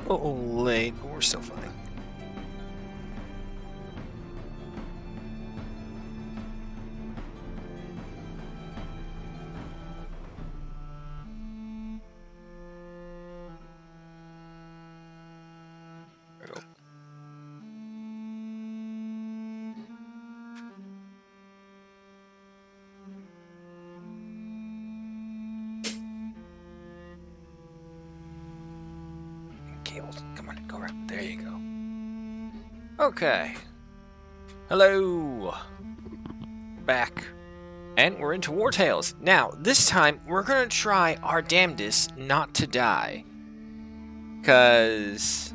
a little late, but we're still fine. There we go. Cables, come on, go around. There you go. Okay. Hello. Back. And we're into Wartales. Now, this time, we're gonna try our damnedest not to die. Because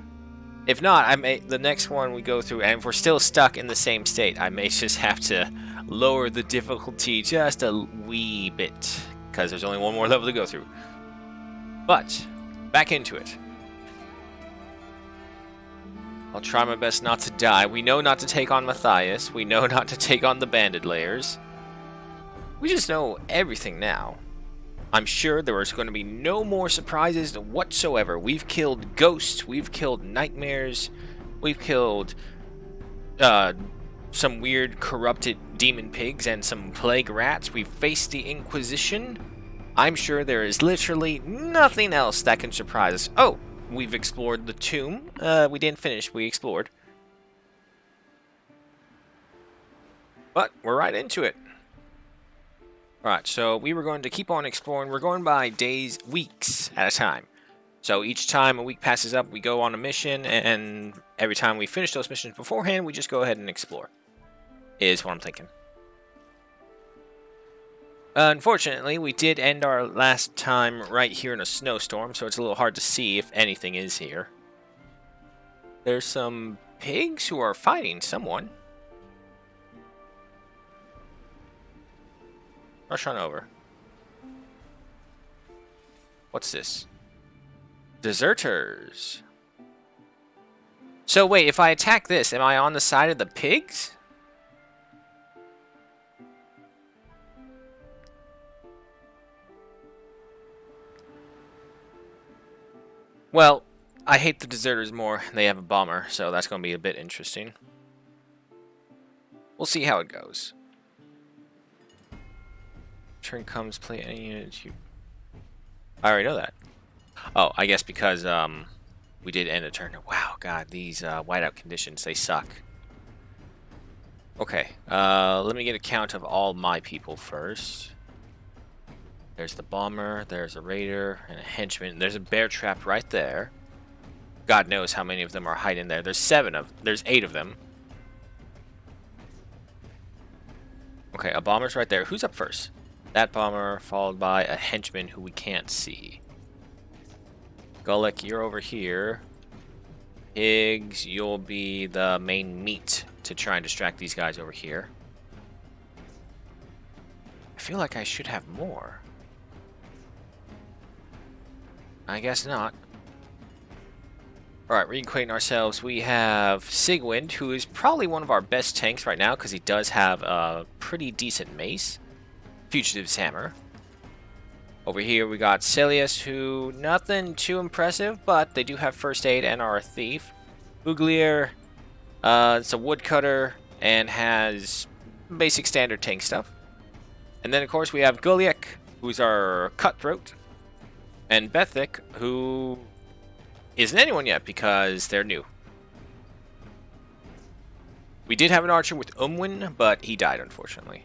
if not, the next one we go through, and if we're still stuck in the same state, I may just have to lower the difficulty just a wee bit. Because there's only one more level to go through. But, back into it. I'll try my best not to die. We know not to take on Matthias. We know not to take on the banded layers. We just know everything now. I'm sure there is going to be no more surprises whatsoever. We've killed ghosts. We've killed nightmares. We've killed some weird corrupted demon pigs and some plague rats. We've faced the Inquisition. I'm sure there is literally nothing else that can surprise us. Oh! We've explored the tomb. We didn't finish. We explored. But we're right into it. Alright, so we were going to keep on exploring. We're going by days, weeks at a time. So each time a week passes up, we go on a mission, and every time we finish those missions beforehand, we just go ahead and explore. Is what I'm thinking. Unfortunately, we did end our last time right here in a snowstorm, so it's a little hard to see if anything is here. There's some pigs who are fighting someone. Rush on over. What's this? Deserters. So wait, if I attack this, am I on the side of the pigs? Well, I hate the deserters more. They have a bomber, so that's going to be a bit interesting. We'll see how it goes. Turn comes, play any unit you... I already know that. Oh, I guess because we did end a turn. Wow, God, these whiteout conditions, they suck. Okay, let me get a count of all my people first. There's the bomber, there's a raider, and a henchman. There's a bear trap right there. God knows how many of them are hiding there. There's 8 of them. Okay, a bomber's right there. Who's up first? That bomber, followed by a henchman who we can't see. Gulick, you're over here. Higgs, you'll be the main meat to try and distract these guys over here. I feel like I should have more. I guess not. Alright, reacquainting ourselves. We have Sigwynd, who is probably one of our best tanks right now because he does have a pretty decent mace. Fugitive's Hammer. Over here we got Celius, who nothing too impressive, but they do have first aid and are a thief. Uglier, it's a woodcutter and has basic standard tank stuff. And then of course we have Guliak, who's our cutthroat. And Bethic, who isn't anyone yet because they're new. We did have an archer with Umwin, but he died unfortunately.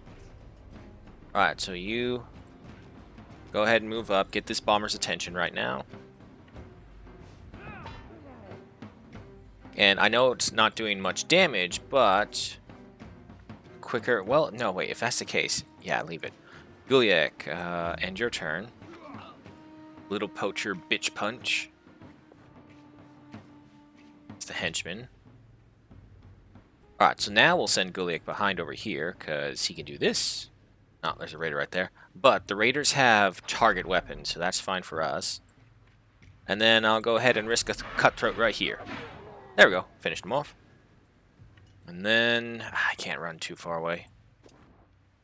Alright, so you go ahead and move up, get this bomber's attention right now. And I know it's not doing much damage, but quicker. Well, no, wait, if that's the case, yeah, leave it. Guliak, end your turn. Little poacher bitch punch. It's the henchman. Alright, so now we'll send Guliak behind over here, because he can do this. Oh, there's a raider right there. But the raiders have target weapons, so that's fine for us. And then I'll go ahead and risk a cutthroat right here. There we go. Finished him off. And then... I can't run too far away.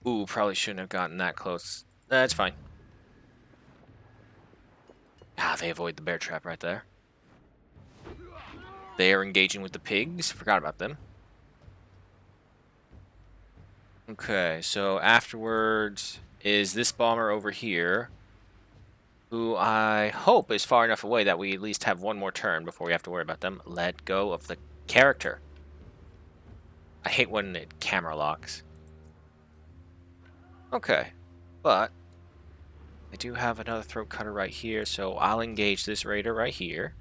Ooh, probably shouldn't have gotten that close. That's fine. Ah, they avoid the bear trap right there. They are engaging with the pigs. Forgot about them. Okay, so afterwards is this bomber over here, who I hope is far enough away that we at least have one more turn before we have to worry about them. Let go of the character. I hate when it camera locks. Okay, but I do have another throat cutter right here, so I'll engage this raider right here.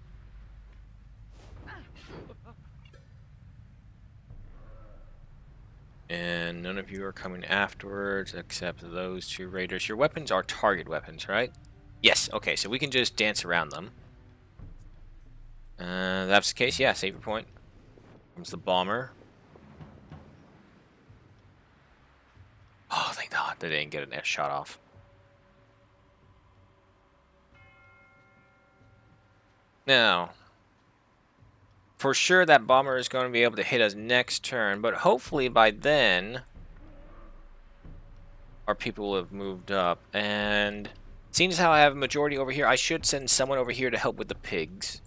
And none of you are coming afterwards except those two raiders. Your weapons are target weapons, right? Yes, okay, so we can just dance around them. That's the case, yeah, save your point. Comes the bomber. Oh, thank God they didn't get an air shot off. Now, for sure that bomber is going to be able to hit us next turn, but hopefully by then our people will have moved up. And seeing as how I have a majority over here, I should send someone over here to help with the pigs.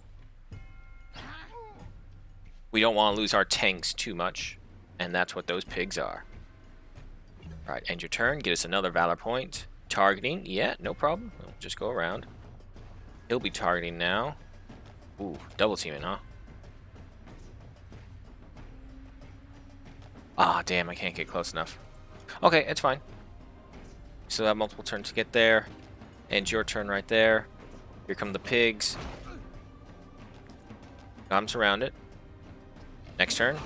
We don't want to lose our tanks too much, and that's what those pigs are. Alright, end your turn. Get us another Valor point. Targeting. Yeah, no problem. We'll just go around. He'll be targeting now. Ooh, double teaming, huh? Ah, damn, I can't get close enough. Okay, it's fine. Still have multiple turns to get there. End your turn right there. Here come the pigs. Got them surrounded. Next turn.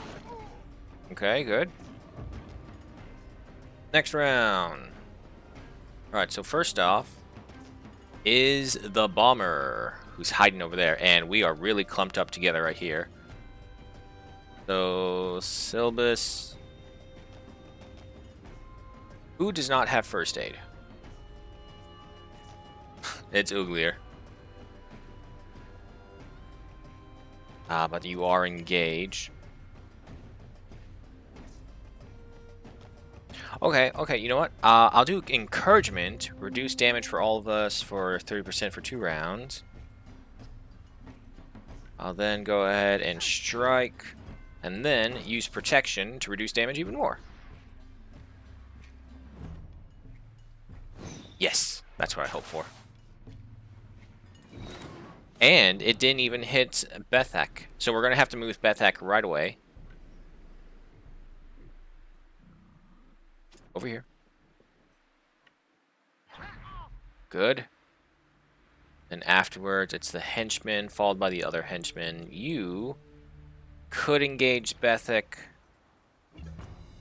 Okay, good. Next round. Alright, so first off is the bomber, who's hiding over there. And we are really clumped up together right here. So, Silbus. Who does not have first aid? It's uglier. But you are engaged. Okay, you know what? I'll do encouragement. Reduce damage for all of us for 30% for 2 rounds. I'll then go ahead and strike. And then use protection to reduce damage even more. Yes, that's what I hope for. And it didn't even hit Bethek. So we're going to have to move Bethek right away. Over here. Good. Then afterwards, it's the henchman followed by the other henchman. You could engage Bethek,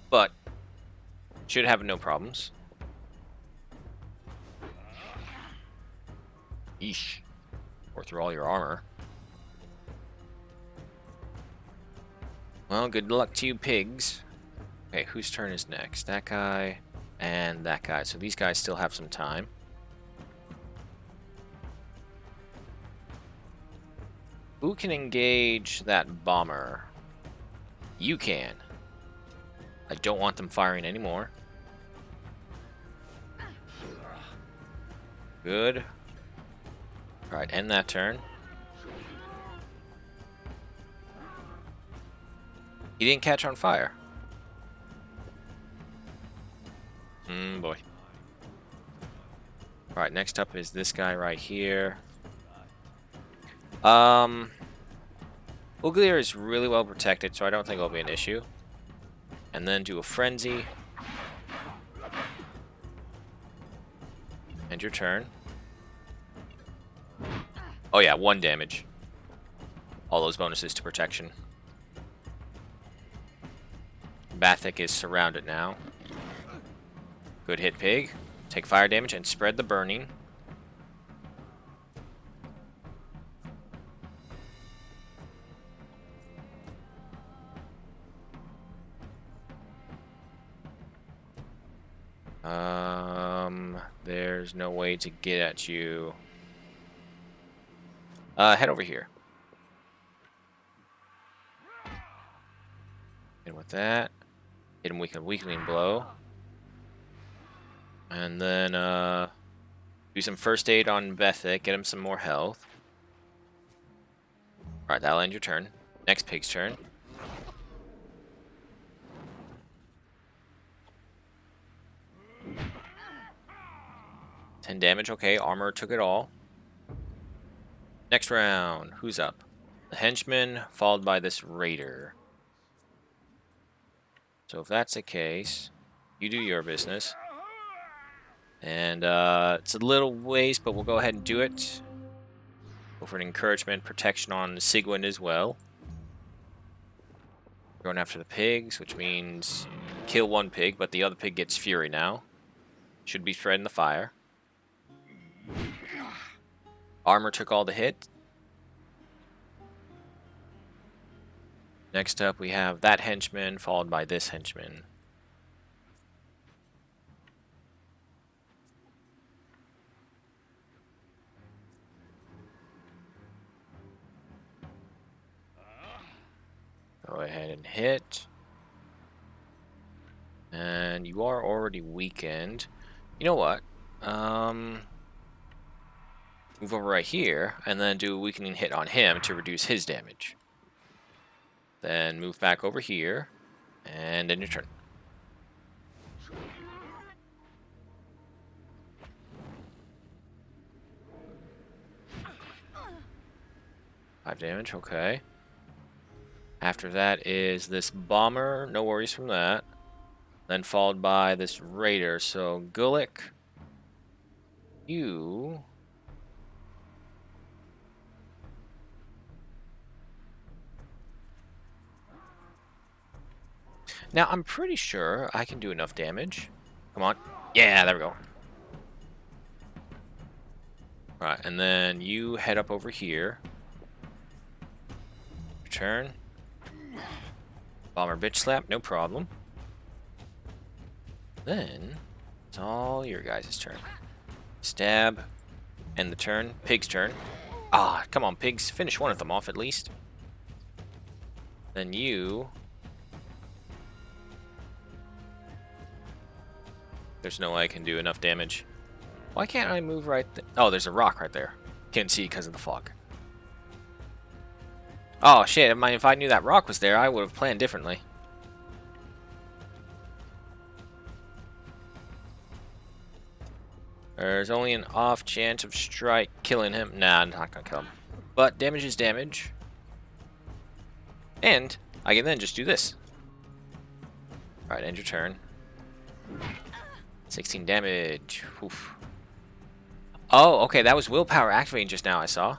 but should have no problems. Yeesh. Or through all your armor. Well, good luck to you, pigs. Okay, whose turn is next? That guy and that guy. So these guys still have some time. Who can engage that bomber? You can. I don't want them firing anymore. Good. Alright, end that turn. He didn't catch on fire. Boy. Alright, next up is this guy right here. Uglier is really well protected, so I don't think it'll be an issue. And then do a frenzy. End your turn. Oh yeah, 1 damage. All those bonuses to protection. Bathik is surrounded now. Good hit, pig. Take fire damage and spread the burning. There's no way to get at you. Head over here. And with that, hit him with a weakening blow. And then, do some first aid on Bethic, get him some more health. Alright, that'll end your turn. Next pig's turn. $10 damage. Okay, armor took it all. Next round. Who's up? The henchman, followed by this raider. So if that's the case, you do your business. And it's a little waste, but we'll go ahead and do it. Go for an encouragement, protection on Sigwind as well. Going after the pigs, which means kill one pig, but the other pig gets fury now. Should be spreading the fire. Armor took all the hit. Next up, we have that henchman, followed by this henchman. Go ahead and hit. And you are already weakened. You know what? Move over right here, and then do a weakening hit on him to reduce his damage. Then move back over here, and end your turn. Five damage, okay. After that is this bomber, no worries from that. Then followed by this raider. So Gulick, you now I'm pretty sure I can do enough damage. Come on. Yeah, there we go. Alright, and then you head up over here. Turn. Bomber bitch slap, no problem. Then it's all your guys' turn. Stab. End the turn. Pig's turn. Ah, come on, pigs. Finish one of them off at least. Then you. There's no way I can do enough damage. Why can't I move right there? Oh, there's a rock right there. Can't see because of the fog. Oh, shit. If I knew that rock was there, I would have planned differently. There's only an off chance of strike killing him. Nah, I'm not gonna kill him. But damage is damage. And I can then just do this. Alright, end your turn. 16 damage. Oof. Oh, okay, that was willpower activating just now, I saw.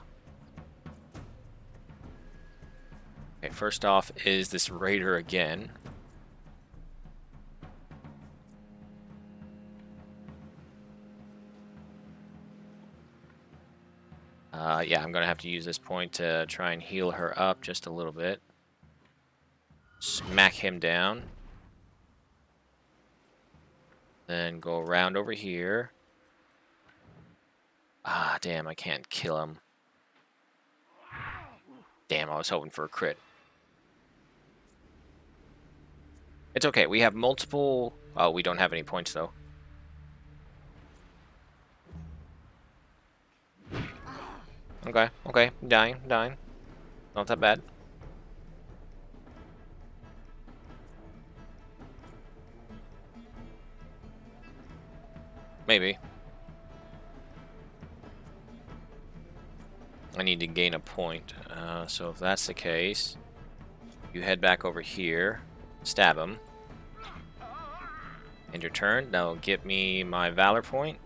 Okay, first off is this raider again. Yeah, I'm gonna have to use this point to try and heal her up just a little bit. Smack him down. Then go around over here. Ah, damn, I can't kill him. Damn, I was hoping for a crit. It's okay, we have multiple... Oh, we don't have any points, though. Okay, okay, dying. Not that bad. Maybe. I need to gain a point. So if that's the case, you head back over here, stab him. End your turn. That'll get me my Valor point.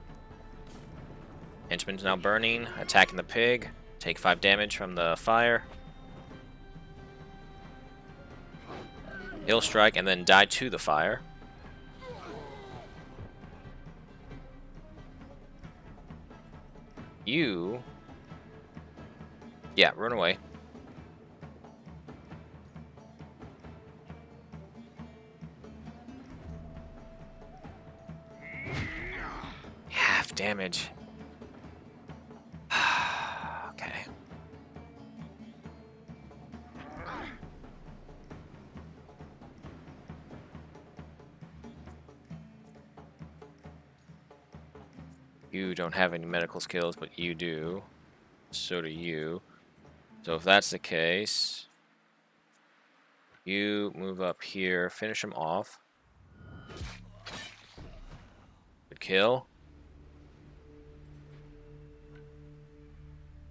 Henchman's now burning, attacking the pig. Take 5 damage from the fire. He'll strike and then die to the fire. You... Yeah, run away. Half damage. Okay. You don't have any medical skills, but you do. So do you. So if that's the case, You move up here, finish him off. Good kill.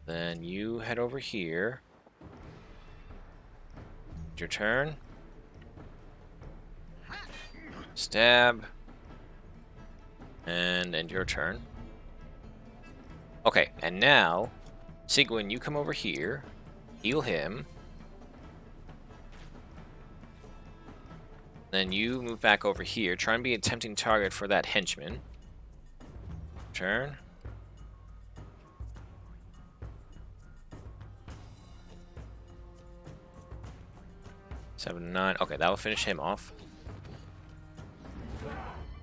Then you head over here. It's your turn. Stab. And end your turn. Okay, and now, Sigwin, you come over here. Heal him. Then you move back over here. Try and be a tempting target for that henchman. Turn. Seven to 9. Okay, that will finish him off.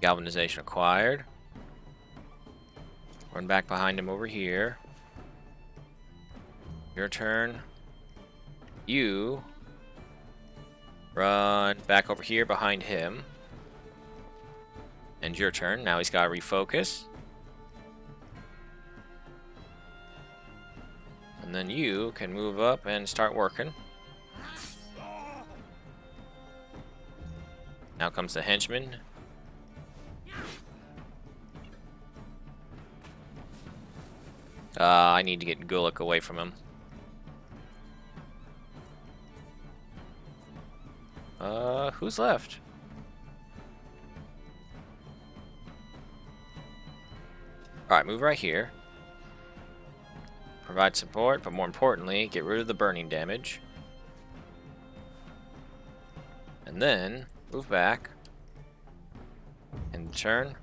Galvanization acquired. Run back behind him over here. Your turn. You run back over here behind him. And your turn. Now he's got to refocus. And then you can move up and start working. Now comes the henchman. I need to get Gulick away from him. Who's left? Alright, move right here. Provide support, but more importantly, get rid of the burning damage. And then, move back. And turn.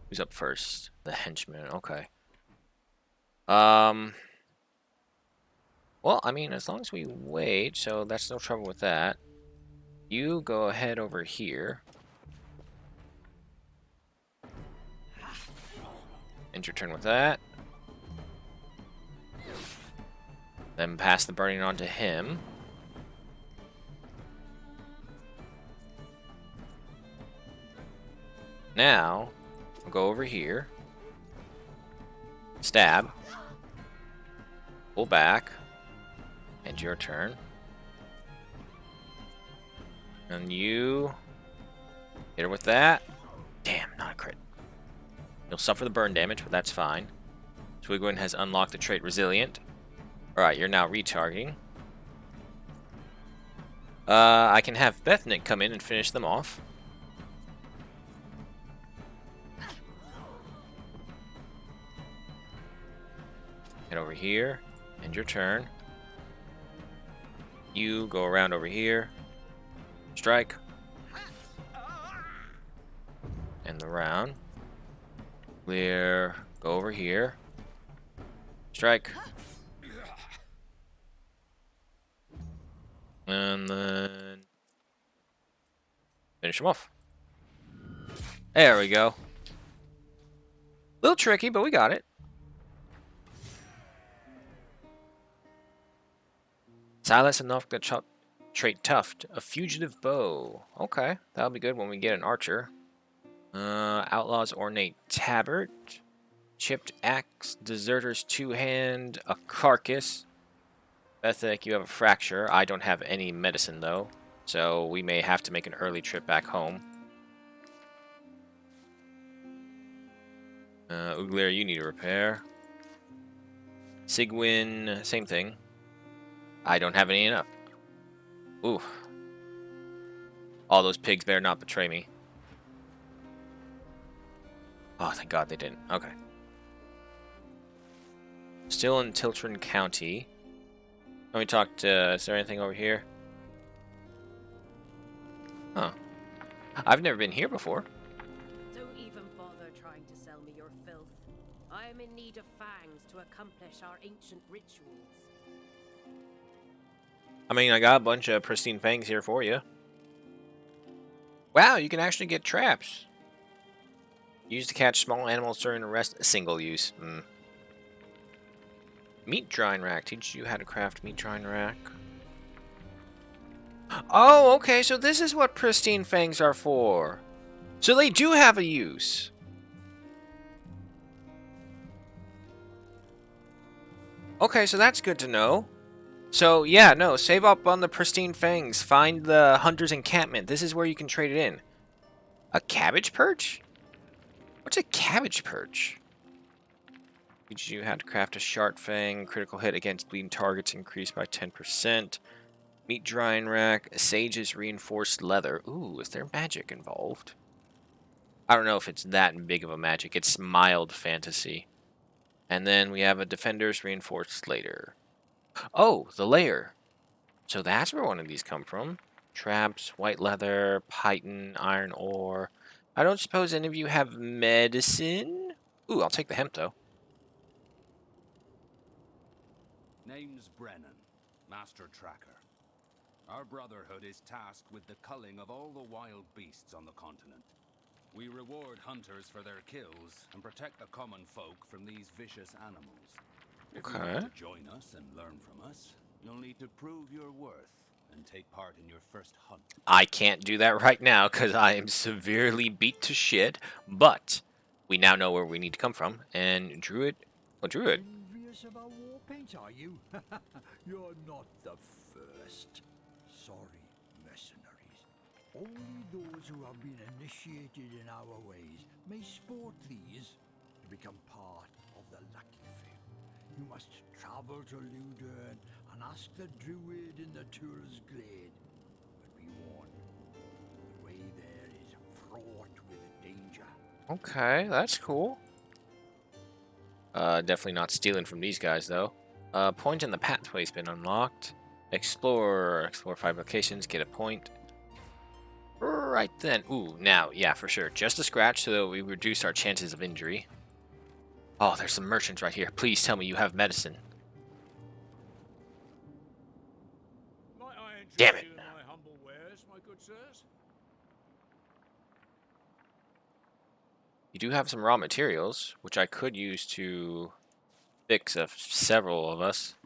Who's up first? The henchman, okay. Well, I mean, as long as we wait, so that's no trouble with that. You go ahead over here. End your turn with that. Then pass the burning on to him. Now, we'll go over here. Stab. Pull back. End your turn. And you hit her with that. Damn, not a crit. You'll suffer the burn damage, but that's fine. Swigwin has unlocked the trait Resilient. Alright, you're now retargeting. I can have Bethnick come in and finish them off. Head over here. End your turn. You go around over here. Strike. End the round. Clear. Go over here. Strike. And then finish him off. There we go. A little tricky, but we got it. Silas and Nofka trait Tuft, a fugitive bow. Okay, that'll be good when we get an archer. Outlaw's ornate tabard, chipped axe, deserter's two-hand, a carcass. Bethek, you have a fracture. I don't have any medicine though, so we may have to make an early trip back home. Uglir, you need a repair. Sigwin, same thing. I don't have any enough. Ooh. All those pigs better not betray me. Oh, thank God they didn't. Okay. Still in Tiltron County. Let me talk to... is there anything over here? Huh. I've never been here before. Don't even bother trying to sell me your filth. I am in need of fangs to accomplish our ancient rituals. I mean, I got a bunch of pristine fangs here for you. Wow, you can actually get traps. Used to catch small animals during a rest. Single use. Meat drying rack. Teach you how to craft meat drying rack. Oh, okay. So this is what pristine fangs are for. So they do have a use. Okay, so that's good to know. So, yeah, no, save up on the pristine fangs. Find the hunter's encampment. This is where you can trade it in. A cabbage perch? What's a cabbage perch? Teaches you how to craft a shark fang. Critical hit against bleeding targets increased by 10%. Meat drying rack. Sage's reinforced leather. Ooh, is there magic involved? I don't know if it's that big of a magic. It's mild fantasy. And then we have a defender's reinforced later. Oh, the layer. So that's where one of these come from. Traps, white leather, python, iron ore. I don't suppose any of you have medicine? Ooh, I'll take the hemp, though. Name's Brennan, Master Tracker. Our brotherhood is tasked with the culling of all the wild beasts on the continent. We reward hunters for their kills and protect the common folk from these vicious animals. If you Okay. want to join us and learn from us, you'll need to prove your worth and take part in your first hunt. I can't do that right now because I am severely beat to shit, but we now know where we need to come from. And Druid, well, Druid, Envious of our war paint, are you? You're not the first. Sorry, mercenaries. Only those who have been initiated in our ways may sport these to become part of the lucky few. You must travel to Ludern and ask the druid in the Tull's Glade. But be warned, the way there is fraught with danger. okay, that's cool. Definitely not stealing from these guys, though. Point in the pathway's been unlocked. Explore 5 locations, get a point. Right then. Ooh, now, yeah, for sure. Just a scratch so that we reduce our chances of injury. Oh, there's some merchants right here. Please tell me you have medicine. Might I interest Damn it. you in my humble wares, my good sirs? You do have some raw materials, which I could use to fix several of us.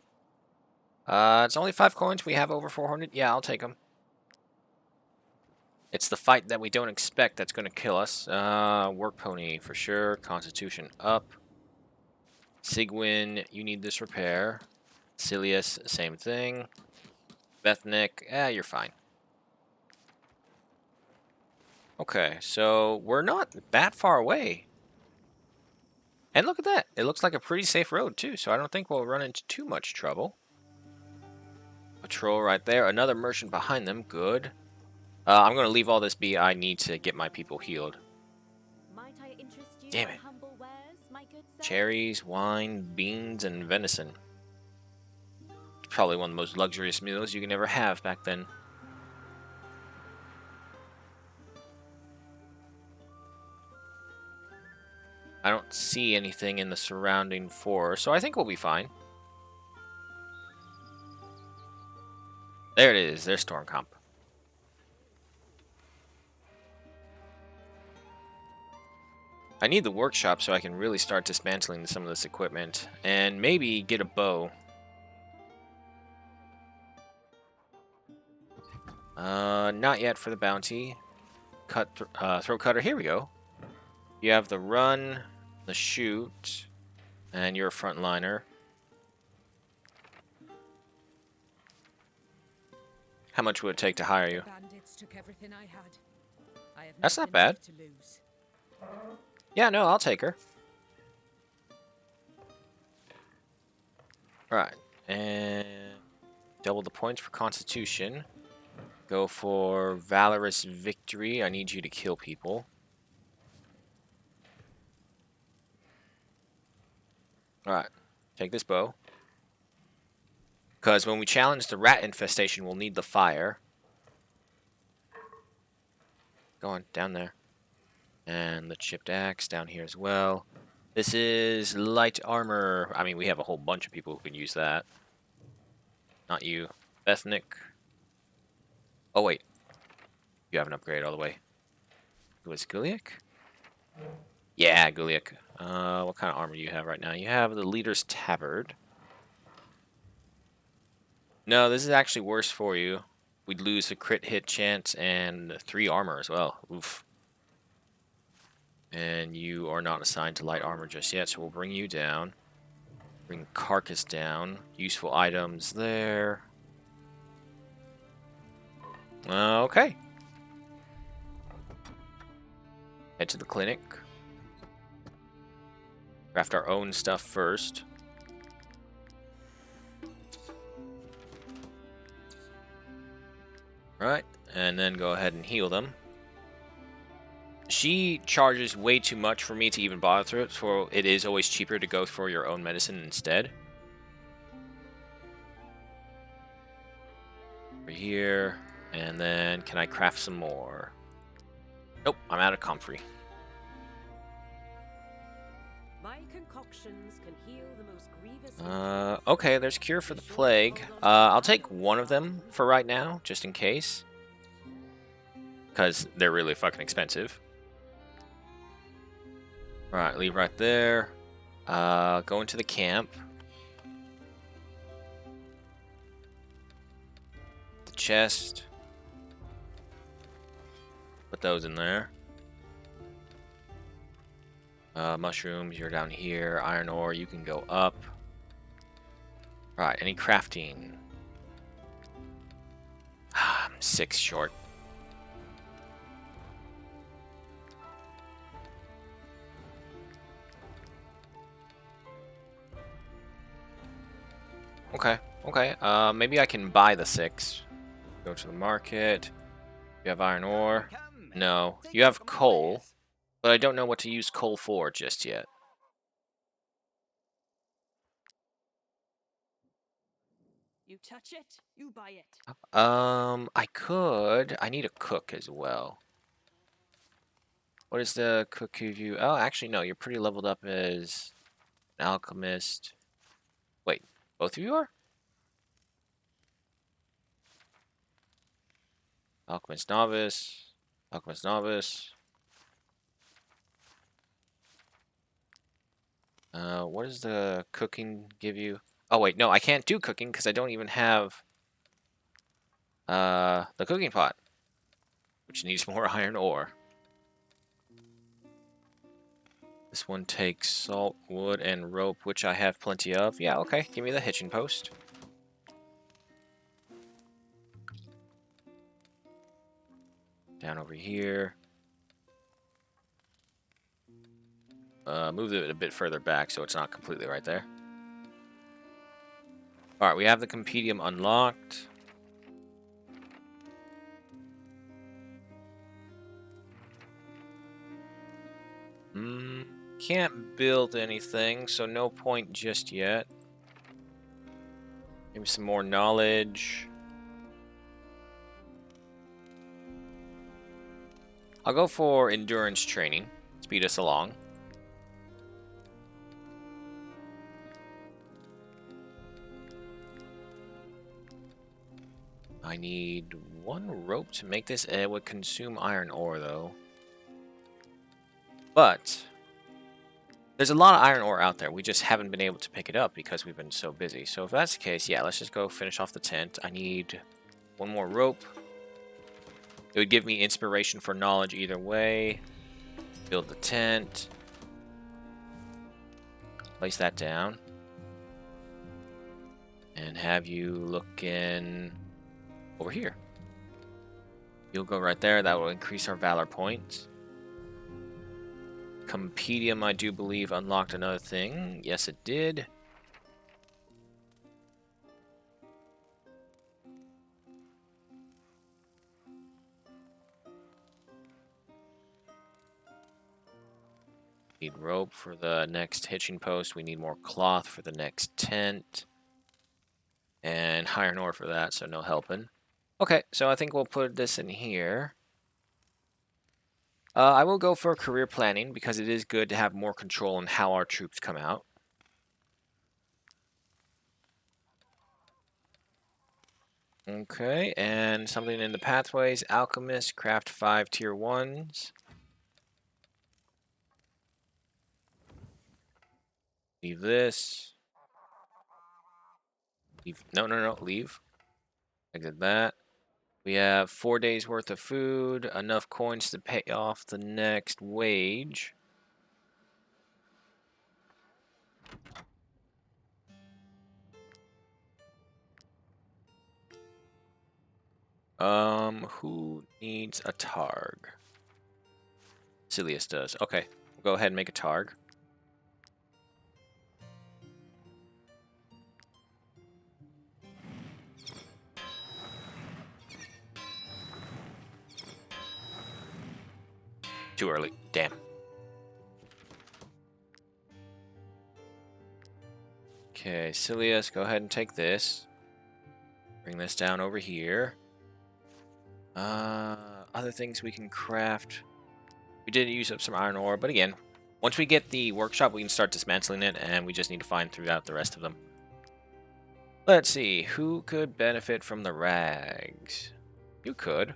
It's only 5 coins. We have over 400. Yeah, I'll take them. It's the fight that we don't expect that's going to kill us. Work pony for sure. Constitution up. Sigwin, you need this repair. Silius, same thing. Bethnick, you're fine. Okay, so we're not that far away. And look at that. It looks like a pretty safe road, too, so I don't think we'll run into too much trouble. Patrol right there. Another merchant behind them. Good. I'm going to leave all this be. I need to get my people healed. Might I interest you Damn in it. humble wares, my good sir? Cherries, wine, beans, and venison. It's probably one of the most luxurious meals you can ever have back then. I don't see anything in the surrounding forest, so I think we'll be fine. There it is. There's Stormcomp. I need the workshop so I can really start dismantling some of this equipment. And maybe get a bow. Not yet for the bounty. Throat cutter. Here we go. You have the run, the shoot, and you're a frontliner. How much would it take to hire you? Bandits took everything I had. I have That's not nothing bad. left to lose. Yeah, no, I'll take her. Alright, and double the points for Constitution. Go for Valorous Victory. I need you to kill people. Alright, take this bow. Because when we challenge the rat infestation, we'll need the fire. Go on, down there. And the chipped axe down here as well. This is light armor. I mean, we have a whole bunch of people who can use that. Not you. Bethnick. Oh, wait. You have an upgrade all the way. Was Guliak? Yeah, Guliak. What kind of armor do you have right now? You have the Leader's Tabard. No, this is actually worse for you. We'd lose a crit hit chance and 3 armor as well. Oof. And you are not assigned to light armor just yet, so we'll bring you down. Bring carcass down. Useful items there. Okay. Head to the clinic. Craft our own stuff first. Right, and then go ahead and heal them. She charges way too much for me to even bother through it, so it is always cheaper to go for your own medicine instead. Over here, and then can I craft some more? Nope, I'm out of comfrey. My concoctions can heal the most grievous. Okay, there's cure for the plague. I'll take one of them for right now, just in case. Because they're really fucking expensive. Alright, leave right there. Go into the camp. The chest. Put those in there. Mushrooms, you're down here. Iron ore, you can go up. Right, any crafting? I'm 6 short. Okay. Maybe I can buy the 6. Go to the market. You have iron ore? No. You have coal, but I don't know what to use coal for just yet. You touch it, you buy it. I could. I need a cook as well. What does the cook give you? Oh, actually, no. You're pretty leveled up as an alchemist. Wait, both of you are? Alchemist novice. Alchemist novice. What does the cooking give you? Oh, wait, no, I can't do cooking because I don't even have the cooking pot, which needs more iron ore. This one takes salt, wood, and rope, which I have plenty of. Yeah, okay, give me the hitching post. Down over here. Move it a bit further back so it's not completely right there. Alright, we have the compendium unlocked. Can't build anything, so no point just yet. Maybe some more knowledge. I'll go for endurance training. Speed us along. I need 1 rope to make this. It would consume iron ore, though. But there's a lot of iron ore out there. We just haven't been able to pick it up because we've been so busy. So if that's the case, yeah, let's just go finish off the tent. I need 1 more rope. It would give me inspiration for knowledge either way. Build the tent. Place that down. And have you look in over here. You'll go right there. That will increase our valor points. Compendium, I do believe, unlocked another thing. Yes, it did. Need rope for the next hitching post. We need more cloth for the next tent. And iron ore for that, so no helping. Okay, so I think we'll put this in here. I will go for career planning because it is good to have more control on how our troops come out. Okay, and something in the pathways. Alchemist, craft 5 tier 1s. Leave this. Leave. No, leave. Exit that. We have 4 days worth of food, enough coins to pay off the next wage. Who needs a Targ? Silius does. Okay, we'll go ahead and make a Targ. Too early. Damn. Okay, Silius, go ahead and take this. Bring this down over here. Other things we can craft. We did use up some iron ore, but again, once we get the workshop, we can start dismantling it, and we just need to find throughout the rest of them. Let's see, who could benefit from the rags? You could.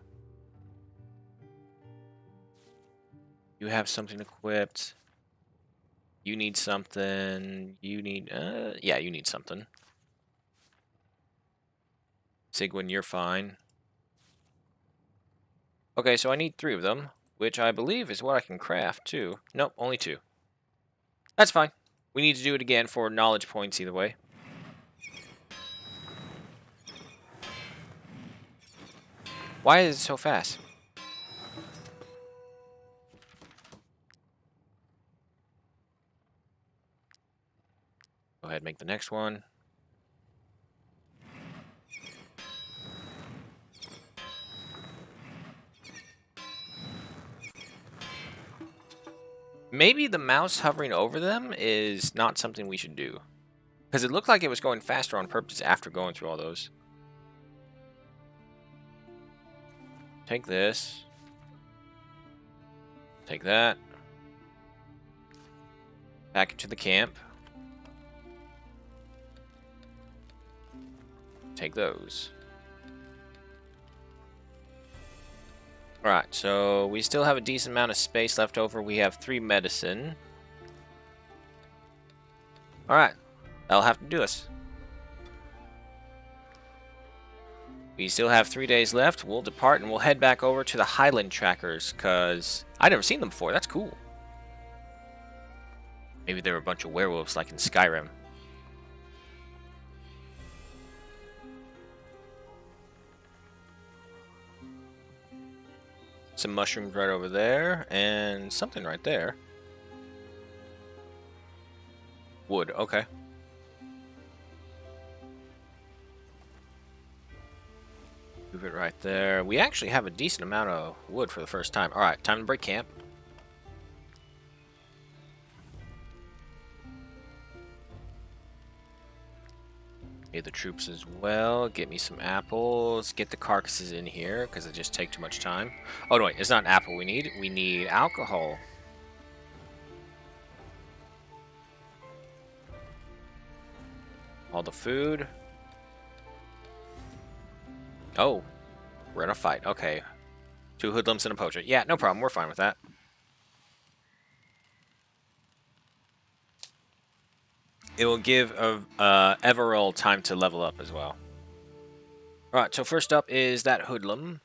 You have something equipped. You need something. You need, yeah, you need something. Sigwin, you're fine. Okay, so I need 3 of them, which I believe is what I can craft, too. Nope, only 2. That's fine. We need to do it again for knowledge points either way. Why is it so fast? Go ahead and make the next one. Maybe the mouse hovering over them is not something we should do. Because it looked like it was going faster on purpose after going through all those. Take this. Take that. Back into the camp. Take those. Alright, so we still have a decent amount of space left over. We have 3 medicine. Alright, that'll have to do us. We still have 3 days left. We'll depart and we'll head back over to the Highland Trackers, because I've never seen them before. That's cool. Maybe they were a bunch of werewolves like in Skyrim. Some mushrooms right over there, and something right there. Wood, okay. Move it right there. We actually have a decent amount of wood for the first time. Alright, time to break camp. Get the troops as well. Get me some apples. Get the carcasses in here, because they just take too much time. Oh, no, wait. It's not an apple we need. We need alcohol. All the food. Oh. We're in a fight. Okay. 2 hoodlums and a poacher. Yeah, no problem. We're fine with that. It will give Everall time to level up as well. Alright, so first up is that hoodlum.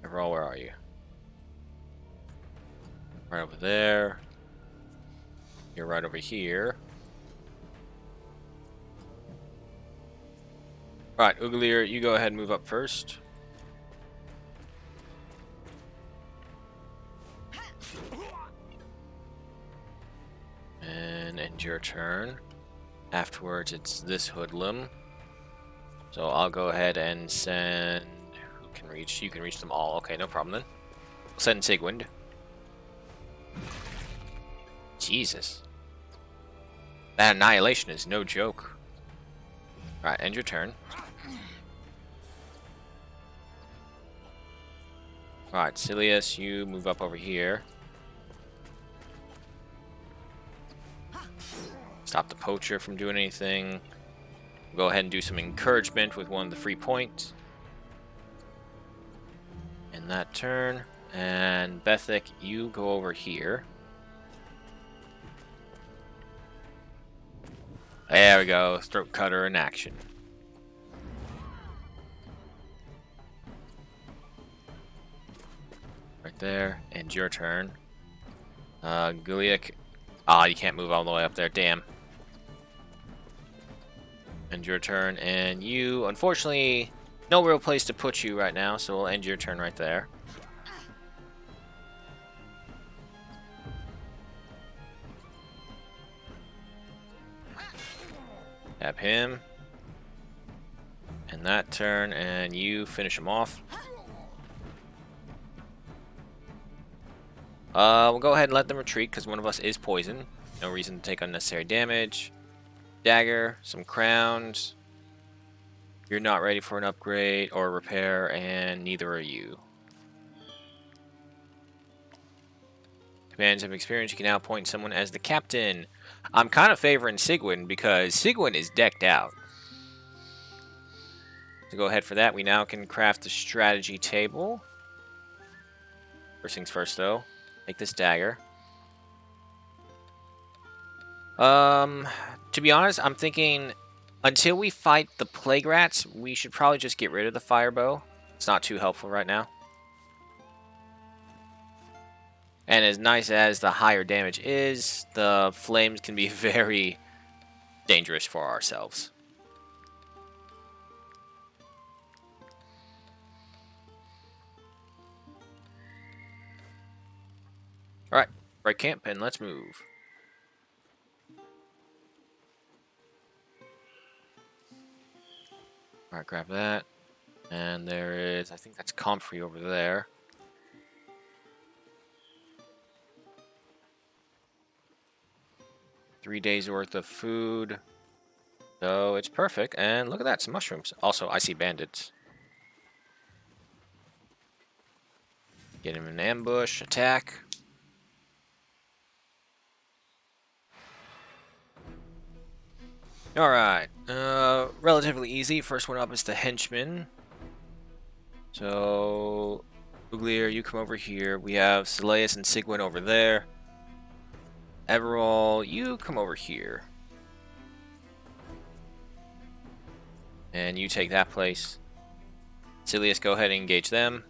Everall, where are you? Right over there. You're right over here. Alright, Uglier, you go ahead and move up first. And end your turn. Afterwards, it's this hoodlum. So I'll go ahead and send... Who can reach? You can reach them all. Okay, no problem then. I'll send Sigwind. Jesus. That annihilation is no joke. Alright, end your turn. Alright, Silius, you move up over here. Stop the poacher from doing anything. Go ahead and do some encouragement with one of the free points. In that turn. And Bethic, you go over here. There we go. Throat cutter in action. Right there. And your turn. Guliak. Ah, you can't move all the way up there. Damn. End your turn, and you, unfortunately, no real place to put you right now, so we'll end your turn right there. Tap him. And that turn, and you finish him off. We'll go ahead and let them retreat, because one of us is poisoned. No reason to take unnecessary damage. Dagger, some crowns. You're not ready for an upgrade or repair, and neither are you. Commands of experience, you can now appoint someone as the captain. I'm kind of favoring Sigwin, because Sigwin is decked out. To go ahead for that, we now can craft a strategy table. First things first, though. Take this dagger. To be honest, I'm thinking until we fight the plague rats, we should probably just get rid of the fire bow. It's not too helpful right now. And as nice as the higher damage is, the flames can be very dangerous for ourselves. Alright, break camp and let's move. Alright, grab that. And there is, I think that's comfrey over there. Three days worth of food. So it's perfect. And look at that, some mushrooms. Also, I see bandits. Get him in ambush, attack. Alright, relatively easy. First one up is the henchman. So, Uglier, you come over here. We have Seleus and Sigwin over there. Everall, you come over here. And you take that place. Seleus, go ahead and engage them.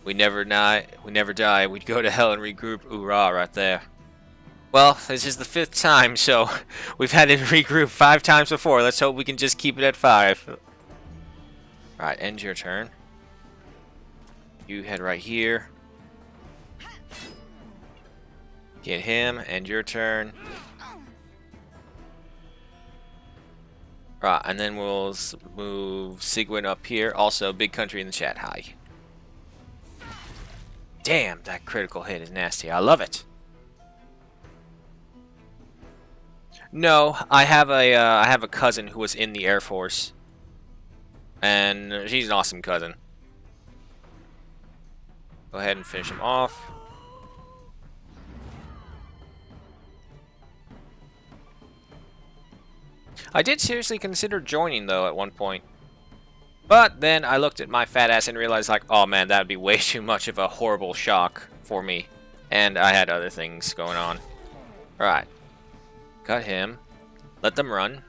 We never die. We never die. We'd go to hell and regroup. Hoorah, right there. Well, this is the 5th time, so we've had to regroup 5 times before. Let's hope we can just keep it at 5. Alright, end your turn. You head right here. Get him, end your turn. Right, and then we'll move Sigwin up here. Also, big country in the chat. Hi. Damn, that critical hit is nasty. I love it. No, I have a cousin who was in the Air Force, and she's an awesome cousin. Go ahead and finish him off. I did seriously consider joining though at one point. But then I looked at my fat ass and realized, like, oh man, that would be way too much of a horrible shock for me. And I had other things going on. Alright. Cut him. Let them run.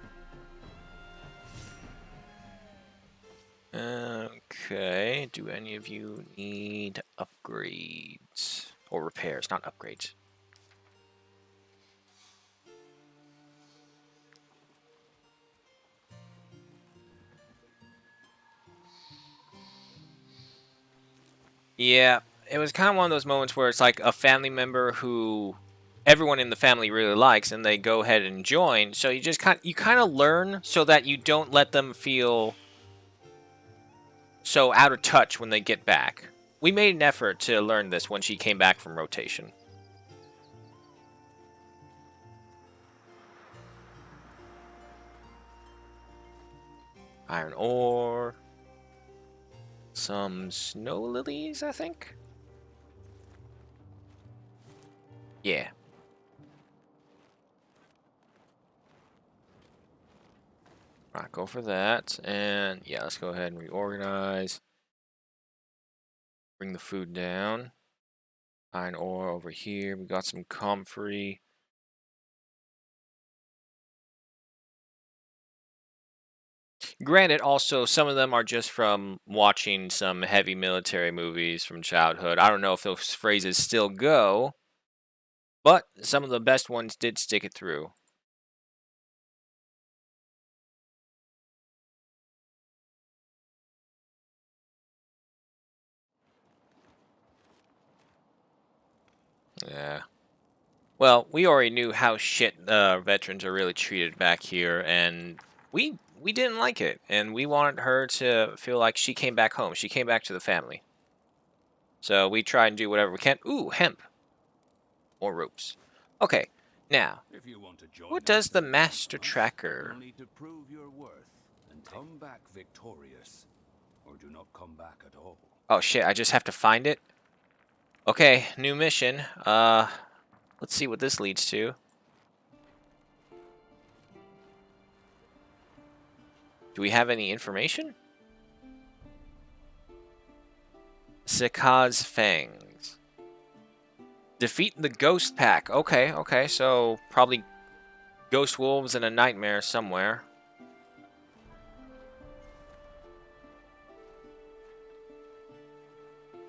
Okay. Do any of you need upgrades? Or repairs, not upgrades. Yeah, it was kind of one of those moments where it's like a family member who everyone in the family really likes, and they go ahead and join. So you just kind of learn so that you don't let them feel so out of touch when they get back. We made an effort to learn this when she came back from rotation. Iron ore. Some snow lilies, I think? Yeah. Right, go for that. And yeah, let's go ahead and reorganize. Bring the food down. Iron ore over here. We got some comfrey. Granted, also, some of them are just from watching some heavy military movies from childhood. I don't know if those phrases still go. But some of the best ones did stick it through. Yeah. Well, we already knew how shit veterans are really treated back here, and we didn't like it, and we wanted her to feel like she came back home. She came back to the family. So we try and do whatever we can. Ooh, hemp. More ropes. Okay, now, If you want to join what us does the and Master help us, Tracker... you'll need to prove your worth and come back victorious, or do not come back at all. Oh shit, I just have to find it? Okay, new mission. Let's see what this leads to. Do we have any information? Sikah's Fangs. Defeat the Ghost Pack. Okay, okay, so probably Ghost Wolves in a nightmare somewhere.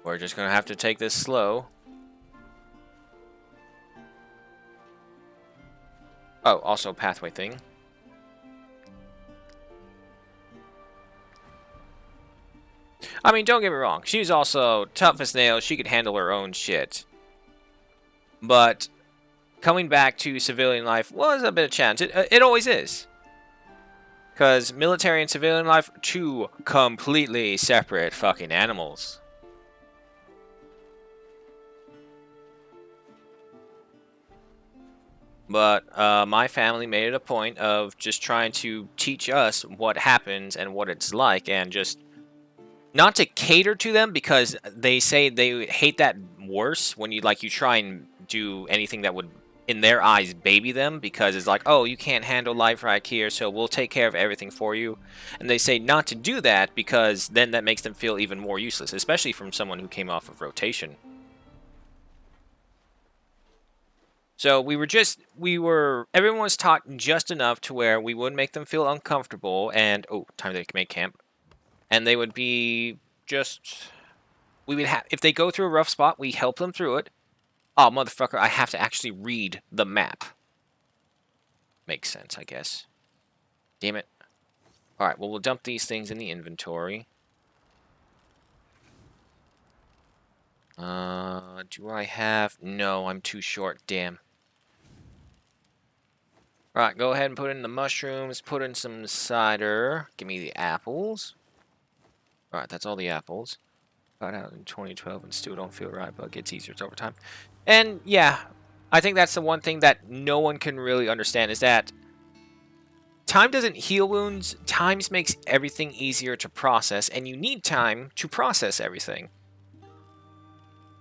We're just gonna have to take this slow. Oh, also pathway thing. I mean, don't get me wrong. She's also tough as nails. She could handle her own shit. But coming back to civilian life was a bit of a challenge. It always is. Because military and civilian life, two completely separate fucking animals. But my family made it a point of just trying to teach us what happens and what it's like, and just not to cater to them, because they say they hate that worse when you try and do anything that would, in their eyes, baby them, because it's like, oh, you can't handle life right here, so we'll take care of everything for you. And they say not to do that, because then that makes them feel even more useless, especially from someone who came off of rotation. So everyone was taught just enough to where we would make them feel uncomfortable, and, oh, time to make camp. And they would be just, we would have, if they go through a rough spot, we help them through it. Oh, motherfucker, I have to actually read the map. Makes sense, I guess. Damn it. Alright, well, we'll dump these things in the inventory. Do I have... No, I'm too short, damn. Alright, go ahead and put in the mushrooms, put in some cider. Give me the apples. Alright, that's all the apples. Got out in 2012 and still don't feel right, but it gets easier over time. And, yeah, I think that's the one thing that no one can really understand, is that time doesn't heal wounds. Time makes everything easier to process, and you need time to process everything.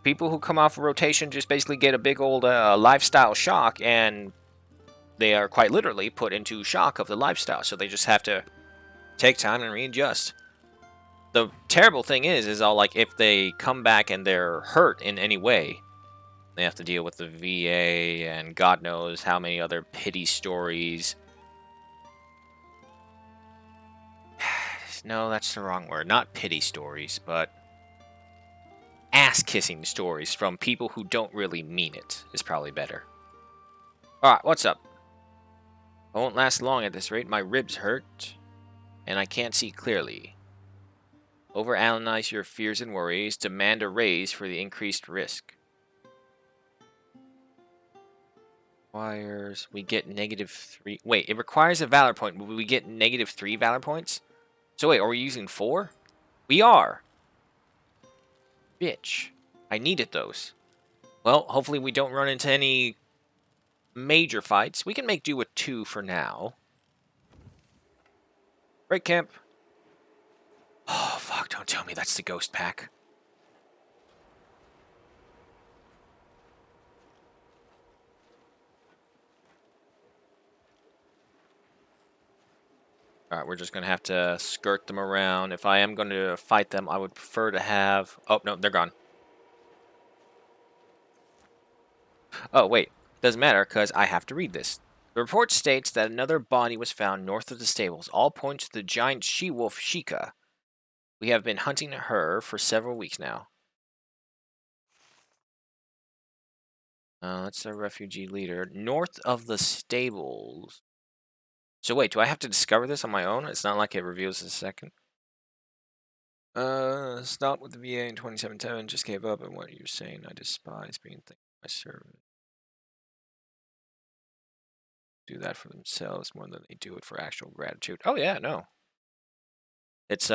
People who come off of rotation just basically get a big old lifestyle shock, and they are quite literally put into shock of the lifestyle, so they just have to take time and readjust. The terrible thing is all like, if they come back and they're hurt in any way, they have to deal with the VA and God knows how many other pity stories. No, that's the wrong word. Not pity stories, but ass-kissing stories from people who don't really mean it is probably better. Alright, what's up? I won't last long at this rate. My ribs hurt, and I can't see clearly. Overanalyze your fears and worries. Demand a raise for the increased risk. Requires... We get -3... Wait, it requires a valor point. Will we get -3 valor points? So wait, are we using 4? We are! Bitch. I needed those. Well, hopefully we don't run into any major fights. We can make do with 2 for now. Break camp. Oh, fuck, don't tell me that's the ghost pack. Alright, we're just going to have to skirt them around. If I am going to fight them, I would prefer to have... Oh, no, they're gone. Oh, wait. Doesn't matter, because I have to read this. The report states that another body was found north of the stables. All points to the giant she-wolf Sheikah. We have been hunting her for several weeks now. That's the refugee leader. North of the stables. So wait, do I have to discover this on my own? It's not like it reveals in a second. Stopped with the VA in 2077. Just gave up on what you're saying. I despise being thanked for my service. Do that for themselves more than they do it for actual gratitude. Oh yeah, no. It's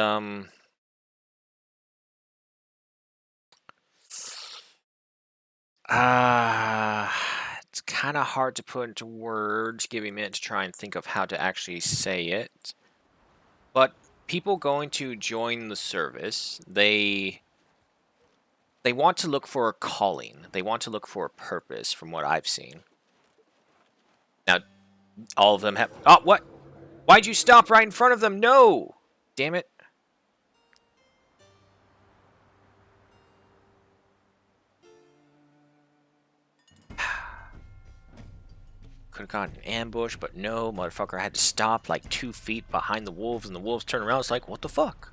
it's kind of hard to put into words. Give me a minute to try and think of how to actually say it. But people going to join the service, they want to look for a calling. They want to look for a purpose from what I've seen. Now, all of them have... Oh, what? Why'd you stop right in front of them? No! Damn it. Could have gotten an ambush, but no, motherfucker had to stop like 2 feet behind the wolves, and the wolves turned around. It's like, what the fuck?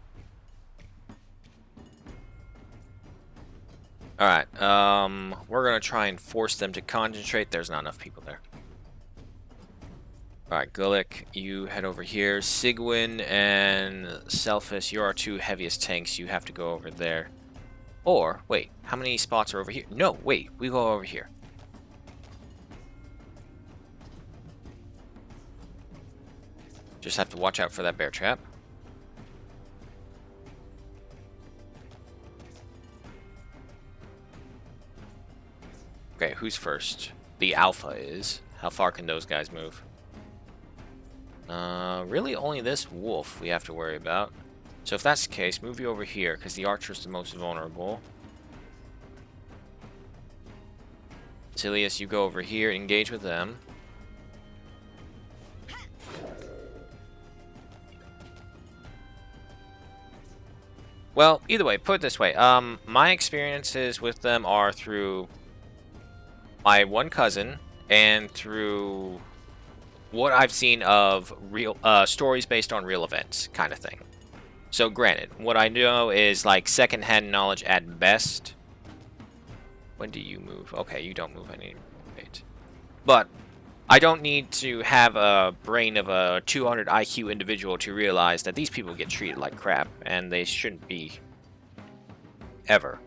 Alright, we're gonna try and force them to concentrate. There's not enough people there. Alright, Gulick, you head over here. Sigwin and Selphus, you're our 2 heaviest tanks. You have to go over there. Or, wait, how many spots are over here? No, wait, we go over here. Just have to watch out for that bear trap. Okay, who's first? The Alpha is. How far can those guys move? Really only this wolf we have to worry about. So if that's the case, move you over here, because the archer's the most vulnerable. Silius, you go over here, engage with them. Well, either way, put it this way. My experiences with them are through my one cousin and through what I've seen of real stories based on real events, kind of thing. So granted, what I know is like second-hand knowledge at best. When do you move? Okay, you don't move any. Wait. But I don't need to have a brain of a 200 IQ individual to realize that these people get treated like crap, and they shouldn't be. Ever.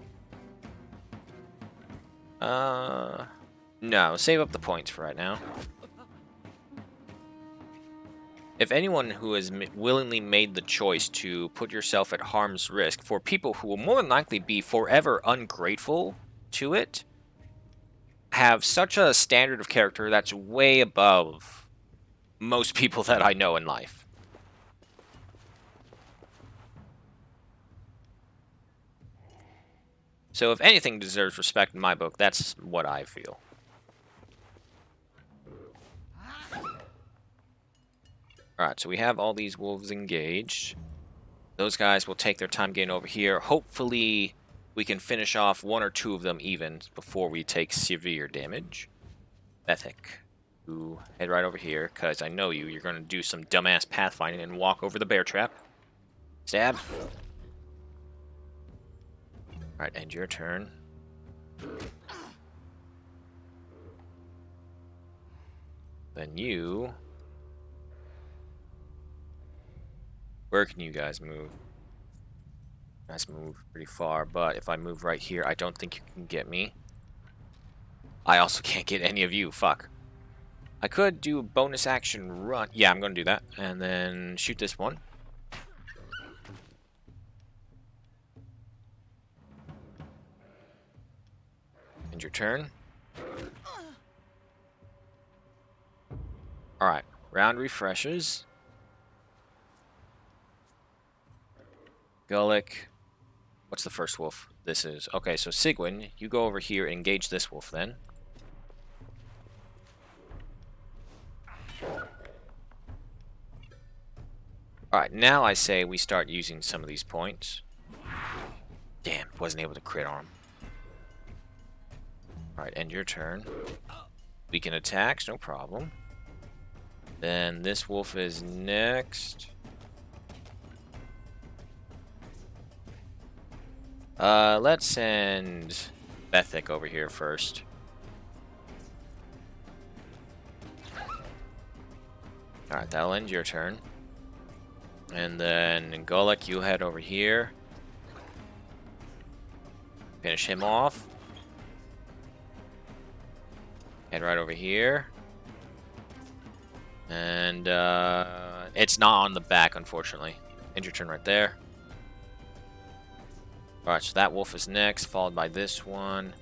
No, save up the points for right now. If anyone who has willingly made the choice to put yourself at harm's risk for people who will more than likely be forever ungrateful to it, have such a standard of character that's way above most people that I know in life. So if anything deserves respect in my book, that's what I feel. Alright, so we have all these wolves engaged. Those guys will take their time getting over here. Hopefully, we can finish off 1 or 2 of them even before we take severe damage. Ethic, you head right over here, because I know you. You're going to do some dumbass pathfinding and walk over the bear trap. Stab. Alright, end your turn. Then you... Where can you guys move? You guys move pretty far, but if I move right here, I don't think you can get me. I also can't get any of you. Fuck. I could do a bonus action run. Yeah, I'm going to do that. And then shoot this one. End your turn. Alright, round refreshes. Gulick. What's the first wolf? This is... Okay, so Sigwin, you go over here and engage this wolf then. Alright, now I say we start using some of these points. Damn, wasn't able to crit on him. Alright, end your turn. Weaken attacks, no problem. Then this wolf is next. Let's send Bethic over here first. Alright, that'll end your turn. And then Golek, you head over here. Finish him off. Head right over here. And it's not on the back, unfortunately. End your turn right there. Alright, so that wolf is next, followed by this one.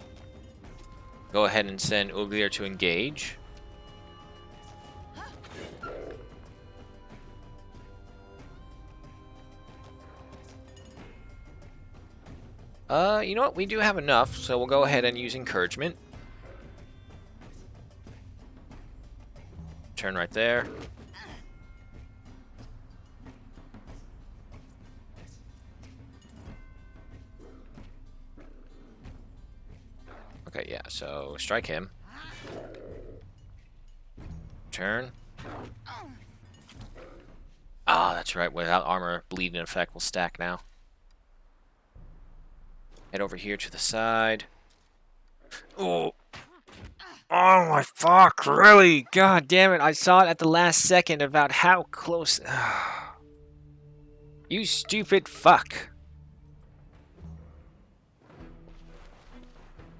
Go ahead and send Uglier to engage. You know what? We do have enough, so we'll go ahead and use encouragement. Turn right there. Okay, yeah, so strike him. Turn. Ah, that's right. Without armor, bleed in effect will stack now. Head over here to the side. Oh. Oh my fuck, really? God damn it, I saw it at the last second about how close... You stupid fuck.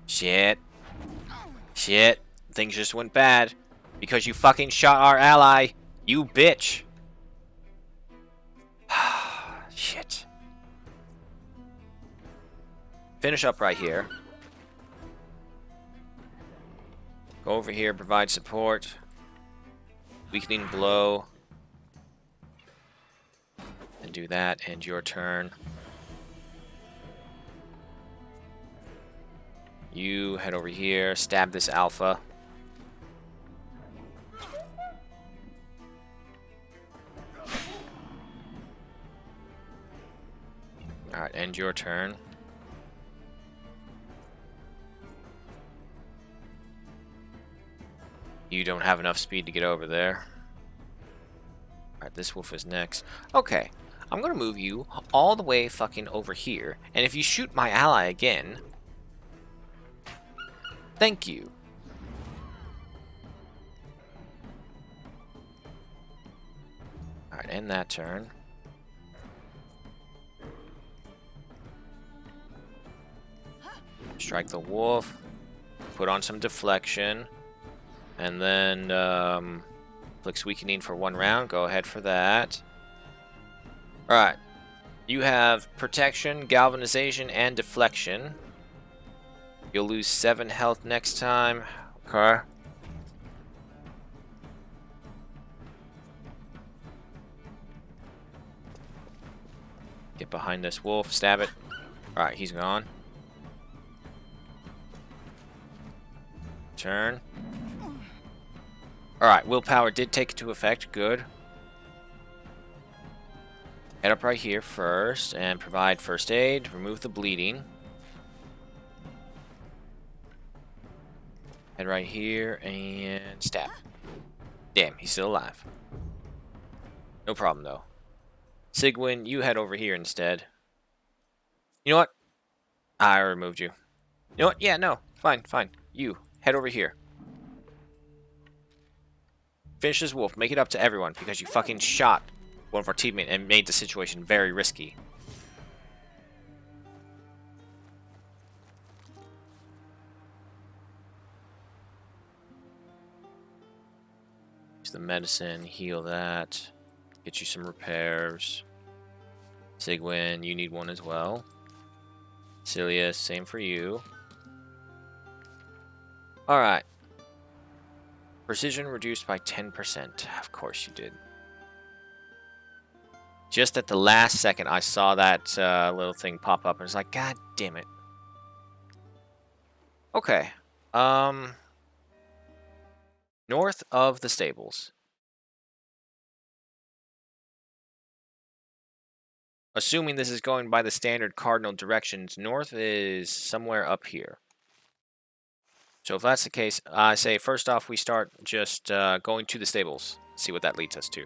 Shit. Shit. Things just went bad. Because you fucking shot our ally. You bitch. Shit. Finish up right here. Go over here, provide support. Weakening blow. And do that, and your turn. You head over here, stab this alpha. Alright, end your turn. You don't have enough speed to get over there. Alright, this wolf is next. Okay, I'm gonna move you all the way fucking over here. And if you shoot my ally again... Thank you. Alright, end that turn. Strike the wolf. Put on some deflection. And then, flicks weakening for 1 round. Go ahead for that. Alright. You have protection, galvanization, and deflection. You'll lose 7 health next time. Okay. Get behind this wolf. Stab it. Alright, he's gone. Turn. Alright, willpower did take into effect. Good. Head up right here first and provide first aid. Remove the bleeding. Head right here and stab. Damn, he's still alive. No problem, though. Sigwin, you head over here instead. You know what? I removed you. You know what? Yeah, no. Fine, fine. You, head over here. Finish this wolf. Make it up to everyone because you fucking shot one of our teammates and made the situation very risky. Use the medicine, heal that, get you some repairs. Sigwin, you need one as well. Silius, same for you. Alright. Precision reduced by 10%. Of course you did. Just at the last second, I saw that little thing pop up and was like, God damn it. Okay. North of the stables. Assuming this is going by the standard cardinal directions, north is somewhere up here. So if that's the case, I say first off we start just going to the stables. See what that leads us to.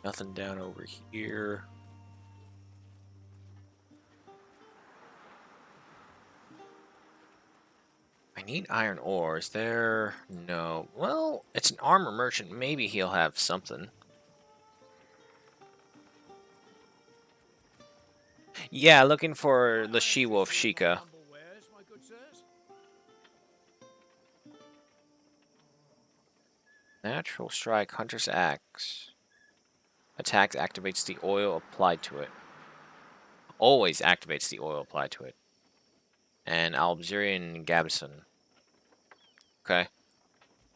Nothing down over here. I need iron ore. Is there? No. Well, it's an armor merchant. Maybe he'll have something. Yeah, looking for the she-wolf Sheikah. Humble wares, my good sirs. Natural strike, hunter's axe. Attack activates the oil applied to it. Always activates the oil applied to it. And Albzerian Gabson. Okay.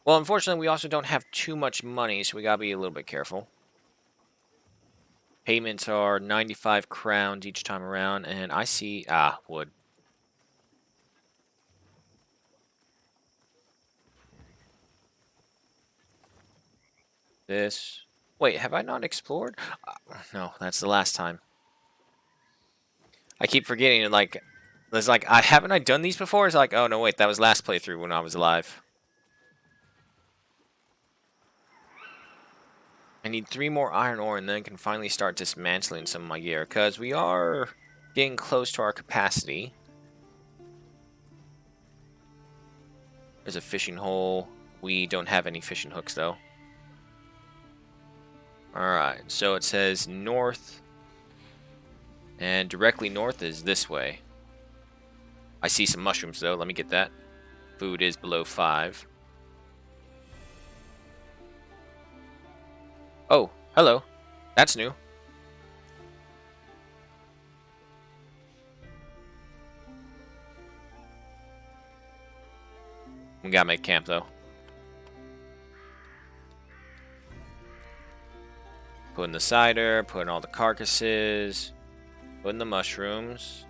Well, unfortunately, we also don't have too much money, so we gotta be a little bit careful. Payments are 95 crowns each time around, and I see... wood. This... Wait, have I not explored? No, that's the last time. I keep forgetting, like... It's like, haven't I done these before? It's like, oh, no, wait, that was last playthrough when I was alive. I need 3 more iron ore and then I can finally start dismantling some of my gear, because we are getting close to our capacity. There's a fishing hole. We don't have any fishing hooks, though. Alright, so it says north, and directly north is this way. I see some mushrooms, though. Let me get that. Food is below 5. Oh, hello. That's new. We gotta make camp, though. Put in the cider, put in all the carcasses, put in the mushrooms.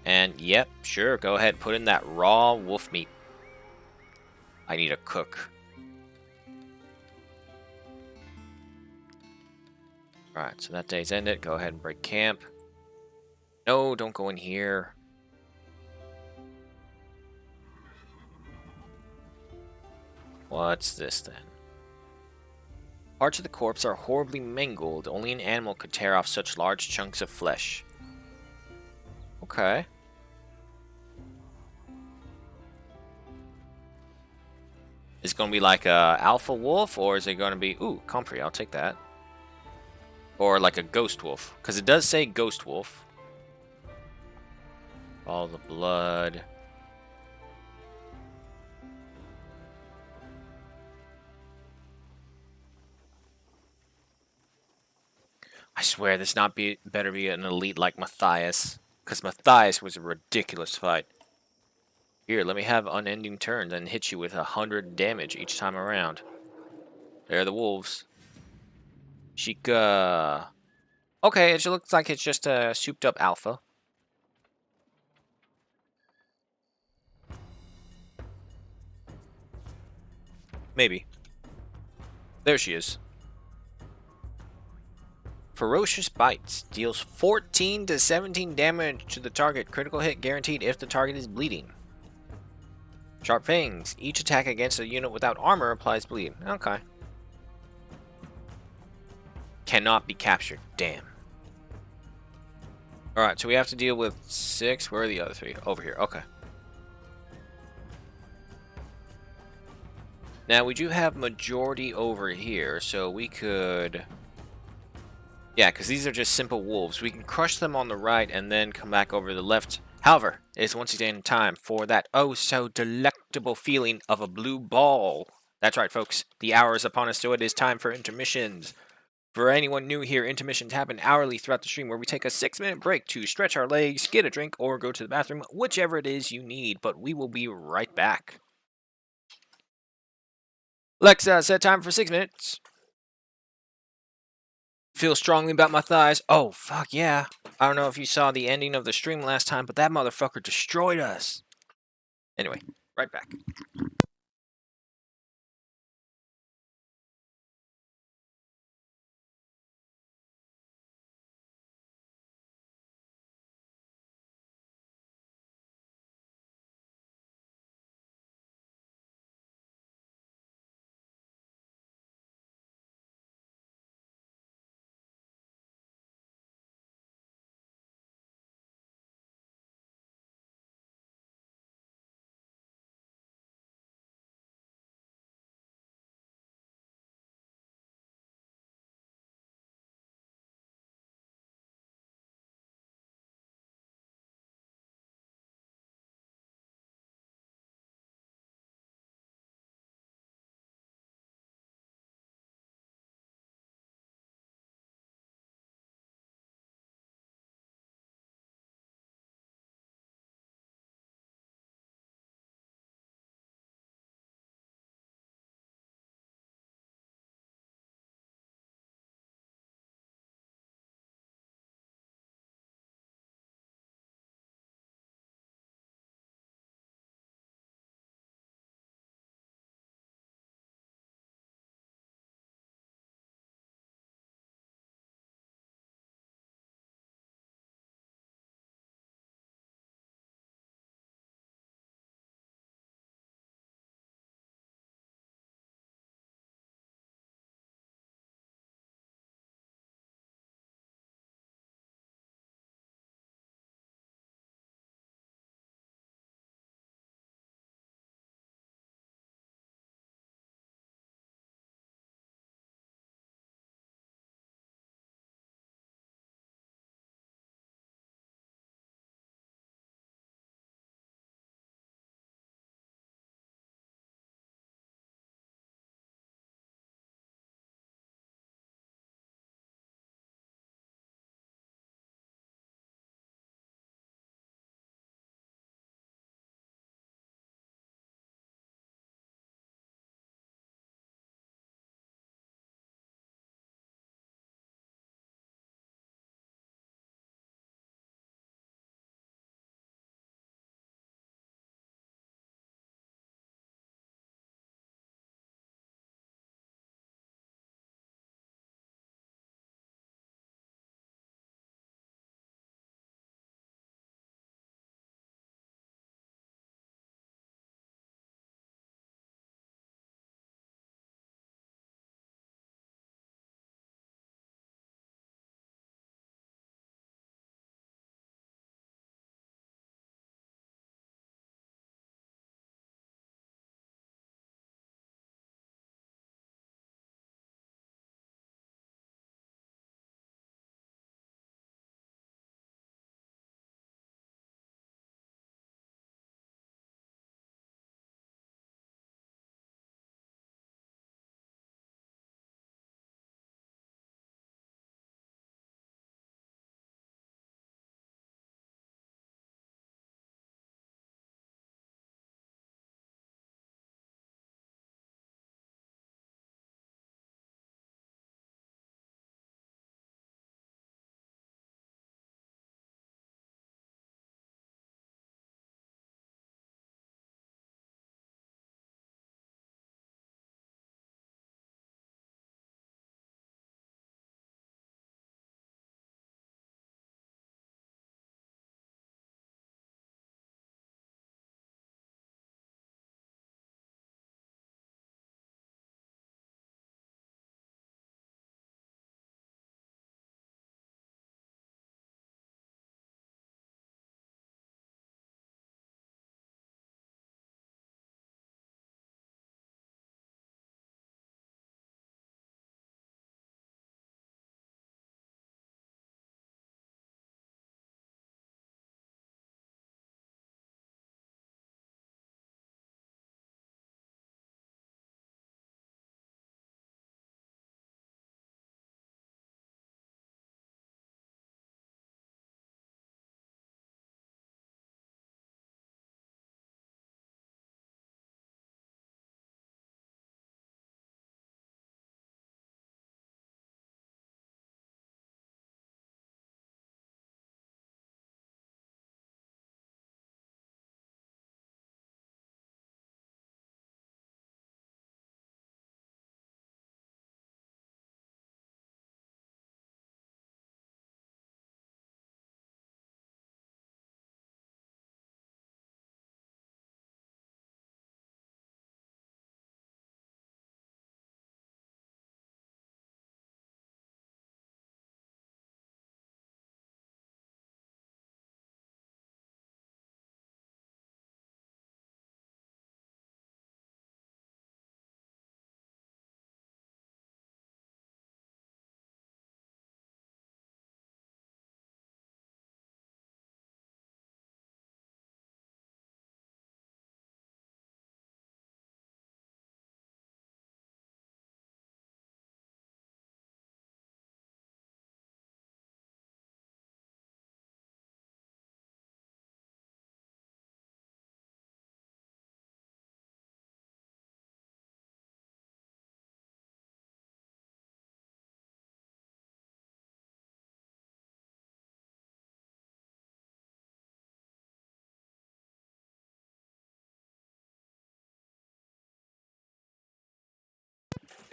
And, yep, sure, go ahead, put in that raw wolf meat. I need a cook. Alright, so that day's ended. Go ahead and break camp. No, don't go in here. What's this, then? Parts of the corpse are horribly mangled. Only an animal could tear off such large chunks of flesh. Okay. Is it going to be like a alpha wolf, or is it going to be... Ooh, comfrey, I'll take that. Or like a ghost wolf, because it does say ghost wolf. All the blood. I swear this better be an elite like Matthias, because Matthias was a ridiculous fight. Here, let me have unending turns and hit you with 100 damage each time around. There are the wolves. Sheikah. Okay, it looks like it's just a souped up alpha. Maybe. There she is. Ferocious Bites deals 14 to 17 damage to the target. Critical hit guaranteed if the target is bleeding. Sharp Fangs. Each attack against a unit without armor applies bleed. Okay. Cannot be captured. Damn. Alright, so we have to deal with 6. Where are the other 3? Over here. Okay. Now, we do have majority over here, so we could... Yeah, because these are just simple wolves. We can crush them on the right and then come back over the left. However, it's once again time for that oh-so-delectable feeling of a blue ball. That's right, folks. The hour is upon us, so it is time for intermissions. For anyone new here, intermissions happen hourly throughout the stream where we take a 6-minute break to stretch our legs, get a drink, or go to the bathroom, whichever it is you need, but we will be right back. Alexa, set time for 6 minutes. Feel strongly about my thighs. Oh, fuck yeah. I don't know if you saw the ending of the stream last time, but that motherfucker destroyed us. Anyway, right back.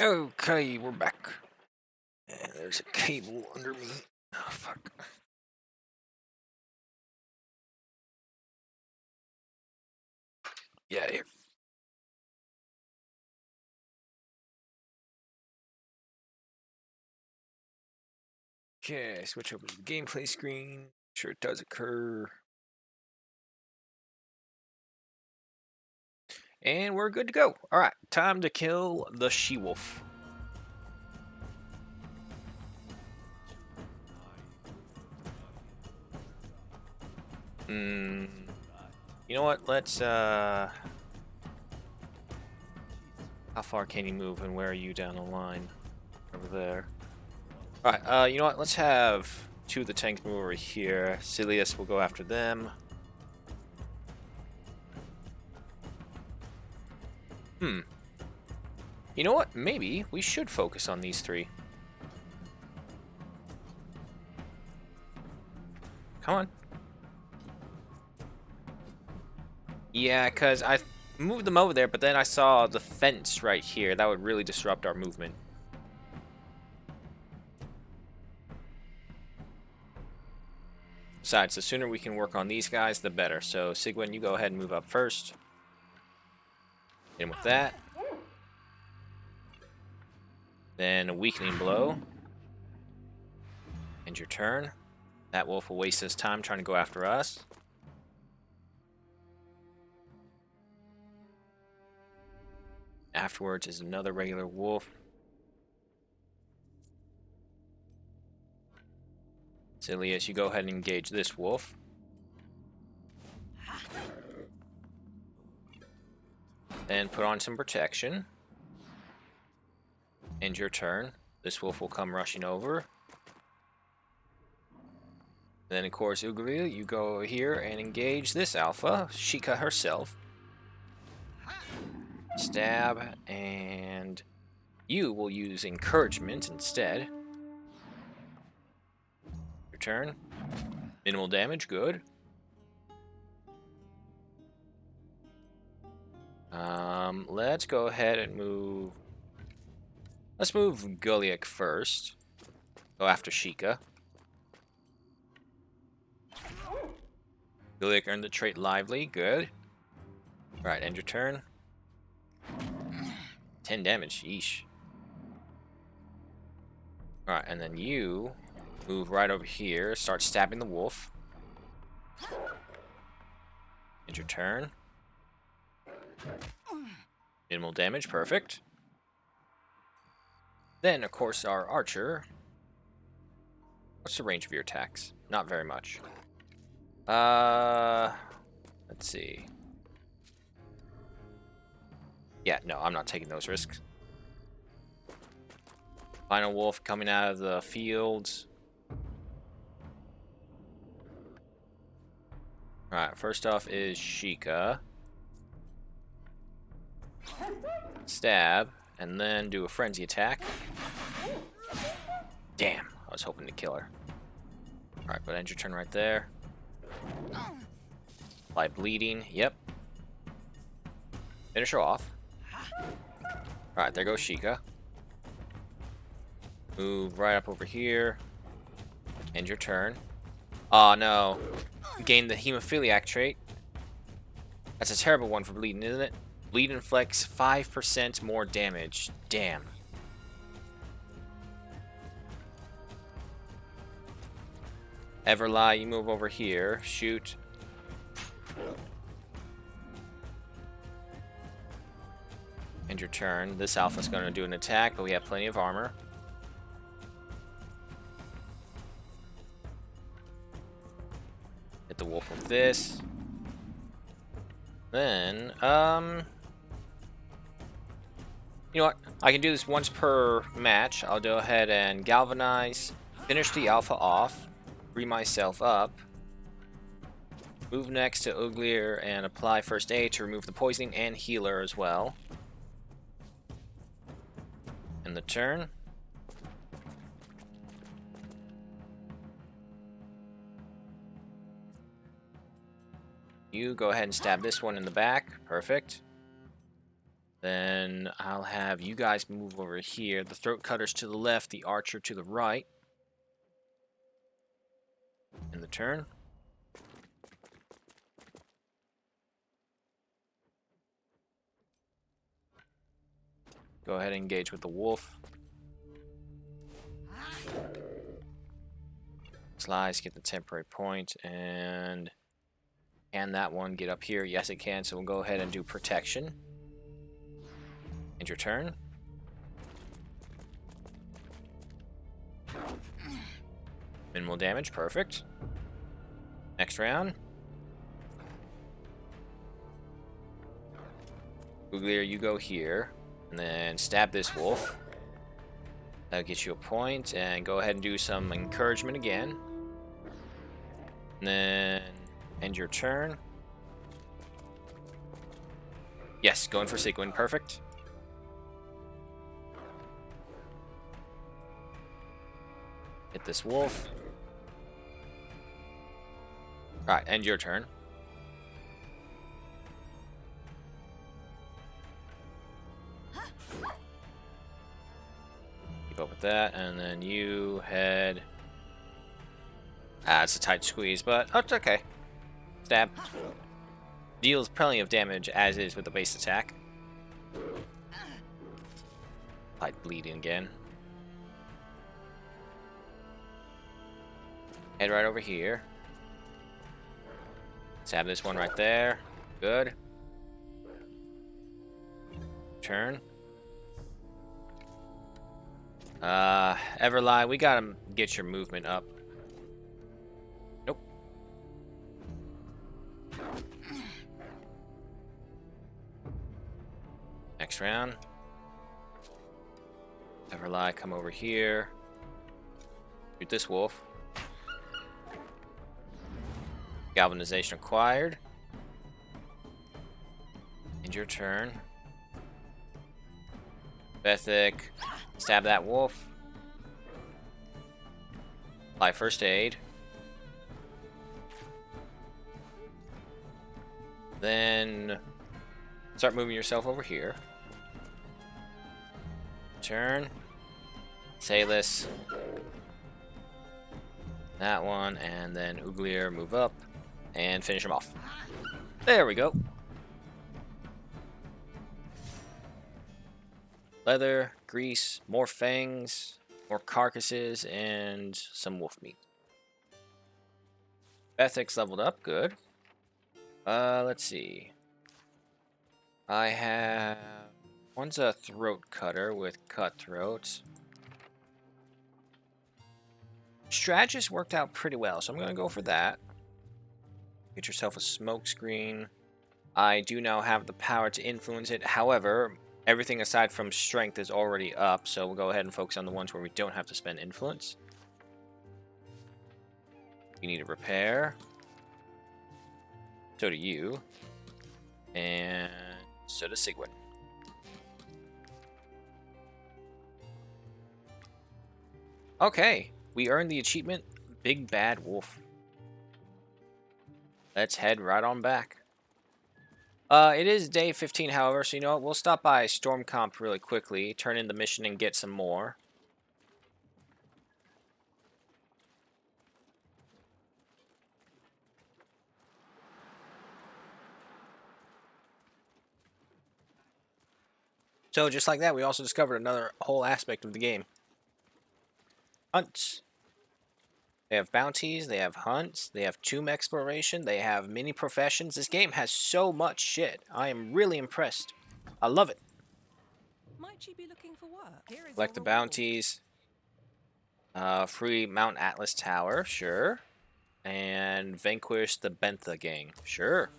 Okay, we're back. And there's a cable under me. Oh, fuck. Yeah, here. Okay, switch over to the gameplay screen. Sure it does occur. And we're good to go. Alright, time to kill the she-wolf. You know what? Let's, how far can you move and where are you down the line? Over there. Alright, you know what? Let's have two of the tanks move over here. Silius will go after them. You know what? Maybe we should focus on these three. Come on. Yeah, because I moved them over there, but then I saw the fence right here. That would really disrupt our movement. Besides, the sooner we can work on these guys, the better. So, Sigwin, you go ahead and move up first. Hit him with that. Then a weakening blow. End your turn. That wolf will waste his time trying to go after us. Afterwards is another regular wolf. Silius, you go ahead and engage this wolf. Then put on some protection. End your turn. This wolf will come rushing over. Then, of course, Uglia, you go over here and engage this alpha, Sheikah herself. Stab, and you will use encouragement instead. Your turn. Minimal damage, good. Let's go ahead and move. Let's move Guliak first. Go after Sheikah. Guliak earned the trait Lively, good. Alright, end your turn. 10 damage, yeesh. Alright, and then you move right over here, start stabbing the wolf. End your turn. Minimal damage, perfect. Then, of course, our archer. What's the range of your attacks? Not very much. Let's see. Yeah, no, I'm not taking those risks. Final wolf coming out of the fields. Alright, first off is Sheikah. Stab, and then do a frenzy attack. Damn, I was hoping to kill her. Alright, but end your turn right there. Apply bleeding, yep. Finish her off. Alright, there goes Sheikah. Move right up over here. End your turn. Oh no. Gain the hemophiliac trait. That's a terrible one for bleeding, isn't it? Bleed inflicts 5% more damage. Damn. Everlie, you move over here. Shoot. End your turn. This alpha's going to do an attack, but we have plenty of armor. Hit the wolf with this. Then, you know what? I can do this once per match. I'll go ahead and galvanize, finish the alpha off, free myself up, move next to Uglier and apply first aid to remove the poisoning and healer as well. End the turn. You go ahead and stab this one in the back. Perfect. Then I'll have you guys move over here. The throat cutters to the left, the archer to the right. In the turn. Go ahead and engage with the wolf. Slice, get the temporary point, and can that one get up here? Yes, it can, so we'll go ahead and do protection. End your turn. Minimal damage, perfect. Next round. Uglier, you go here, and then stab this wolf. That'll get you a point, and go ahead and do some encouragement again. And then end your turn. Yes, going for Sequin, perfect. Hit this wolf. Alright, end your turn. Keep up with that, and then you head... it's a tight squeeze, but oh, it's okay. Stab. Deals plenty of damage, as is with the base attack. Light bleeding again. Head right over here. Stab this one right there. Good. Turn. Everlie, we gotta get your movement up. Nope. Next round. Everlie, come over here. Shoot this wolf. Galvanization acquired. End your turn. Bethic. Stab that wolf. Apply first aid. Then start moving yourself over here. Turn. Salus. That one, and then Uglier move up and finish him off. There we go. Leather, grease, more fangs, more carcasses, and some wolf meat. Ethic's leveled up, good. Let's see. I have... One's a throat cutter with cutthroat. Strategist worked out pretty well, so I'm going to go for that. Get yourself a smoke screen. I do now have the power to influence it. However, everything aside from strength is already up, so we'll go ahead and focus on the ones where we don't have to spend influence. You need a repair. So do you. And so does Sigwin. Okay, we earned the achievement Big Bad Wolf. Let's head right on back. It is day 15, however, so you know what? We'll stop by Stormcomp really quickly, turn in the mission, and get some more. So, just like that, we also discovered another whole aspect of the game. Hunts. They have bounties, they have hunts, they have tomb exploration, they have mini professions. This game has so much shit. I am really impressed. I love it. Might she be looking for work? Here is Collect the your reward. bounties. Free Mount Atlas Tower, sure. And vanquish the Bentha gang, sure.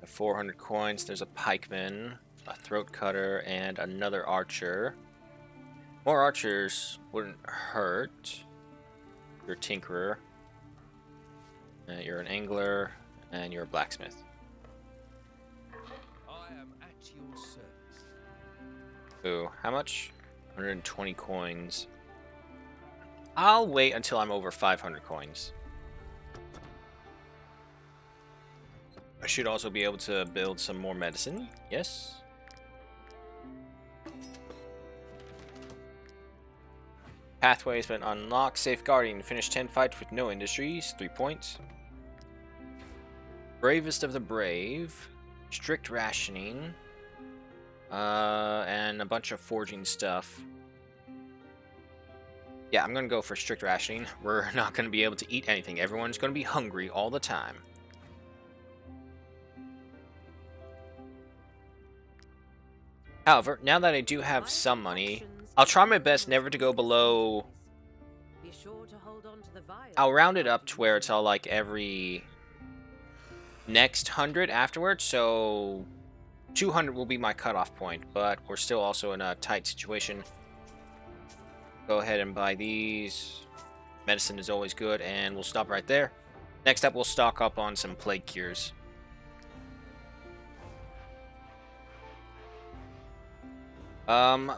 400 coins, there's a pikeman, a throat cutter, and another archer. More archers wouldn't hurt. You're a tinkerer. You're an angler, and you're a blacksmith. I am at your service. Ooh, how much? 120 coins. I'll wait until I'm over 500 coins. I should also be able to build some more medicine. Yes. Pathway has been unlocked. Safeguarding. Finish 10 fights with no industries. 3 points. Bravest of the brave. Strict rationing. And a bunch of forging stuff. Yeah, I'm going to go for strict rationing. We're not going to be able to eat anything. Everyone's going to be hungry all the time. However, now that I do have some money, I'll try my best never to go below... Be sure to hold on to the vial. I'll round it up to where it's all like every next 100 afterwards, so 200 will be my cutoff point, but we're still also in a tight situation. Go ahead and buy these. Medicine is always good, and we'll stop right there. Next up, we'll stock up on some plague cures.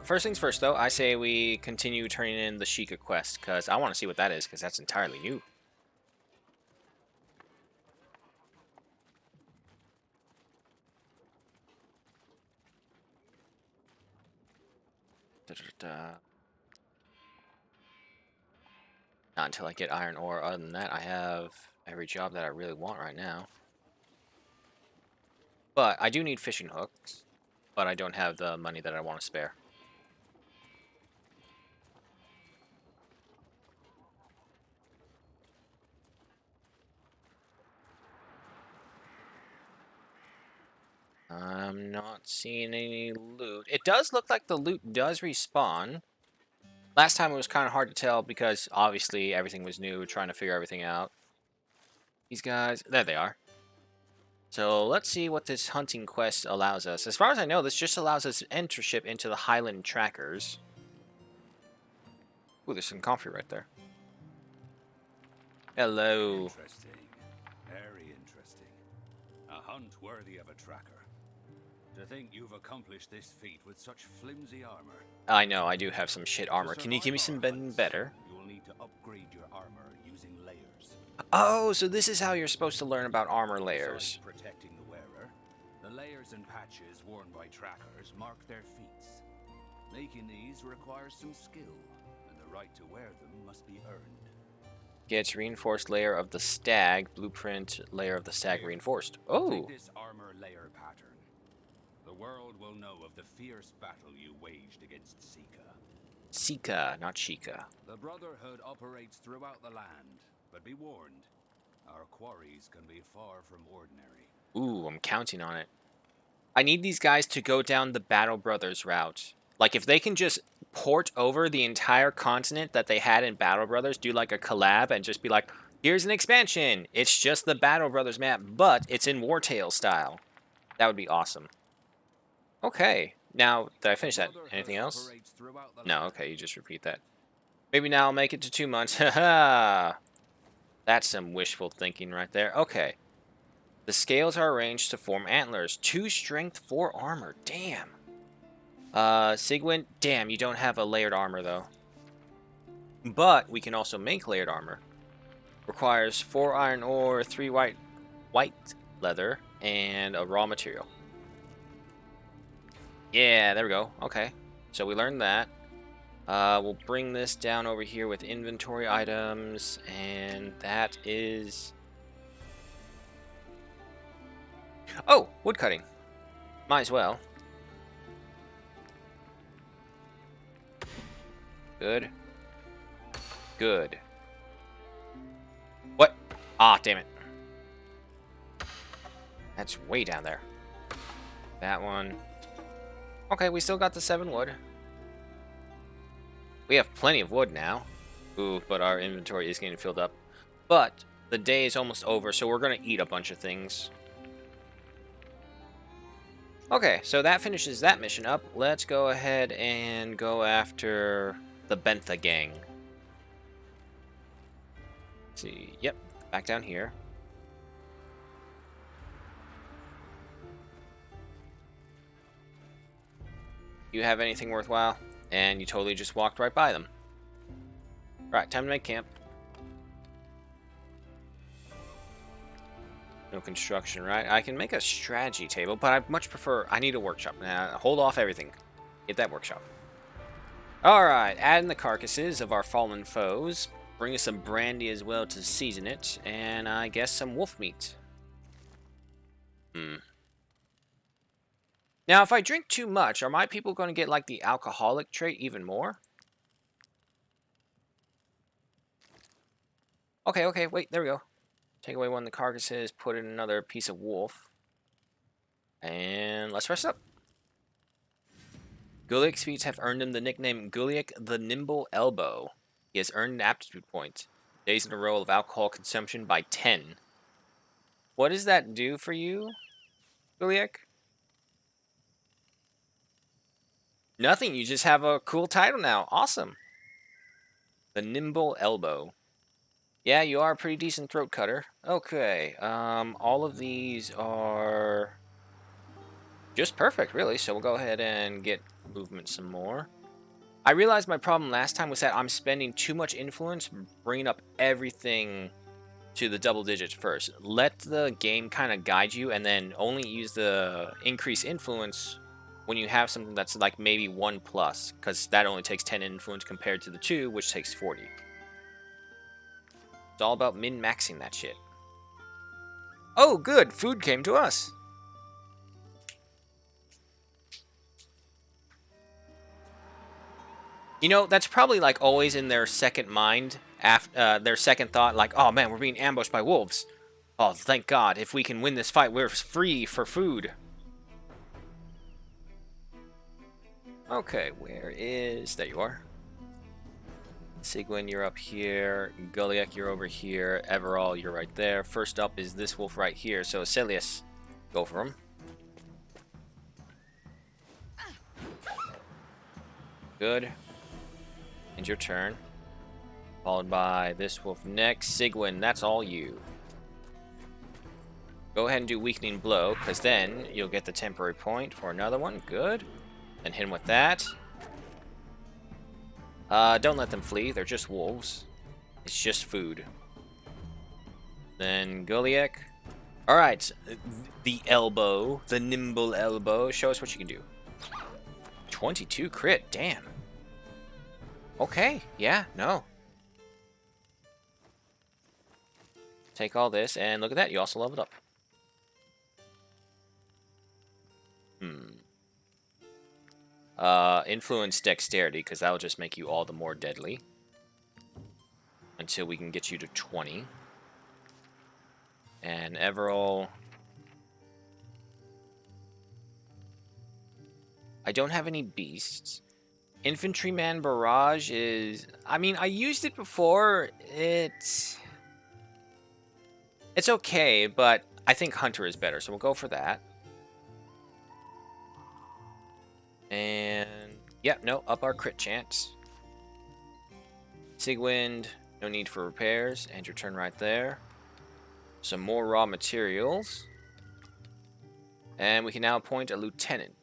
First things first, though, I say we continue turning in the Sheikah quest, because I want to see what that is, because that's entirely new. Not until I get iron ore. Other than that, I have every job that I really want right now. But I do need fishing hooks, but I don't have the money that I want to spare. I'm not seeing any loot. It does look like the loot does respawn. Last time it was kind of hard to tell because obviously everything was new, trying to figure everything out. These guys, there they are. So let's see what this hunting quest allows us. As far as I know, this just allows us entership into the Highland Trackers. Ooh, there's some coffee right there. Hello. Interesting. Very interesting. A hunt worthy of a tracker. To think you've accomplished this feat with such flimsy armor. I know, I do have some shit armor. To Can you give me some survive our hunts, better? You will need to upgrade your armor using layers. Oh, so this is how you're supposed to learn about armor layers. Besides protecting the wearer, the layers and patches worn by trackers mark their feats. Making these requires some skill, and the right to wear them must be earned. Gets reinforced layer of the stag, blueprint layer of the stag reinforced. Oh, Take this armor layer pattern. The world will know of the fierce battle you waged against Sika. Sika, not Sheikah. The Brotherhood operates throughout the land, but be warned, our quarries can be far from ordinary. Ooh, I'm counting on it. I need these guys to go down the Battle Brothers route. Like, if they can just port over the entire continent that they had in Battle Brothers, do like a collab and just be like, here's an expansion. It's just the Battle Brothers map, but it's in Wartales style. That would be awesome. Okay. Now, did I finish that? Anything else? No, okay, you just repeat that. Maybe now I'll make it to 2 months. Haha. That's some wishful thinking right there. Okay. The scales are arranged to form antlers. 2 strength, 4 armor. Damn. Sigwin, damn, you don't have a layered armor, though. But we can also make layered armor. Requires 4 iron ore, 3 white leather, and a raw material. Yeah, there we go. Okay. So we learned that. We'll bring this down over here with inventory items, and that is... Oh, woodcutting. Might as well. Good. Good. What? Ah, damn it. That's way down there. That one. Okay, we still got the 7 wood. We have plenty of wood now. Ooh, but our inventory is getting filled up. But the day is almost over, so we're going to eat a bunch of things. Okay, so that finishes that mission up. Let's go ahead and go after the Bentha gang. Let's see, yep, back down here. You have anything worthwhile? And you totally just walked right by them. Right, time to make camp. No construction, right? I can make a strategy table, but I much prefer... I need a workshop. Nah, hold off everything. Get that workshop. Alright, add in the carcasses of our fallen foes. Bring us some brandy as well to season it. And I guess some wolf meat. Now, if I drink too much, are my people going to get, like, the alcoholic trait even more? Okay, wait, there we go. Take away one of the carcasses, put in another piece of wolf. And let's rest up. Guliak's feats have earned him the nickname Guliak the Nimble Elbow. He has earned an aptitude point. Days in a row of alcohol consumption by 10. What does that do for you, Guliak? Nothing, you just have a cool title now. Awesome. The Nimble Elbow. Yeah, you are a pretty decent throat cutter. Okay, all of these are just perfect, really. So we'll go ahead and get movement some more. I realized my problem last time was that I'm spending too much influence bringing up everything to the double digits first. Let the game kind of guide you, and then only use the increased influence when you have something that's like maybe 1+, because that only takes 10 influence compared to the 2, which takes 40. It's all about min-maxing that shit. Oh, good! Food came to us! You know, that's probably like always in their second mind, their second thought, like, oh man, we're being ambushed by wolves. Oh, thank God, if we can win this fight, we're free for food. Okay, where is... There you are. Sigwin, you're up here. Guliak, you're over here. Everall, you're right there. First up is this wolf right here. So, Celius, go for him. Good. And your turn. Followed by this wolf next. Sigwin, that's all you. Go ahead and do Weakening Blow, because then you'll get the temporary point for another one. Good. And hit him with that. Don't let them flee. They're just wolves. It's just food. Then Guliak. Alright. The elbow. The nimble elbow. Show us what you can do. 22 crit. Damn. Okay. Yeah. No. Take all this, and look at that. You also leveled up. Influence dexterity, because that'll just make you all the more deadly. Until we can get you to 20. And Everall. I don't have any beasts. Infantryman Barrage is... I mean, I used it before. It's okay, but I think Hunter is better, so we'll go for that. And... Yep, no, up our crit chance. Sigwind, no need for repairs. And your turn right there. Some more raw materials. And we can now appoint a lieutenant.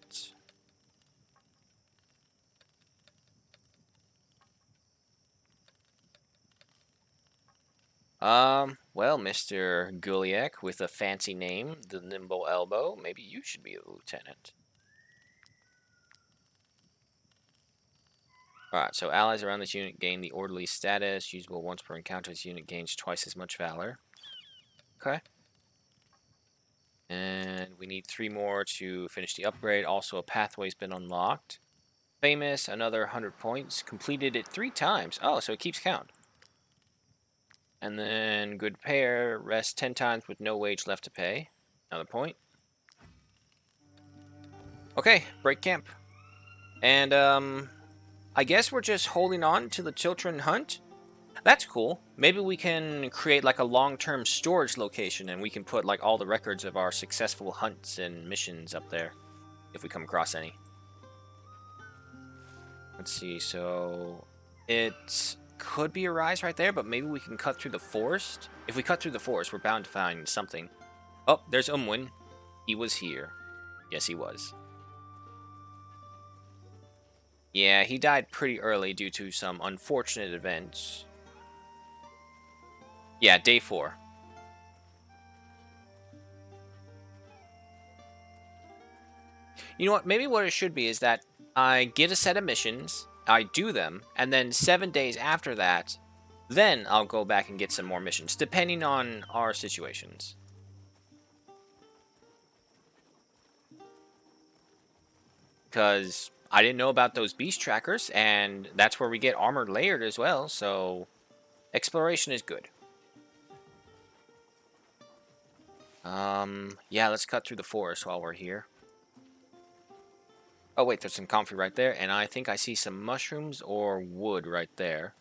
Well, Mr. Guliak, with a fancy name, the Nimble Elbow, maybe you should be a lieutenant. Alright, so allies around this unit gain the orderly status. Usable once per encounter. This unit gains twice as much valor. Okay. And we need 3 more to finish the upgrade. Also, a pathway's been unlocked. Famous, another 100 points. Completed it 3 times. Oh, so it keeps count. And then good pair. Rest 10 times with no wage left to pay. Another point. Okay, break camp. And, I guess we're just holding on to the children hunt. That's cool. Maybe we can create like a long-term storage location and we can put like all the records of our successful hunts and missions up there if we come across any. Let's see, so it could be a rise right there, but maybe we can cut through the forest. If we cut through the forest, we're bound to find something. Oh, there's Umwin. He was here. Yes, he was. Yeah, he died pretty early due to some unfortunate events. Yeah, day 4. You know what? Maybe what it should be is that I get a set of missions, I do them, and then 7 days after that, then I'll go back and get some more missions, depending on our situations. Because I didn't know about those beast trackers, and that's where we get armored layered as well, so exploration is good. Yeah, let's cut through the forest while we're here. Oh wait, there's some comfrey right there, and I think I see some mushrooms or wood right there.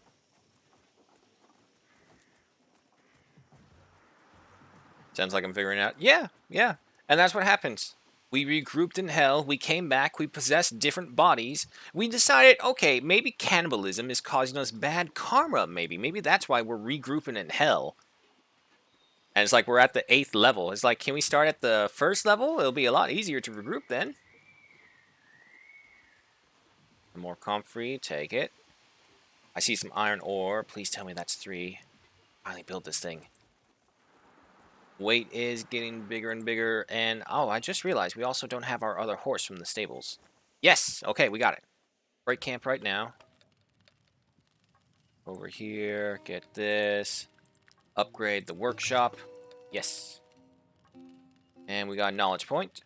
Sounds like I'm figuring it out. Yeah, yeah. And that's what happens. We regrouped in hell, we came back, we possessed different bodies. We decided, okay, maybe cannibalism is causing us bad karma, maybe. Maybe that's why we're regrouping in hell. And it's like we're at the 8th level. It's like, can we start at the 1st level? It'll be a lot easier to regroup then. More comfrey, take it. I see some iron ore. Please tell me that's 3. Finally built this thing. Weight is getting bigger and bigger, and oh, I just realized we also don't have our other horse from the stables. Yes! Okay, we got it. Break camp right now. Over here, get this. Upgrade the workshop. Yes. And we got a knowledge point.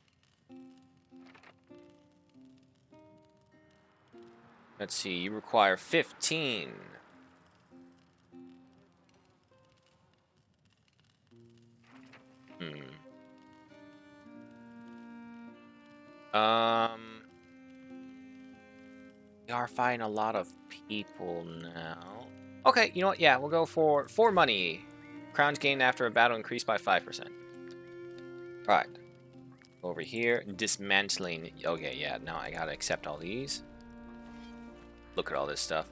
Let's see, you require 15. We are fighting a lot of people now. Okay, you know what? Yeah, we'll go for money. Crowns gained after a battle increased by 5%. Alright. Over here, dismantling. Okay, yeah, now I gotta accept all these. Look at all this stuff.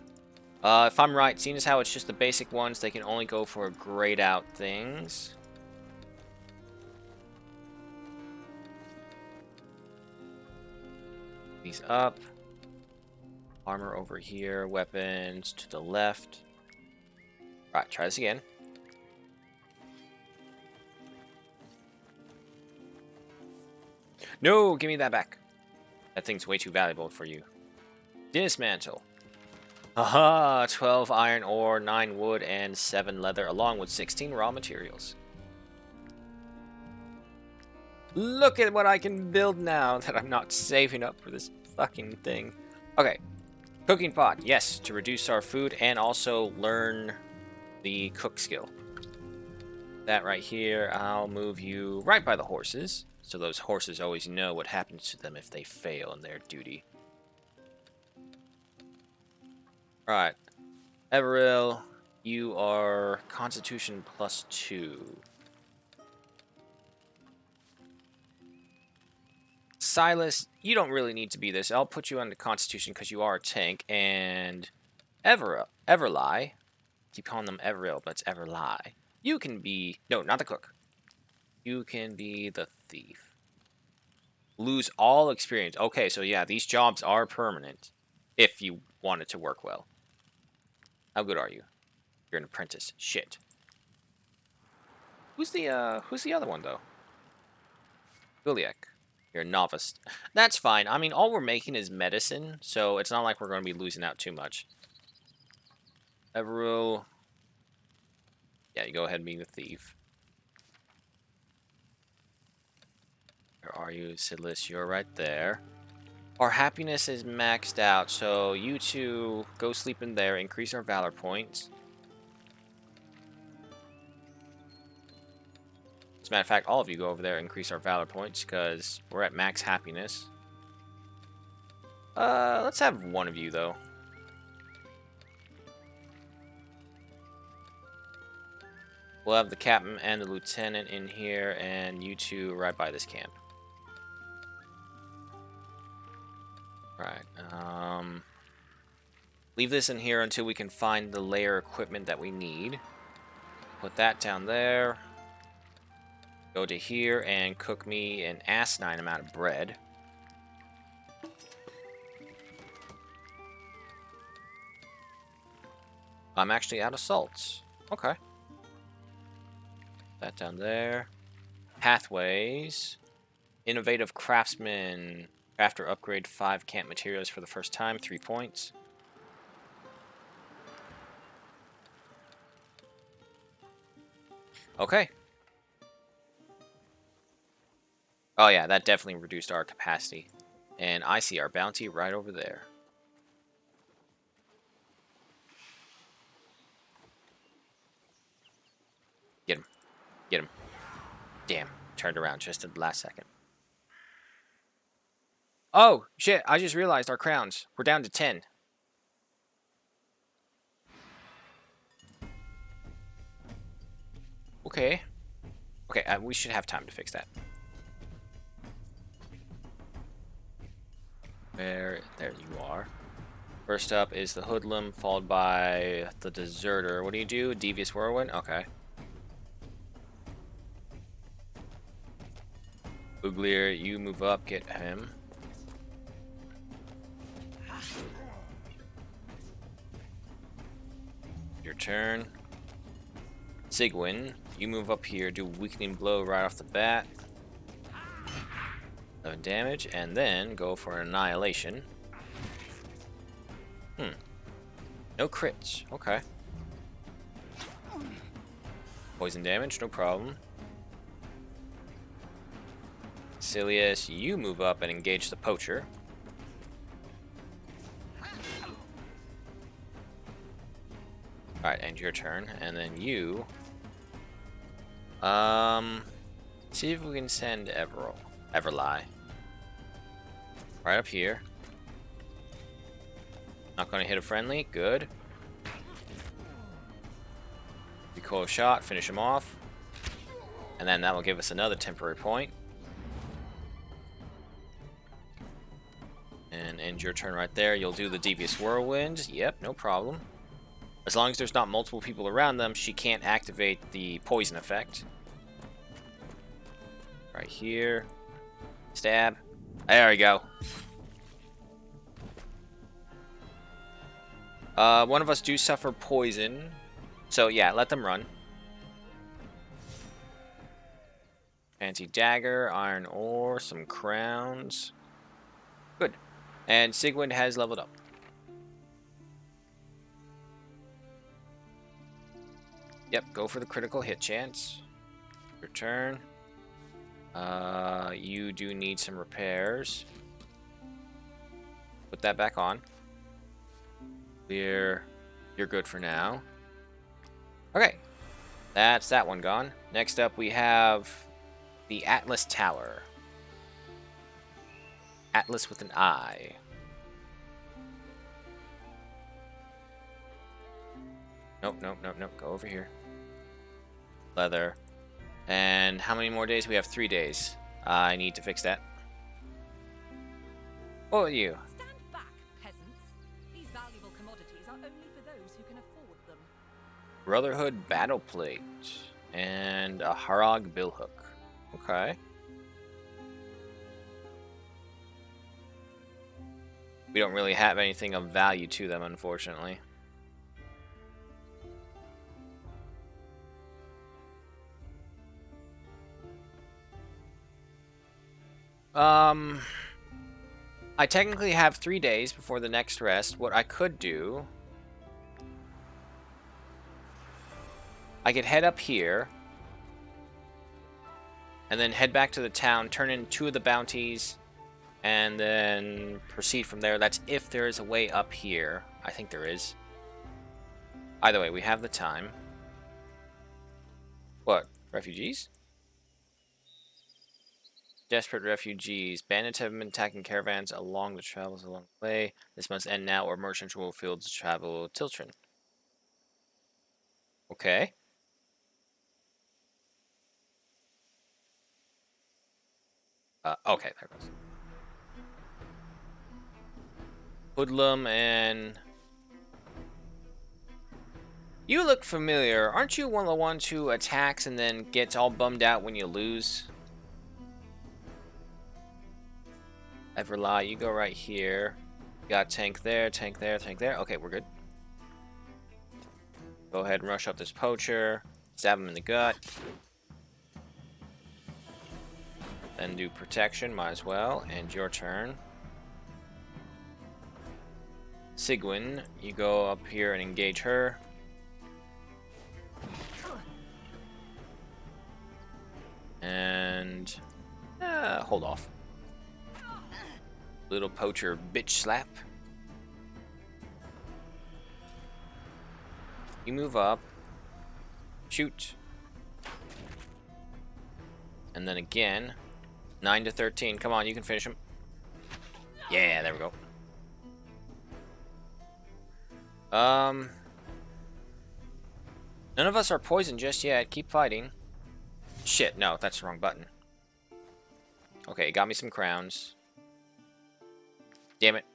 If I'm right, seeing as how it's just the basic ones, they can only go for grayed out things. These up. Armor over here. Weapons to the left. Alright, try this again. No, give me that back. That thing's way too valuable for you. Dismantle. Aha! 12 iron ore, 9 wood, and 7 leather, along with 16 raw materials. Look at what I can build now that I'm not saving up for this fucking thing. Okay. Cooking pot. Yes, to reduce our food and also learn the cook skill. That right here, I'll move you right by the horses. So those horses always know what happens to them if they fail in their duty. Alright. Everil, you are Constitution +2. Silas, you don't really need to be this. I'll put you on the Constitution because you are a tank. And Everly, keep calling them Everil, but it's Everly. You can be... No, not the cook. You can be the thief. Lose all experience. Okay, so yeah, these jobs are permanent. If you want it to work well. How good are you? You're an apprentice. Shit. Who's the other one, though? Guliak. You're a novice. That's fine. I mean, all we're making is medicine, so it's not like we're going to be losing out too much. Everil. Yeah, you go ahead and be the thief. Where are you, Sidless? You're right there. Our happiness is maxed out, so you two go sleep in there, increase our valor points. As a matter of fact, all of you go over there, increase our valor points, because we're at max happiness. Let's have one of you, though. We'll have the captain and the lieutenant in here, and you two right by this camp. Right. Leave this in here until we can find the layer equipment that we need. Put that down there. Go to here and cook me an asinine amount of bread. I'm actually out of salts. Okay. That down there. Pathways. Innovative craftsman. Craft or upgrade 5 camp materials for the first time, 3 points. Okay. Oh yeah, that definitely reduced our capacity. And I see our bounty right over there. Get him. Get him. Damn. Turned around just at the last second. Oh, shit. I just realized our crowns. We're down to 10. Okay. Okay, we should have time to fix that. There you are. First up is the hoodlum, followed by the deserter. What do you do? Devious whirlwind? Okay. Uglier, you move up, get him. Your turn. Sigwin, you move up here, do weakening blow right off the bat. 11 damage, and then go for annihilation. No crits. Okay. Poison damage, no problem. Silius, you move up and engage the poacher. Alright, end your turn. And then you... see if we can send Everlie. Right up here. Not gonna hit a friendly. Good. Recoil shot. Finish him off. And then that will give us another temporary point. And end your turn right there. You'll do the Devious Whirlwind. Yep, no problem. As long as there's not multiple people around them, she can't activate the poison effect. Right here. Stab. There we go. One of us do suffer poison. So yeah, let them run. Fancy dagger, iron ore, some crowns. Good. And Sigwin has leveled up. Yep, go for the critical hit chance. Your turn. You do need some repairs. Put that back on. You're good for now. Okay. That's that one gone. Next up we have the Atlas Tower. Atlas with an I. Nope, nope, nope, nope. Go over here. Leather. And how many more days? We have 3 days. I need to fix that. What are you? Stand back, peasants. These valuable commodities are only for those who can afford them. Brotherhood Battle Plate. And a Harag Billhook. Okay. We don't really have anything of value to them, unfortunately. I technically have 3 days before the next rest. What I could do... I could head up here. And then head back to the town, turn in 2 of the bounties, and then proceed from there. That's if there is a way up here. I think there is. Either way, we have the time. What? Refugees? Desperate refugees. Bandits have been attacking caravans along the travels along the way. This must end now, or merchants will fields travel Tiltrin. Okay. Okay, there goes. Hoodlum and... You look familiar. Aren't you one of the ones who attacks and then gets all bummed out when you lose? Everlie, you go right here. You got tank there, tank there, tank there. Okay, we're good. Go ahead and rush up this poacher. Stab him in the gut. Then do protection, might as well. And your turn. Sigwin, you go up here and engage her. And hold off. Little poacher bitch slap. You move up. Shoot. And then again. 9 to 13. Come on, you can finish him. Yeah, there we go. None of us are poisoned just yet. Keep fighting. Shit, no, that's the wrong button. Okay, got me some crowns. Damn it.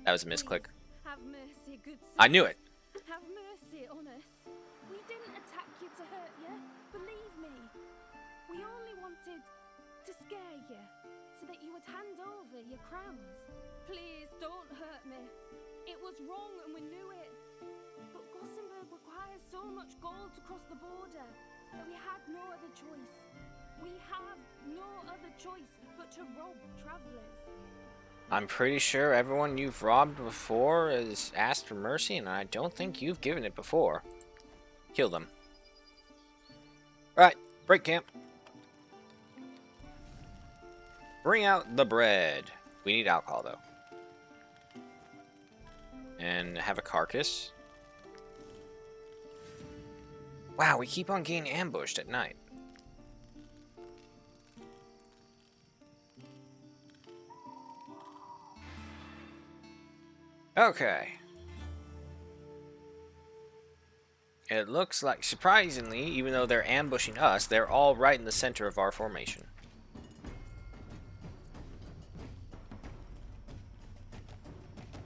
That was a misclick. Have mercy, good I knew it. Have mercy on us. We didn't attack you to hurt you. Believe me. We only wanted to scare you so that you would hand over your crowns. Please don't hurt me. It was wrong and we knew it. But Gothenburg requires so much gold to cross the border that we had no other choice. We have no other choice but to rob travelers. I'm pretty sure everyone you've robbed before has asked for mercy, and I don't think you've given it before. Kill them. Right, break camp. Bring out the bread. We need alcohol, though. And have a carcass. Wow, we keep on getting ambushed at night. Okay. It looks like, surprisingly, even though they're ambushing us, they're all right in the center of our formation.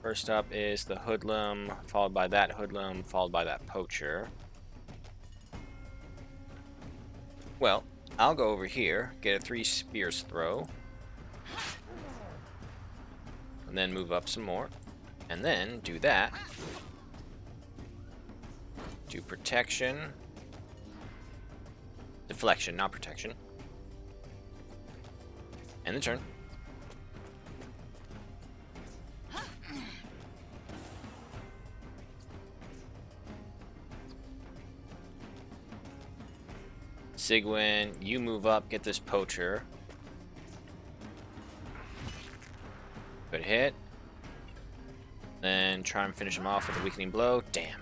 First up is the hoodlum, followed by that hoodlum, followed by that poacher. Well, I'll go over here, get a 3 spears throw. And then move up some more. And then do that. Do protection. Deflection, not protection. And the turn. Sigwin, you move up, get this poacher. Good hit. Then try and finish him off with a weakening blow. Damn.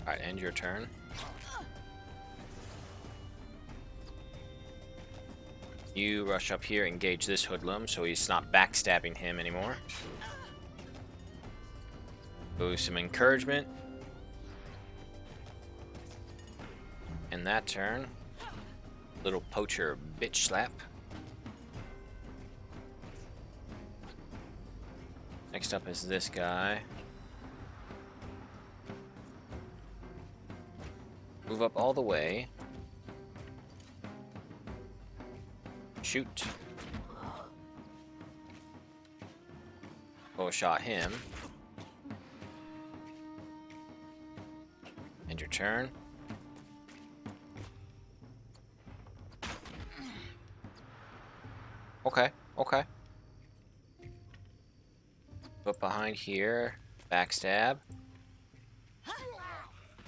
Alright, end your turn. You rush up here, engage this hoodlum so he's not backstabbing him anymore. Ooh, some encouragement. In that turn, little poacher bitch slap. Next up is this guy. Move up all the way. Shoot. Oh, shot him. End your turn. Okay, okay. Put behind here. Backstab.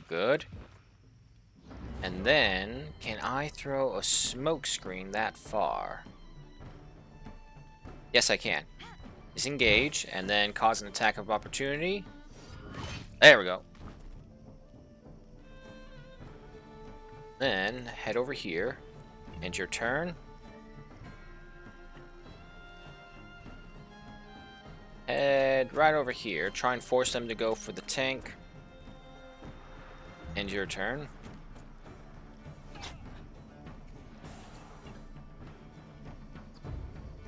Good. And then, can I throw a smoke screen that far? Yes, I can. Disengage, and then cause an attack of opportunity. There we go. Then, head over here. End your turn. Head right over here. Try and force them to go for the tank. End your turn.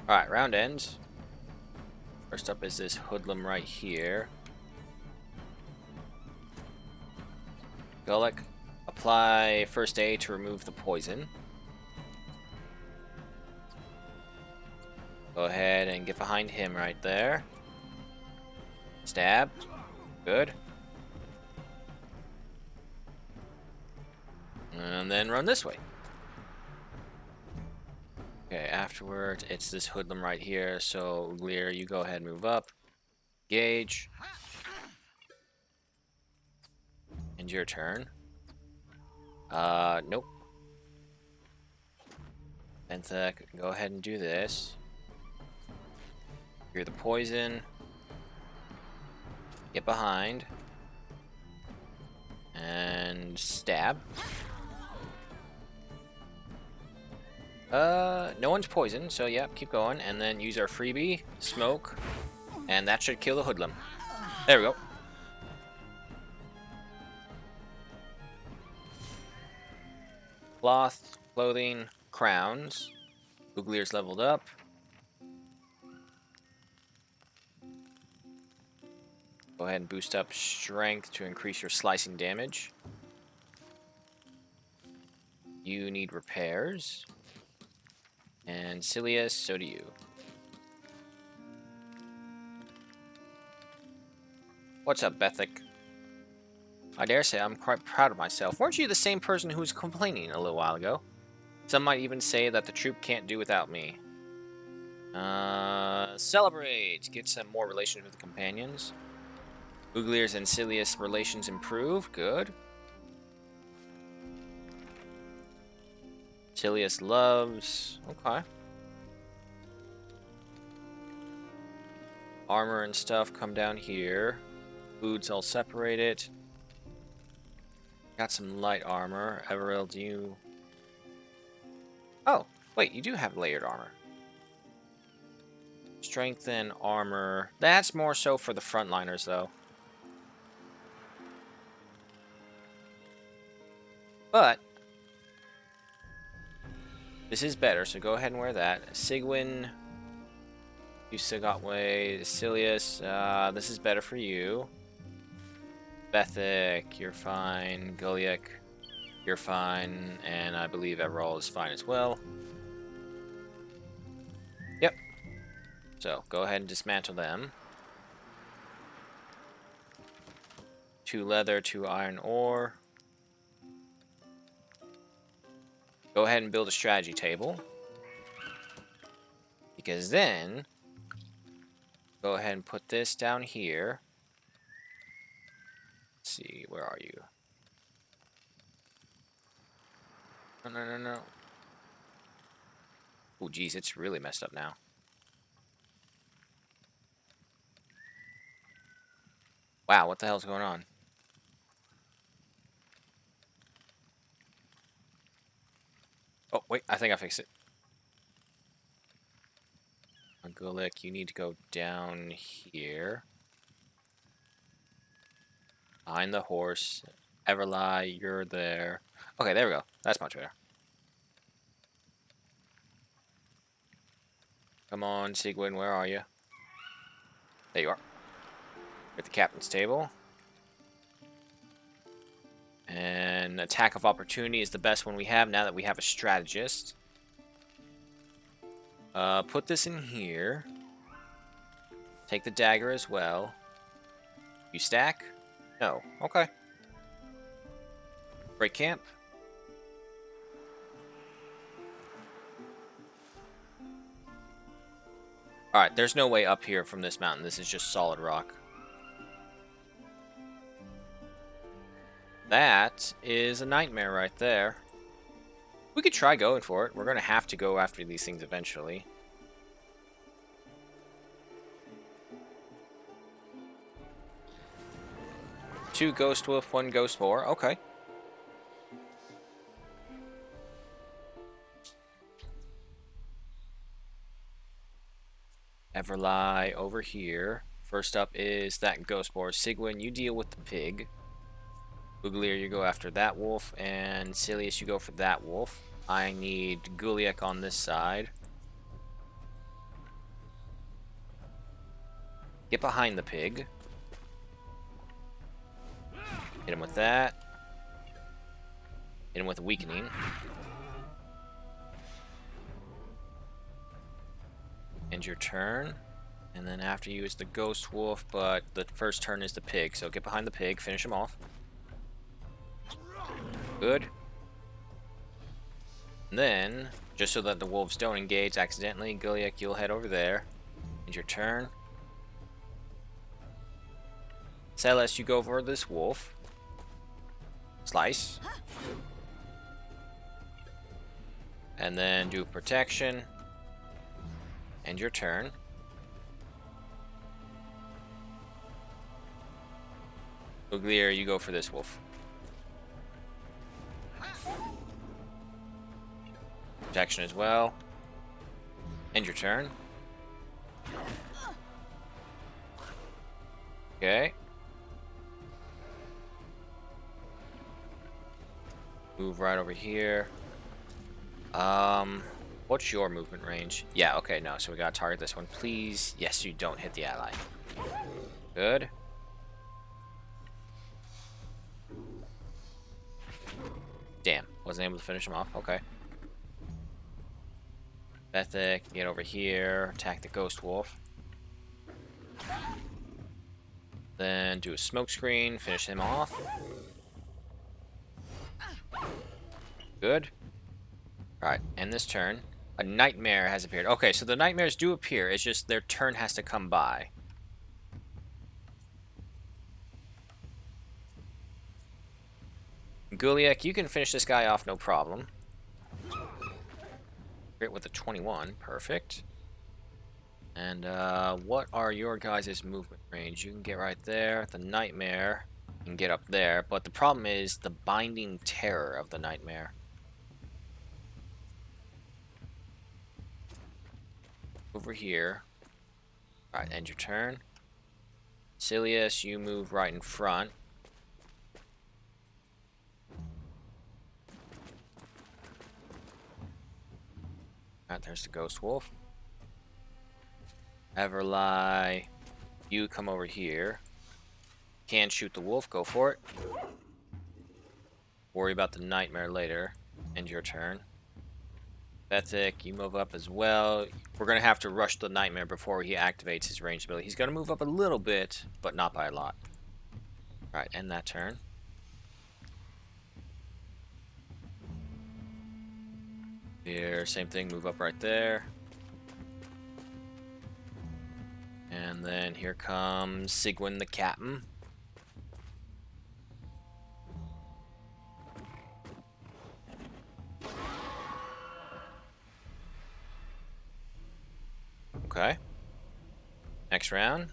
Alright, round ends. First up is this hoodlum right here. Gulick, apply first aid to remove the poison. Go ahead and get behind him right there. Stab. Good. And then run this way. afterwards, it's this hoodlum right here. So, Uglier, you go ahead and move up. Gauge. And your turn. Nope. Benthic, go ahead and do this. You're the poison. Get behind. And stab. No one's poisoned, so yeah, keep going. And then use our freebie, smoke. And that should kill the hoodlum. There we go. Cloth, clothing, crowns. Uglier's leveled up. Go ahead and boost up strength to increase your slicing damage. You need repairs. And Silius, so do you. What's up, Bethic? I dare say I'm quite proud of myself. Weren't you the same person who was complaining a little while ago? Some might even say that the troop can't do without me. Celebrate! Get some more relations with the companions. Uglier's and Silius relations improve. Good. Silius loves. Okay. Armor and stuff come down here. Food's all separated. Got some light armor. Everil, do you... Oh, wait, you do have layered armor. Strength and armor. That's more so for the frontliners, though. But this is better, so go ahead and wear that. Sigwin, you still got way. Silius, this is better for you. Bethic, you're fine. Goliath, you're fine. And I believe Everall is fine as well. Yep. So go ahead and dismantle them. 2 leather, 2 iron ore. Go ahead and build a strategy table. Because then, go ahead and put this down here. Let's see, where are you? No. Oh, geez, it's really messed up now. Wow, what the hell's going on? Oh, wait, I think I fixed it. Gulick, you need to go down here. Behind the horse. Everlie, you're there. Okay, there we go. That's much better. Come on, Sigwin, where are you? There you are. At the captain's table. And attack of opportunity is the best one we have now that we have a strategist. Put this in here. Take the dagger as well. You stack? No. Okay. Break camp. Alright, there's no way up here from this mountain. This is just solid rock. That is a nightmare right there. We could try going for it. We're going to have to go after these things eventually. Two Ghost Wolf, 1 Ghost Boar. Okay. Everlie over here. First up is that Ghost Boar. Sigwin, you deal with the pig. Uglier, you go after that wolf, and Silius, you go for that wolf. I need Guliak on this side. Get behind the pig. Hit him with that. Hit him with weakening. End your turn. And then after you is the Ghost Wolf, but the first turn is the pig. So get behind the pig, finish him off. Good. And then just so that the wolves don't engage accidentally. Gilliak, you'll head over there. It's your turn. Celes, you go for this wolf. Slice. And then do protection. And your turn. Uglier, you go for this wolf. Protection as well. End your turn. Okay. Move right over here. What's your movement range? Yeah, okay, no, so we gotta target this one. Please. Yes, you don't hit the ally. Good. Damn, wasn't able to finish him off. Okay. Bethic, get over here, attack the ghost wolf. Then do a smoke screen, finish him off. Good. Alright, end this turn. A nightmare has appeared. Okay, so the nightmares do appear, it's just their turn has to come by. Guliak, you can finish this guy off, no problem. Great with a 21, perfect. And what are your guys' movement range? You can get right there. The nightmare can get up there, but the problem is the binding terror of the nightmare. Over here. Alright, end your turn. Silius, you move right in front. Alright, there's the ghost wolf. Everlie, you come over here. Can shoot the wolf, go for it. Worry about the nightmare later. End your turn. Bethic, you move up as well. We're going to have to rush the nightmare before he activates his ranged ability. He's going to move up a little bit, but not by a lot. Alright, end that turn. Here, same thing, move up right there. And then here comes Sigwin the captain. Okay. Next round.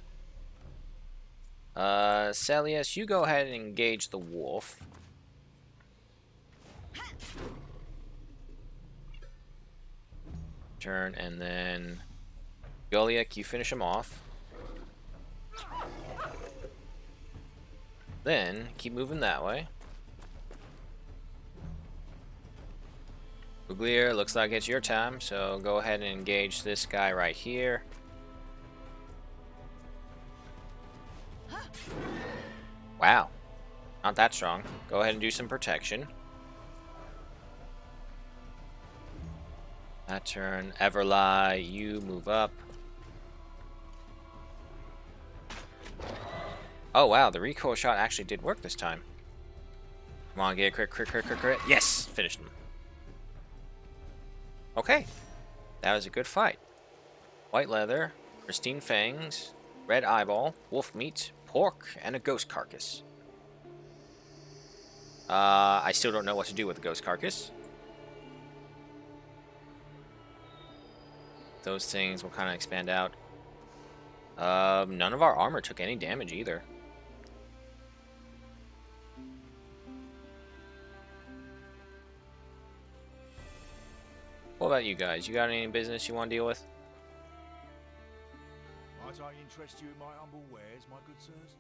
Celius, you go ahead and engage the wolf. Turn, and then Goliath, you finish him off. Then keep moving that way. Uglier, looks like it's your time, so go ahead and engage this guy right here. Wow, not that strong. Go ahead and do some protection. That turn, Everlie, you move up. Oh wow, the recoil shot actually did work this time. Come on, get a crit. Yes, finished him. Okay, that was a good fight. White leather, pristine fangs, red eyeball, wolf meat, pork, and a ghost carcass. I still don't know what to do with the ghost carcass. Those things will kind of expand out. None of our armor took any damage either. What about you guys? You got any business you want to deal with? Might I interest you in my humble wares, my good sirs?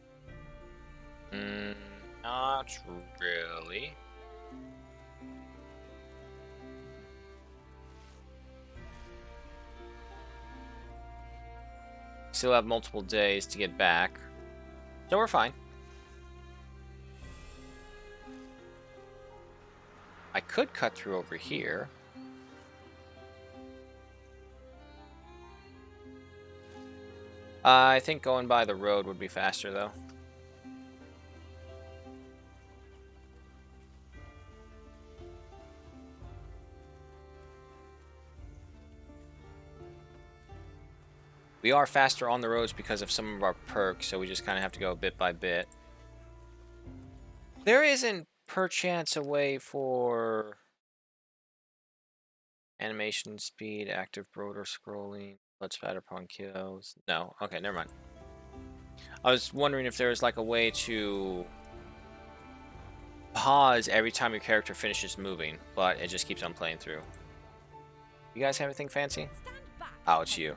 Not really. Still have multiple days to get back, so we're fine. I could cut through over here. I think going by the road would be faster, though. We are faster on the roads because of some of our perks, so we just kind of have to go bit by bit. There isn't perchance a way for animation speed, active rotor scrolling, blood spatter upon kills. No, okay, never mind. I was wondering if there was like a way to pause every time your character finishes moving, but it just keeps on playing through. You guys have anything fancy? Stand back. Oh, it's you.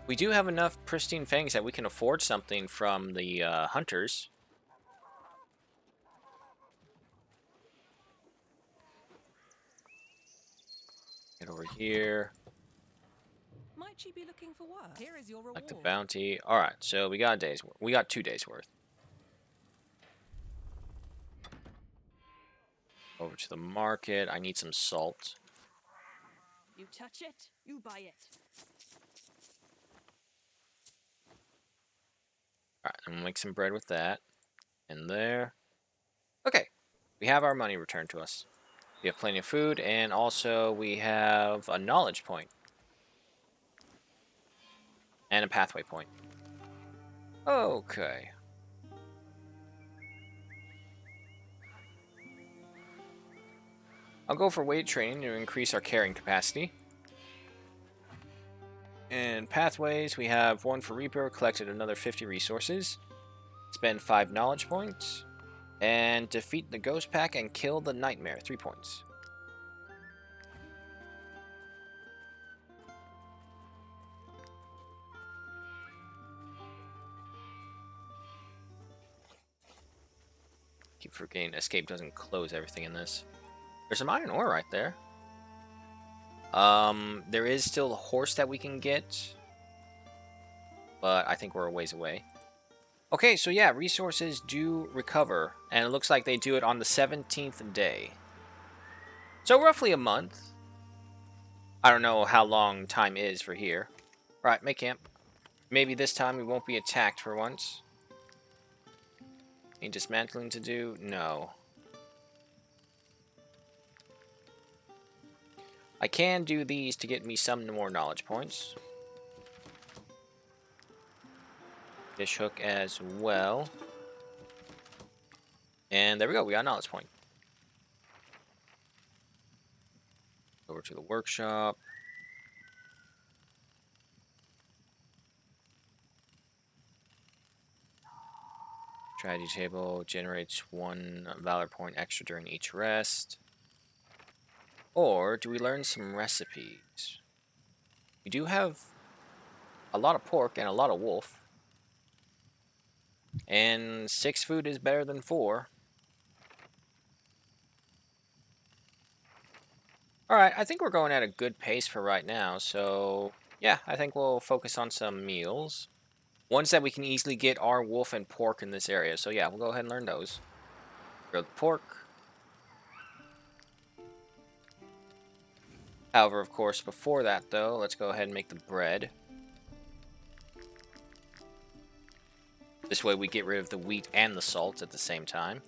We do have enough pristine fangs that we can afford something from the hunters. Get over here. Might she be looking for work? Here is your reward. Like the bounty. Alright, so we got a day's worth. We got 2 days worth. Over to the market. I need some salt. You touch it, you buy it. Alright, I'm gonna make some bread with that. In there. Okay. We have our money returned to us. We have plenty of food, and also we have a knowledge point. And a pathway point. Okay. I'll go for weight training to increase our carrying capacity. And pathways, we have 1 for Reaper, collected another 50 resources. Spend 5 knowledge points. And defeat the ghost pack and kill the nightmare, 3 points. Keep forgetting escape doesn't close everything in this. There's some iron ore right there. There is still a horse that we can get, but I think we're a ways away. Okay, so yeah, resources do recover, and it looks like they do it on the 17th day. So roughly a month. I don't know how long time is for here. Right, make camp. Maybe this time we won't be attacked for once. Any dismantling to do? No. I can do these to get me some more knowledge points. Fish hook as well. And there we go, we got a knowledge point. Over to the workshop. Strategy table generates 1 valor point extra during each rest. Or do we learn some recipes? We do have a lot of pork and a lot of wolf. And 6 food is better than 4. Alright, I think we're going at a good pace for right now. So, yeah, I think we'll focus on some meals. Ones that we can easily get are wolf and pork in this area. So, yeah, we'll go ahead and learn those. Grilled pork. However, of course, before that, though, let's go ahead and make the bread. This way we get rid of the wheat and the salt at the same time.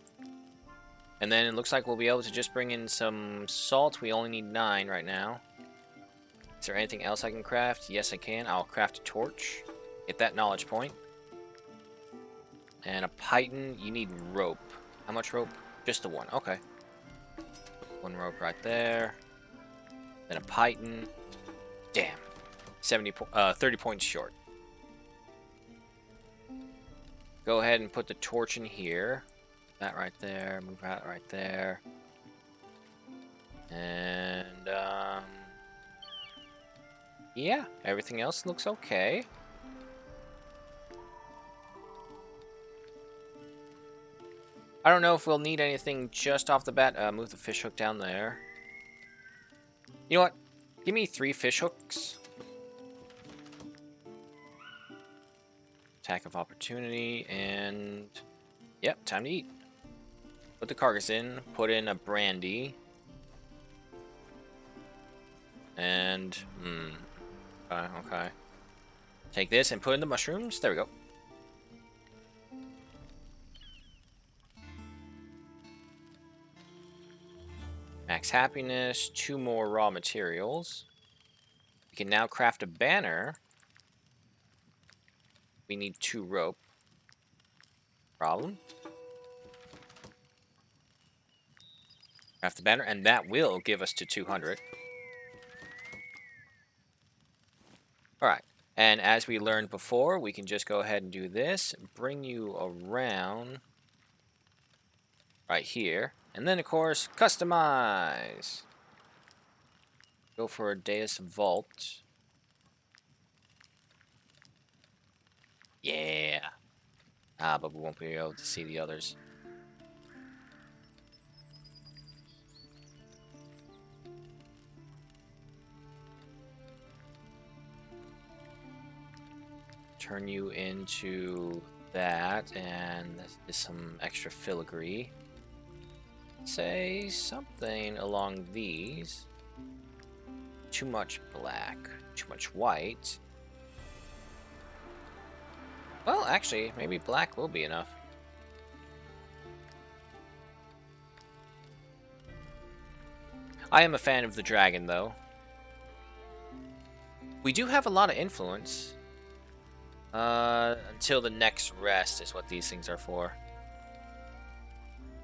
And then it looks like we'll be able to just bring in some salt. We only need 9 right now. Is there anything else I can craft? Yes, I can. I'll craft a torch. Get that knowledge point. And a python. You need rope. How much rope? Just the 1. Okay. 1 rope right there. Then a python. Damn. 30 points short. Go ahead and put the torch in here. That right there. Move that right there. And, yeah, everything else looks okay. I don't know if we'll need anything just off the bat. Move the fish hook down there. You know what? Give me 3 fish hooks. Attack of opportunity, and yep, time to eat. Put the carcass in, put in a brandy. And, okay. Take this and put in the mushrooms. There we go. Max happiness, 2 more raw materials. We can now craft a banner. We need 2 rope. Problem. Craft the banner, and that will give us to 200. Alright, and as we learned before, we can just go ahead and do this, bring you around right here, and then of course, customize. Go for a Deus Vault. Yeah. Ah, but we won't be able to see the others. Turn you into that, and this is some extra filigree. Say something along these. Too much black, too much white. Well, actually, maybe black will be enough. I am a fan of the dragon, though. We do have a lot of influence. Until the next rest is what these things are for.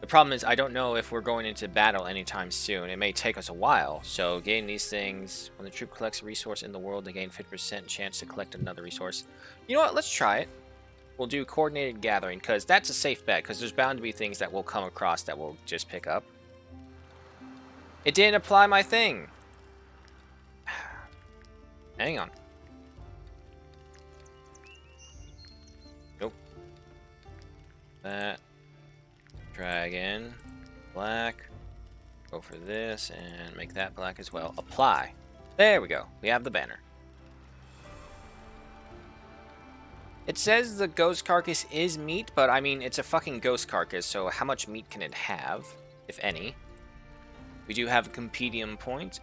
The problem is I don't know if we're going into battle anytime soon. It may take us a while. So getting these things, when the troop collects a resource in the world, they gain 50% chance to collect another resource. You know what? Let's try it. We'll do coordinated gathering, because that's a safe bet, because there's bound to be things that we'll come across that we'll just pick up. It didn't apply my thing. Hang on. Nope. That. Dragon. Black. Go for this and make that black as well. Apply. There we go. We have the banner. It says the ghost carcass is meat, but I mean, it's a fucking ghost carcass, so how much meat can it have, if any? We do have a compendium point.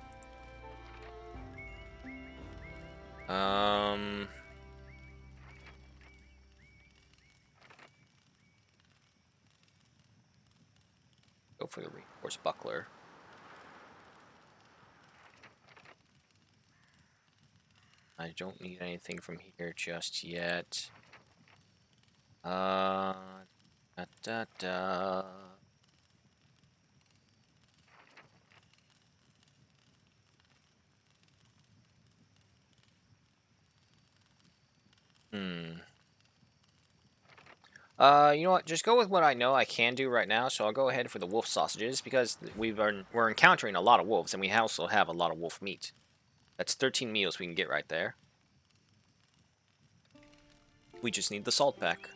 Go for the reinforced buckler. I don't need anything from here just yet. Da, da, da. You know what? Just go with what I know I can do right now. So I'll go ahead for the wolf sausages because we're encountering a lot of wolves, and we also have a lot of wolf meat. That's 13 meals we can get right there. We just need the salt pack.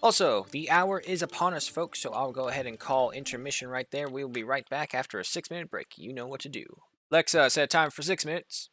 Also, the hour is upon us, folks, so I'll go ahead and call intermission right there. We'll be right back after a 6-minute break. You know what to do. Alexa, set time for 6 minutes.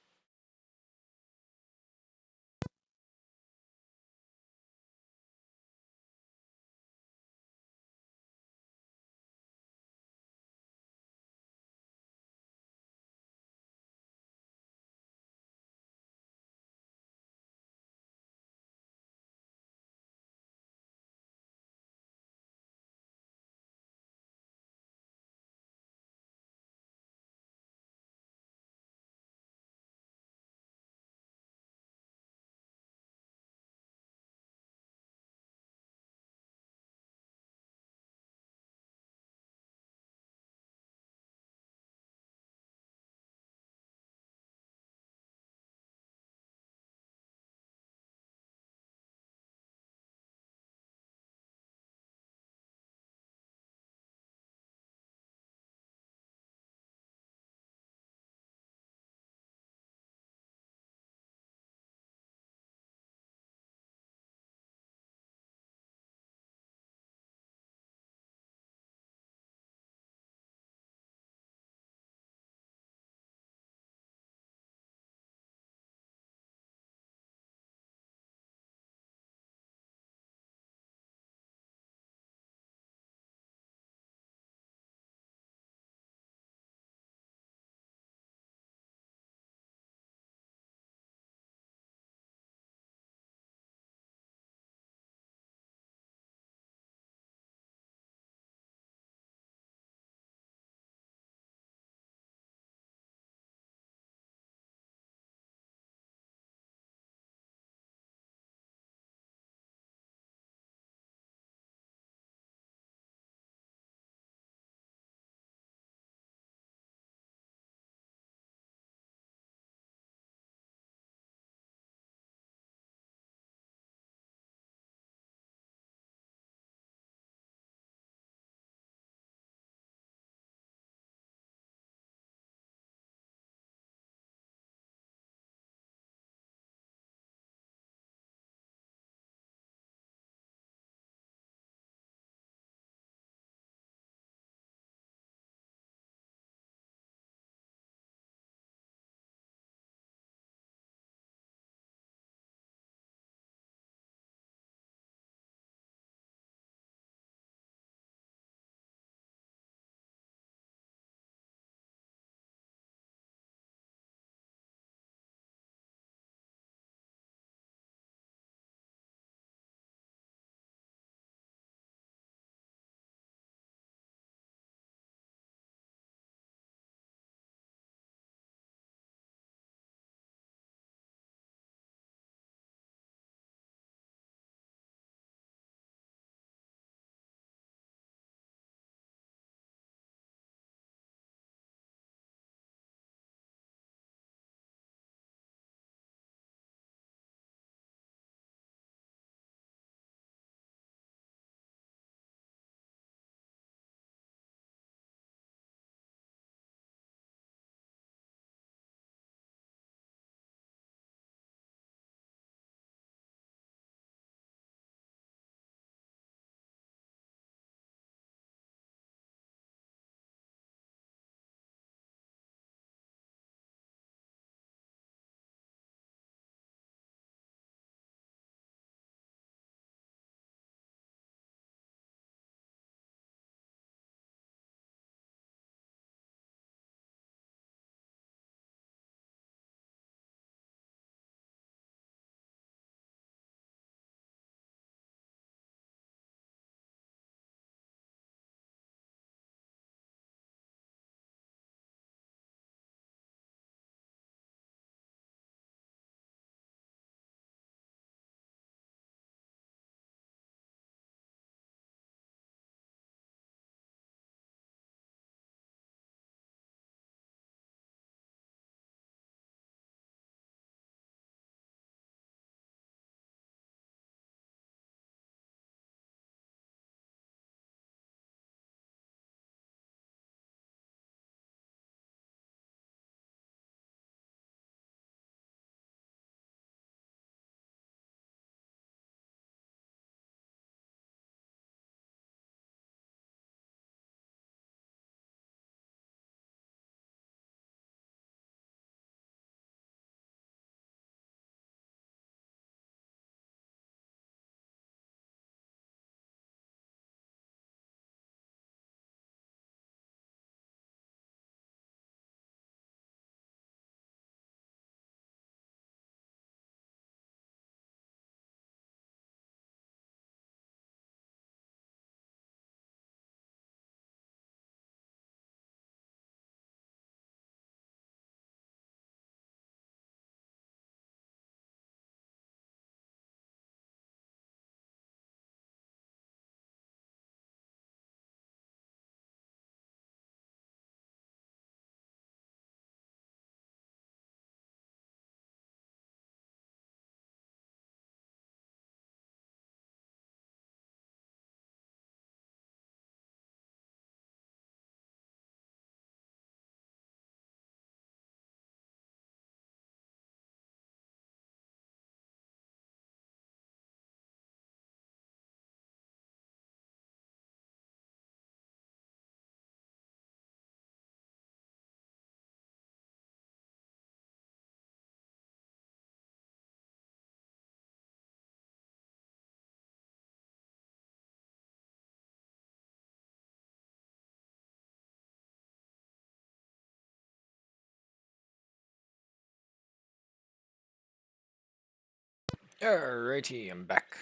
Alrighty, I'm back.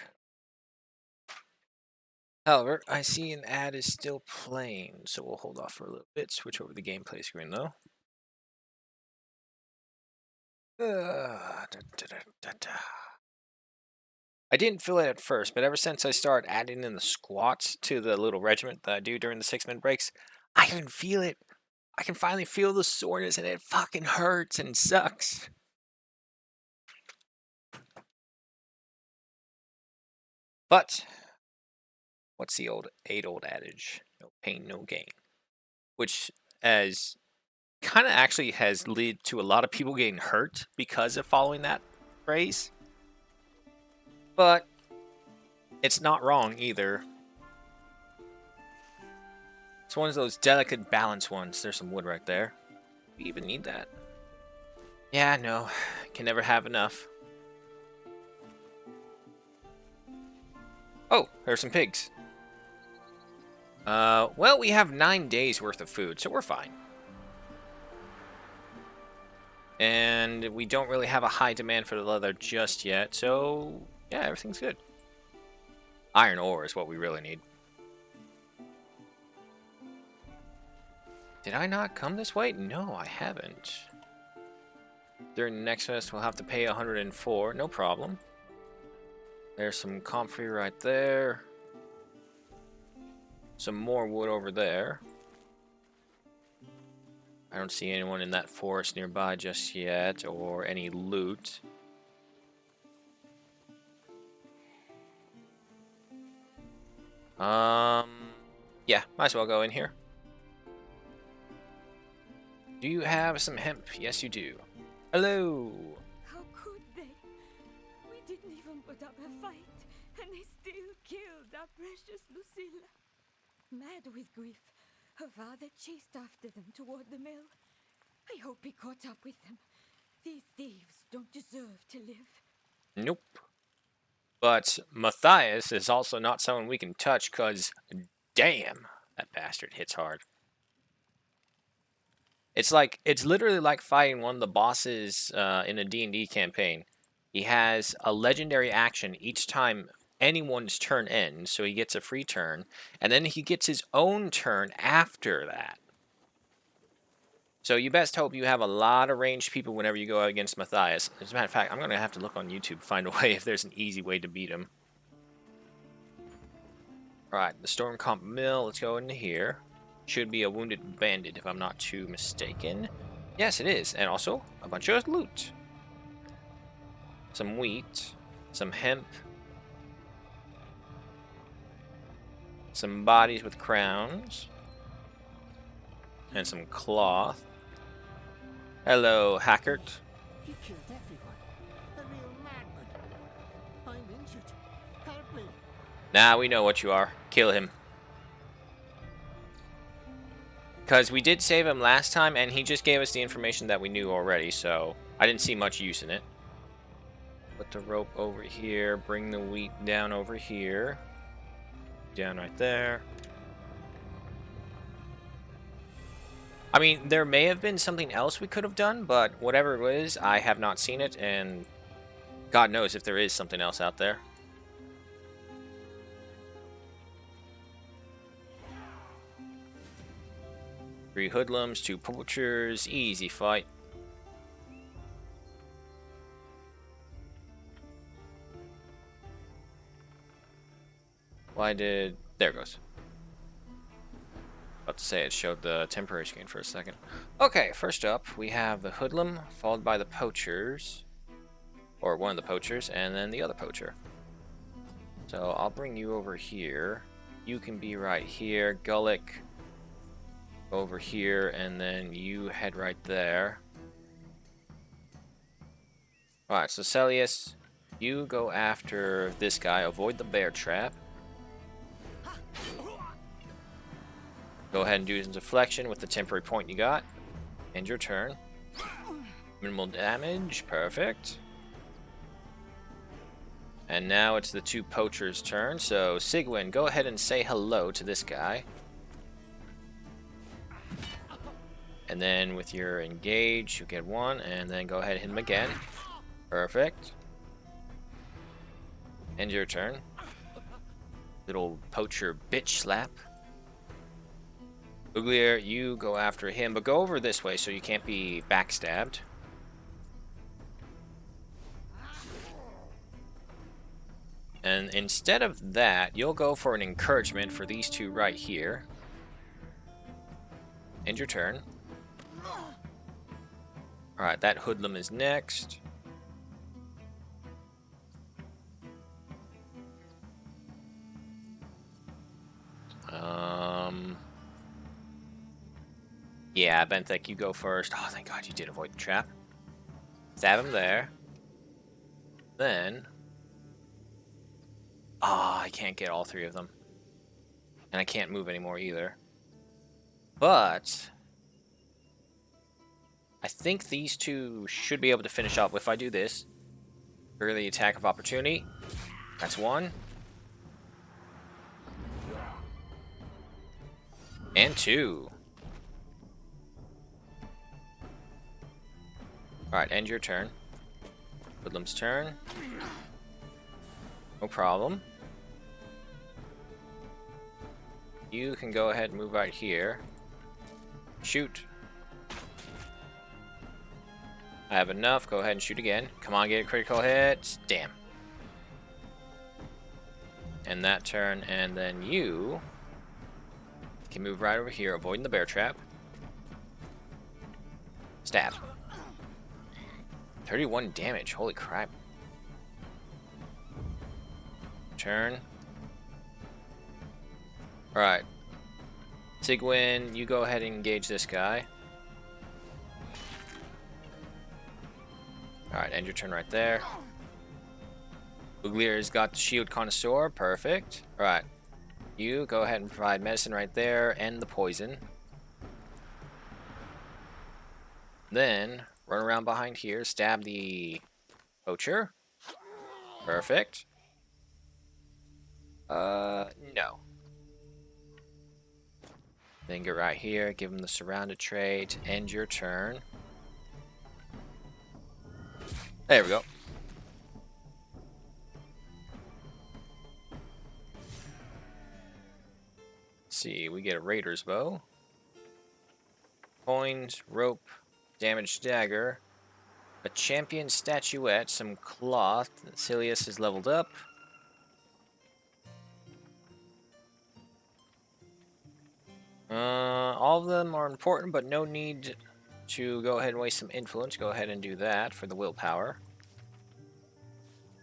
However, I see an ad is still playing, so we'll hold off for a little bit. Switch over the gameplay screen though. I didn't feel it at first, but ever since I started adding in the squats to the little regiment that I do during the 6-minute breaks, I can feel it. I can finally feel the soreness, and it fucking hurts and sucks. But what's the age-old adage? No pain, no gain. Which, as kind of actually has led to a lot of people getting hurt because of following that phrase. But it's not wrong either. It's one of those delicate balance ones. There's some wood right there. We even need that. Yeah, no. Can never have enough. Oh, there's some pigs. Well, we have 9 days worth of food, so we're fine. And we don't really have a high demand for the leather just yet, so yeah, everything's good. Iron ore is what we really need. Did I not come this way? No, I haven't. During the next fest, we'll have to pay 104. No problem. There's some comfrey right there. Some more wood over there. I don't see anyone in that forest nearby just yet, or any loot. Yeah, might as well go in here. Do you have some hemp? Yes, you do. Hello. How could they? We didn't even put up a fight, and they still killed our precious Lucilla. Mad with grief, her father chased after them toward the mill. I hope he caught up with them. These thieves don't deserve to live. Nope. But Matthias is also not someone we can touch, because damn, that bastard hits hard. It's literally like fighting one of the bosses in a D&D campaign. He has a legendary action each time anyone's turn ends, so he gets a free turn, and then he gets his own turn after that. So you best hope you have a lot of ranged people whenever you go against Matthias. As a matter of fact, I'm going to have to look on YouTube to find a way if there's an easy way to beat him. Alright, the Stormcomp Mill, let's go into here. Should be a wounded bandit if I'm not too mistaken. Yes, it is. And also, a bunch of loot. Some wheat. Some hemp. Some bodies with crowns. And some cloth. Hello, Hackert. He killed everyone. A real madman. I'm injured. Help me. Nah, we know what you are. Kill him. Because we did save him last time, and he just gave us the information that we knew already, so I didn't see much use in it. Put the rope over here. Bring the wheat down over here. Down right there. I mean, there may have been something else we could have done, but whatever it was, I have not seen it, and God knows if there is something else out there. Three hoodlums, 2 poachers, easy fight. Why did... There it goes. About to say it showed the temporary screen for a second. Okay, first up, we have the hoodlum, followed by the poachers. Or one of the poachers, and then the other poacher. So I'll bring you over here. You can be right here. Gullick over here, and then you head right there. Alright, so Celius, you go after this guy. Avoid the bear trap. Go ahead and do some deflection with the temporary point you got. End your turn. Minimal damage. Perfect. And now it's the 2 poachers' turn. So, Sigwin, go ahead and say hello to this guy. And then with your engage, you get 1. And then go ahead and hit him again. Perfect. End your turn. Little poacher bitch slap. Uglier, you go after him, but go over this way so you can't be backstabbed. And instead of that, you'll go for an encouragement for these two right here. End your turn. Alright, that hoodlum is next. Yeah, Benthic, you go first. Oh, thank God you did avoid the trap. Stab him there. Then... I can't get all three of them. And I can't move anymore either. But... I think these two should be able to finish up if I do this. Trigger the attack of opportunity. That's one. And two. Alright, end your turn. Hoodlum's turn. No problem. You can go ahead and move right here. Shoot. I have enough. Go ahead and shoot again. Come on, get a critical hit. Damn. And that turn, and then you can move right over here, avoiding the bear trap. Stab. 31 damage. Holy crap. Turn. Alright. Sigwin, you go ahead and engage this guy. Alright, end your turn right there. Uglier's got the shield connoisseur. Perfect. Alright. You go ahead and provide medicine right there. End the poison. Then, run around behind here. Stab the poacher. Perfect. No. Then get right here. Give him the surrounded trait. End your turn. There we go. Let's see, we get a raider's bow. Coins, rope, damaged dagger, a champion statuette, some cloth. Silius is leveled up. All of them are important, but no need to go ahead and waste some influence. Go ahead and do that for the willpower.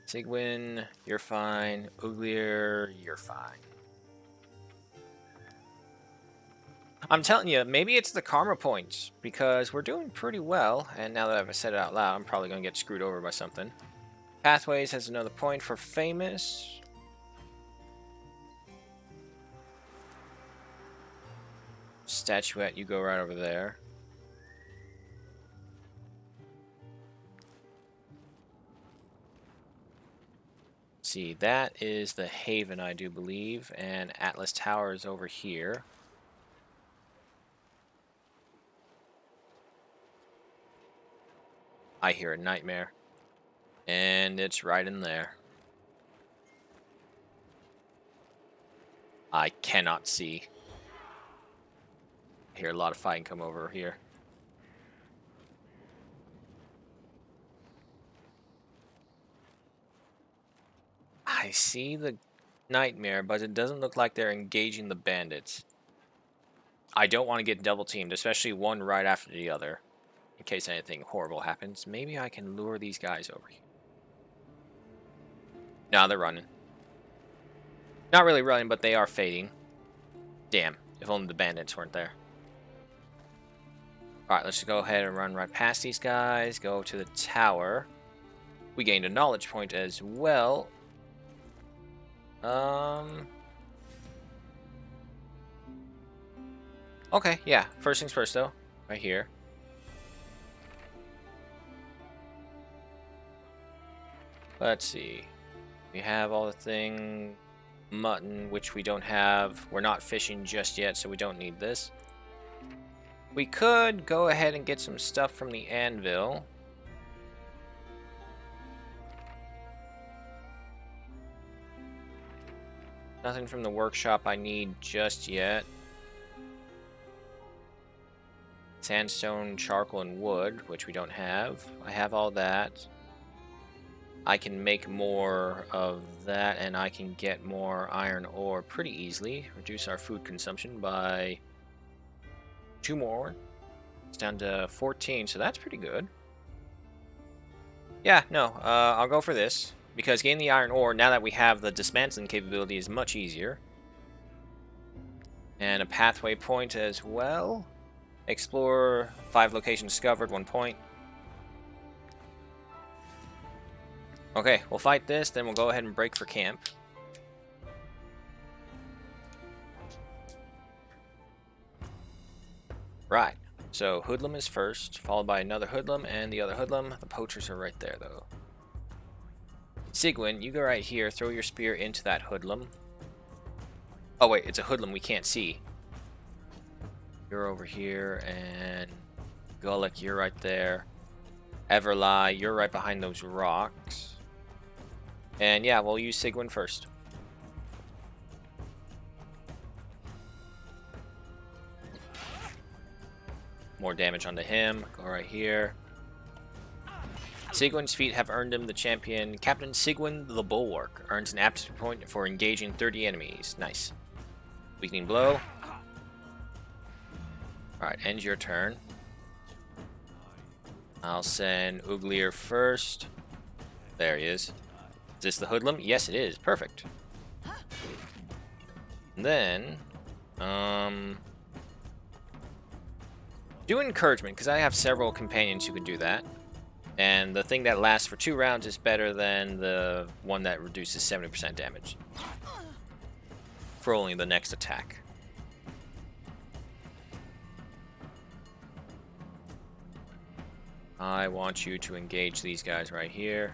Sigwin, you're fine. Uglier, you're fine. I'm telling you, maybe it's the karma points, because we're doing pretty well, and now that I've said it out loud, I'm probably going to get screwed over by something. Pathways has another point for famous. Statuette, you go right over there. See, that is the Haven, I do believe, and Atlas Tower is over here. I hear a nightmare, and it's right in there. I cannot see. I hear a lot of fighting come over here. I see the nightmare, but it doesn't look like they're engaging the bandits. I don't want to get double teamed, especially one right after the other. In case anything horrible happens, maybe I can lure these guys over here. No, they're running. Not really running, but they are fading. Damn, if only the bandits weren't there. Alright, let's just go ahead and run right past these guys. Go to the tower. We gained a knowledge point as well. Okay, yeah. First things first, though. Right here. Let's see. We have all the thing. Mutton, which we don't have. We're not fishing just yet, so we don't need this. We could go ahead and get some stuff from the anvil. Nothing from the workshop I need just yet. Sandstone, charcoal, and wood, which we don't have. I have all that. I can make more of that, and I can get more iron ore pretty easily. Reduce our food consumption by 2 more. It's down to 14, so that's pretty good. Yeah, no, I'll go for this. Because getting the iron ore, now that we have the dismantling capability, is much easier. And a pathway point as well. Explore 5 locations discovered, 1 point. Okay, we'll fight this, then we'll go ahead and break for camp. Right, so Hoodlum is first, followed by another Hoodlum and the other Hoodlum. The poachers are right there, though. Sigwin, you go right here, throw your spear into that Hoodlum. Oh wait, it's a Hoodlum we can't see. You're over here, and Gullik, you're right there. Everlie, you're right behind those rocks. And yeah, we'll use Sigwin first. More damage onto him. Go right here. Sigwin's feat have earned him the champion. Captain Sigwin the Bulwark earns an aptitude point for engaging 30 enemies. Nice. Weakening blow. Alright, end your turn. I'll send Uglier first. There he is. Is this the Hoodlum? Yes, it is. Perfect. And then, do encouragement, because I have several companions who can do that. And the thing that lasts for 2 rounds is better than the one that reduces 70% damage. For only the next attack. I want you to engage these guys right here.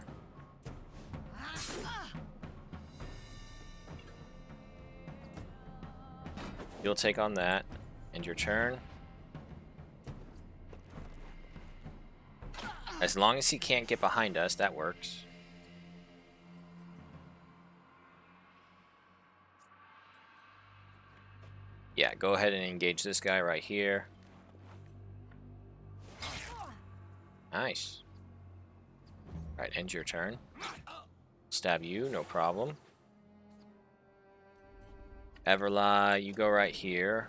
You'll take on that. End your turn. As long as he can't get behind us, that works. Yeah, go ahead and engage this guy right here. Nice. Alright, end your turn. Stab you, no problem. Everlie, you go right here.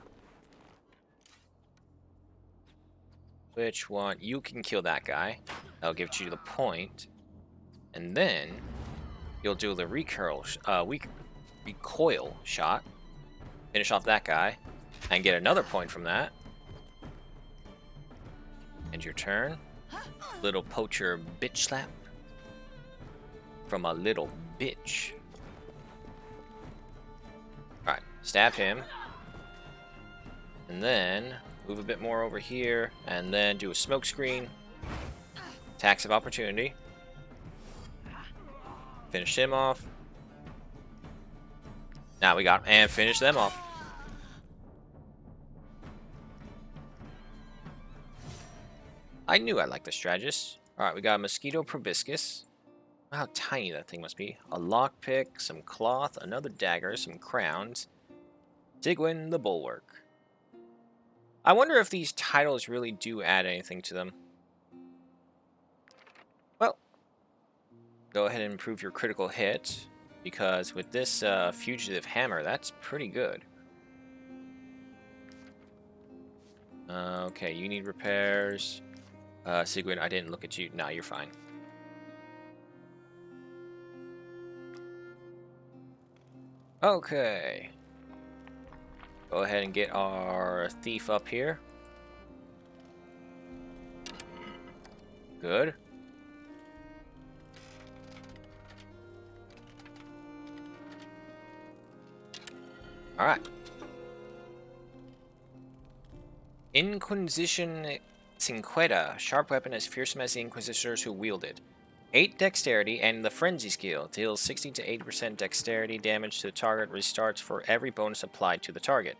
Which one? You can kill that guy. That'll give you the point. And then you'll do the recoil shot. Finish off that guy. And get another point from that. End your turn. Little poacher bitch slap. From a little bitch. Alright, stab him. And then move a bit more over here. And then do a smoke screen. Attacks of opportunity. Finish him off. Now we got him. And finish them off. I knew I liked the strategist. Alright, we got a mosquito proboscis. How tiny that thing must be. A lockpick, some cloth, another dagger, some crowns. Sigwin the Bulwark. I wonder if these titles really do add anything to them. Well, go ahead and improve your critical hit, because with this fugitive hammer, that's pretty good. Okay, you need repairs. Sigwin, I didn't look at you. No, you're fine. Okay. Go ahead and get our thief up here. Good. Alright. Inquisition Cinquetta. Sharp weapon as fearsome as the Inquisitors who wield it. 8 dexterity and the frenzy skill deals 60 to 80% dexterity damage to the target, restarts for every bonus applied to the target.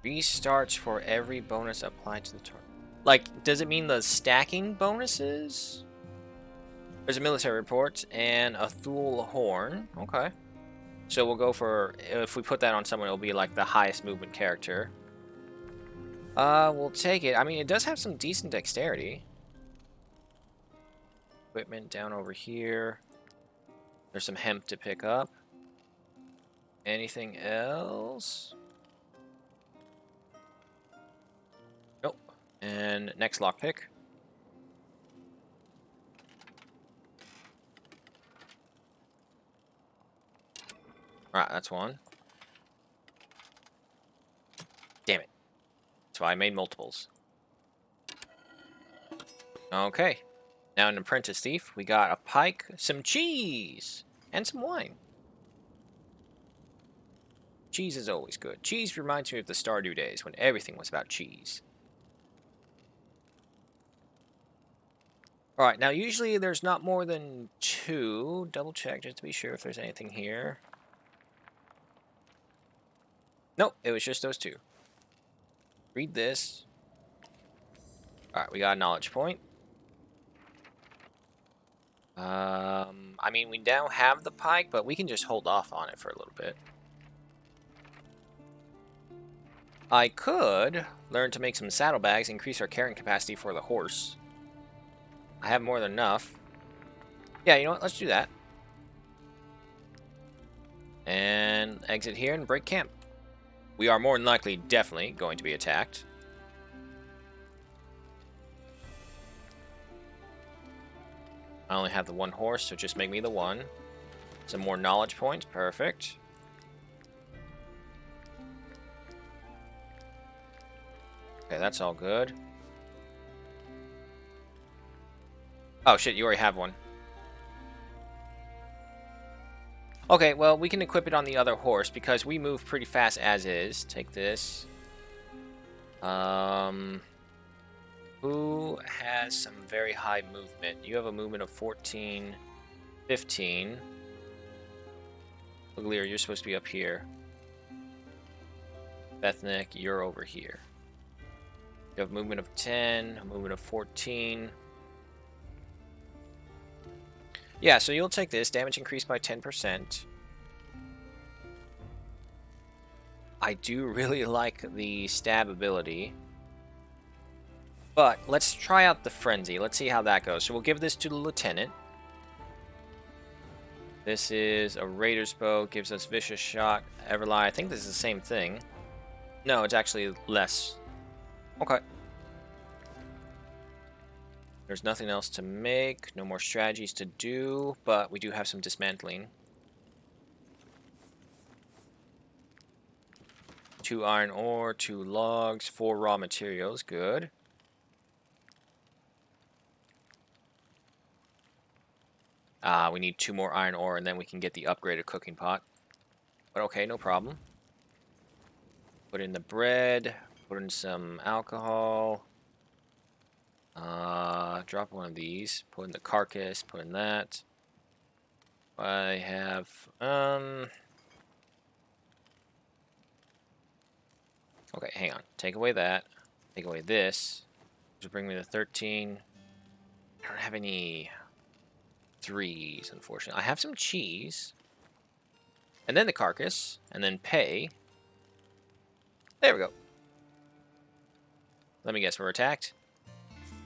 Restarts for every bonus applied to the target. Like, does it mean the stacking bonuses? There's a military report and a Thule horn. Okay. So we'll go for, if we put that on someone, it'll be like the highest movement character. We'll take it. I mean, it does have some decent dexterity. Equipment down over here. There's some hemp to pick up. Anything else? Nope. And next lockpick. Alright, that's one. Damn it. That's why I made multiples. Okay. Now an apprentice thief. We got a pike, some cheese, and some wine. Cheese is always good. Cheese reminds me of the Stardew days when everything was about cheese. Alright, now usually there's not more than 2. Double check just to be sure if there's anything here. Nope, it was just those 2. Read this. Alright, we got a knowledge point. I mean, we now have the pike, but we can just hold off on it for a little bit. I could learn to make some saddlebags, increase our carrying capacity for the horse. I have more than enough. Yeah, you know what? Let's do that. And exit here and break camp. We are more than likely definitely going to be attacked. I only have the 1 horse, so just make me the 1. Some more knowledge points. Perfect. Okay, that's all good. Oh shit, you already have one. Okay, well, we can equip it on the other horse because we move pretty fast as is. Take this. Who has some very high movement? You have a movement of 14, 15. Uglier, you're supposed to be up here. Bethnick, you're over here. You have a movement of 10, a movement of 14. Yeah, so you'll take this. Damage increased by 10%. I do really like the stab ability. But let's try out the frenzy. Let's see how that goes. So we'll give this to the lieutenant. This is a raider's bow. Gives us vicious shot. Everlie. I think this is the same thing. No, it's actually less. Okay. There's nothing else to make. No more strategies to do. But we do have some dismantling. 2 iron ore, 2 logs, 4 raw materials. Good. We need 2 more iron ore, and then we can get the upgraded cooking pot. But okay, no problem. Put in the bread. Put in some alcohol. Drop one of these. Put in the carcass. Put in that. I have... Okay, hang on. Take away that. Take away this. Which will bring me to 13. I don't have any... 3s, unfortunately. I have some cheese. And then the carcass. And then pay. There we go. Let me guess, we're attacked?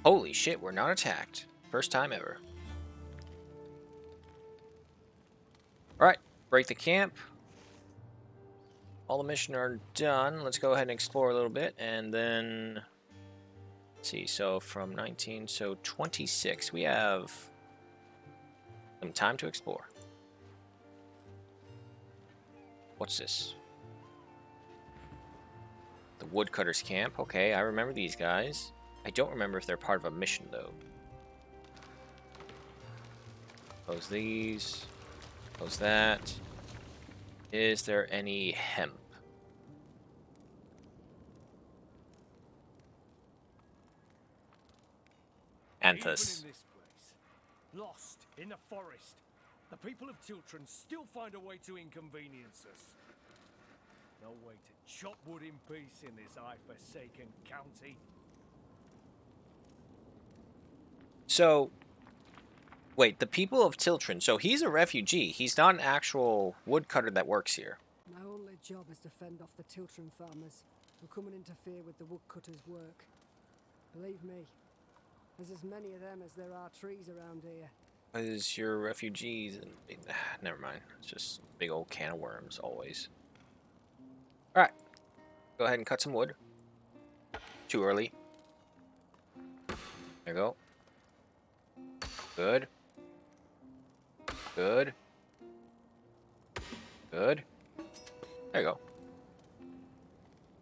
Holy shit, we're not attacked. First time ever. Alright, break the camp. All the missions are done. Let's go ahead and explore a little bit. And then... Let's see, so from 19, so 26. We have... some time to explore. What's this? The woodcutters camp. Okay, I remember these guys. I don't remember if they're part of a mission though. Close these. Close that. Is there any hemp? Anthus. Even in this place, lost in the forest, the people of Tiltron still find a way to inconvenience us. No way to chop wood in peace in this eye-forsaken county. So, Wait, the people of Tiltron. So he's a refugee. He's not an actual woodcutter that works here. My only job is to fend off the Tiltron farmers who come and interfere with the woodcutters' work. Believe me, there's as many of them as there are trees around here. Because you're refugees and never mind. It's just a big old can of worms always. Alright. Go ahead and cut some wood. Too early. There you go. Good. Good. Good. There you go.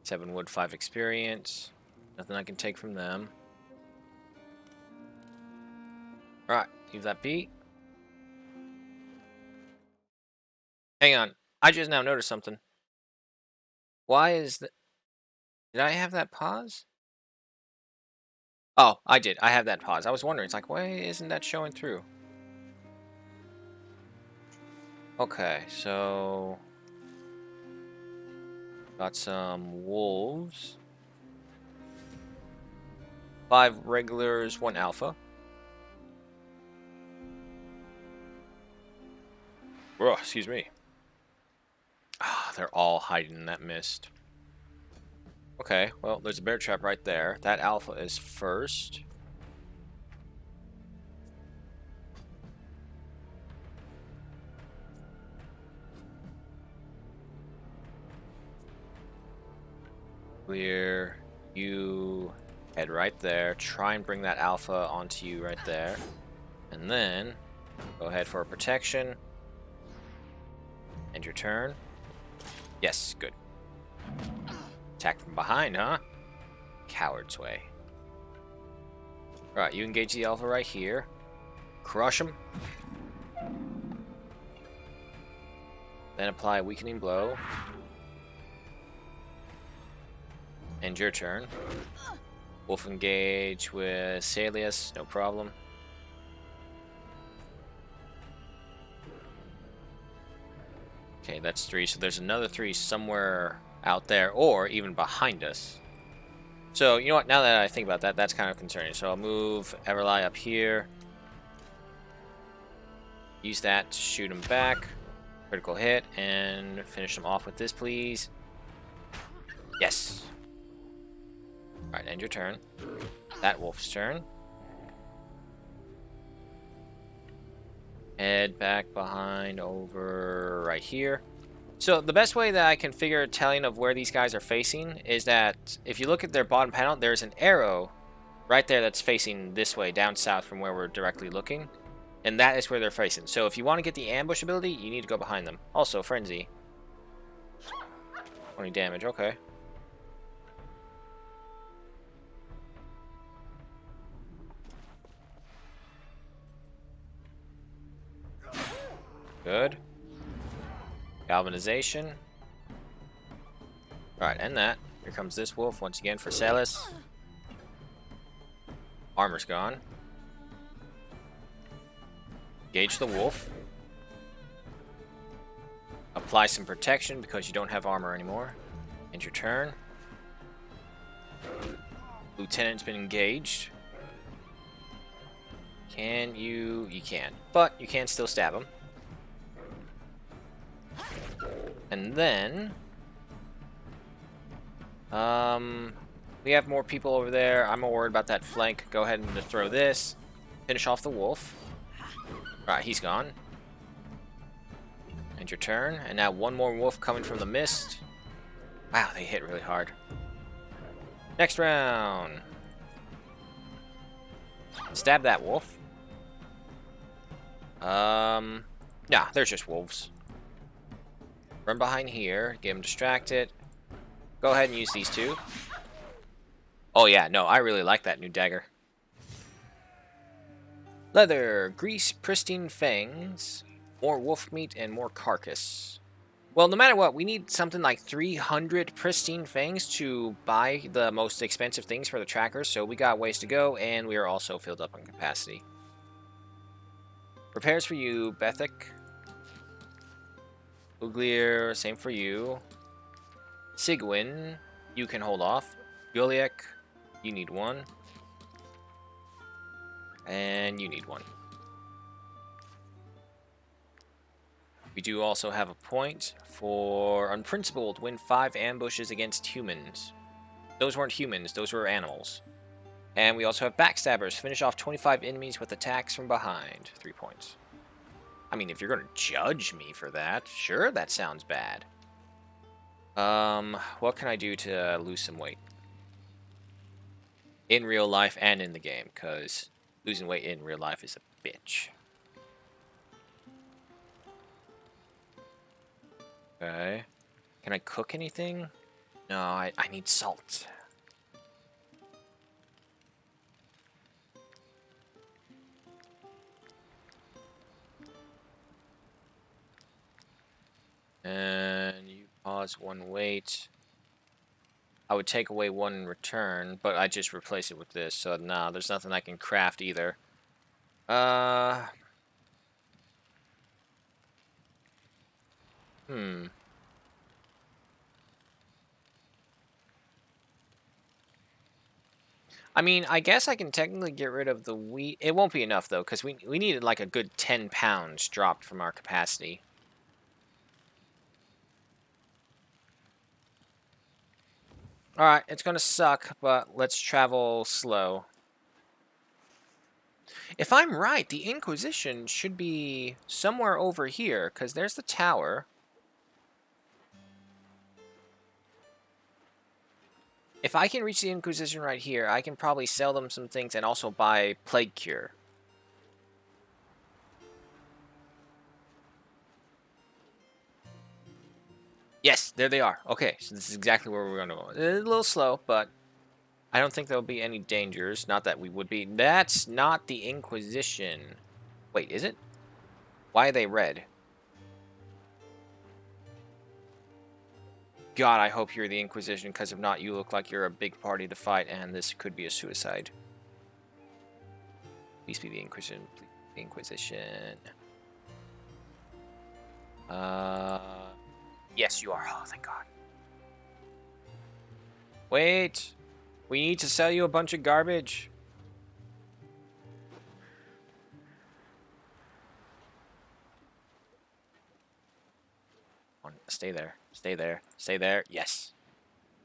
7 wood, 5 experience. Nothing I can take from them. Alright, leave that be. Hang on. I just now noticed something. Why is that? Did I have that pause? Oh, I did. I have that pause. I was wondering. It's like, why isn't that showing through? Okay, so... got some wolves. 5 regulars, 1 alpha. Oh, excuse me. Ah, they're all hiding in that mist. Okay, well, there's a bear trap right there. That alpha is first. Clear. You head right there. Try and bring that alpha onto you right there. And then go ahead for a protection. End your turn. Yes, good. Attack from behind, huh? Coward's way. Alright, you engage the alpha right here. Crush him. Then apply a weakening blow. End your turn. Wolf engage with Salius, no problem. Okay, that's 3, so there's another 3 somewhere out there, or even behind us. So, you know what, now that I think about that, that's kind of concerning. So I'll move Everly up here. Use that to shoot him back. Critical hit, and finish him off with this, please. Yes. Alright, end your turn. That wolf's turn. Head back behind over right here. So the best way that I can figure telling of where these guys are facing is that if you look at their bottom panel, there's an arrow right there that's facing this way, down south from where we're directly looking. And that is where they're facing. So if you want to get the ambush ability, you need to go behind them. Also, Frenzy. 20 damage, okay. Good. Galvanization. Alright, and that. Here comes this wolf once again for Celis. Armor's gone. Engage the wolf. Apply some protection because you don't have armor anymore. End your turn. Lieutenant's been engaged. Can you... You can. But you can still stab him. And then... we have more people over there. I'm more worried about that flank. Go ahead and throw this. Finish off the wolf. Alright, he's gone. End your turn. And now one more wolf coming from the mist. Wow, they hit really hard. Next round. Stab that wolf. Nah, they're just wolves. Run behind here. Get him distracted. Go ahead and use these 2. Oh yeah, no, I really like that new dagger. Leather, grease, pristine fangs, more wolf meat, and more carcass. Well, no matter what, we need something like 300 pristine fangs to buy the most expensive things for the trackers, so we got ways to go, and we are also filled up on capacity. Repairs for you, Bethic. Uglier, same for you. Sigwin, you can hold off. Guliak, you need 1. And you need 1. We do also have a point for Unprincipled. Win 5 ambushes against humans. Those weren't humans, those were animals. And we also have Backstabbers. Finish off 25 enemies with attacks from behind. 3 points. I mean, if you're going to judge me for that, sure, that sounds bad. What can I do to lose some weight? In real life and in the game, because losing weight in real life is a bitch. Okay. Can I cook anything? No, I need salt. And you pause 1 weight. I would take away 1 in return, but I just replace it with this. So nah, there's nothing I can craft either. I mean, I guess I can technically get rid of the wheat. It won't be enough, though, because we needed like a good 10 pounds dropped from our capacity. Alright, it's gonna suck, but let's travel slow. If I'm right, the Inquisition should be somewhere over here, because there's the tower. If I can reach the Inquisition right here, I can probably sell them some things and also buy Plague Cure. Yes, there they are. Okay, so this is exactly where we're going to go. It's a little slow, but I don't think there'll be any dangers. Not that we would be. That's not the Inquisition. Wait, is it? Why are they red? God, I hope you're the Inquisition, because if not, you look like you're a big party to fight, and this could be a suicide. Please be the Inquisition. Please be the Inquisition. Yes, you are. Oh, thank God. Wait. We need to sell you a bunch of garbage. Stay there. Stay there. Stay there. Yes.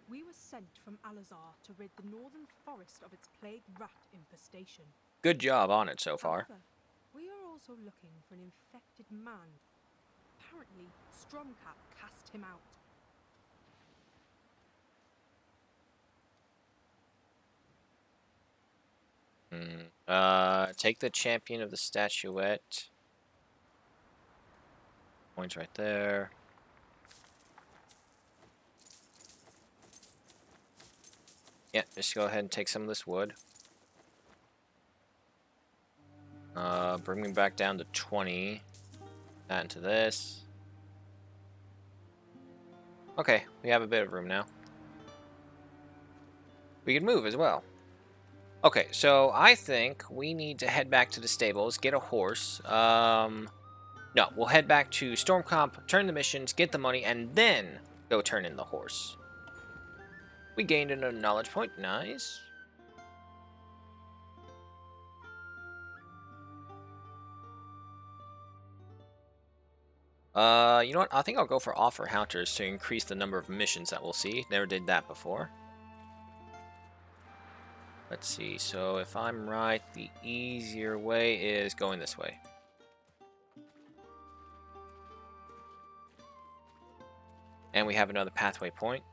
We were sent from Alazar to rid the northern forest of its plague rat infestation. Good job on it so far. However, we are also looking for an infected man. Apparently, Stromcap cast him out. Take the champion of the statuette. Points right there. Yeah, just go ahead and take some of this wood. Bring me back down to 20. That into this. Okay, we have a bit of room now. We can move as well. Okay, so I think we need to head back to the stables, get a horse. No, we'll head back to Stormcomp, turn the missions, get the money, and then go turn in the horse. We gained a knowledge point. Nice. You know what? I think I'll go for Offer Hunters to increase the number of missions that we'll see. Never did that before. Let's see. So if I'm right, the easier way is going this way. And we have another pathway point.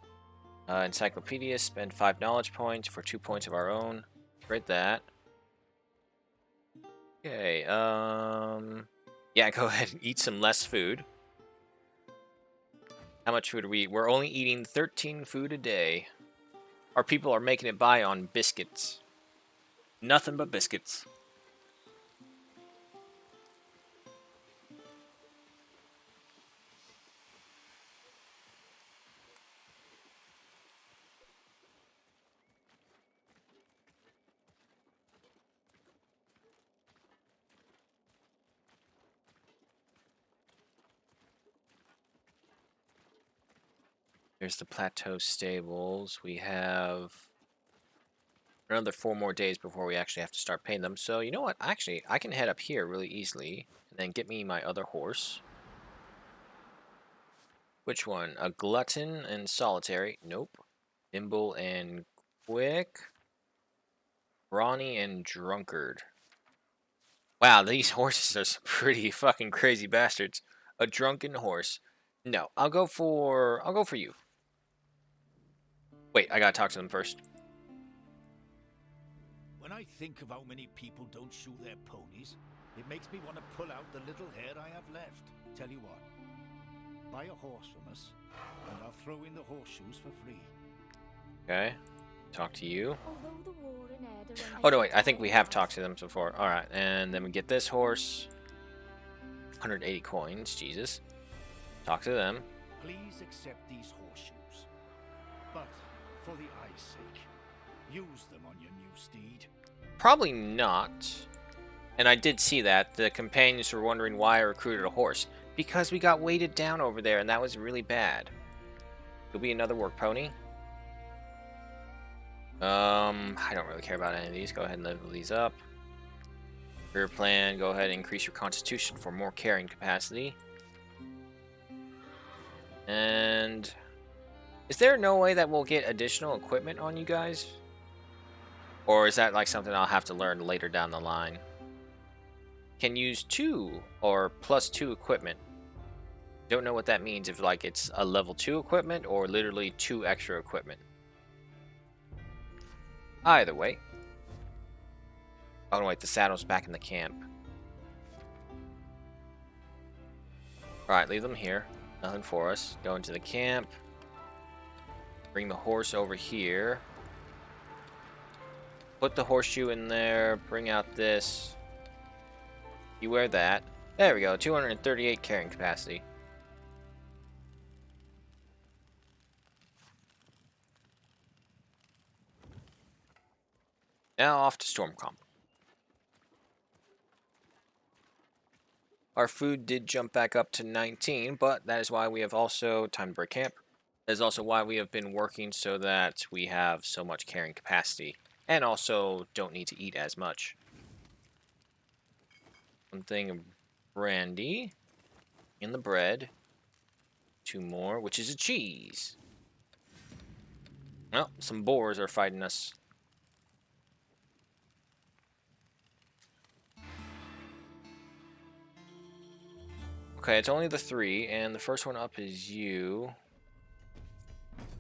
Encyclopedia, spend 5 knowledge points for 2 points of our own. Read that. Okay, yeah, go ahead and eat some less food. How much food are we eat? We're only eating 13 food a day. Our people are making it by on biscuits. Nothing but biscuits. There's the plateau stables. We have another 4 more days before we actually have to start paying them. So you know what? Actually, I can head up here really easily and then get me my other horse. Which one? A glutton and solitary. Nope. Nimble and quick. Brawny and drunkard. Wow, these horses are some pretty fucking crazy bastards. A drunken horse. No, I'll go for you. Wait, I gotta talk to them first. When I think of how many people don't shoe their ponies, it makes me want to pull out the little hair I have left. Tell you what, buy a horse from us, and I'll throw in the horseshoes for free. Okay. Talk to you. Although the war in Edo Oh no, wait, I think we have talked to them before. Alright, and then we get this horse. 180 coins, Jesus. Talk to them. Please accept these horseshoes. But, for the eye's sake, use them on your new steed. Probably not. And I did see that. The companions were wondering why I recruited a horse. Because we got weighted down over there, and that was really bad. You'll be another work pony. I don't really care about any of these. Go ahead and level these up. Career plan, go ahead and increase your constitution for more carrying capacity. And is there no way that we'll get additional equipment on you guys? Or is that like something I'll have to learn later down the line? Can use 2 or +2 equipment. Don't know what that means, if like it's a level 2 equipment or literally 2 extra equipment. Either way. Oh no, wait, the saddle's back in the camp. Alright, leave them here. Nothing for us. Go into the camp. Bring the horse over here. Put the horseshoe in there. Bring out this. You wear that. There we go, 238 carrying capacity. Now off to Stormcomp. Our food did jump back up to 19, but that is why we have also time to break camp. That is also why we have been working so that we have so much carrying capacity and also don't need to eat as much. One thing of brandy in the bread. 2 more, which is a cheese. Well, some boars are fighting us. Okay, it's only the 3, and the first one up is you.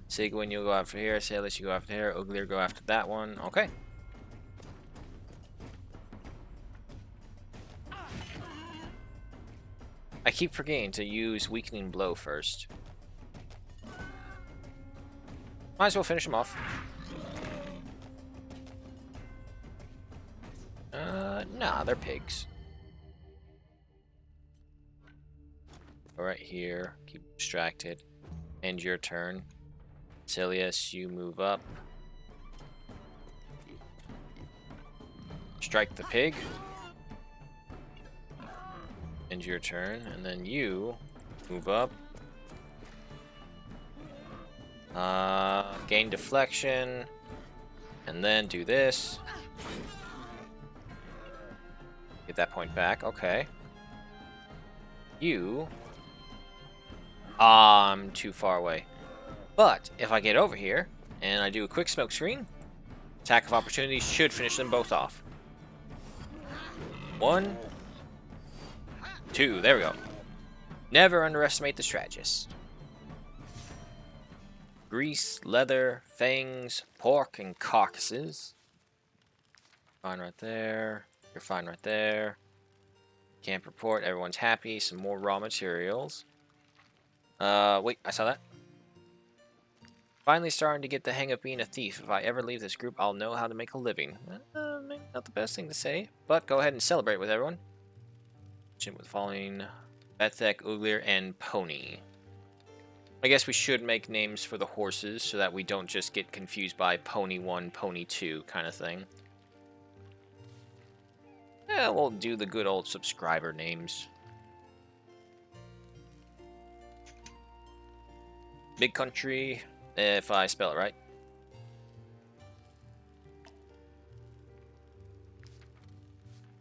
Sigwin, you'll go after here. Salis, you go after here. Uglier, go after that one. Okay. I keep forgetting to use Weakening Blow first. Might as well finish him off. Nah, they're pigs. Go right here. Keep distracted. End your turn. Cilius, you move up. Strike the pig. End your turn. And then you move up. Gain deflection. And then do this. Get that point back. Okay. You... I'm too far away. But if I get over here and I do a quick smoke screen, attack of opportunity should finish them both off. 1, 2, there we go. Never underestimate the strategist. Grease, leather, fangs, pork, and carcasses. Fine right there. You're fine right there. Camp report, everyone's happy. Some more raw materials. Wait, I saw that. Finally starting to get the hang of being a thief. If I ever leave this group, I'll know how to make a living. Maybe not the best thing to say, but go ahead and celebrate with everyone. With the following: Bethek, Uglier, and Pony. I guess we should make names for the horses so that we don't just get confused by Pony 1, Pony 2 kind of thing. Yeah, we'll do the good old subscriber names. Big Country, if I spell it right.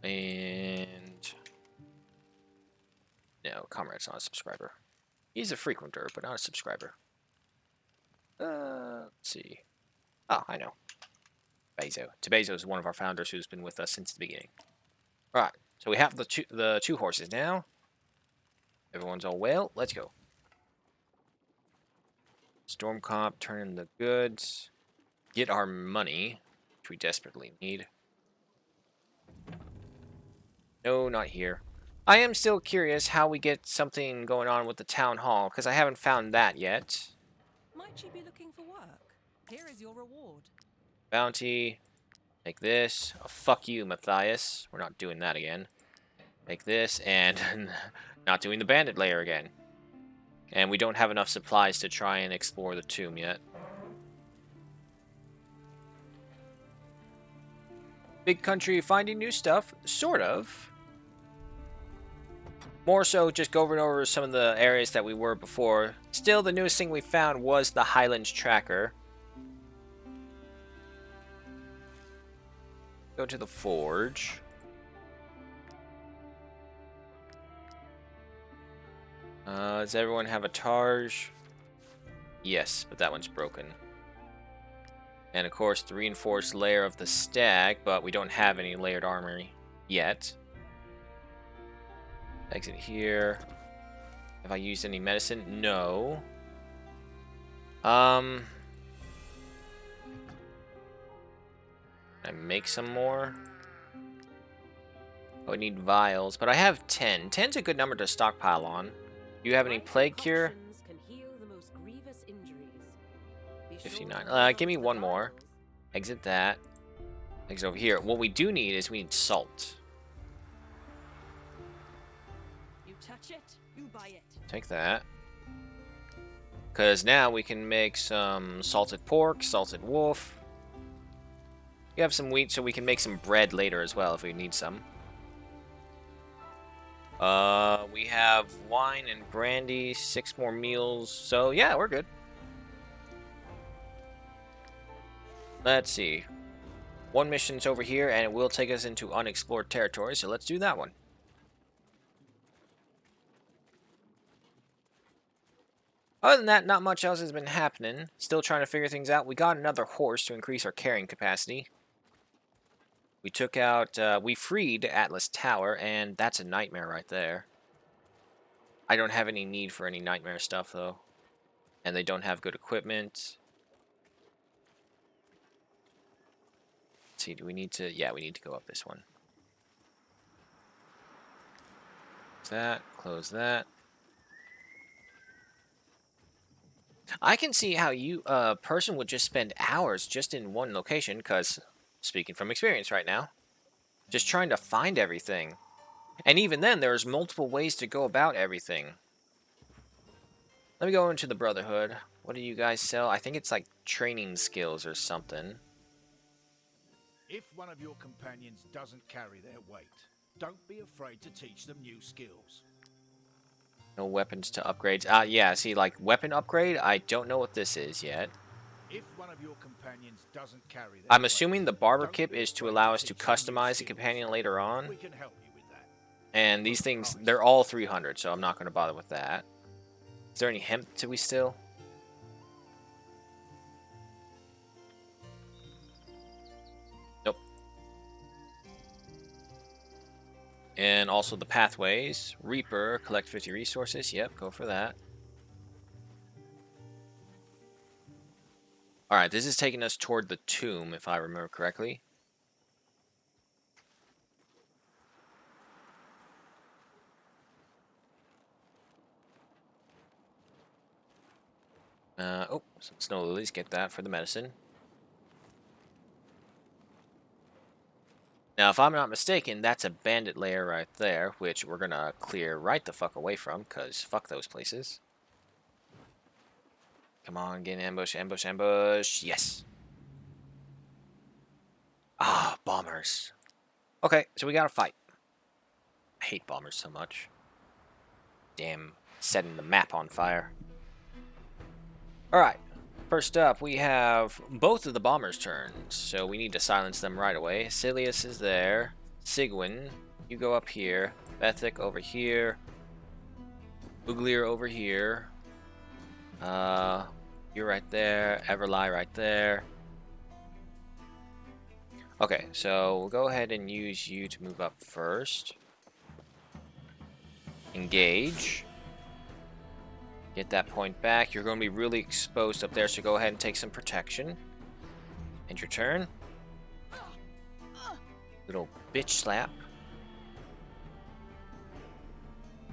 And... no, Comrade's not a subscriber. He's a frequenter, but not a subscriber. Let's see. Oh, I know. Bezo. Tebezo is one of our founders who's been with us since the beginning. Alright, so we have the two horses now. Everyone's all well. Let's go. Storm comp, turn in the goods. Get our money, which we desperately need. No, not here. I am still curious how we get something going on with the town hall, because I haven't found that yet. Might you be looking for work? Here is your reward. Bounty. Take this. Oh, fuck you, Matthias. We're not doing that again. Take this, and not doing the bandit layer again. And we don't have enough supplies to try and explore the tomb yet. Big country finding new stuff, sort of. More so just going over some of the areas that we were before. Still, the newest thing we found was the Highlands tracker. Go to the forge. Does everyone have a Targe? Yes, but that one's broken. And of course, the reinforced layer of the stag, but we don't have any layered armor yet. Exit here. Have I used any medicine? No. I make some more. Oh, I need vials, but I have 10. 10's a good number to stockpile on. Do you have any plague cure? 59. Give me one more. Exit that. Exit over here. What we do need is we need salt. You touch it, you buy it. Take that. Because now we can make some salted pork, salted wolf. We have some wheat, so we can make some bread later as well if we need some. We have wine and brandy, 6 more meals, so yeah, we're good. Let's see. One mission's over here, and it will take us into unexplored territory, so let's do that one. Other than that, not much else has been happening. Still trying to figure things out. We got another horse to increase our carrying capacity. We took out, we freed Atlas Tower, and that's a nightmare right there. I don't have any need for any nightmare stuff, though. And they don't have good equipment. Let's see, do we need to... Yeah, we need to go up this one. Close that, close that. I can see how a person would just spend hours just in one location, because... Speaking from experience right now. Just trying to find everything. And even then, there's multiple ways to go about everything. Let me go into the Brotherhood. What do you guys sell? I think it's like training skills or something. If one of your companions doesn't carry their weight, don't be afraid to teach them new skills. No weapons to upgrades. Yeah, see, like, weapon upgrade? I don't know what this is yet. If one of your companions doesn't carry their I'm assuming the barber kit is to allow us to customize a companion later on. We can help you with that. And these things, they're all 300, so I'm not going to bother with that. Is there any hemp to we still? Nope. And also the pathways. Reaper, collect 50 resources. Yep, go for that. Alright, this is taking us toward the tomb, if I remember correctly. Oh, some snow lilies, get that for the medicine. Now, if I'm not mistaken, that's a bandit lair right there, which we're gonna clear right the fuck away from, because fuck those places. Come on, get an ambush, ambush, ambush. Yes. Ah, bombers. Okay, so we gotta fight. I hate bombers so much. Damn, setting the map on fire. Alright, first up we have both of the bombers' turns, so we need to silence them right away. Silius is there. Sigwin, you go up here. Bethic over here. Uglier over here. You're right there. Everlie right there. Okay, so we'll go ahead and use you to move up first. Engage. Get that point back. You're going to be really exposed up there, so go ahead and take some protection. End your turn. Little bitch slap.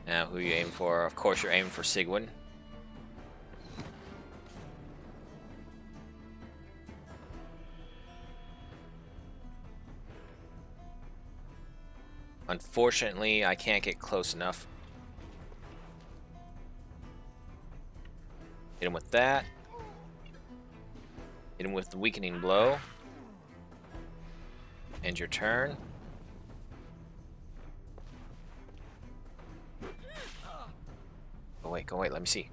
Now, who are you aiming for? Of course, you're aiming for Sigwin. Unfortunately, I can't get close enough. Hit him with that. Hit him with the weakening blow. End your turn. Go wait, let me see.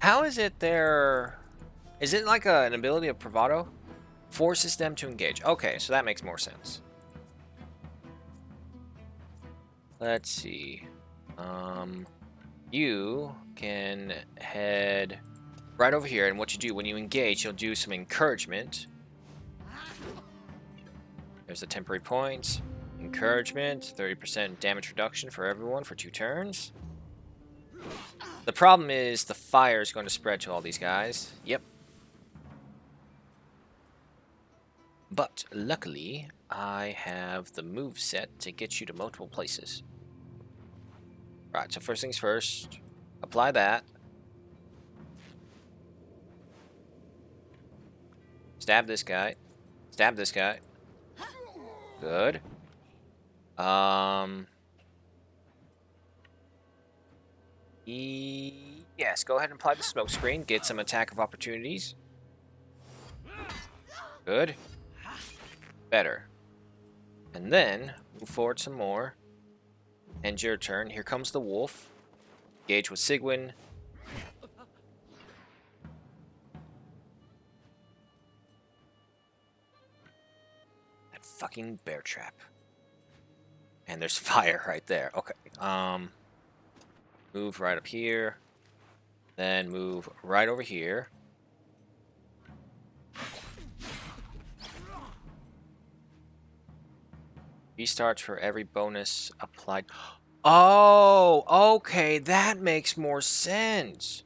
How is it there? Is it like an ability of bravado? Forces them to engage. Okay, so that makes more sense. Let's see. You can head right over here, and what you do when you engage, you'll do some encouragement. There's the temporary points. Encouragement, 30% damage reduction for everyone for 2 turns. The problem is the fire is going to spread to all these guys. Yep. But luckily, I have the move set to get you to multiple places. Right, so first things first, apply that. Stab this guy. Stab this guy. Good. Yes, go ahead and apply the smoke screen. Get some attack of opportunities. Good. Better. And then, move forward some more. End your turn. Here comes the wolf. Engage with Sigwin. That fucking bear trap. And there's fire right there. Okay. Move right up here. Then move right over here. Restarts for every bonus applied. Oh, okay, that makes more sense.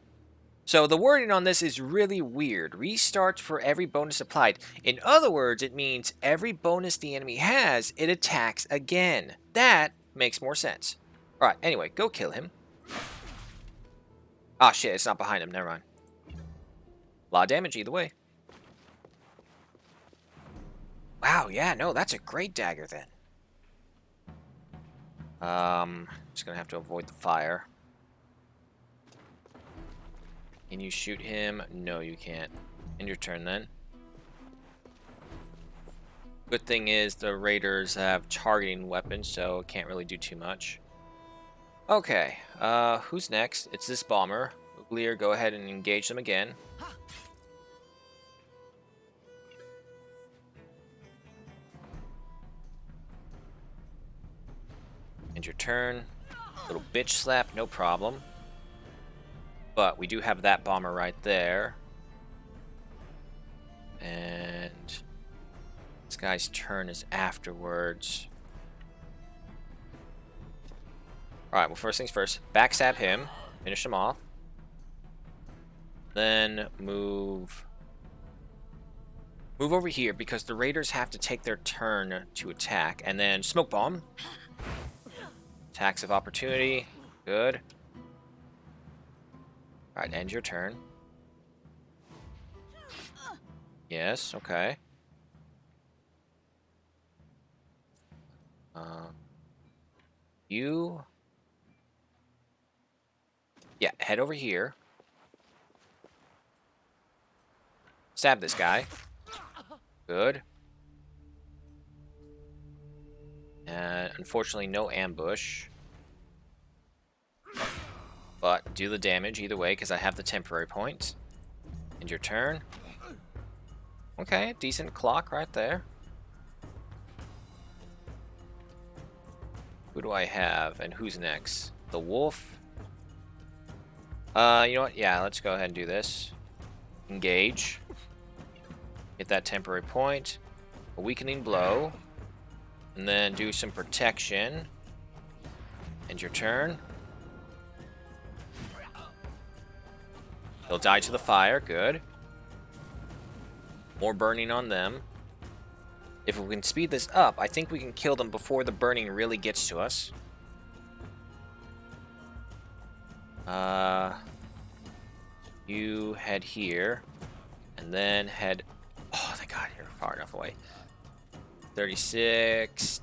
So the wording on this is really weird. Restarts for every bonus applied. In other words, it means every bonus the enemy has, it attacks again. That makes more sense. Alright, anyway, go kill him. Ah, shit, it's not behind him. Never mind. A lot of damage either way. Wow, yeah, no, that's a great dagger then. Just gonna have to avoid the fire. Can you shoot him? No, you can't. End your turn then. Good thing is the raiders have targeting weapons, so it can't really do too much. Okay, who's next? It's this bomber. Uglier, go ahead and engage them again. End your turn. Little bitch slap, no problem. But we do have that bomber right there. And this guy's turn is afterwards. Alright, well, first things first. Backstab him. Finish him off. Then move over here because the raiders have to take their turn to attack. And then smoke bomb. Attacks of opportunity. Good. Alright, end your turn. Yes, okay. You... Yeah, head over here. Stab this guy. Good. Unfortunately, no ambush. But do the damage either way, because I have the temporary points. End your turn. Okay, decent clock right there. Who do I have, and who's next? The wolf. You know what? Yeah, let's go ahead and do this. Engage. Get that temporary point. A weakening blow. And then do some protection. End your turn. They'll die to the fire. Good. More burning on them. If we can speed this up, I think we can kill them before the burning really gets to us. You head here. And then head... Oh, thank God, you're far enough away. 36.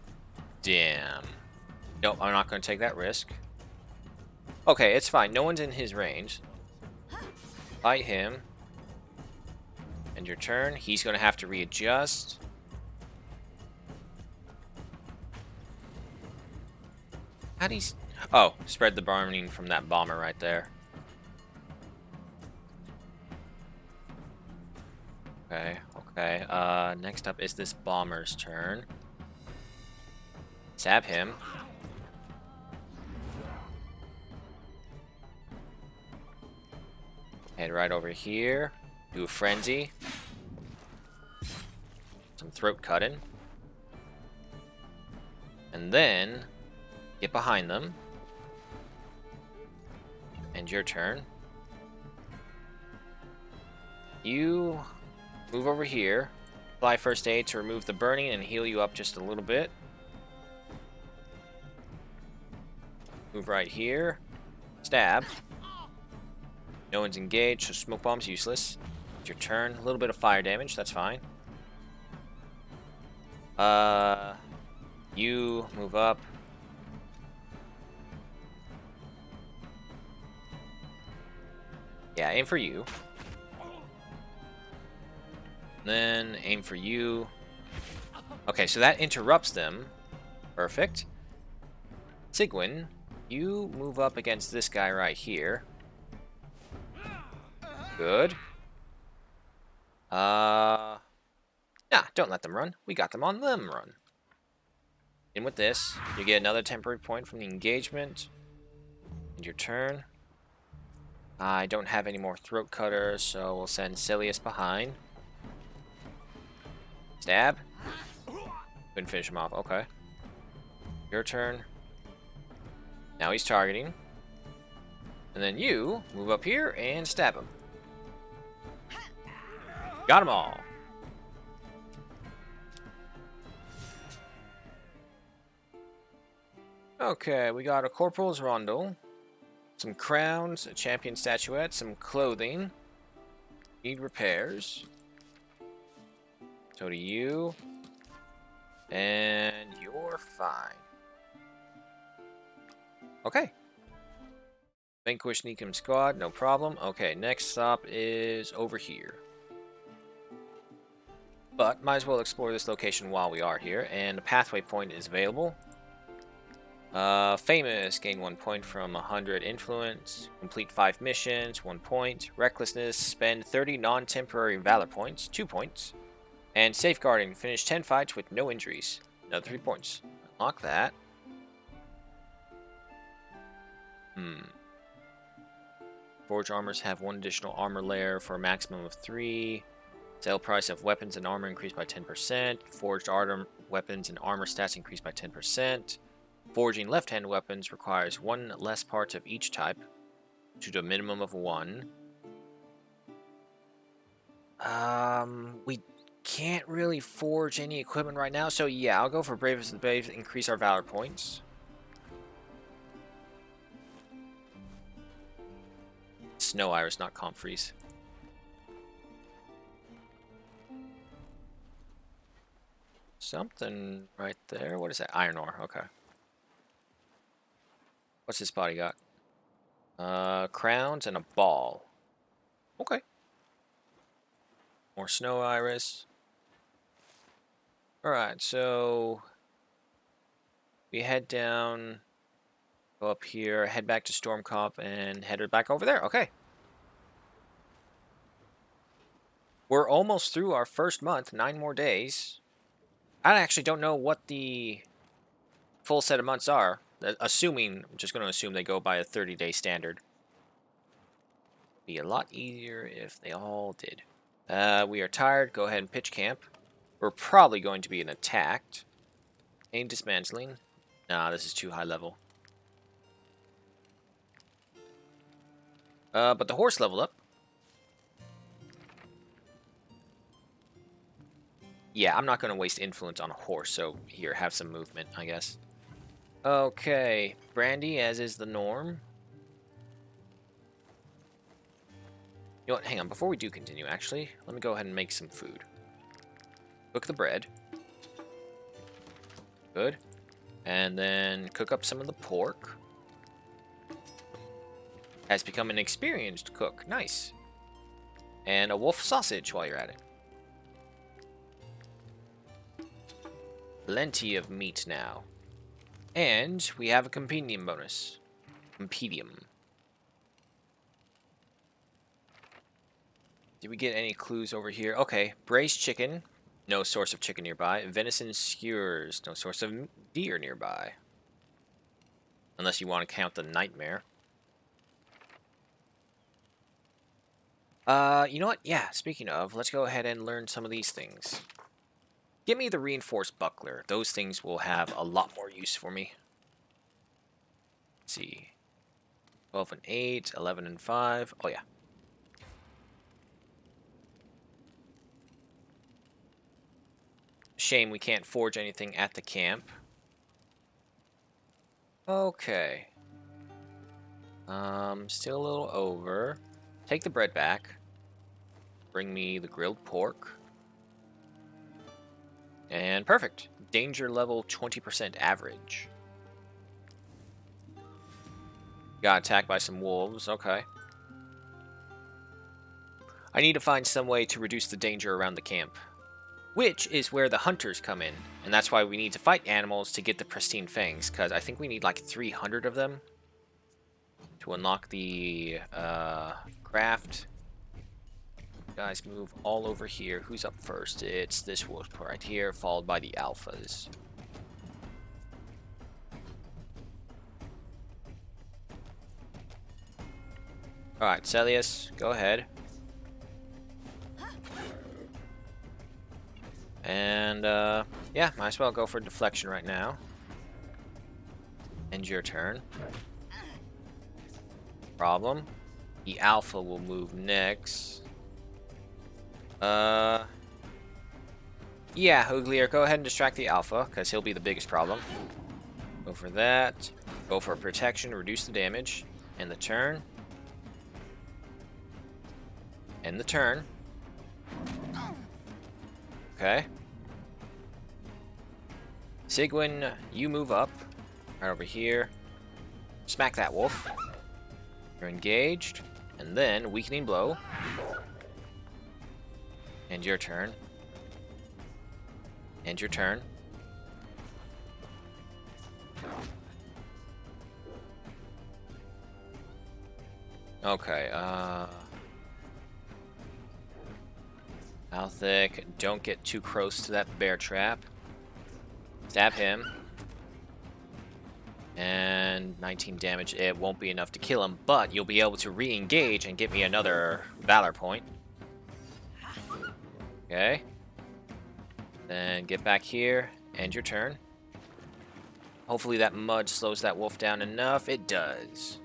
Damn. Nope, I'm not going to take that risk. Okay, it's fine. No one's in his range. Fight him. End your turn. He's going to have to readjust. How do you... Oh, spread the burning from that bomber right there. Okay, okay. Next up is this bomber's turn. Stab him. Head right over here. Do a frenzy. Some throat cutting. And then get behind them. End your turn. You move over here. Apply first aid to remove the burning and heal you up just a little bit. Move right here. Stab. No one's engaged, so smoke bomb's useless. It's your turn. A little bit of fire damage, that's fine. You move up. Yeah, aim for you. Then aim for you. Okay, so that interrupts them. Perfect. Sigwin, you move up against this guy right here. Good. Nah, don't let them run. We got them on them run. In with this. You get another temporary point from the engagement. End your turn. I don't have any more throat cutters, so we'll send Silius behind. Stab. Couldn't finish him off. Okay. Your turn. Now he's targeting. And then you move up here and stab him. Got them all. Okay, we got a Corporal's Rondo. Some crowns, a champion statuette, some clothing. Need repairs. So do you. And you're fine. Okay. Vanquish Neekum squad, no problem. Okay, next stop is over here. But might as well explore this location while we are here, and a pathway point is available. Famous, gain 1 point from 100 influence. Complete 5 missions, 1 point. Recklessness, spend 30 non-temporary valor points, 2 points. And safeguarding, finish 10 fights with no injuries, another 3 points. Unlock that. Forge armors have 1 additional armor layer for a maximum of 3. Sale price of weapons and armor increased by 10%. Forged weapons and armor stats increased by 10%. Forging left-hand weapons requires 1 less parts of each type, to a minimum of 1. We can't really forge any equipment right now, so yeah, I'll go for Bravest of the Brave, increase our valor points. Snow Iris, not Comfreeze. Something right there. What is that? Iron ore. Okay. What's this body got? Crowns and a ball. Okay. More Snow Iris. Alright, so we head down, go up here, head back to Stormcop, and head back over there. Okay. We're almost through our first month, 9 more days. I actually don't know what the full set of months are. Assuming, I'm just going to assume they go by a 30-day standard. Be a lot easier if they all did. We are tired. Go ahead and pitch camp. We're probably going to be attacked. Any dismantling? Nah, this is too high level. But the horse leveled up. Yeah, I'm not going to waste influence on a horse, so here, have some movement, I guess. Okay, brandy, as is the norm. You know what, hang on, before we do continue, actually, let me go ahead and make some food. Cook the bread. Good. And then cook up some of the pork. Has become an experienced cook. Nice. And a wolf sausage while you're at it. Plenty of meat now. And we have a compendium bonus. Compendium. Did we get any clues over here? Okay, braised chicken. No source of chicken nearby. Venison skewers. No source of deer nearby. Unless you want to count the nightmare. You know what? Yeah, speaking of, let's go ahead and learn some of these things. Give me the reinforced buckler. Those things will have a lot more use for me. Let's see. 12 and 8, 11 and 5. Oh, yeah. Shame we can't forge anything at the camp. Okay. Still a little over. Take the bread back. Bring me the grilled pork. And perfect. Danger level 20% average. Got attacked by some wolves. Okay. I need to find some way to reduce the danger around the camp. Which is where the hunters come in. And that's why we need to fight animals to get the pristine fangs. Because I think we need like 300 of them. To unlock the craft. Guys, move all over here. Who's up first? It's this wolf right here, followed by the alphas. Alright, Celius, go ahead. And, yeah, might as well go for deflection right now. End your turn. Problem. The alpha will move next. Yeah, Hooglier, go ahead and distract the alpha, because he'll be the biggest problem. Go for that. Go for protection, reduce the damage. End the turn. End the turn. Okay. Sigwin, you move up. Right over here. Smack that wolf. You're engaged. And then, weakening blow. End your turn. End your turn. Okay, Althic, don't get too close to that bear trap. Stab him. And 19 damage. It won't be enough to kill him, but you'll be able to re-engage and get me another Valor point. Okay. Then get back here. End your turn. Hopefully that mud slows that wolf down enough. It does.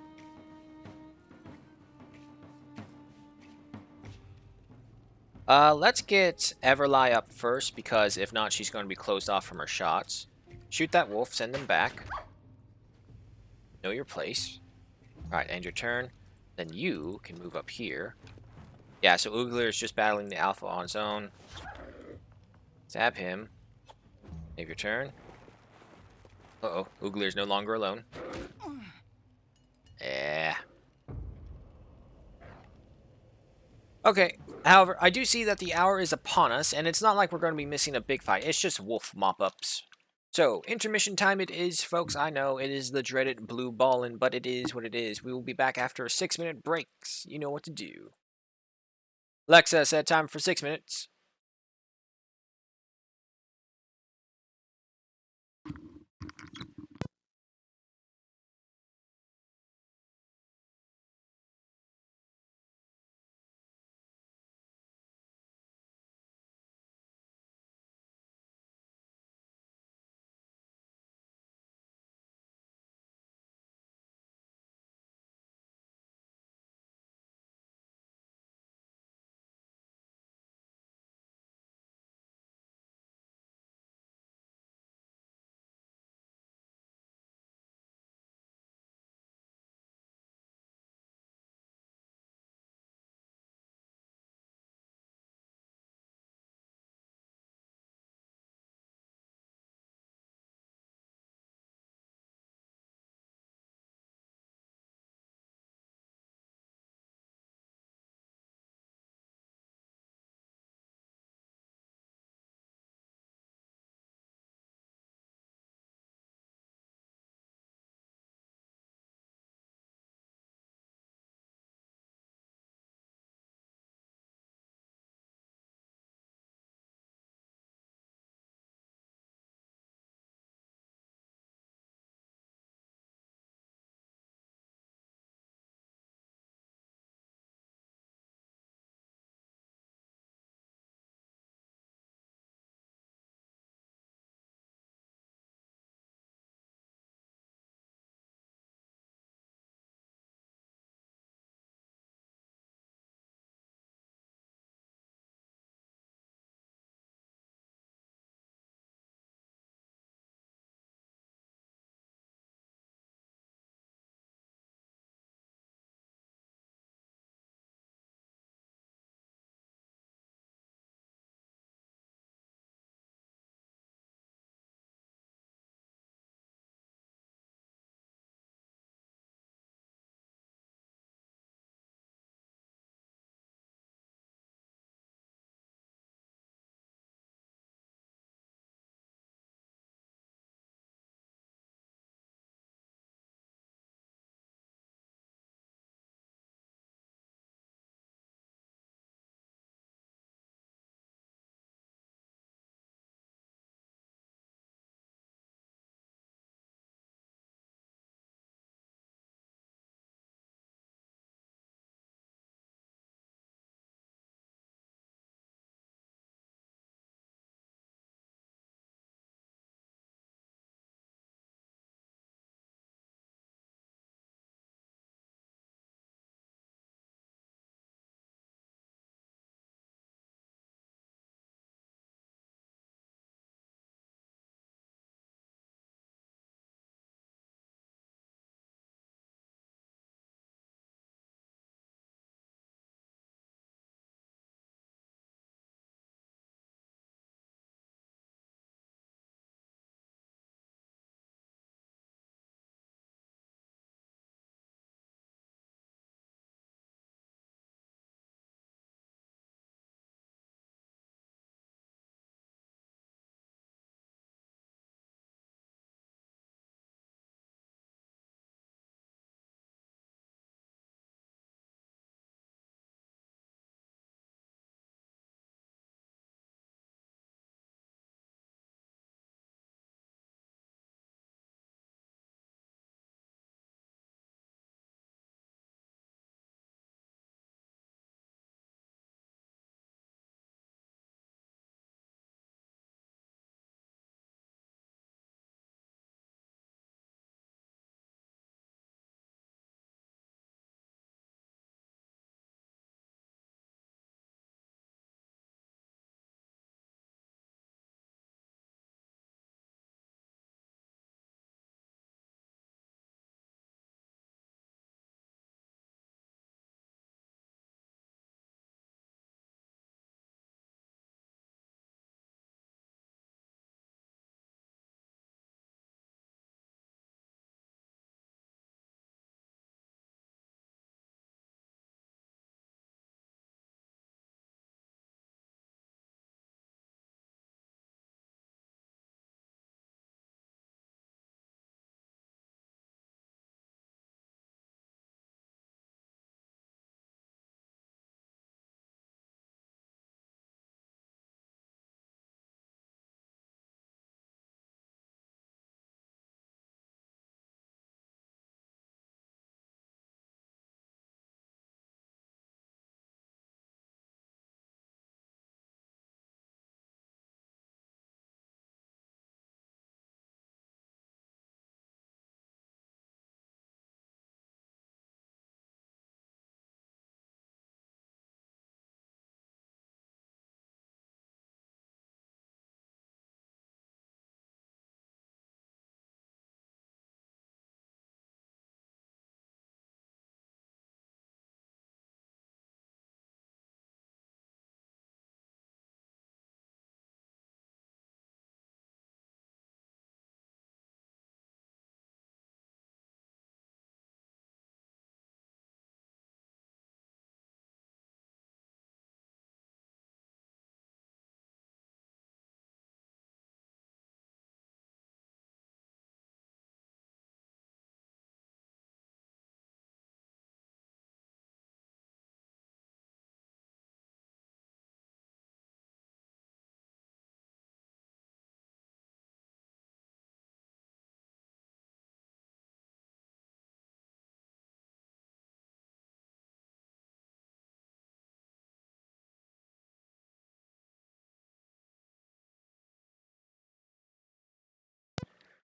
Let's get Everly up first, because if not, she's going to be closed off from her shots. Shoot that wolf, send them back. Know your place. Alright, end your turn. Then you can move up here. Yeah, so Oogler is just battling the alpha on his own. Stab him. Save your turn. Uh-oh, Oogler is no longer alone. Yeah. Okay, however, I do see that the hour is upon us, and it's not like we're going to be missing a big fight. It's just wolf mop-ups. So, intermission time it is, folks. I know, it is the dreaded blue ballin', but it is what it is. We will be back after 6-minute breaks. You know what to do. Alexa said time for 6 minutes.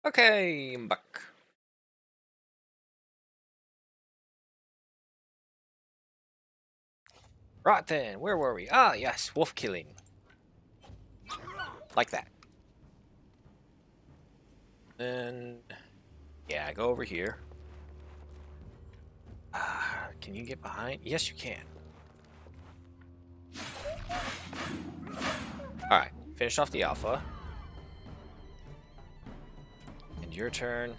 Okay, I'm back. Right then, where were we? Ah, yes, wolf killing. Like that. And yeah, go over here. Can you get behind? Yes, you can. Alright, finish off the alpha. And your turn.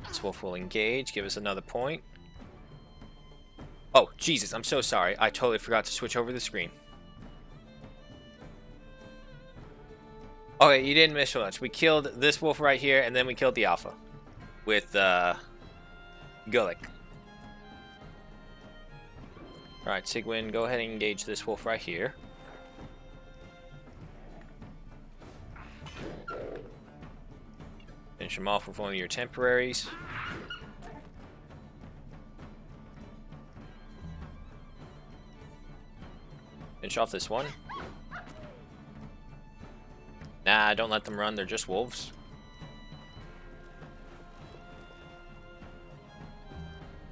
This wolf will engage. Give us another point. Oh, Jesus, I'm so sorry. I totally forgot to switch over the screen. Okay, you didn't miss much. We killed this wolf right here, and then we killed the alpha. With, Gulick. Alright, Sigwin, go ahead and engage this wolf right here. Finish him off with one of your temporaries. Finish off this one. Nah, don't let them run. They're just wolves.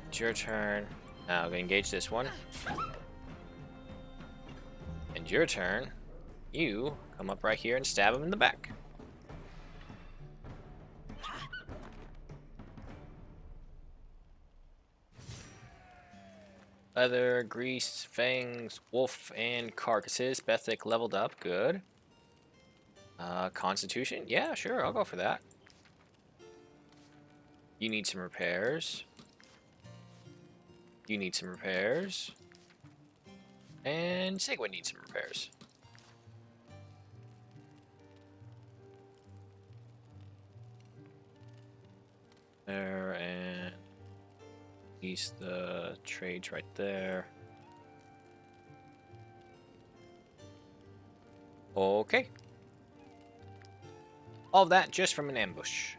It's your turn. Now I'm gonna engage this one. And your turn. You come up right here and stab him in the back. Leather, grease, fangs, wolf, and carcasses. Bethic leveled up. Good. Constitution? Yeah, sure. I'll go for that. You need some repairs. You need some repairs. And Sigwin needs some repairs. There, and release the trades right there. Okay. All of that just from an ambush.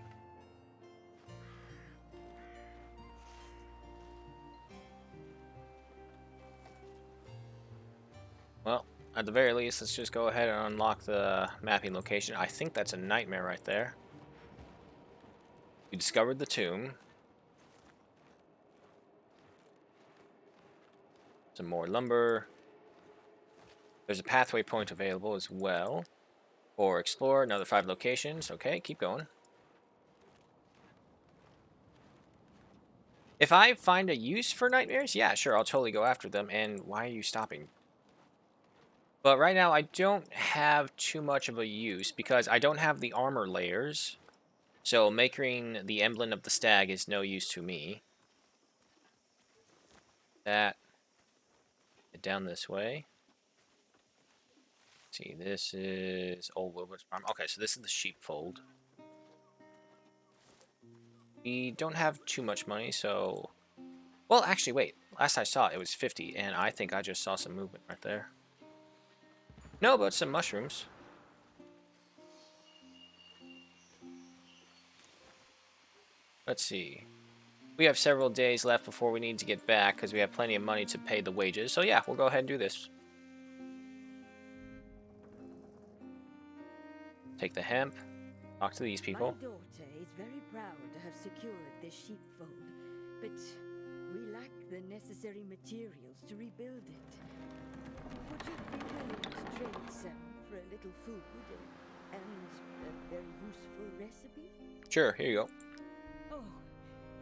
Well, at the very least, let's just go ahead and unlock the mapping location. I think that's a nightmare right there. We discovered the tomb. Some more lumber. There's a pathway point available as well. Or explore another 5 locations. Okay, keep going. If I find a use for nightmares, yeah, sure, I'll totally go after them. And why are you stopping? But right now, I don't have too much of a use because I don't have the armor layers. So making the emblem of the stag is no use to me. That. Get down this way. See, this is Old Wilbur's farm. Okay, so this is the sheepfold. We don't have too much money, so... Well, actually, wait. Last I saw it was 50, and I think I just saw some movement right there. No, but some mushrooms. Let's see. We have several days left before we need to get back, because we have plenty of money to pay the wages. So yeah, we'll go ahead and do this. Take the hemp. Talk to these people. My daughter is very proud to have secured this sheepfold, but we lack the necessary materials to rebuild it. Would you be willing to trade some for a little food and a very useful recipe? Sure, here you go. Oh,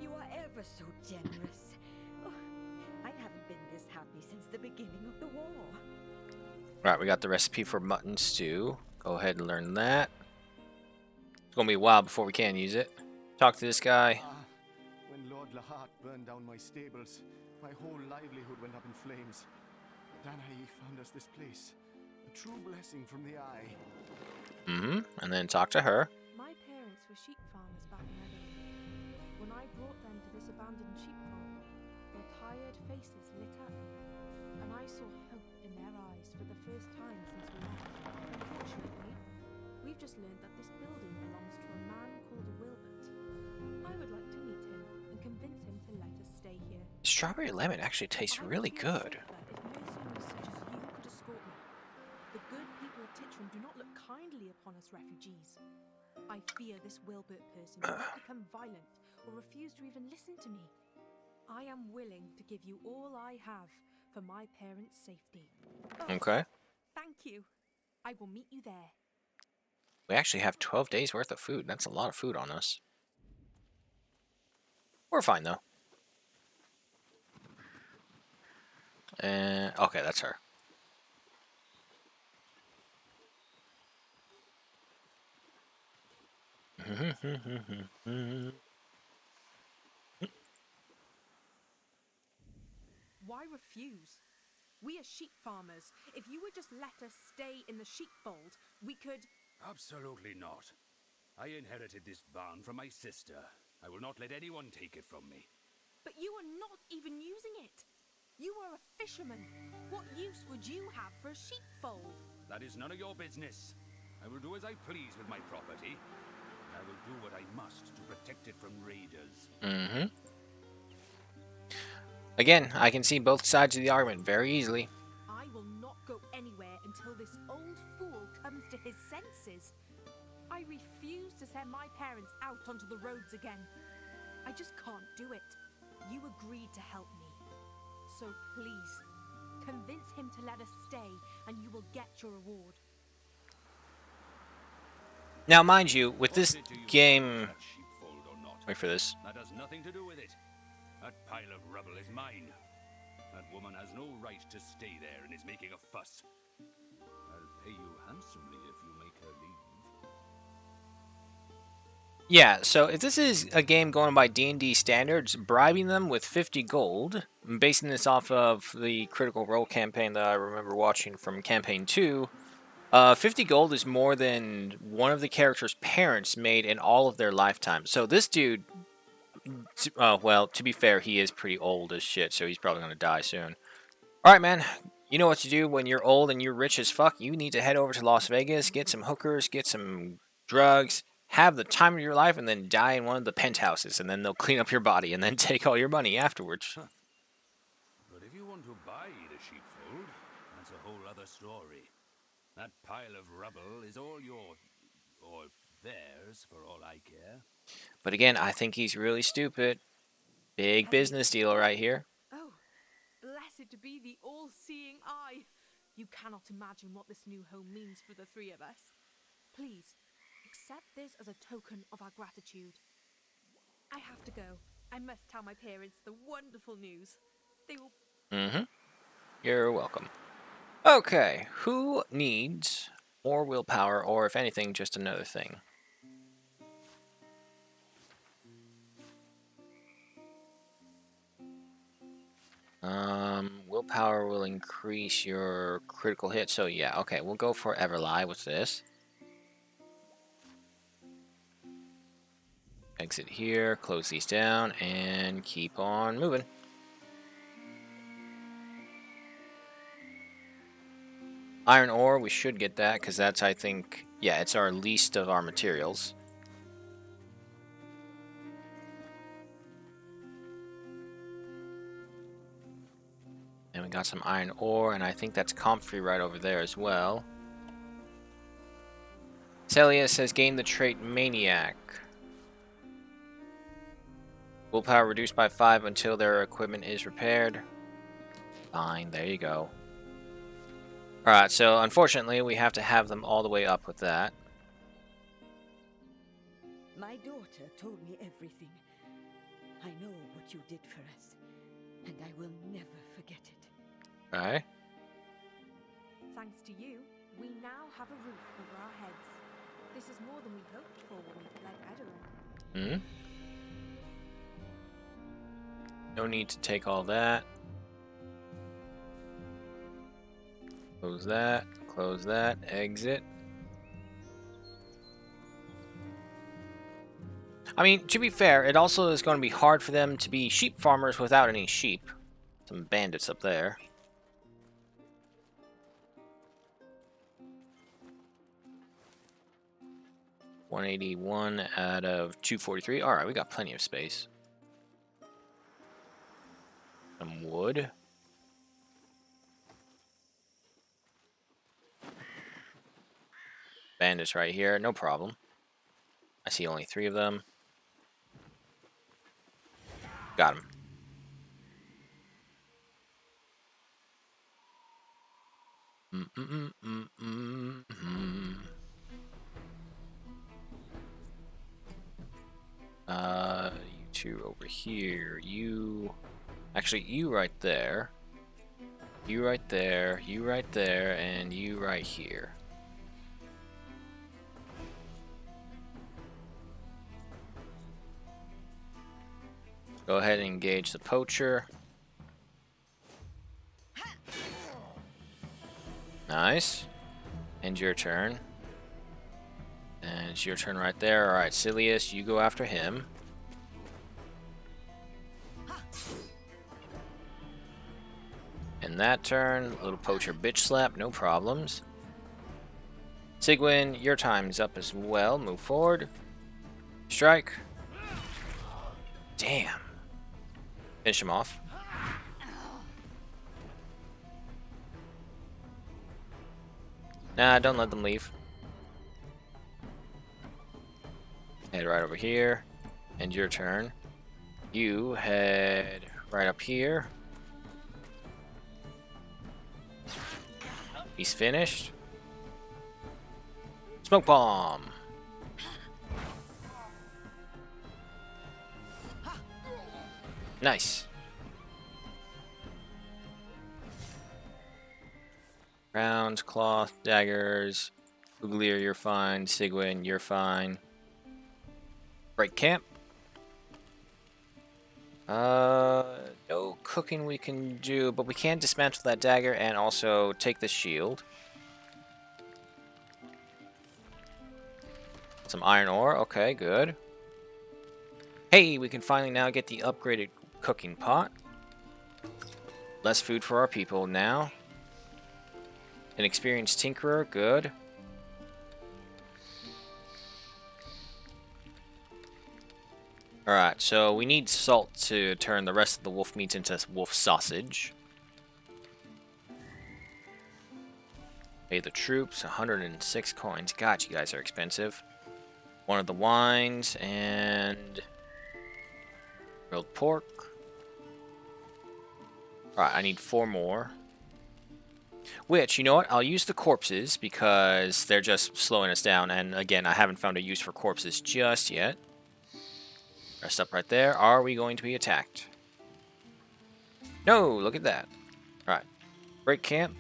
you are ever so generous. Oh, I haven't been this happy since the beginning of the war. Alright, we got the recipe for mutton stew. Go ahead and learn that. It's gonna be a while before we can use it. Talk to this guy. When Lord Lahart burned down my stables, my whole livelihood went up in flames. Danae found us this place. A true blessing from the eye. And then talk to her. My parents were sheep farmers back in Edinburgh. When I brought them to this abandoned sheepfold, their tired faces lit up, and I saw hope in their eyes for the first time since we left. Unfortunately, we've just learned that this building belongs to a man called Wilbert. I would like to meet him and convince him to let us stay here. Strawberry lemon actually tastes really good. The good people of Titram do not look kindly upon us refugees. I fear this Wilbert person might become violent or refuse to even listen to me. I am willing to give you all I have for my parents' safety. Oh, Okay. thank you. I will meet you there. We actually have 12 days worth of food. That's a lot of food on us. We're fine, though. And okay, that's her. Why refuse? We are sheep farmers. If you would just let us stay in the sheepfold, we could... Absolutely not. I inherited this barn from my sister. I will not let anyone take it from me. But you are not even using it. You are a fisherman. What use would you have for a sheepfold? That is none of your business. I will do as I please with my property. I will do what I must to protect it from raiders. Mm-hmm. Again, I can see both sides of the argument very easily. I will not go anywhere until this old fool comes to his senses. I refuse to send my parents out onto the roads again. I just can't do it. You agreed to help me. So please, convince him to let us stay and you will get your reward. Now, mind you, with this game... Wait for this. That has nothing to do with it. That pile of rubble is mine. That woman has no right to stay there and is making a fuss. I'll pay you handsomely if you make her leave. Yeah, so if this is a game going by D&D standards, bribing them with 50 gold, I'm basing this off of the Critical Role campaign that I remember watching from Campaign 2, 50 gold is more than one of the character's parents made in all of their lifetime. So this dude, well, to be fair, he is pretty old as shit, so he's probably going to die soon. Alright, man, you know what to do when you're old and you're rich as fuck. You need to head over to Las Vegas, get some hookers, get some drugs, have the time of your life, and then die in one of the penthouses, and then they'll clean up your body, and then take all your money afterwards. But if you want to buy the sheepfold, that's a whole other story. That pile of rubble is all yours, or theirs, for all I care. But again, I think he's really stupid. Big business deal right here. Oh, blessed be the all-seeing eye. You cannot imagine what this new home means for the three of us. Please, accept this as a token of our gratitude. I have to go. I must tell my parents the wonderful news. They will... Mm-hmm. You're welcome. Okay, who needs more willpower, or if anything, just another thing? Willpower will increase your critical hit, so yeah, okay, we'll go for Everlie with this. Exit here, close these down, and keep on moving. Iron ore, we should get that, because that's, I think, yeah, it's our least of our materials. And we got some iron ore, and I think that's comfrey right over there as well. Celia says gain the trait Maniac. Willpower reduced by 5 until their equipment is repaired. Fine, there you go. Alright, so unfortunately we have to have them all the way up with that. My daughter told me everything. I know what you did for us, and I will never forget it. Alright. Thanks to you, we now have a roof over our heads. This is more than we hoped for when we fled Edoran. No need to take all that. Close that, exit. I mean, to be fair, it also is going to be hard for them to be sheep farmers without any sheep. Some bandits up there. $181 out of 243. Alright, we got plenty of space. Some wood. Bandits right here, no problem. I see only 3 of them. Got him. You 2 over here. You... Actually, you right there. You right there. You right there. And you right here. Go ahead and engage the poacher. Nice. And your turn. And it's your turn right there. Alright, Silius, you go after him. And that turn, little poacher bitch slap, no problems. Sigwin, your time's up as well. Move forward. Strike. Damn. Finish him off. Nah, don't let them leave. Head right over here. And your turn. You head right up here. He's finished. Smoke bomb. Nice. Rounds, cloth, daggers. Uglier, you're fine. Sigwin, you're fine. Break camp. No cooking we can do, but we can dismantle that dagger and also take the shield. Some iron ore. Okay, good. Hey, we can finally now get the upgraded cooking pot. Less food for our people now. An experienced tinkerer. Good. Alright, so we need salt to turn the rest of the wolf meat into wolf sausage. Pay the troops, 106 coins. God, you guys are expensive. One of the wines, and... grilled pork. Alright, I need 4 more. Which, you know what? I'll use the corpses, because they're just slowing us down. And again, I haven't found a use for corpses just yet. Rest up right there. Are we going to be attacked? No, look at that. Alright. Break camp.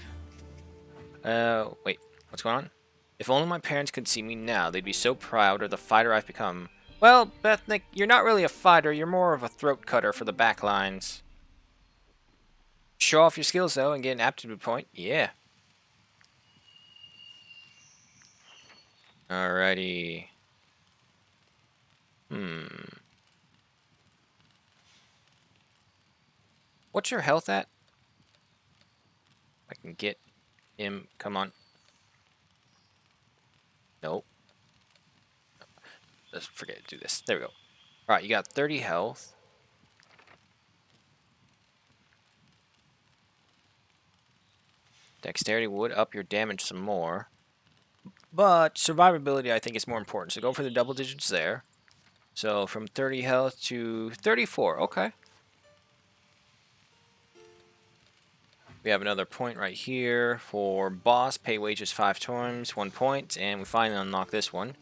Wait. What's going on? If only my parents could see me now, they'd be so proud of the fighter I've become. Well, Bethnick, you're not really a fighter. You're more of a throat cutter for the back lines. Show off your skills, though, and get an aptitude point. Yeah. Alrighty. What's your health at? I can get him. Come on. Nope. Let's forget to do this. There we go. Alright, you got 30 health. Dexterity would up your damage some more. But survivability, I think, is more important. So go for the double digits there. So from 30 health to 34. Okay. We have another point right here for boss. Pay wages 5 times, 1 point. And we finally unlock this one.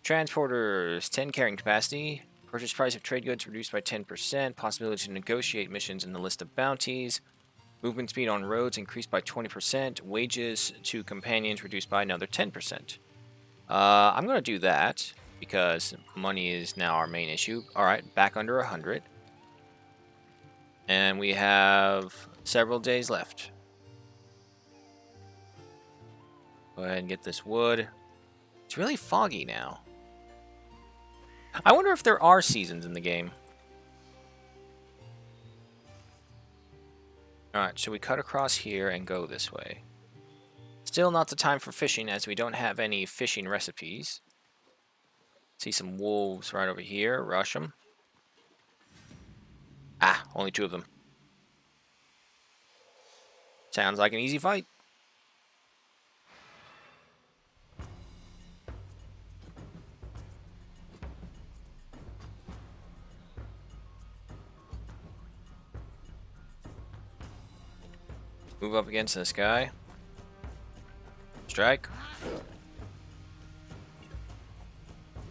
Transporters, 10 carrying capacity. Purchase price of trade goods reduced by 10%. Possibility to negotiate missions in the list of bounties. Movement speed on roads increased by 20%. Wages to companions reduced by another 10%. I'm going to do that because money is now our main issue. Alright, back under 100. And we have several days left. Go ahead and get this wood. It's really foggy now. I wonder if there are seasons in the game. Alright, so we cut across here and go this way. Still not the time for fishing as we don't have any fishing recipes. See some wolves right over here. Rush them. Ah, only 2 of them. Sounds like an easy fight. Move up against this guy. Strike.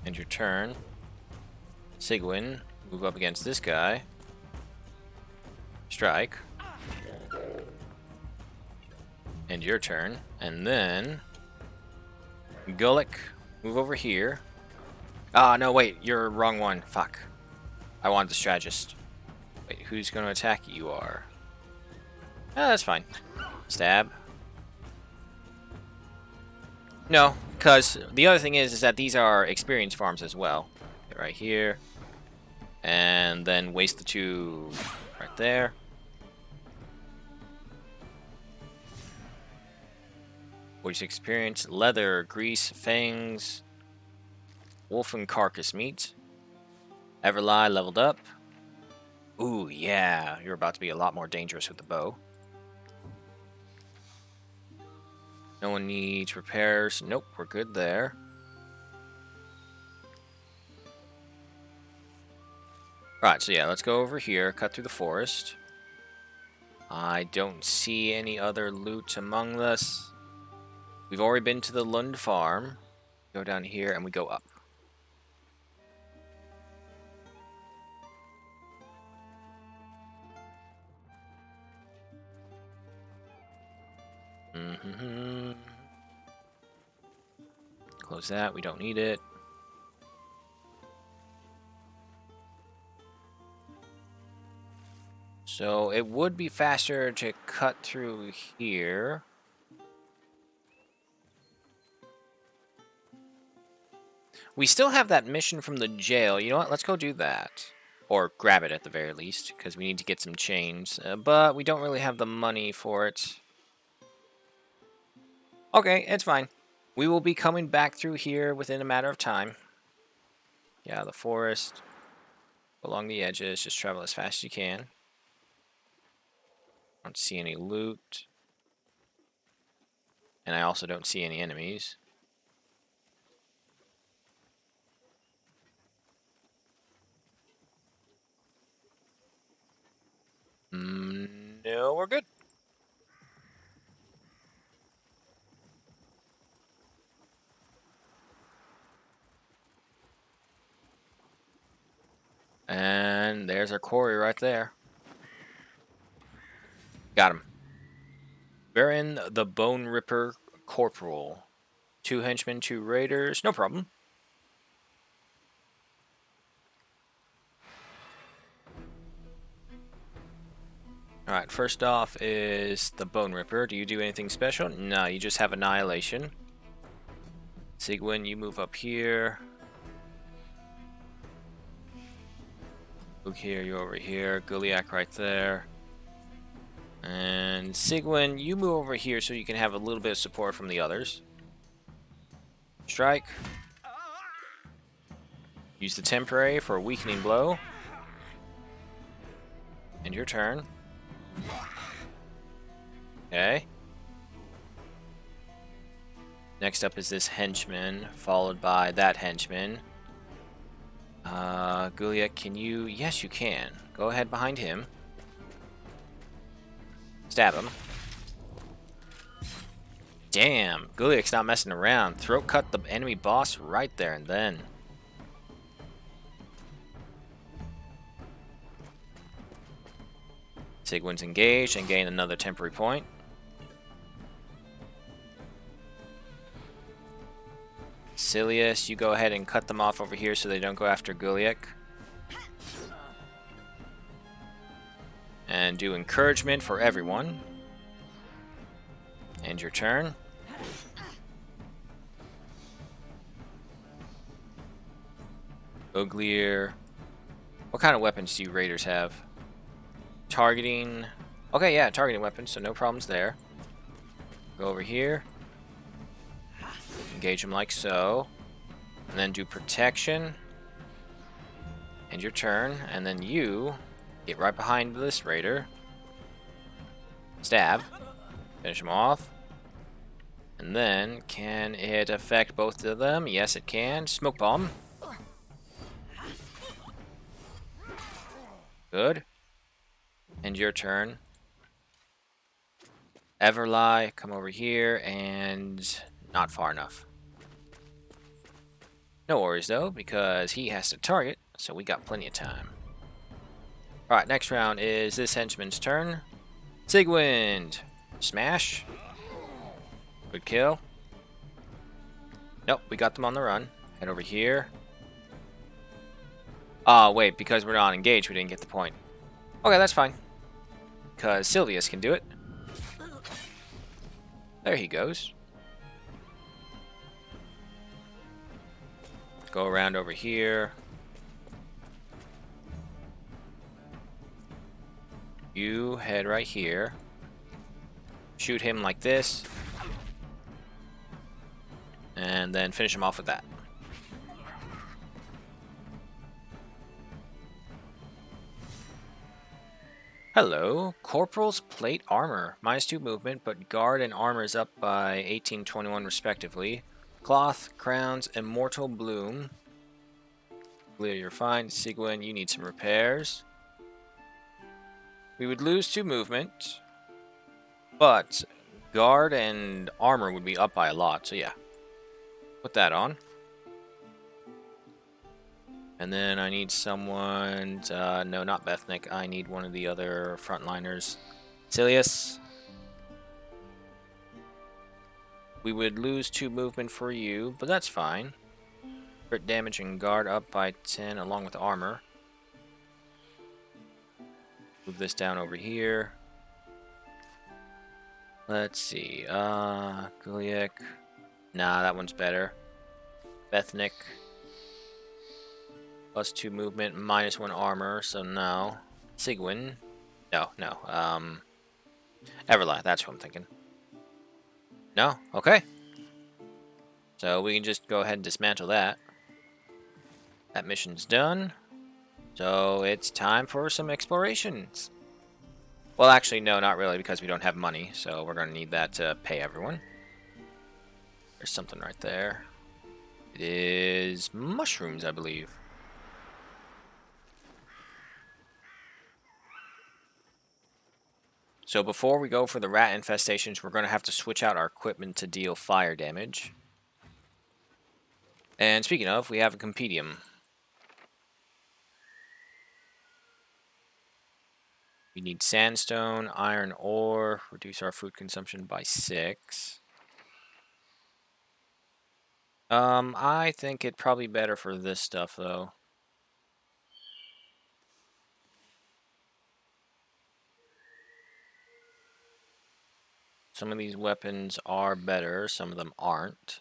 End your turn. Sigwin, move up against this guy. Strike. End your turn. And then Gulick, move over here. Ah, no, wait, you're wrong one. Fuck. I wanted the strategist. Wait, who's going to attack you? You are. Ah, that's fine. Stab. No, because the other thing is that these are experience farms as well. Right here. And then waste the 2 right there. Which experience? Leather, grease, fangs, wolf and carcass meat. Everlie leveled up. Ooh, yeah. You're about to be a lot more dangerous with the bow. No one needs repairs. Nope, we're good there. Right, so yeah, let's go over here, cut through the forest. I don't see any other loot among us. We've already been to the Lund farm. Go down here and we go up. Close that, we don't need it. So it would be faster to cut through here. We still have that mission from the jail. You know what? Let's go do that. Or grab it at the very least, because we need to get some chains. But we don't really have the money for it. Okay, it's fine. We will be coming back through here within a matter of time. Yeah, the forest. Along the edges. Just travel as fast as you can. I don't see any loot. And I also don't see any enemies. No, we're good. And there's our quarry right there. Got him. Baron the Bone Ripper Corporal. 2 henchmen, 2 raiders. No problem. Alright, first off is the Bone Ripper. Do you do anything special? No, you just have Annihilation. Sigwin, you move up here. Look here, you over here. Guliak right there. And Sigwin, you move over here so you can have a little bit of support from the others. Strike. Use the temporary for a weakening blow. And your turn. Okay. Next up is this henchman, followed by that henchman. Guliak, can you? Yes, you can. Go ahead behind him. Stab him. Damn, Guliak's not messing around. Throat cut the enemy boss right there and then. Sigwin's engaged and gain another temporary point. Silius, you go ahead and cut them off over here so they don't go after Guliak. And do encouragement for everyone. End your turn. Uglier. What kind of weapons do you raiders have? Targeting. Okay, yeah, targeting weapons, so no problems there. Go over here. Engage him like so. And then do protection. End your turn. And then you get right behind this raider. Stab. Finish him off. And then, can it affect both of them? Yes, it can. Smoke bomb. Good. End your turn. Everlie, come over here, and not far enough. No worries, though, because he has to target, so we got plenty of time. Alright, next round is this henchman's turn. Sigwynd! Smash. Good kill. Nope, we got them on the run. Head over here. Oh, wait, because we're not engaged, we didn't get the point. Okay, that's fine. Because Sylvius can do it. There he goes. Go around over here. You head right here. Shoot him like this. And then finish him off with that. Hello. Corporal's plate armor. -2 movement, but guard and armor is up by 18, 21 respectively. Cloth, crowns, immortal bloom. Leah, you're fine. Sigwin, you need some repairs. We would lose 2 movement, but guard and armor would be up by a lot, so yeah. Put that on. And then I need someone, no, not Bethnick, I need one of the other frontliners. Silius. We would lose 2 movement for you, but that's fine. Crit damage and guard up by 10 along with armor. Move this down over here. Let's see, Guliak. Nah, that one's better. Bethnick. +2 movement, -1 armor, so no. Sigwin. No. Everlie, that's what I'm thinking. No? Okay. So we can just go ahead and dismantle that. That mission's done. So it's time for some explorations. Well, actually, no, not really, because we don't have money, so we're going to need that to pay everyone. There's something right there. It is mushrooms, I believe. So before we go for the rat infestations, we're going to have to switch out our equipment to deal fire damage. And speaking of, we have a compendium. We need sandstone, iron ore, reduce our food consumption by 6. I think it'd probably be better for this stuff, though. Some of these weapons are better, some of them aren't.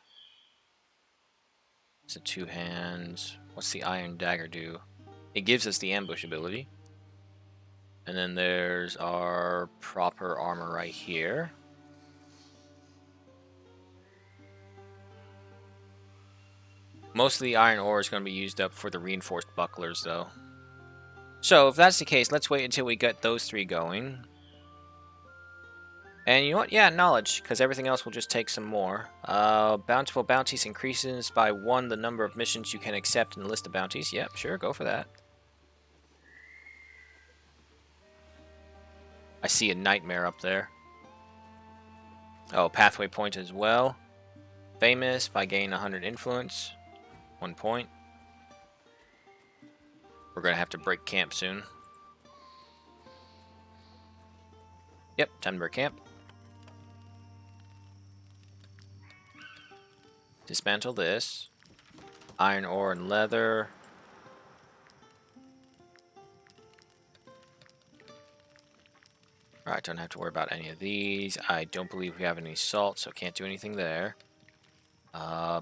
It's a 2 hands. What's the iron dagger do? It gives us the ambush ability. And then there's our proper armor right here. Most of the iron ore is going to be used up for the reinforced bucklers, though. So, if that's the case, let's wait until we get those 3 going. And you know what? Yeah, knowledge, because everything else will just take some more. Bountiful bounties increases by 1 the number of missions you can accept in the list of bounties. Yep, sure, go for that. I see a nightmare up there. Oh, pathway point as well. Famous by gain 100 influence. 1 point. We're going to have to break camp soon. Yep, time to break camp. Dismantle this. Iron ore and leather. Alright, don't have to worry about any of these. I don't believe we have any salt, so can't do anything there.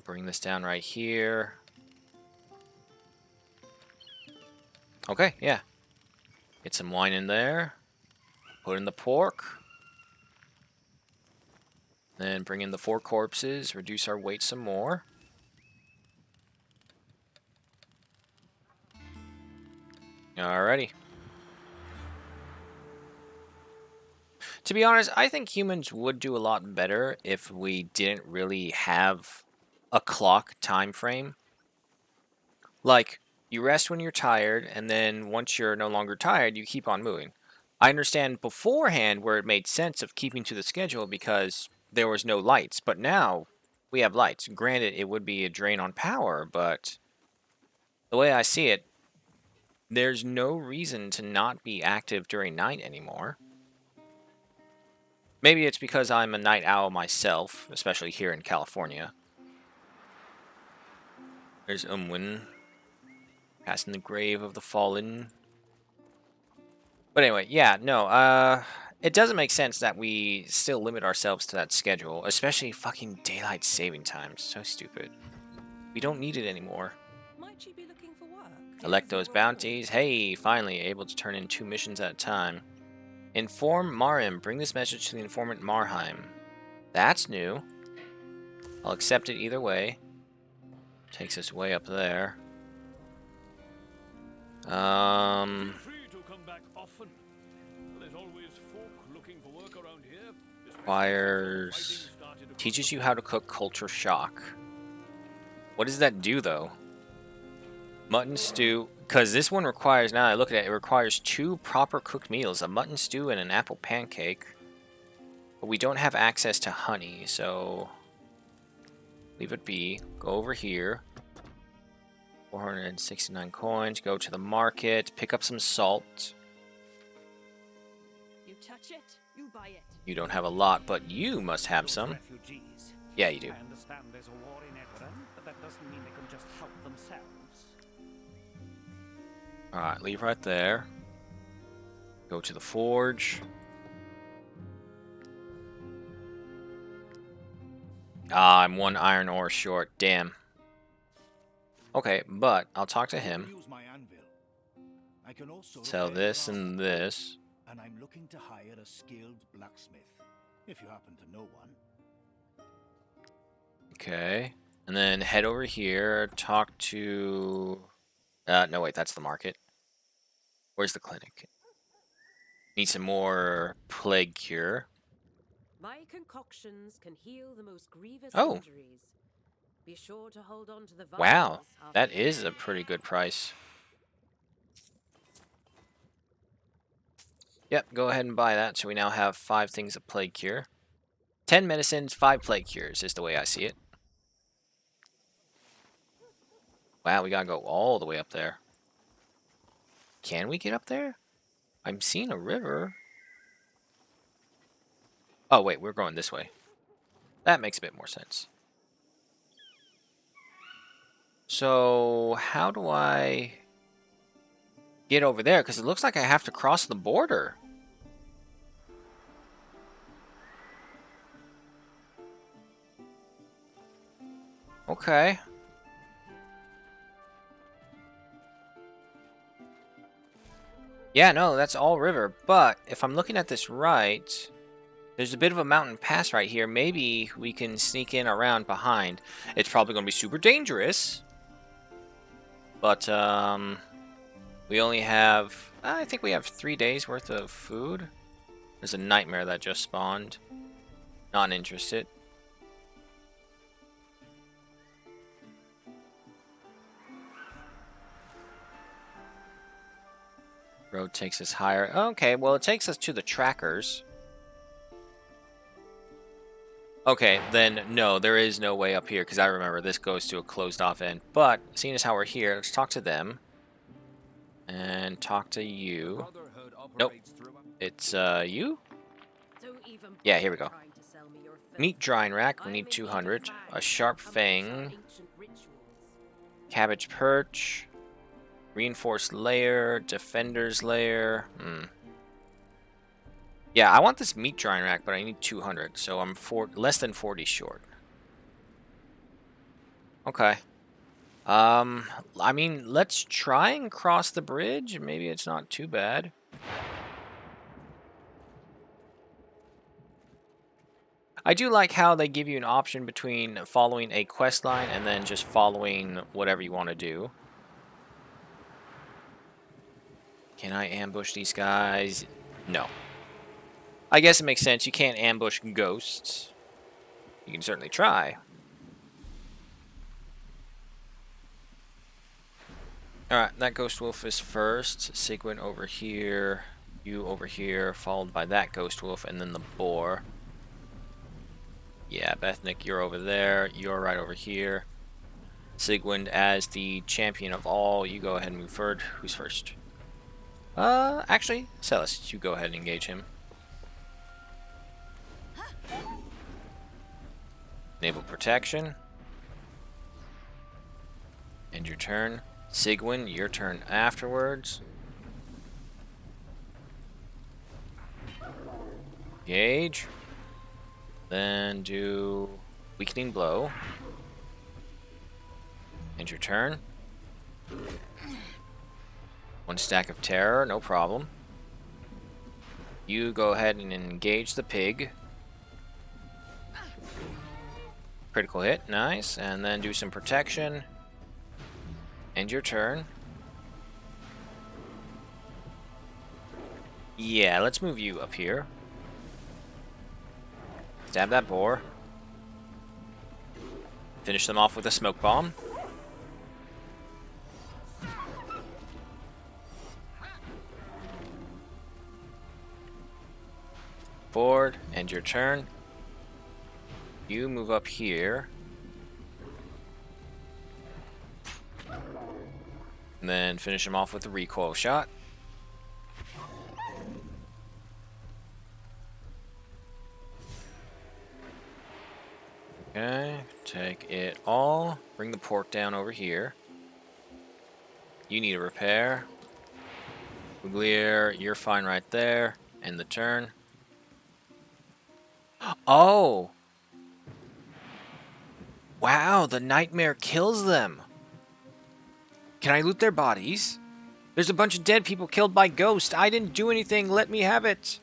Bring this down right here. Okay, yeah. Get some wine in there. Put in the pork. Then bring in the 4 corpses. Reduce our weight some more. Alrighty. To be honest, I think humans would do a lot better if we didn't really have a clock time frame. Like, you rest when you're tired, and then once you're no longer tired, you keep on moving. I understand beforehand where it made sense of keeping to the schedule because there was no lights, but now we have lights. Granted, it would be a drain on power, but the way I see it, there's no reason to not be active during night anymore. Maybe it's because I'm a night owl myself, especially here in California. There's Umwin, passing the grave of the fallen. But anyway, yeah, no, it doesn't make sense that we still limit ourselves to that schedule, especially fucking daylight saving time. So stupid. We don't need it anymore. Might you be looking for work? Elect those bounties. Hey, finally able to turn in 2 missions at a time. Inform Marim. Bring this message to the informant Marheim. That's new. I'll accept it either way. Takes us way up there. Feel free to come back often. There's always folk looking for work around here. Requires... Teaches you how to cook culture shock. What does that do, though? Mutton stew. Because this one requires, now I look at it, it requires 2 proper cooked meals. A mutton stew and an apple pancake. But we don't have access to honey, so... Leave it be. Go over here. 469 coins. Go to the market. Pick up some salt. You touch it, you buy it. You don't have a lot, but you must have some. Refugees. Yeah, you do. I understand there's a war in Eberron, but that doesn't mean they can just help themselves. Alright, leave right there. Go to the forge. Ah, I'm 1 iron ore short. Damn. Okay, but I'll talk to him. Use my anvil. I can also Sell repair this the and armor. this. And I'm looking to hire a skilled blacksmith, if you happen to know one. Okay. And then head over here. Talk to... no, wait, that's the market. Where's the clinic? Need some more plague cure. My concoctions can heal the most grievous Oh. injuries. Be sure to hold on to the Wow, vials after that you- is a pretty good price. Yep, go ahead and buy that. So we now have 5 things of plague cure. 10 medicines, 5 plague cures is the way I see it. Wow, we gotta go all the way up there. Can we get up there? I'm seeing a river. Oh, wait, we're going this way. That makes a bit more sense. So, how do I get over there? Because it looks like I have to cross the border. Okay. Yeah, no, that's all river. But if I'm looking at this right, there's a bit of a mountain pass right here. Maybe we can sneak in around behind. It's probably going to be super dangerous. But, we only have... I think we have 3 days worth of food. There's a nightmare that just spawned. Not interested. Road takes us higher. Okay, well, it takes us to the trackers. Okay, then no, there is no way up here, because I remember this goes to a closed-off end. But, seeing as how we're here, let's talk to them. And talk to you. Nope. It's, you? Don't even Yeah, here we go. bother trying to sell me your filth. Meat drying rack, we I'm need in need of 200. A fangs sharp to accomplish our fang. ancient rituals. Cabbage perch. Reinforced layer. Defender's layer. Yeah, I want this meat drying rack, but I need 200, so I'm less than 40 short. Okay. I mean, let's try and cross the bridge. Maybe it's not too bad. I do like how they give you an option between following a quest line and then just following whatever you want to do. Can I ambush these guys? No. I guess it makes sense. You can't ambush ghosts. You can certainly try. Alright, that ghost wolf is first. Sigwin over here. You over here, followed by that ghost wolf, and then the boar. Yeah, Bethnick, you're over there. You're right over here. Sigwund, as the champion of all, you go ahead and move forward. Who's first? Actually, Celeste, you go ahead and engage him. Enable protection. End your turn. Sigwund, your turn afterwards. Engage. Then do weakening blow. End your turn. One stack of terror, no problem. You go ahead and engage the pig. Critical hit, nice. And then do some protection. End your turn. Yeah, let's move you up here. Stab that boar. Finish them off with a smoke bomb. Forward, end your turn. You move up here. And then finish him off with a recoil shot. Okay, take it all. Bring the pork down over here. You need a repair. Uglier, you're fine right there. End the turn. Oh! Wow, the nightmare kills them. Can I loot their bodies? There's a bunch of dead people killed by ghosts. I didn't do anything. Let me have it.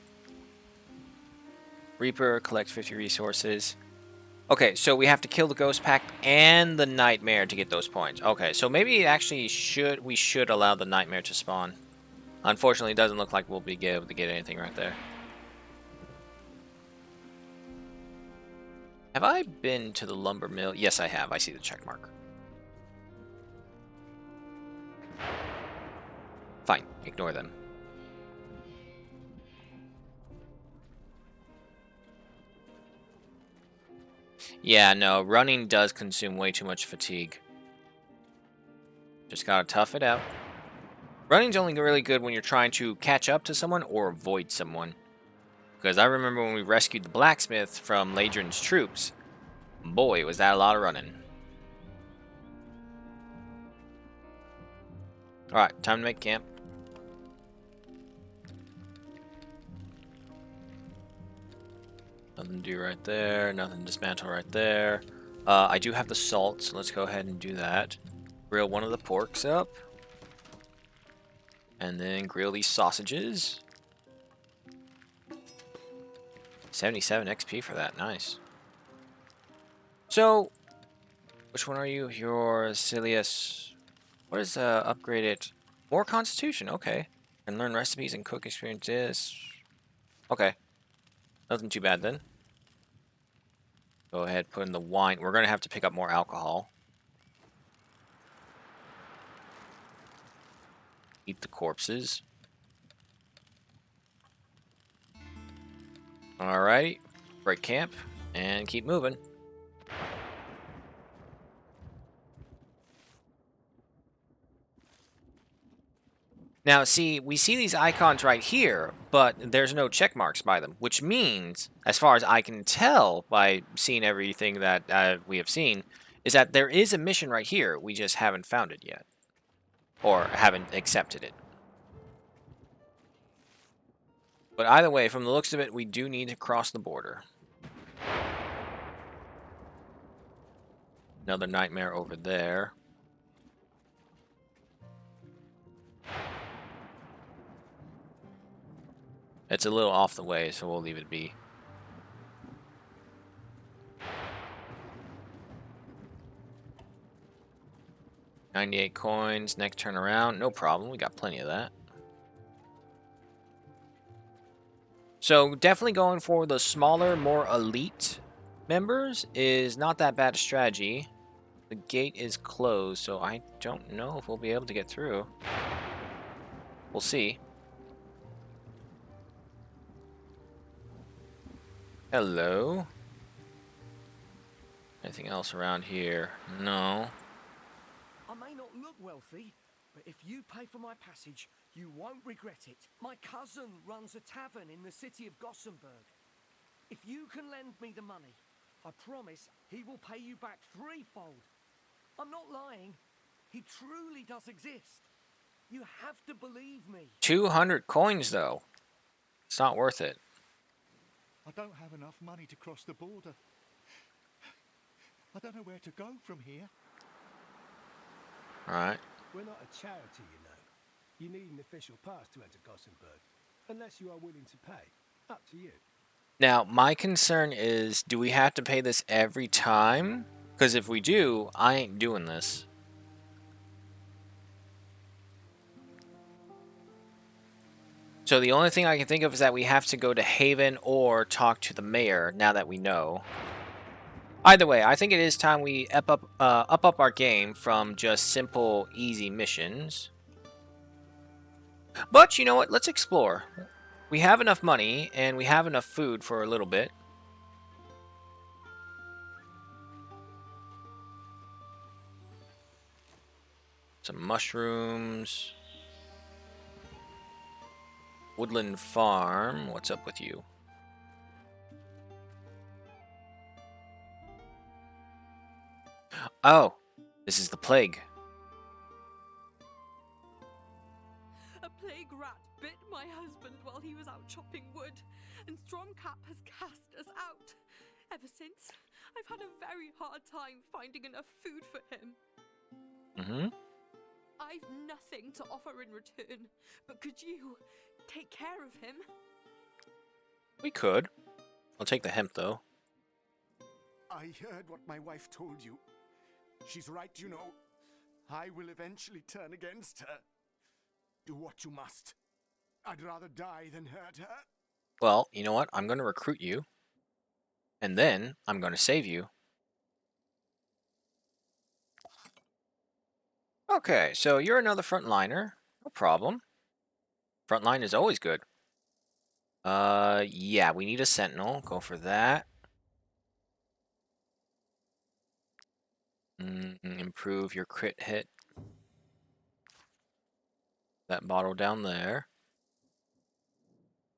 Reaper, collect 50 resources. Okay, so we have to kill the ghost pack and the nightmare to get those points. Okay, so maybe actually we should allow the nightmare to spawn. Unfortunately, it doesn't look like we'll be able to get anything right there. Have I been to the lumber mill? Yes, I have. I see the check mark. Fine, ignore them. Yeah, no, running does consume way too much fatigue. Just gotta tough it out. Running's only really good when you're trying to catch up to someone or avoid someone. Because I remember when we rescued the blacksmith from Ladrin's troops. Boy, was that a lot of running. Alright, time to make camp. Nothing to do right there. Nothing to dismantle right there. I do have the salt, so let's go ahead and do that. Grill one of the porks up. And then grill these sausages. 77 XP for that. Nice. So, which one are you? You're Silius. What is upgraded? More Constitution. Okay. And learn recipes and cook experiences. Okay. Nothing too bad then. Go ahead, put in the wine. We're going to have to pick up more alcohol. Eat the corpses. Alrighty. Break camp and keep moving. Now, see, we see these icons right here, but there's no check marks by them, which means, as far as I can tell by seeing everything that we have seen, is that there is a mission right here. We just haven't found it yet, or haven't accepted it. But either way, from the looks of it, we do need to cross the border. Another nightmare over there. It's a little off the way, so we'll leave it be. $98 coins, next turn around, no problem, we got plenty of that. So definitely going for the smaller, more elite members is not that bad a strategy. The gate is closed, so I don't know if we'll be able to get through. We'll see. Hello. Anything else around here? No. I may not look wealthy, but if you pay for my passage, you won't regret it. My cousin runs a tavern in the city of Gossenburg. If you can lend me the money, I promise he will pay you back threefold. I'm not lying. He truly does exist. You have to believe me. 200 coins, though. It's not worth it. I don't have enough money to cross the border. I don't know where to go from here. Alright. We're not a charity, you know. You need an official pass to enter Gossenburg, unless you are willing to pay. Up to you. Now, my concern is, do we have to pay this every time? Because if we do, I ain't doing this. So the only thing I can think of is that we have to go to Haven or talk to the mayor, now that we know. Either way, I think it is time we up our game from just simple, easy missions. But you know what? Let's explore. We have enough money, and we have enough food for a little bit. Some mushrooms. Woodland Farm. What's up with you? Oh, this is the plague. A plague rat bit my husband while he was out chopping wood, and Stormcap has cast us out. Ever since, I've had a very hard time finding enough food for him. Mm-hmm. I've nothing to offer in return, but could you take care of him? We could. I'll take the hemp, though. I heard what my wife told you. She's right, you know. I will eventually turn against her. Do what you must. I'd rather die than hurt her. Well, you know what? I'm going to recruit you. And then I'm going to save you. Okay, so you're another frontliner. No problem. Frontline is always good. Yeah, we need a sentinel. Go for that. Improve your crit hit. That bottle down there.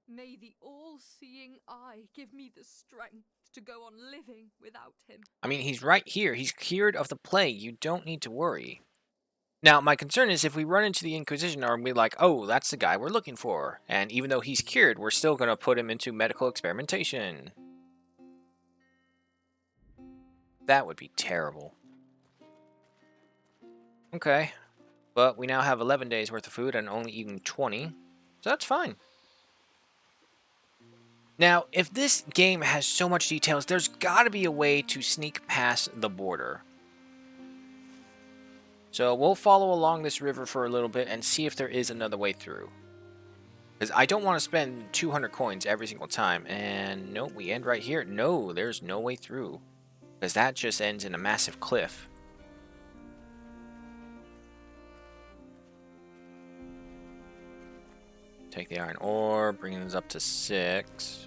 May the all-seeing eye give me the strength to go on living without him. I mean, he's right here. He's cured of the plague. You don't need to worry. Now, my concern is if we run into the Inquisition, are we like, oh, that's the guy we're looking for. And even though he's cured, we're still going to put him into medical experimentation. That would be terrible. Okay. But we now have 11 days worth of food and only eating 20. So that's fine. Now, if this game has so much details, there's got to be a way to sneak past the border. So we'll follow along this river for a little bit and see if there is another way through. Because I don't want to spend 200 coins every single time. And nope, we end right here. No, there's no way through. Because that just ends in a massive cliff. Take the iron ore, bringing us up to 6.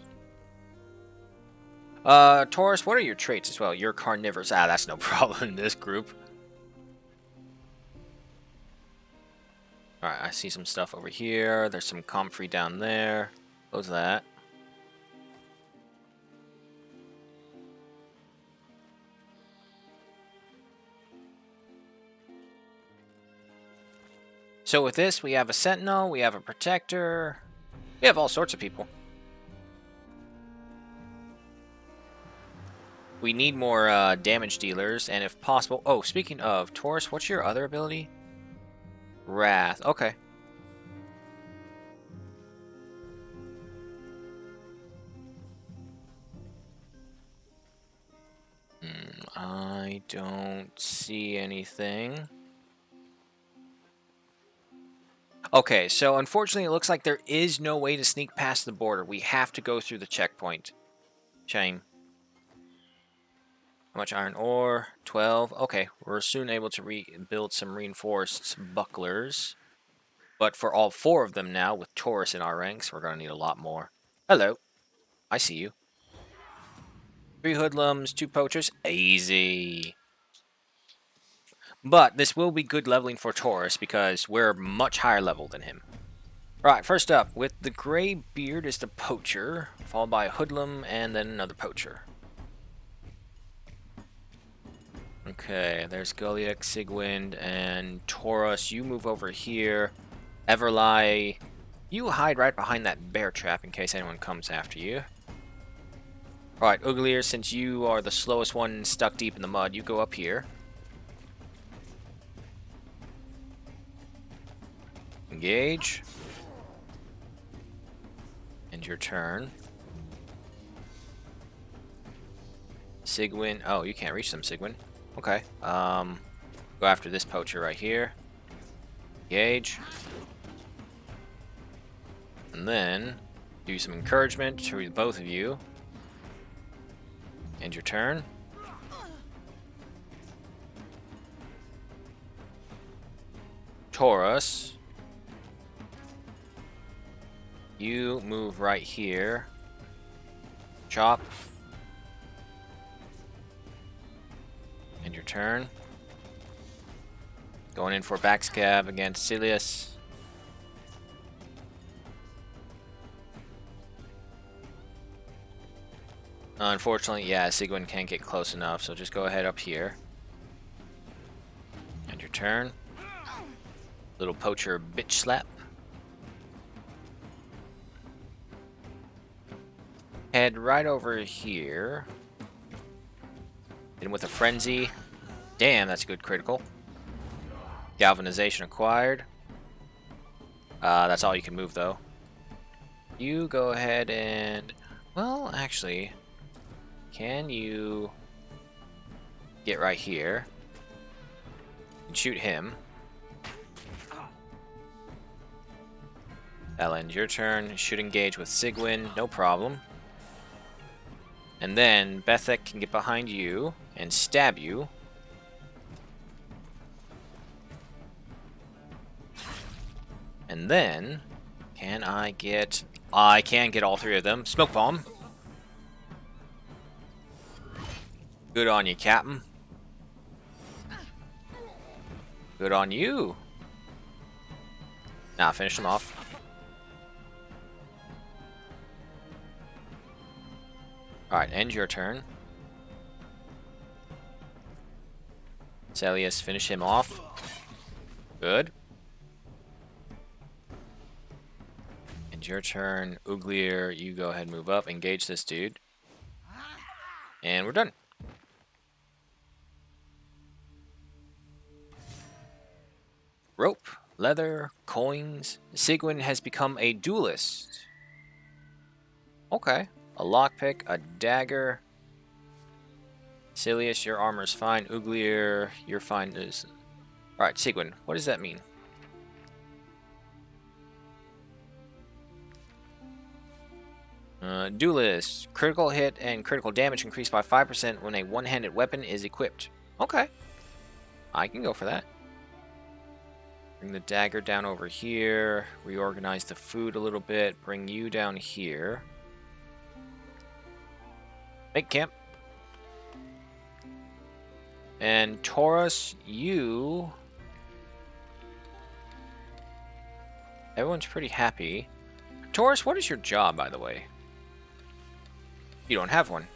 Taurus, what are your traits as well? You're carnivorous. Ah, that's no problem in this group. Alright, I see some stuff over here. There's some comfrey down there. Close that. So with this, we have a sentinel, we have a protector, we have all sorts of people. We need more damage dealers, and if possible... Oh, speaking of, Taurus, what's your other ability? Wrath. Okay. I don't see anything. Okay, so unfortunately it looks like there is no way to sneak past the border. We have to go through the checkpoint. Shame. How much iron ore? 12. Okay, we're soon able to rebuild some reinforced bucklers. But for all 4 of them now, with Taurus in our ranks, we're going to need a lot more. Hello. I see you. 3 hoodlums, 2 poachers. Easy. But this will be good leveling for Taurus because we're much higher level than him. Right, first up, with the gray beard is the poacher, followed by a hoodlum and then another poacher. Okay, there's Goliath, Sigwind, and Taurus. You move over here. Everly, you hide right behind that bear trap in case anyone comes after you. Alright, Uglier, since you are the slowest one stuck deep in the mud, you go up here. Engage. End your turn. Sigwin. Oh, you can't reach them, Sigwin. Okay. Go after this poacher right here. Engage. And then do some encouragement to both of you. End your turn. Taurus. You move right here. Chop. End your turn. Going in for backstab against Cilius. Unfortunately, yeah, Sigwin can't get close enough, so just go ahead up here. End your turn. Little poacher bitch slap. Head right over here. Hit him with a frenzy. Damn, that's a good critical. Galvanization acquired. That's all you can move, though. You go ahead and... Well, actually... Can you... get right here? And shoot him. That'll end your turn. Should engage with Sigwin, no problem. And then Bethek can get behind you and stab you. And then, can I get... I can get all 3 of them. Smoke bomb. Good on you, Captain. Good on you. Now finish them off. Alright, end your turn. Celius, finish him off. Good. End your turn. Uglier, you go ahead and move up. Engage this dude. And we're done. Rope, leather, coins. Sigwin has become a duelist. Okay. A lockpick, a dagger. Cilius, your armor's fine. Uglier, you're fine. Alright, Sigwin, what does that mean? Duelist. Critical hit and critical damage increased by 5% when a one-handed weapon is equipped. Okay. I can go for that. Bring the dagger down over here. Reorganize the food a little bit. Bring you down here. Make camp. And Taurus, you... Everyone's pretty happy. Taurus, what is your job, by the way? You don't have one.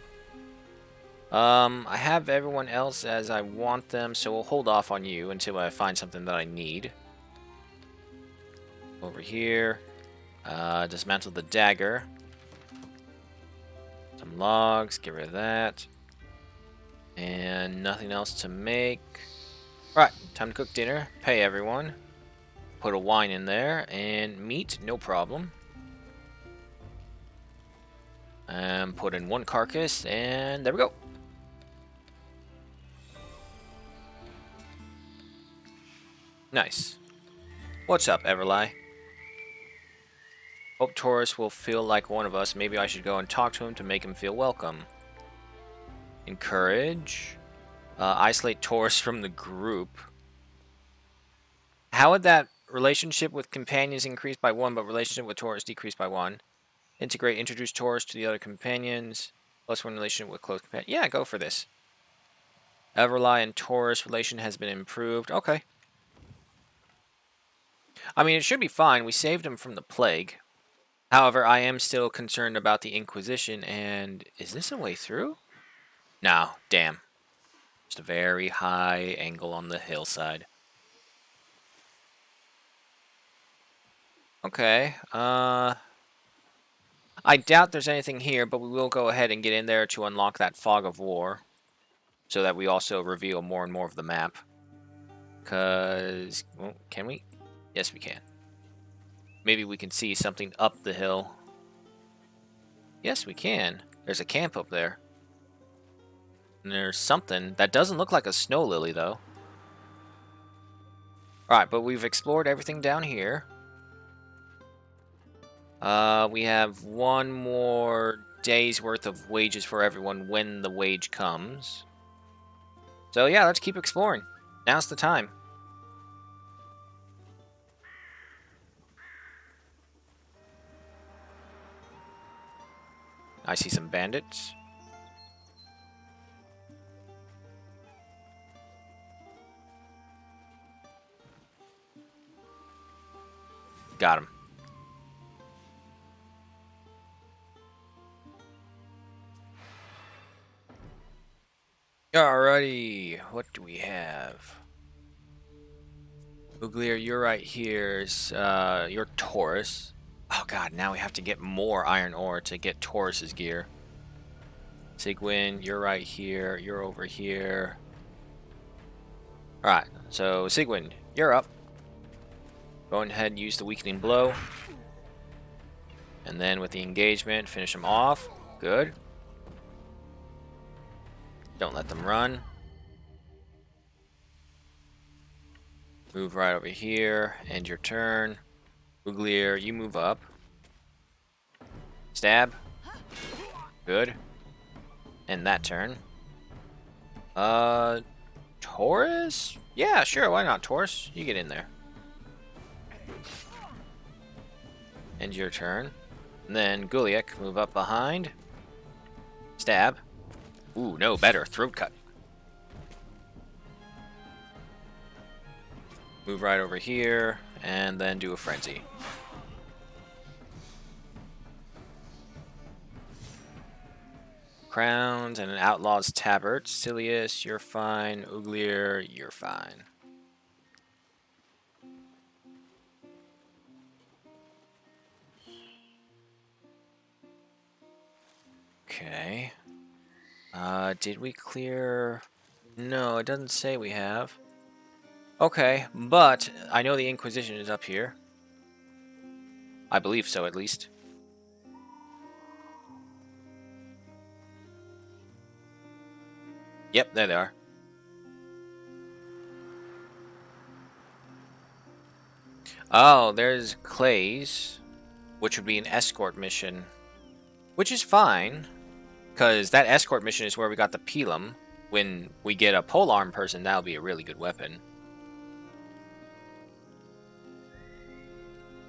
I have everyone else as I want them, so we'll hold off on you until I find something that I need. Over here. Dismantle the dagger. Some logs, get rid of that. And nothing else to make. Alright, time to cook dinner. Pay everyone. Put a wine in there. And meat, no problem. And put in 1 carcass. And there we go. Nice. What's up, Everly? Hope Taurus will feel like one of us. Maybe I should go and talk to him to make him feel welcome. Encourage. Isolate Taurus from the group. How would that relationship with companions increase by 1, but relationship with Taurus decrease by 1? Integrate. Introduce Taurus to the other companions. +1 relation with close companion. Yeah, go for this. Everly and Taurus relation has been improved. Okay. I mean, it should be fine. We saved him from the plague. However, I am still concerned about the Inquisition, and is this a way through? No, damn. Just a very high angle on the hillside. Okay, I doubt there's anything here, but we will go ahead and get in there to unlock that Fog of War, so that we also reveal more and more of the map. Because, well, can we? Yes, we can. Maybe we can see something up the hill. Yes, we can. There's a camp up there. And there's something that doesn't look like a snow lily, though. Alright, but we've explored everything down here. We have one more day's worth of wages for everyone when the wage comes. So yeah, let's keep exploring. Now's the time. I see some bandits. Got him. Alrighty, what do we have? Uglier, you're right here. You're Taurus. Oh god, now we have to get more iron ore to get Taurus's gear. Sigwin, you're right here. You're over here. Alright, so Sigwin, you're up. Go ahead and use the weakening blow. And then with the engagement, finish them off. Good. Don't let them run. Move right over here. End your turn. Uglier, you move up. Stab. Good. End that turn. Taurus? Yeah, sure, why not, Taurus? You get in there. End your turn. And then Guliak, move up behind. Stab. Ooh, no, better. Throat cut. Move right over here, and then do a frenzy. Crowns and an outlaw's tabard. Silius, you're fine. Uglier, you're fine. Okay. Did we clear? No, it doesn't say we have. Okay, but I know the Inquisition is up here. I believe so, at least. Yep, there they are. Oh, there's Clay's, which would be an escort mission. Which is fine, because that escort mission is where we got the Pelum. When we get a polearm person, that'll be a really good weapon.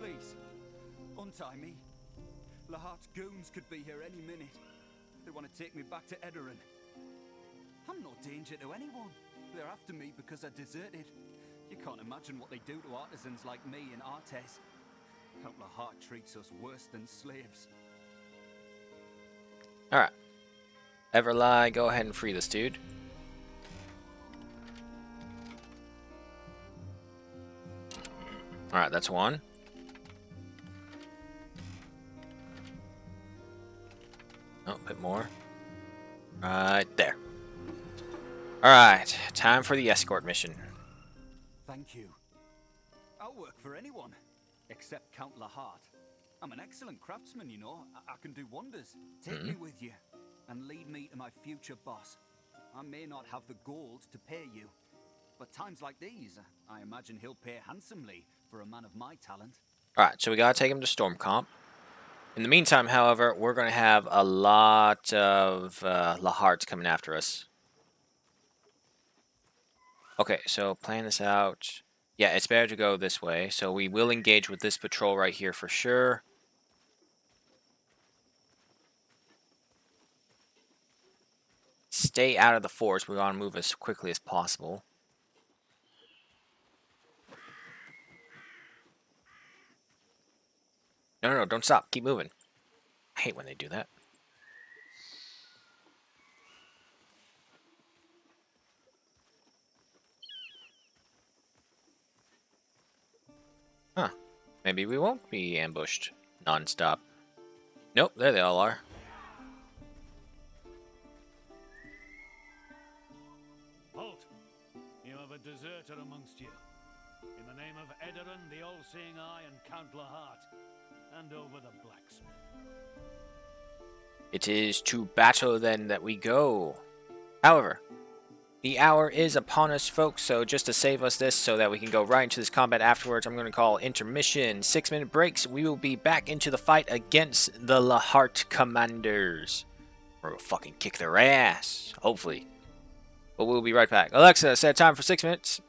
Please, untie me. Lahart's goons could be here any minute. They want to take me back to Edoran. I'm no danger to anyone. They're after me because I deserted. You can't imagine what they do to artisans like me in Wartales. Count Lahart treats us worse than slaves. Alright. Everly, go ahead and free this dude. Alright, that's one. Oh, a bit more. Right there. Alright, time for the escort mission. Thank you. I'll work for anyone, except Count Lahart. I'm an excellent craftsman, you know. I can do wonders. Take me with you, and lead me to my future boss. I may not have the gold to pay you, but times like these, I imagine he'll pay handsomely for a man of my talent. Alright, so we gotta take him to Stormcomp. In the meantime, however, we're gonna have a lot of Laharts coming after us. Okay, so plan this out. Yeah, it's better to go this way. So we will engage with this patrol right here for sure. stay out of the forest. We want to move as quickly as possible. No, don't stop. Keep moving. I hate when they do that. Huh. Maybe we won't be ambushed non-stop. Nope, there they all are. Halt! You have a deserter amongst you. In the name of Edarin, the All-Seeing Eye, and Count Lahart, hand over the blacksmith. It is to battle then that we go. However, the hour is upon us, folks, so just to save us this so that we can go right into this combat afterwards, I'm going to call intermission. 6-minute breaks. We will be back into the fight against the Lahart commanders. We're going to fucking kick their ass, hopefully. But we'll be right back. Alexa, set time for 6 minutes.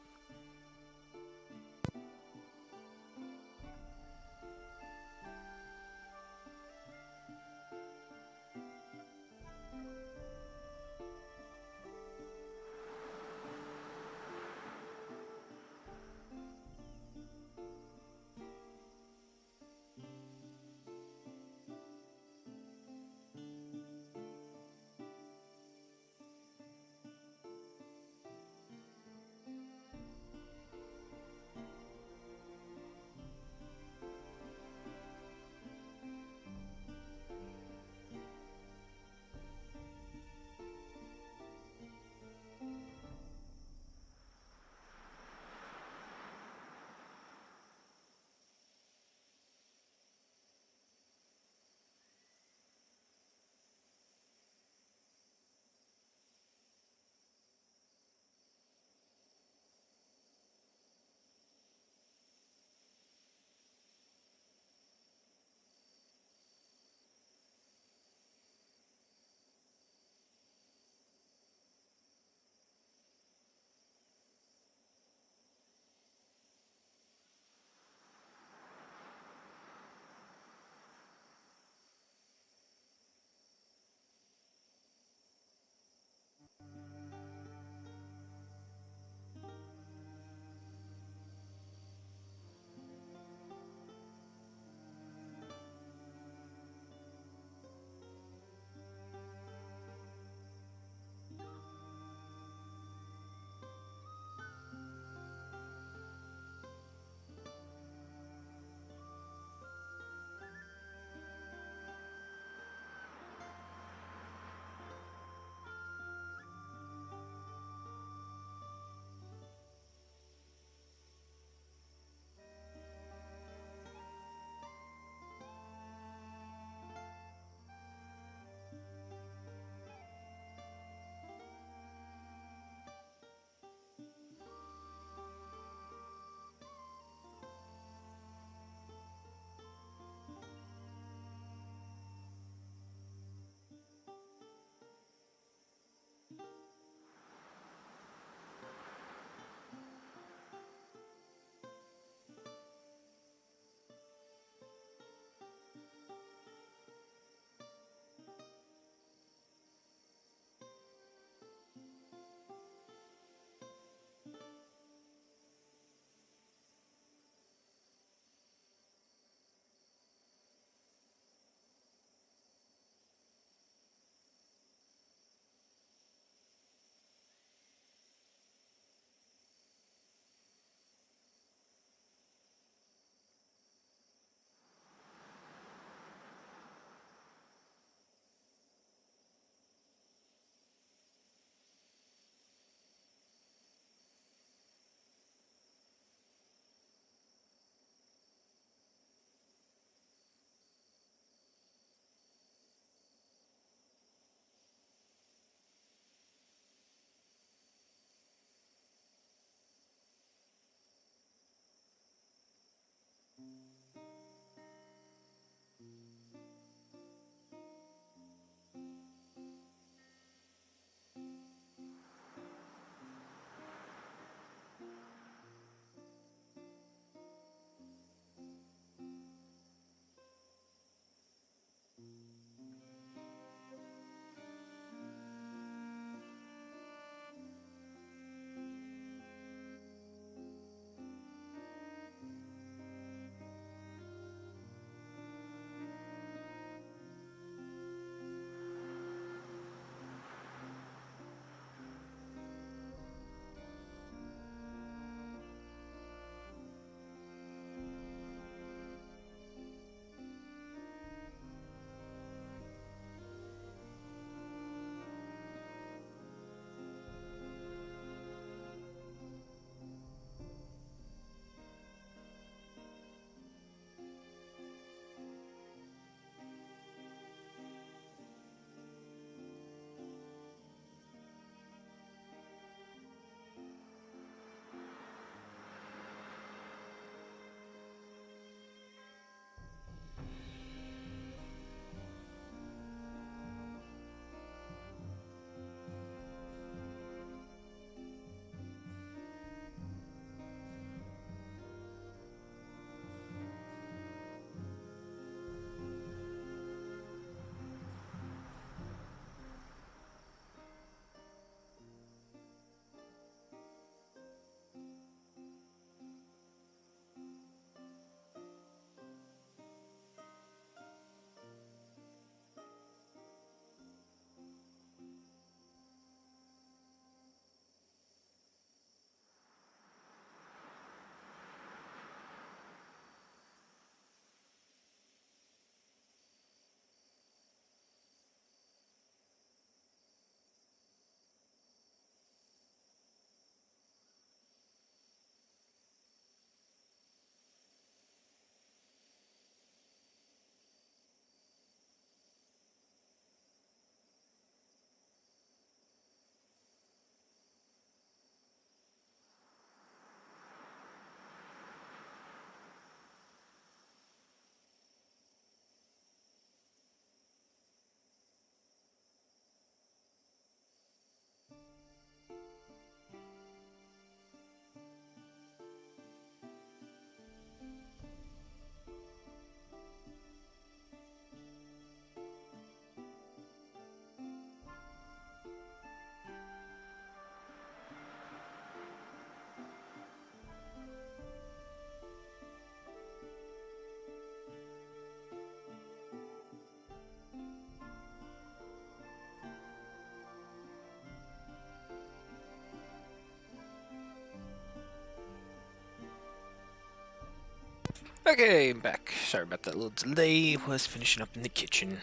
Okay, I'm back. Sorry about that little delay. Was finishing up in the kitchen.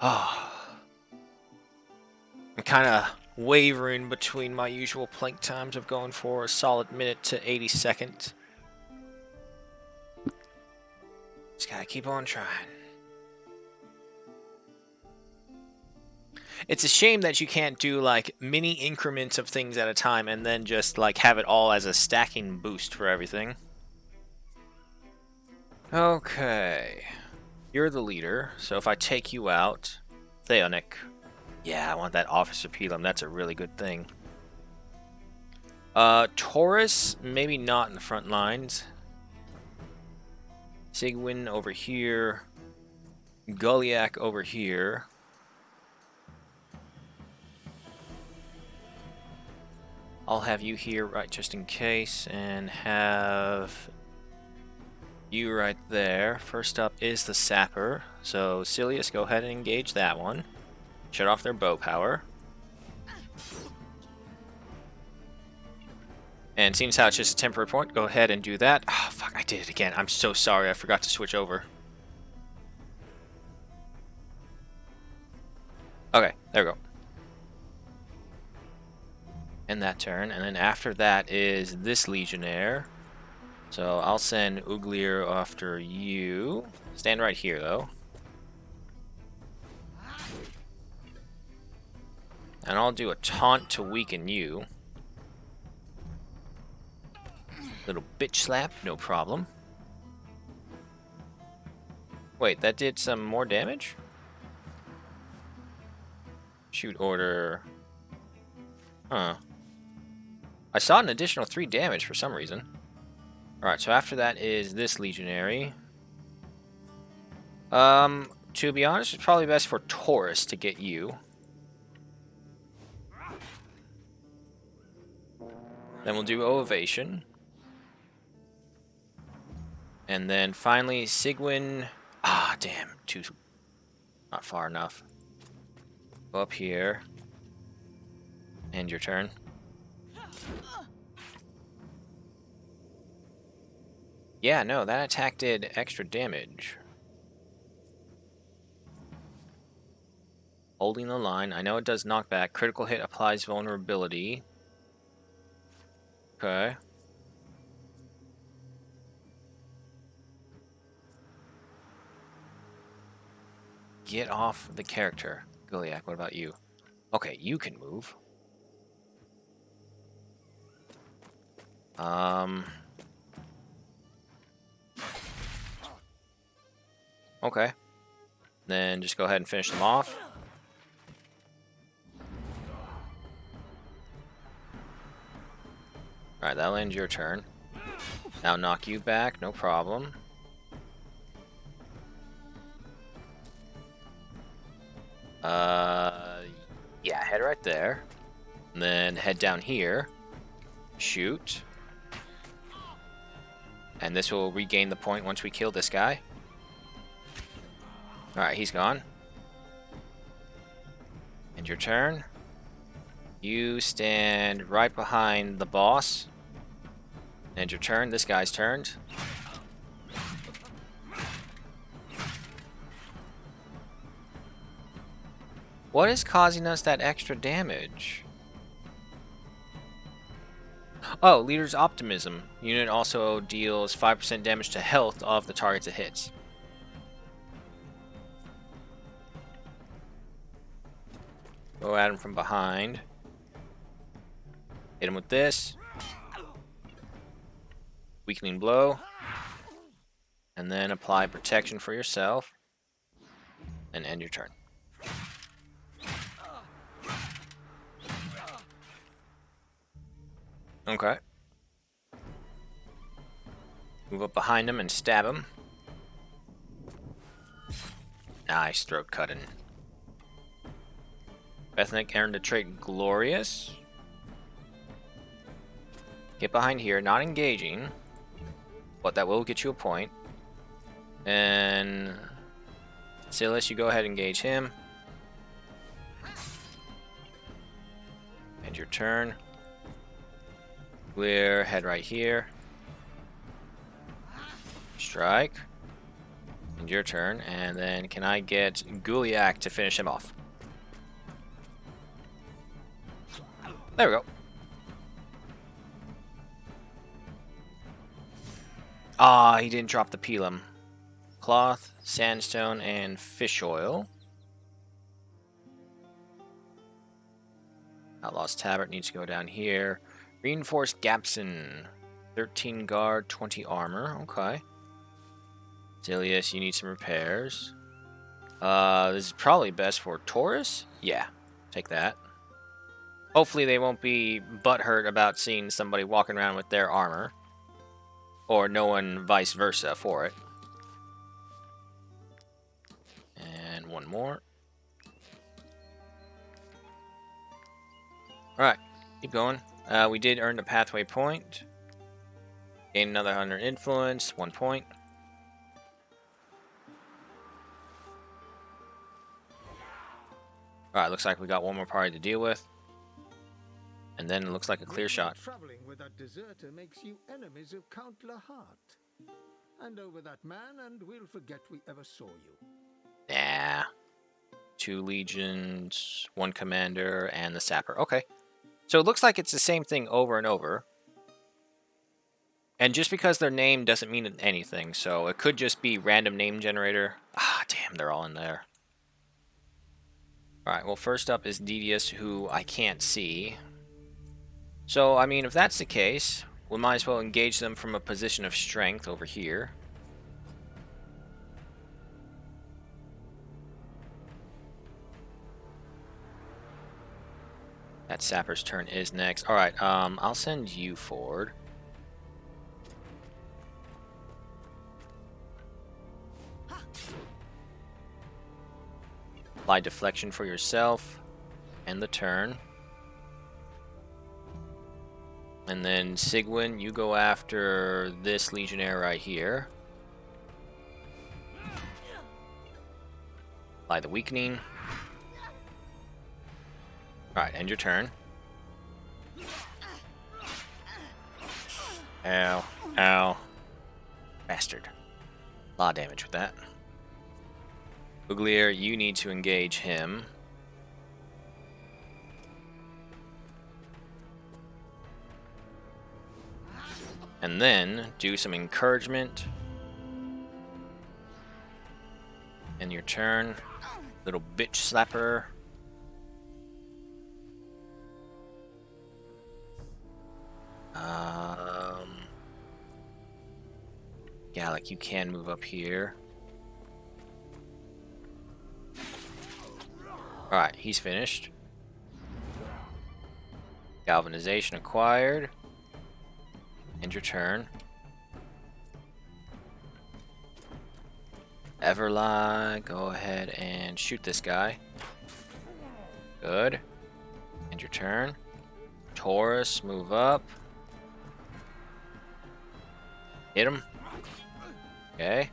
Ah, I'm kind of wavering between my usual plank times of going for a solid minute to 80 seconds. Just gotta keep on trying. It's a shame that you can't do like mini increments of things at a time and then just like have it all as a stacking boost for everything. Okay. You're the leader, so if I take you out, Theonic. Yeah, I want that Officer Pelum. That's a really good thing. Taurus, maybe not in the front lines. Sigwin over here. Gulliak over here. I'll have you here, right, just in case, and have you right there. First up is the Sapper. So, Silius, go ahead and engage that one. Shut off their bow power. And seeing as how it's just a temporary point, go ahead and do that. Oh, fuck, I did it again. I'm so sorry. I forgot to switch over. Okay, there we go. End that turn. And then after that is this Legionnaire. So I'll send Uglier after you. Stand right here, though. And I'll do a taunt to weaken you. Little bitch slap, no problem. Wait, that did some more damage? Shoot order. Huh. I saw an additional 3 damage for some reason. Alright, so after that is this Legionary. To be honest, it's probably best for Taurus to get you. Then we'll do Ovation. And then finally, Sigwin. Ah, damn. Not far enough. Go up here. End your turn. Yeah, no, that attack did extra damage. Holding the line. I know it does knockback. Critical hit applies vulnerability. Okay. Get off the character. Goliath, what about you? Okay, you can move. Okay. Then just go ahead and finish them off. Alright, that'll end your turn. Now knock you back, no problem. Yeah, head right there. And then head down here. Shoot. And this will regain the point once we kill this guy. Alright, he's gone. End your turn. You stand right behind the boss. End your turn. This guy's turned. What is causing us that extra damage? Oh, Leader's Optimism. Unit also deals 5% damage to health of the targets it hits. Go at him from behind. Hit him with this. Weakening blow. And then apply protection for yourself. And end your turn. Okay. Move up behind him and stab him. Nice throat cutting. Ethnic earned the trait Glorious. Get behind here, not engaging. But that will get you a point. And Silas, you go ahead and engage him. End your turn. Clear, head right here. strike. And your turn. And then can I get Guliak to finish him off? There we go. Ah, he didn't drop the Pelum. Cloth, sandstone, and fish oil. Outlaw's Tabard needs to go down here. Reinforced Gapson. 13 guard, 20 armor. Okay. Zilius, you need some repairs. This is probably best for Taurus. Yeah, take that. Hopefully they won't be butthurt about seeing somebody walking around with their armor. Or no one vice versa for it. And one more. Alright, keep going. We did earn the pathway point. Gain another 100 influence, 1 point. Alright, looks like we got one more party to deal with. And then it looks like a clear shot. Traveling with that deserter makes you enemies of Count Lahart. Hand over that man and we'll forget we ever saw you. Nah. 2 legions, 1 commander, and the sapper. Okay. So it looks like it's the same thing over and over. And just because their name doesn't mean anything, so it could just be random name generator. Ah, damn, they're all in there. Alright, well, first up is Didius, who I can't see. So, I mean, if that's the case, we might as well engage them from a position of strength over here. That sapper's turn is next. Alright, I'll send you forward. Apply deflection for yourself and the turn. And then Sigwin, you go after this legionnaire right here. Apply the weakening. Alright, end your turn. Ow. Ow. Bastard. A lot of damage with that. Uglier, you need to engage him. And then do some encouragement. End your turn. Little bitch slapper. Yeah, like you can move up here. Alright, he's finished. Galvanization acquired. End your turn. Everlie, go ahead and shoot this guy. Good. End your turn. Taurus, move up. Hit him. Okay.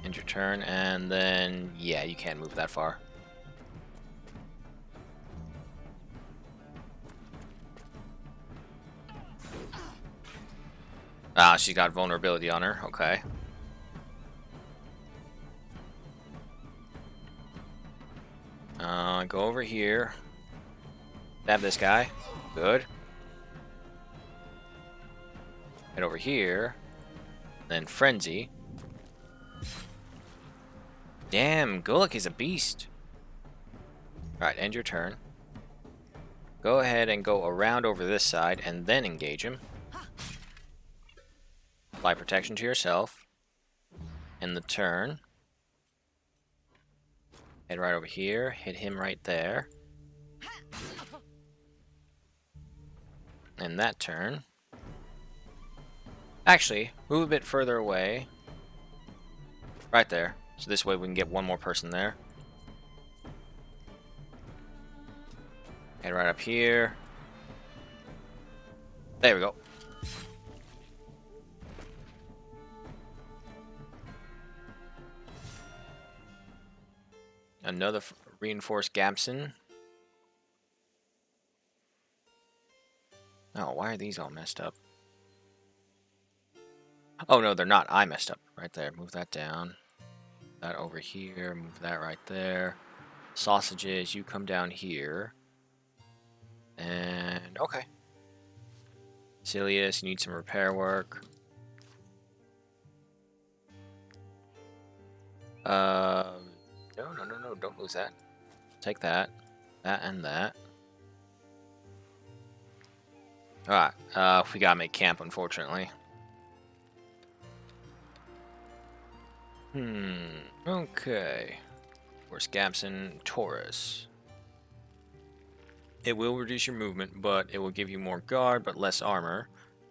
End your turn, and then, yeah, you can't move that far. Ah, she got vulnerability on her. Okay. Go over here. Stab this guy. Good. Head over here. Then Frenzy. Damn, Gulick is a beast. Alright, end your turn. Go ahead and go around over this side and then engage him. Apply protection to yourself. End the turn. Head right over here. Hit him right there. And that turn. Actually, move a bit further away. Right there. So this way we can get one more person there. Head right up here. There we go. Another reinforced Gabson. Oh, why are these all messed up? Oh, no, they're not. I messed up right there. Move that down. That over here. Move that right there. Sausages, you come down here. And, okay. Silius, you need some repair work. No, don't lose that. Take that. That and that. Alright, we gotta make camp, unfortunately. Okay. Where's Gabson? Taurus. It will reduce your movement, but it will give you more guard, but less armor.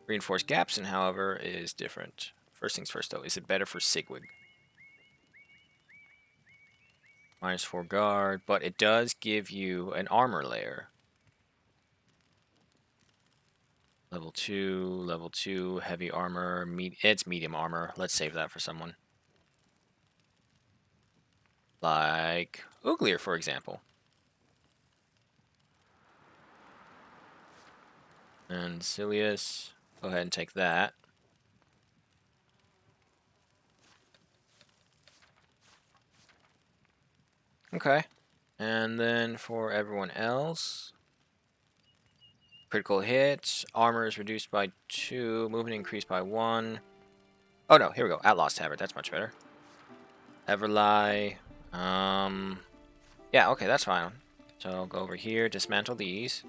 Reinforced Gabson, however, is different. First things first, though. Is it better for Sigwig? -4 guard, but it does give you an armor layer. Level 2, heavy armor. It's medium armor. Let's save that for someone. Like Uglier, for example. And Silius, go ahead and take that. Okay. And then for everyone else, critical hits, armor is reduced by 2, movement increased by 1. Oh no, here we go. Outlaw's Tabard, that's much better. Everlie. Yeah, okay, that's fine. So I'll go over here, dismantle these.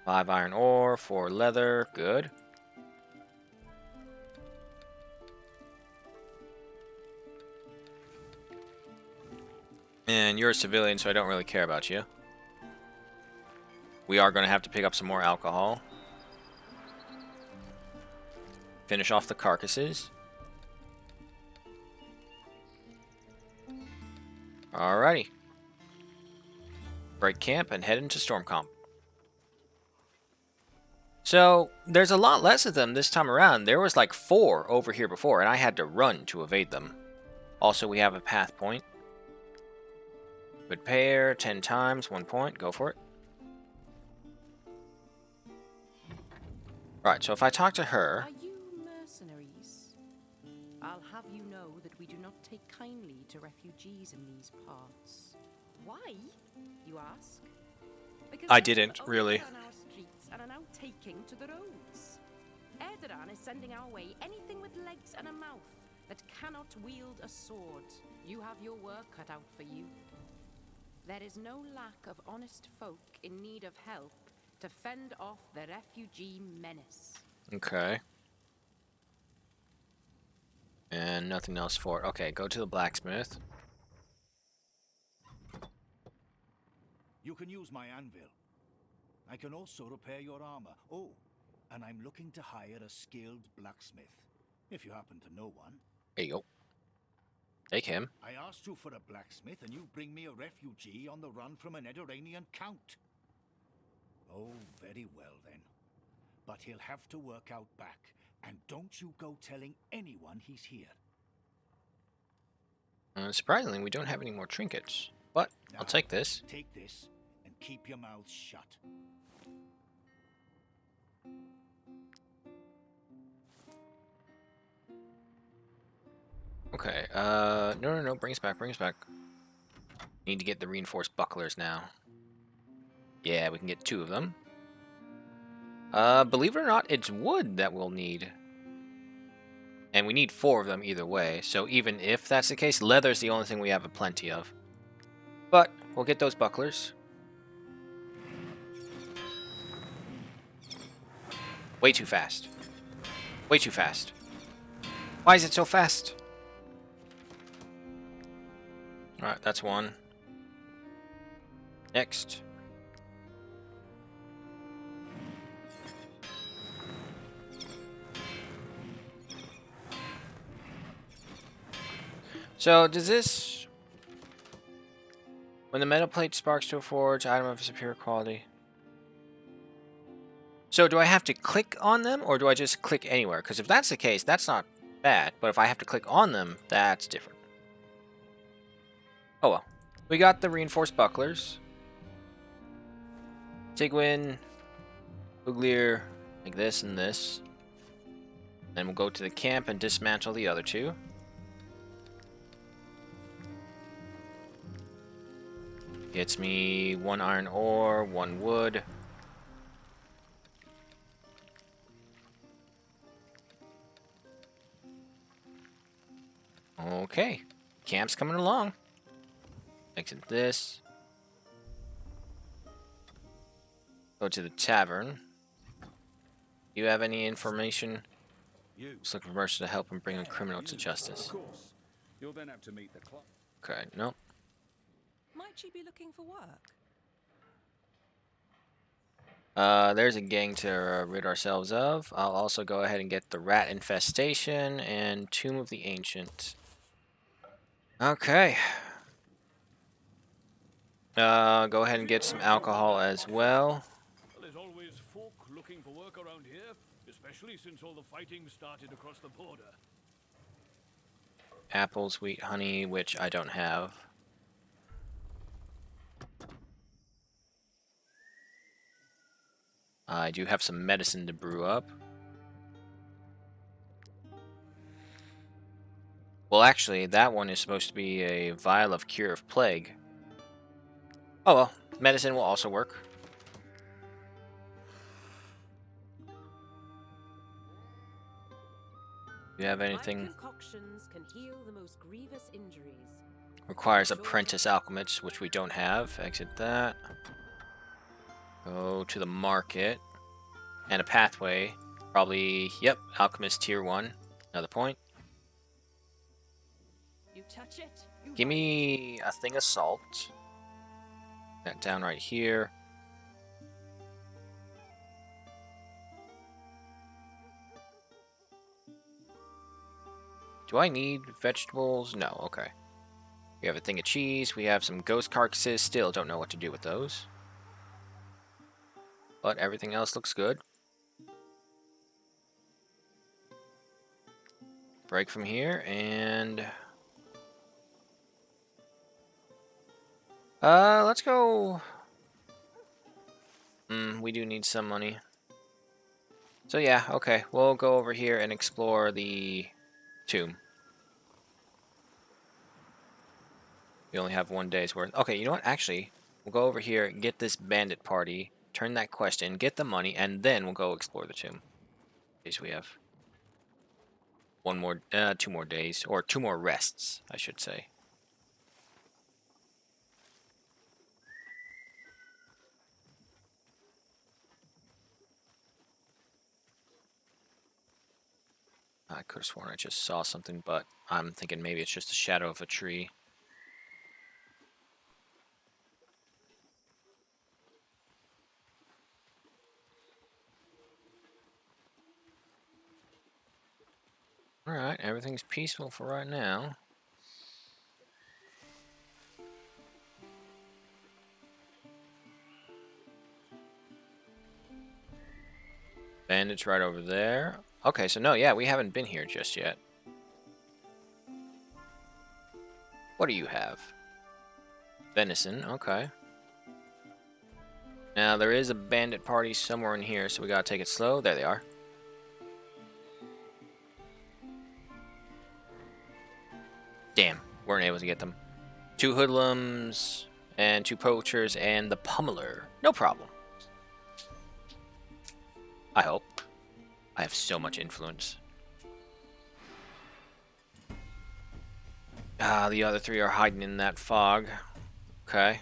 5 iron ore, 4 leather, good. And you're a civilian, so I don't really care about you. We are going to have to pick up some more alcohol. Finish off the carcasses. Alrighty. Break camp and head into Stormcomp. So, there's a lot less of them this time around. There was like 4 over here before, and I had to run to evade them. Also, we have a path point. Good pair, 10 times, 1 point. Go for it. Right, so if I talk to her... Are you mercenaries? I'll have you know that we do not take kindly to refugees in these parts. Why, you ask? Because I didn't, they're really. on our streets and are now taking to the roads. Erdogan is sending our way anything with legs and a mouth that cannot wield a sword. You have your work cut out for you. There is no lack of honest folk in need of help to fend off the refugee menace. Okay. And nothing else for it. Okay, go to the blacksmith. You can use my anvil. I can also repair your armor. Oh, and I'm looking to hire a skilled blacksmith, if you happen to know one. There you go. Take him. I asked you for a blacksmith, and you bring me a refugee on the run from an Eduranian count. Oh, very well then. But he'll have to work out back, and don't you go telling anyone he's here. Surprisingly, we don't have any more trinkets, but Now, I'll take this. Take this, and keep your mouths shut. Okay, no, bring us back, Need to get the reinforced bucklers now. Yeah, we can get 2 of them. Believe it or not, it's wood that we'll need. And we need 4 of them either way, so even if that's the case, leather's the only thing we have plenty of. But, we'll get those bucklers. Way too fast. Way too fast. Why is it so fast? Alright, that's 1. Next. So, does this... When the metal plate sparks to a forge, item of superior quality. So, do I have to click on them, or do I just click anywhere? Because if that's the case, that's not bad. But if I have to click on them, that's different. Oh well. We got the reinforced bucklers. Sigwin, Uglier, Like this and this. Then we'll go to the camp and dismantle the other two. Gets me 1 iron ore, 1 wood. Okay. Camp's coming along. Exit this. Go to the tavern. Do you have any information? Just looking for mercy to help and bring a criminal to justice. Of course. You'll then have to meet the clock. Okay, nope. Might she be looking for work? There's a gang to rid ourselves of. I'll also go ahead and get the rat infestation and Tomb of the Ancient. Okay. Go ahead and get some alcohol as well. There's always folk looking for work around here, especially since all the fighting started across the border. Apples, wheat, honey, which I don't have. I do have some medicine to brew up. Well, actually, that one is supposed to be a vial of cure of plague. Oh well, medicine will also work. Do you have anything? My concoctions can heal the most grievous injuries. Requires apprentice alchemist, which we don't have. Exit that. Go to the market. And a pathway. Probably, yep, alchemist tier 1. Another point. You touch it. Give me a thing of salt. That down right here. Do I need vegetables? No, okay. We have a thing of cheese. We have some ghost carcasses. Still don't know what to do with those. But everything else looks good. Break from here and... let's go... we do need some money. So yeah, okay. We'll go over here and explore the tomb. We only have 1 day's worth. Okay, you know what? Actually, we'll go over here, get this bandit party, turn that quest in, get the money, and then we'll go explore the tomb. Days we have 2 more days, or 2 more rests, I should say. I could have sworn I just saw something, but I'm thinking maybe it's just the shadow of a tree. Alright, everything's peaceful for right now. Bandits right over there. Okay, so no, yeah, we haven't been here just yet. What do you have? Venison, okay. Now, there is a bandit party somewhere in here, so we gotta take it slow. There they are. Damn, weren't able to get them. 2 hoodlums, and 2 poachers, and the pummeler. No problem. I hope. I have so much influence. Ah, the other 3 are hiding in that fog. Okay.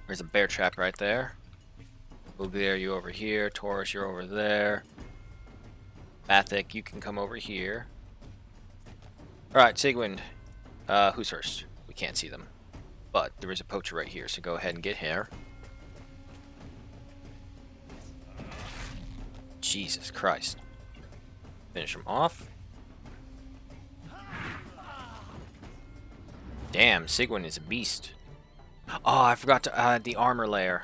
There's a bear trap right there. Bugler, you over here. Taurus, you're over there. Bathic, you can come over here. Alright, Sigwin. Who's first? We can't see them. But there is a poacher right here, so go ahead and get here. Jesus Christ. Finish him off. Damn, Sigwin is a beast. Oh, I forgot to add the armor layer.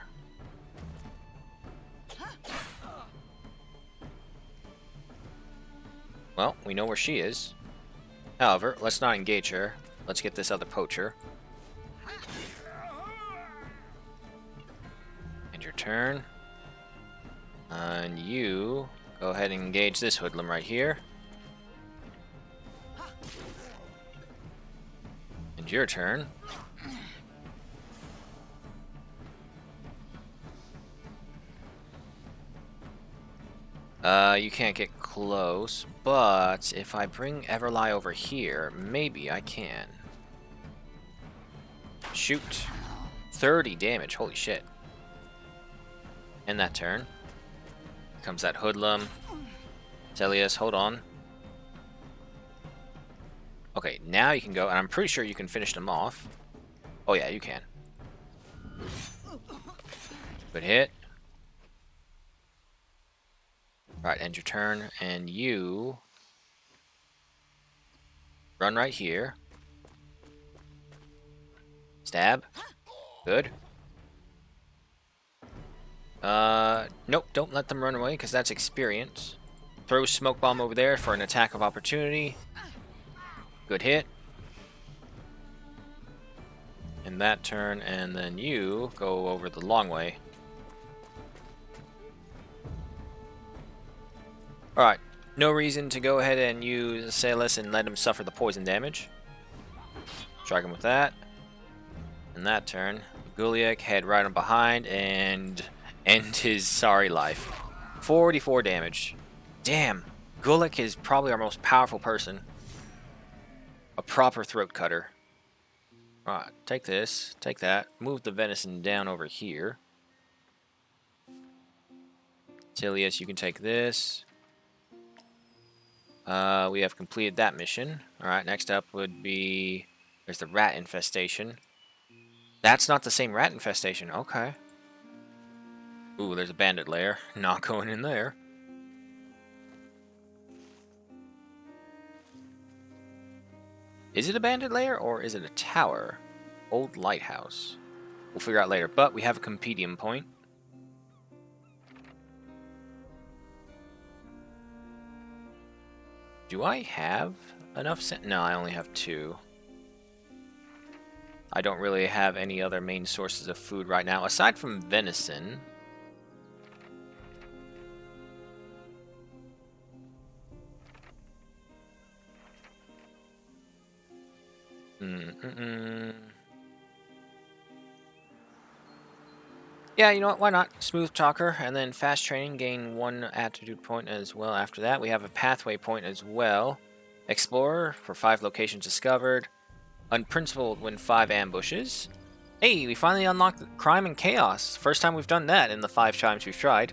Well, we know where she is. However, let's not engage her. Let's get this other poacher. And your turn. And you Go ahead and engage this hoodlum right here. And your turn. You can't get close, but if I bring Everlie over here, maybe I can. Shoot. 30 damage, holy shit. End that turn. Here comes that hoodlum. Celius, hold on. Okay, now you can go, and I'm pretty sure you can finish them off. Oh yeah, you can. Good hit. Alright, end your turn, and you run right here. Stab. Good. Nope, don't let them run away, because that's experience. Throw smoke bomb over there for an attack of opportunity. Good hit. In that turn, and then you go over the long way. Alright, no reason to go ahead and use Salis and let him suffer the poison damage. Strike him with that. In that turn, Guliak head right on behind and end his sorry life. 44 damage. Damn, Guliak is probably our most powerful person. A proper throat cutter. Alright, take this, take that, move the venison down over here. Tilius, you can take this. We have completed that mission. Alright, next up would be... There's the rat infestation. That's not the same rat infestation. Okay. Ooh, there's a bandit lair. Not going in there. Is it a bandit lair or is it a tower? Old lighthouse. We'll figure out later, but we have a compendium point. Do I have enough? No, I only have 2. I don't really have any other main sources of food right now, aside from venison. Yeah, you know what? Why not? Smooth talker, and then fast training, gain 1 attitude point as well after that. We have a pathway point as well. Explorer for 5 locations discovered. Unprincipled, win 5 ambushes. Hey, we finally unlocked crime and chaos. First time we've done that in the 5 times we've tried.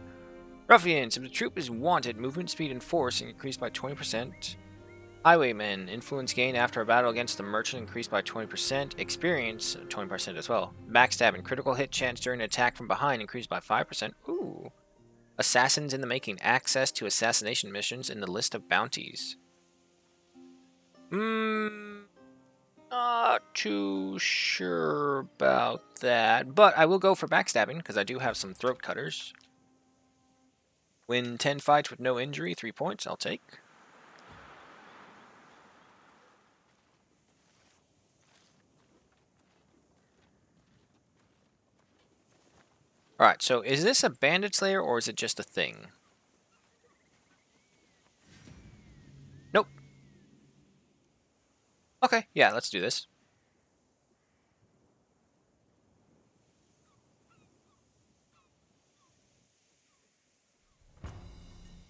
Ruffians, if the troop is wanted, movement speed and force increased by 20%. Highwaymen, influence gain after a battle against the merchant increased by 20%. Experience, 20% as well. Backstab and critical hit chance during an attack from behind increased by 5%. Ooh. Assassins in the making, access to assassination missions in the list of bounties. Not too sure about that, but I will go for backstabbing because I do have some throat cutters. Win 10 fights with no injury, 3 points, I'll take. Alright, so is this a bandit slayer or is it just a thing? Nope. Okay, yeah, let's do this.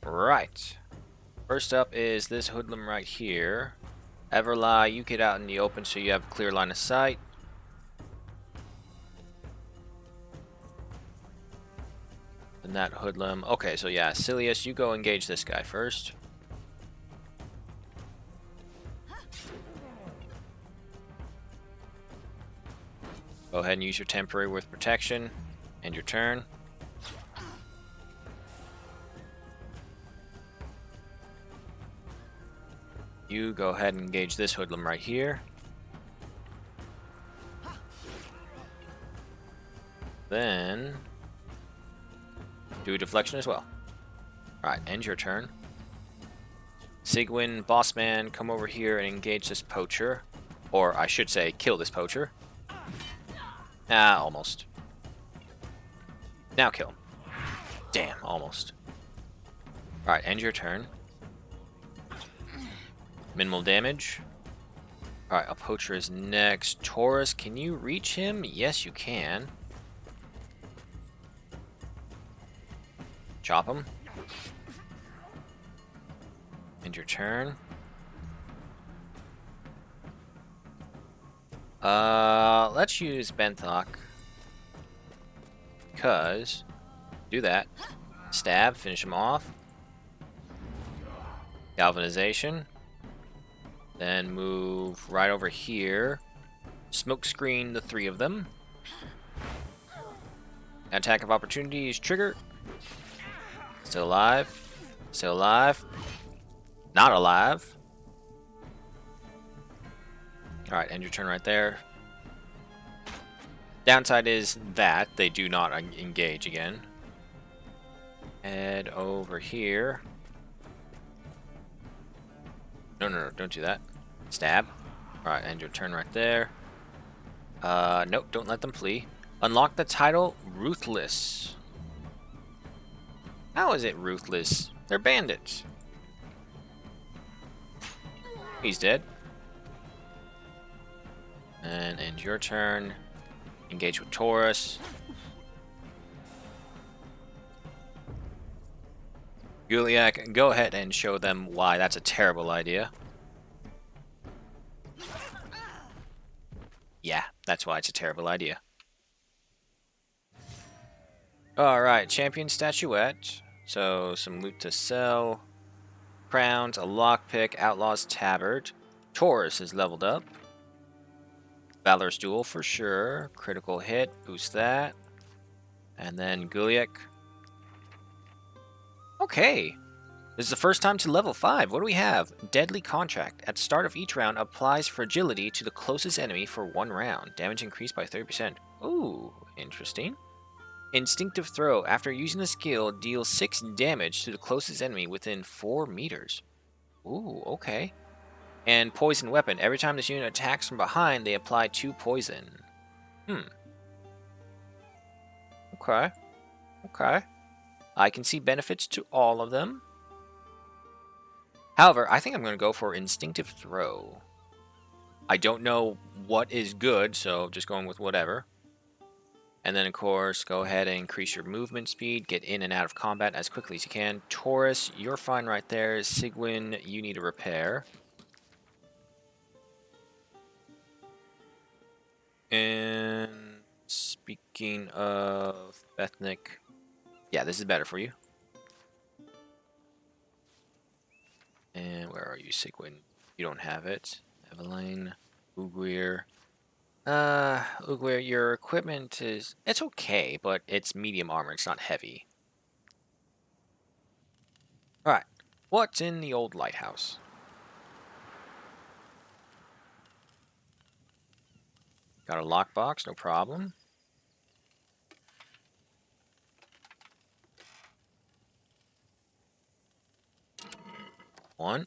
Right. First up is this hoodlum right here. Everlie, you get out in the open so you have a clear line of sight. And that hoodlum. Okay, so yeah, Silius, you go engage this guy first. Go ahead and use your temporary with protection. End your turn. You go ahead and engage this hoodlum right here. Then do a deflection as well. Alright, end your turn. Sigwin, Bossman, come over here and engage this poacher. Or I should say, kill this poacher. Ah, almost. Now kill him. Damn, almost. Alright, end your turn. Minimal damage. Alright, a poacher is next. Taurus, can you reach him? Yes, you can. Chop him. End your turn. Let's use Benthok. Because, do that. Stab, finish him off. Galvanization. Then move right over here. Smoke screen the 3 of them. Attack of opportunities, trigger. Still alive. Still alive. Not alive. Alright, end your turn right there. Downside is that they do not engage again. Head over here. No, don't do that. Stab. Alright, end your turn right there. Nope, don't let them flee. Unlock the title Ruthless. How is it ruthless? They're bandits. He's dead. And end your turn. Engage with Taurus. Guliak, go ahead and show them why that's a terrible idea. Yeah, that's why it's a terrible idea. Alright, champion statuette. So, some loot to sell. Crowns, a lockpick, outlaw's tabard. Taurus is leveled up. Valorous duel for sure. Critical hit, boost that. And then Guliak. Okay. This is the first time to level 5. What do we have? Deadly Contract. At the start of each round, applies fragility to the closest enemy for 1 round. Damage increased by 30%. Ooh, interesting. Instinctive Throw. After using the skill, deals 6 damage to the closest enemy within 4 meters. Ooh, okay. And Poison Weapon. Every time this unit attacks from behind, they apply 2 poison. Okay. Okay. I can see benefits to all of them. However, I think I'm going to go for Instinctive Throw. I don't know what is good, so just going with whatever. And then, of course, go ahead and increase your movement speed. Get in and out of combat as quickly as you can. Taurus, you're fine right there. Sigwin, you need a repair. And speaking of Bethnic, yeah, this is better for you. And where are you, Sigwin? You don't have it. Eveline, Ugwir. Ugwir, your equipment is... It's okay, but it's medium armor. It's not heavy. Alright. What's in the old lighthouse? Got a lockbox, no problem. One.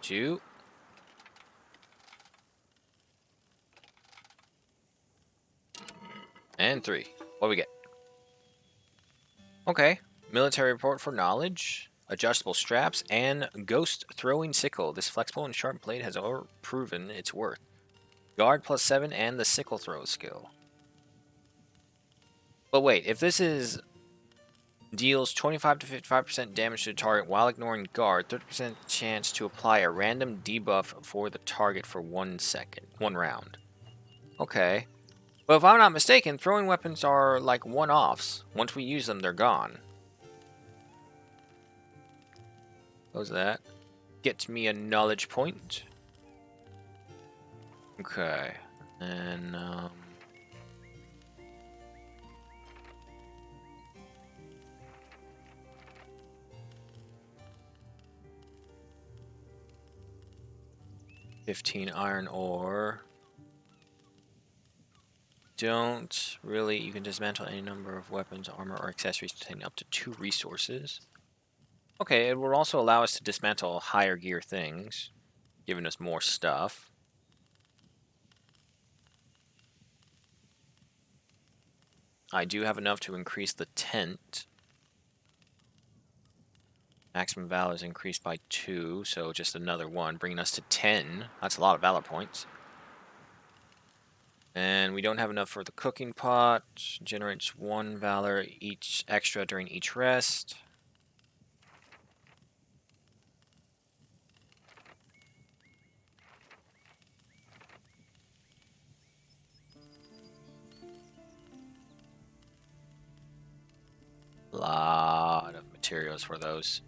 Two. And 3. What do we get? Okay. Military report for knowledge. Adjustable straps and ghost throwing sickle. This flexible and sharp blade has proven its worth. Guard +7 and the sickle throw skill. But wait, if this is deals 25 to 55% damage to the target while ignoring guard, 30% chance to apply a random debuff for the target for 1 round. Okay. But if I'm not mistaken, throwing weapons are like one-offs. Once we use them, they're gone. Close that. Gets me a knowledge point. Okay. And, 15 iron ore. Don't really, you can dismantle any number of weapons, armor, or accessories containing up to 2 resources. Okay, it will also allow us to dismantle higher gear things, giving us more stuff. I do have enough to increase the tent. Maximum valor is increased by 2, so just another 1, bringing us to 10. That's a lot of valor points. And we don't have enough for the cooking pot. Generates 1 valor each extra during each rest. Lot of materials for those.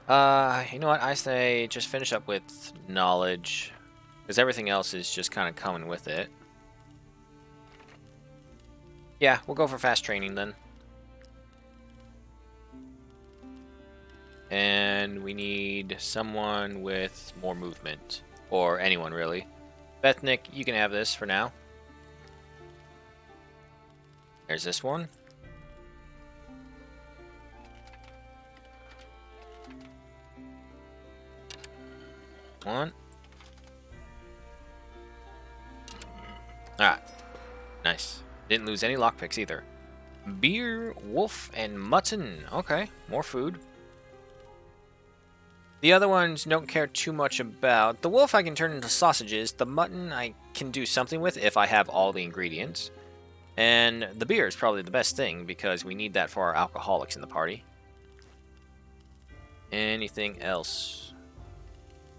You know what? I say just finish up with knowledge, because everything else is just kind of coming with it. Yeah, we'll go for fast training then. And we need someone with more movement, or anyone really. Bethnick, you can have this for now. There's this one. One. Alright. Nice. Didn't lose any lockpicks either. Beer, wolf, and mutton. Okay, more food. The other ones don't care too much about. The wolf I can turn into sausages. The mutton I can do something with if I have all the ingredients. And the beer is probably the best thing because we need that for our alcoholics in the party. Anything else?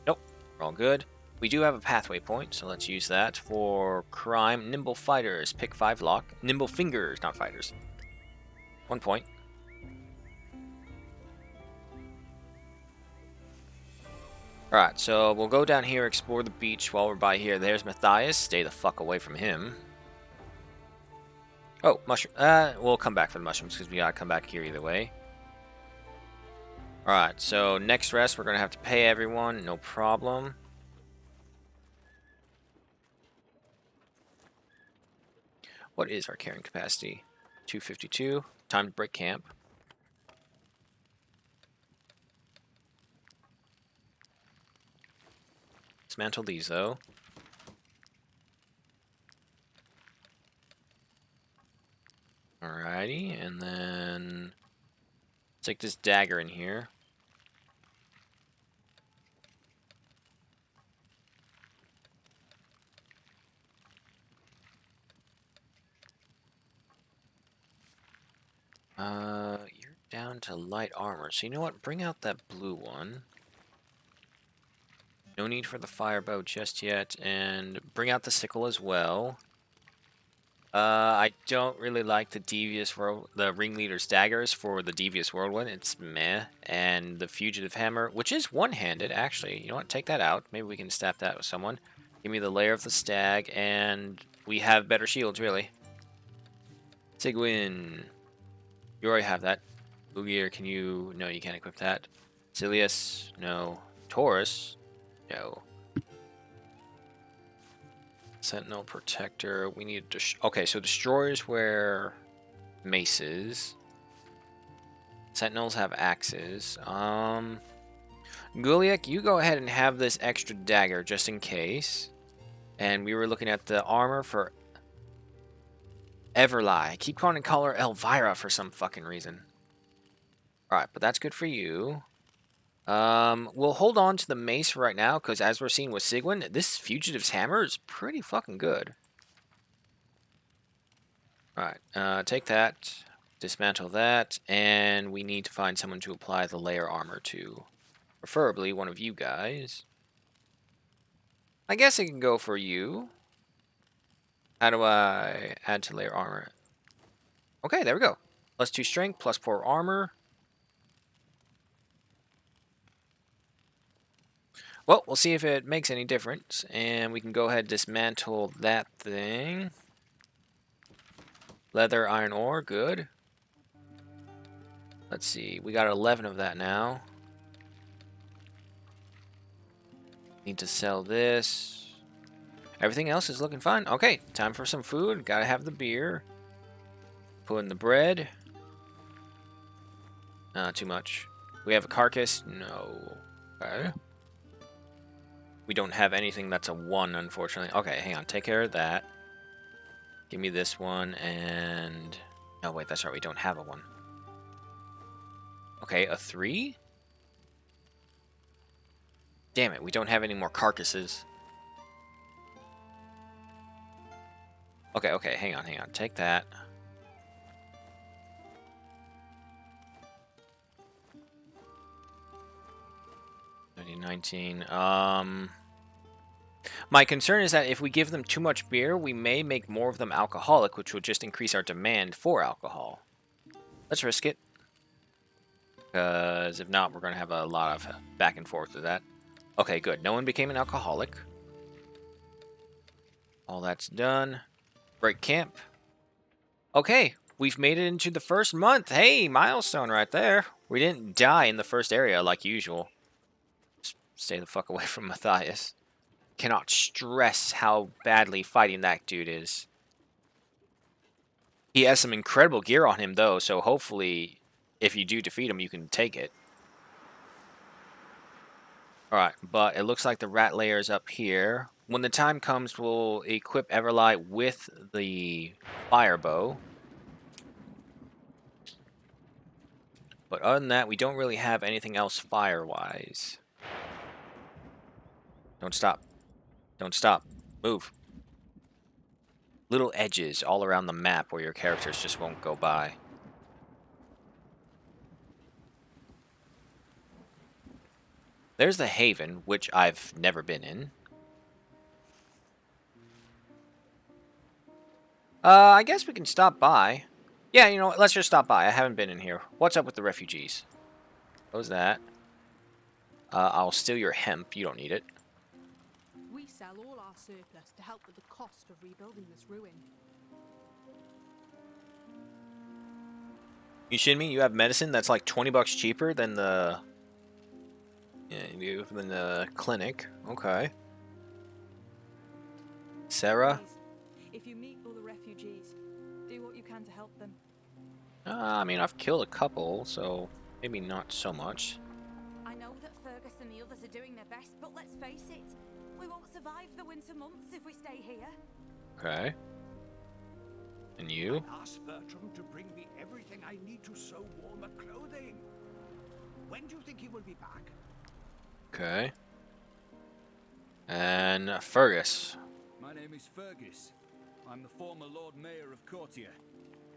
Nope, we're all good. We do have a pathway point, so let's use that for crime. Nimble fighters, pick 5 lock. Nimble fingers, not fighters. 1 point. Alright, so we'll go down here, explore the beach while we're by here. There's Matthias. Stay the fuck away from him. Oh, mushroom. We'll come back for the mushrooms because we gotta come back here either way. Alright, so next rest we're gonna have to pay everyone. No problem. What is our carrying capacity? 252. Time to break camp. Dismantle these, though. Alrighty, and then take this dagger in here. You're down to light armor. So you know what? Bring out that blue one. No need for the firebow just yet, and bring out the sickle as well. I don't really like the ringleader's daggers for the devious whirlwind. It's meh. And the fugitive hammer, which is one-handed, actually. You know what? Take that out. Maybe we can stab that with someone. Give me the lair of the stag, and we have better shields, really. Sigwin. You already have that. Boogier, can you... No, you can't equip that. Silius, no. Taurus, no. Sentinel Protector, we need... Okay, so Destroyers wear maces. Sentinels have axes. Guliak, you go ahead and have this extra dagger just in case. And we were looking at the armor for Everlie. I keep calling her Elvira for some fucking reason. Alright, but that's good for you. We'll hold on to the mace right now, because as we're seeing with Sigwin, this fugitive's hammer is pretty fucking good. Alright, take that, dismantle that, and we need to find someone to apply the layer armor to. Preferably one of you guys. I guess I can go for you. How do I add to layer armor? Okay, there we go. +2 strength, +4 armor. Well, we'll see if it makes any difference. And we can go ahead and dismantle that thing. Leather, iron ore, good. Let's see, we got 11 of that now. Need to sell this. Everything else is looking fine. Okay, time for some food. Gotta have the beer. Put in the bread. Too much. We have a carcass? No. Okay. We don't have anything that's a 1, unfortunately. Okay, hang on. Take care of that. Give me this one and... Oh, wait, that's right. We don't have a 1. Okay, a 3? Damn it, we don't have any more carcasses. Okay, okay, hang on. Take that. $19. My concern is that if we give them too much beer, we may make more of them alcoholic, which will just increase our demand for alcohol. Let's risk it. Because if not, we're going to have a lot of back and forth with that. Okay, good. No one became an alcoholic. All that's done. Break camp. Okay, we've made it into the first month. Hey, milestone right there. We didn't die in the first area like usual. Just stay the fuck away from Matthias. Cannot stress how badly fighting that dude is. He has some incredible gear on him, though, so hopefully, if you do defeat him, you can take it. Alright, but it looks like the rat layer is up here. When the time comes, we'll equip Everlight with the fire bow. But other than that, we don't really have anything else fire-wise. Don't stop. Don't stop. Move. Little edges all around the map where your characters just won't go by. There's the Haven, which I've never been in. I guess we can stop by. Yeah, you know what? Let's just stop by. I haven't been in here. What's up with the refugees? What was that? I'll steal your hemp. You don't need it. We sell all our surplus to help with the cost of rebuilding this ruin. You shitting me? You have medicine that's like 20 bucks cheaper than the... Yeah, than the clinic. Okay. Sarah? If you meet all the refugees, do what you can to help them. I mean, I've killed a couple, so maybe not so much. I know that Fergus and the others are doing their best, but let's face it, we won't survive the winter months if we stay here. Okay. And you? Ask Bertram to bring me everything I need to sew warmer clothing. When do you think he will be back? Okay. And Fergus. My name is Fergus. I'm the former Lord Mayor of Courtier,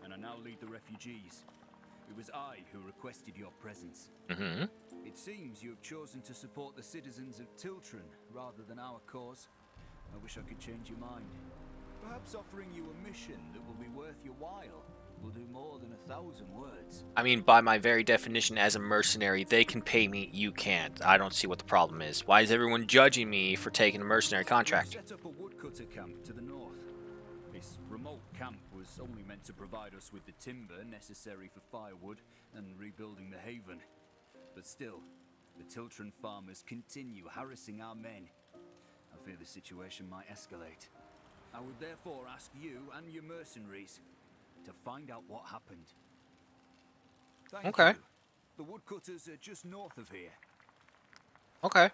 and I now lead the refugees. It was I who requested your presence. Mm-hmm. It seems you have chosen to support the citizens of Tiltron rather than our cause. I wish I could change your mind. Perhaps offering you a mission that will be worth your while will do more than 1,000 words. I mean, by my very definition as a mercenary, they can pay me, you can't. I don't see what the problem is. Why is everyone judging me for taking a mercenary contract? We set up a woodcutter camp to the north. This remote camp was only meant to provide us with the timber necessary for firewood and rebuilding the haven. But still, the Tiltron farmers continue harassing our men. I fear the situation might escalate. I would therefore ask you and your mercenaries to find out what happened. Thank you. The woodcutters are just north of here. Okay.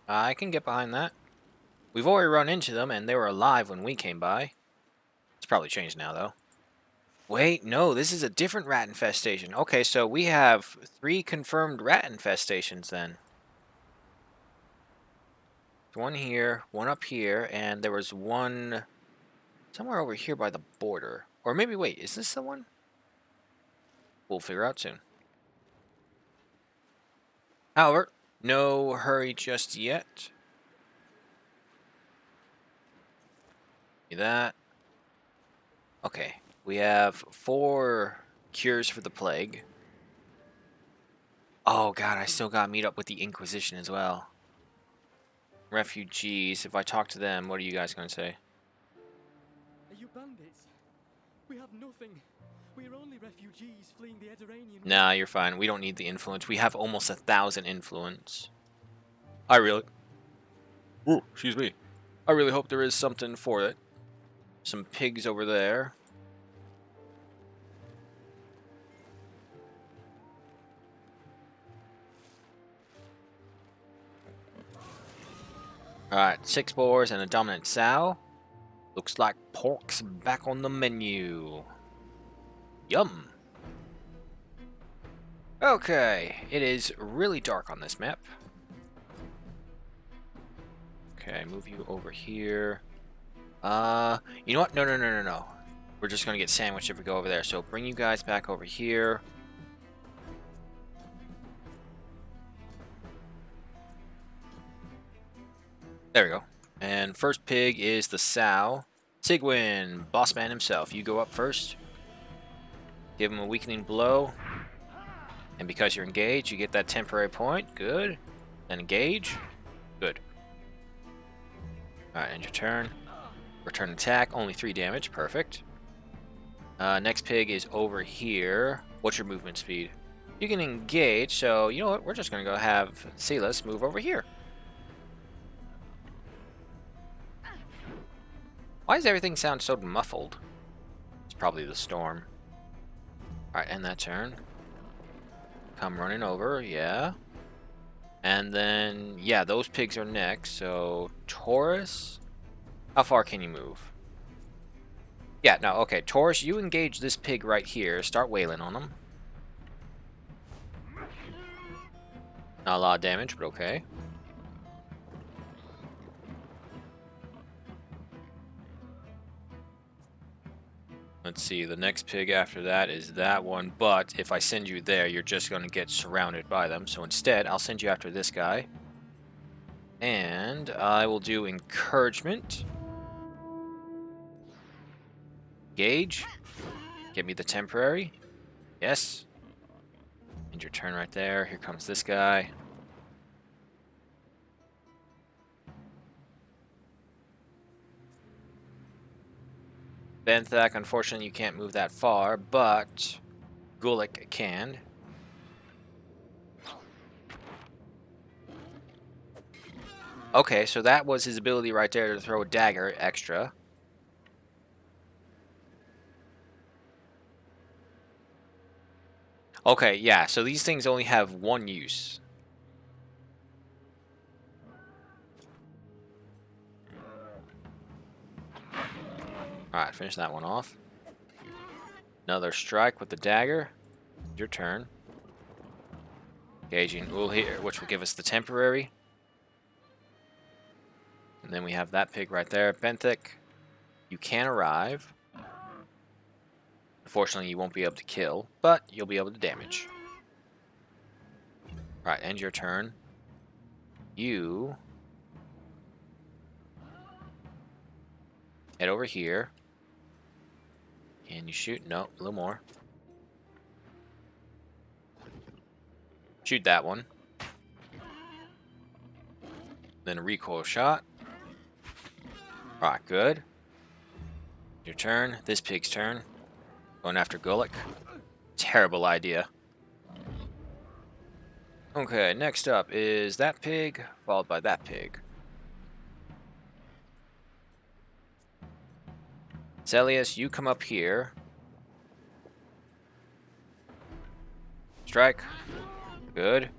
I can get behind that. We've already run into them, and they were alive when we came by. It's probably changed now, though. Wait, no, this is a different rat infestation. Okay, so we have 3 confirmed rat infestations, then. One here, one up here, and there was one somewhere over here by the border. Or maybe, wait, is this the one? We'll figure out soon. However, no hurry just yet. See that. Okay, we have 4 cures for the plague. Oh god, I still gotta meet up with the Inquisition as well. Refugees, if I talk to them, what are you guys gonna say? Are you bandits? We have nothing. We are only refugees fleeing the Eduranian. Nah, you're fine. We don't need the influence. We have almost 1,000 influence. I really... Ooh, excuse me. I really hope there is something for it. Some pigs over there. Alright, 6 boars and a dominant sow. Looks like pork's back on the menu. Yum. Okay, it is really dark on this map. Okay, move you over here. You know what? No. We're just gonna get sandwiched if we go over there. So bring you guys back over here. There we go. And first pig is the sow. Sigwin, boss man himself. You go up first. Give him a weakening blow. And because you're engaged, you get that temporary point. Good. Then engage. Good. Alright, end your turn. Return attack, only 3 damage. Perfect. Next pig is over here. What's your movement speed? You can engage, so you know what? We're just going to go have Silas move over here. Why does everything sound so muffled? It's probably the storm. Alright, end that turn. Come running over, yeah. And then, yeah, those pigs are next. So, Taurus, how far can you move? Yeah, no, okay. Taurus, you engage this pig right here. Start wailing on him. Not a lot of damage, but okay. Let's see, the next pig after that is that one, but if I send you there, you're just going to get surrounded by them. So instead, I'll send you after this guy. And I will do encouragement. Gauge. Give me the temporary. Yes. End your turn right there. Here comes this guy. Benthak, unfortunately, you can't move that far, but Gulick can. Okay, so that was his ability right there to throw a dagger extra. Okay, yeah, so these things only have one use. Alright, finish that one off. Another strike with the dagger. Your turn. Engaging Ul here, which will give us the temporary. And then we have that pig right there. Benthic, you can arrive. Unfortunately, you won't be able to kill, but you'll be able to damage. Alright, end your turn. You head over here. Can you shoot? No, a little more. Shoot that one. Then a recoil shot. Alright, good. Your turn. This pig's turn. Going after Gulick. Terrible idea. Okay, next up is that pig, followed by that pig. Celius, you come up here. Strike. Good.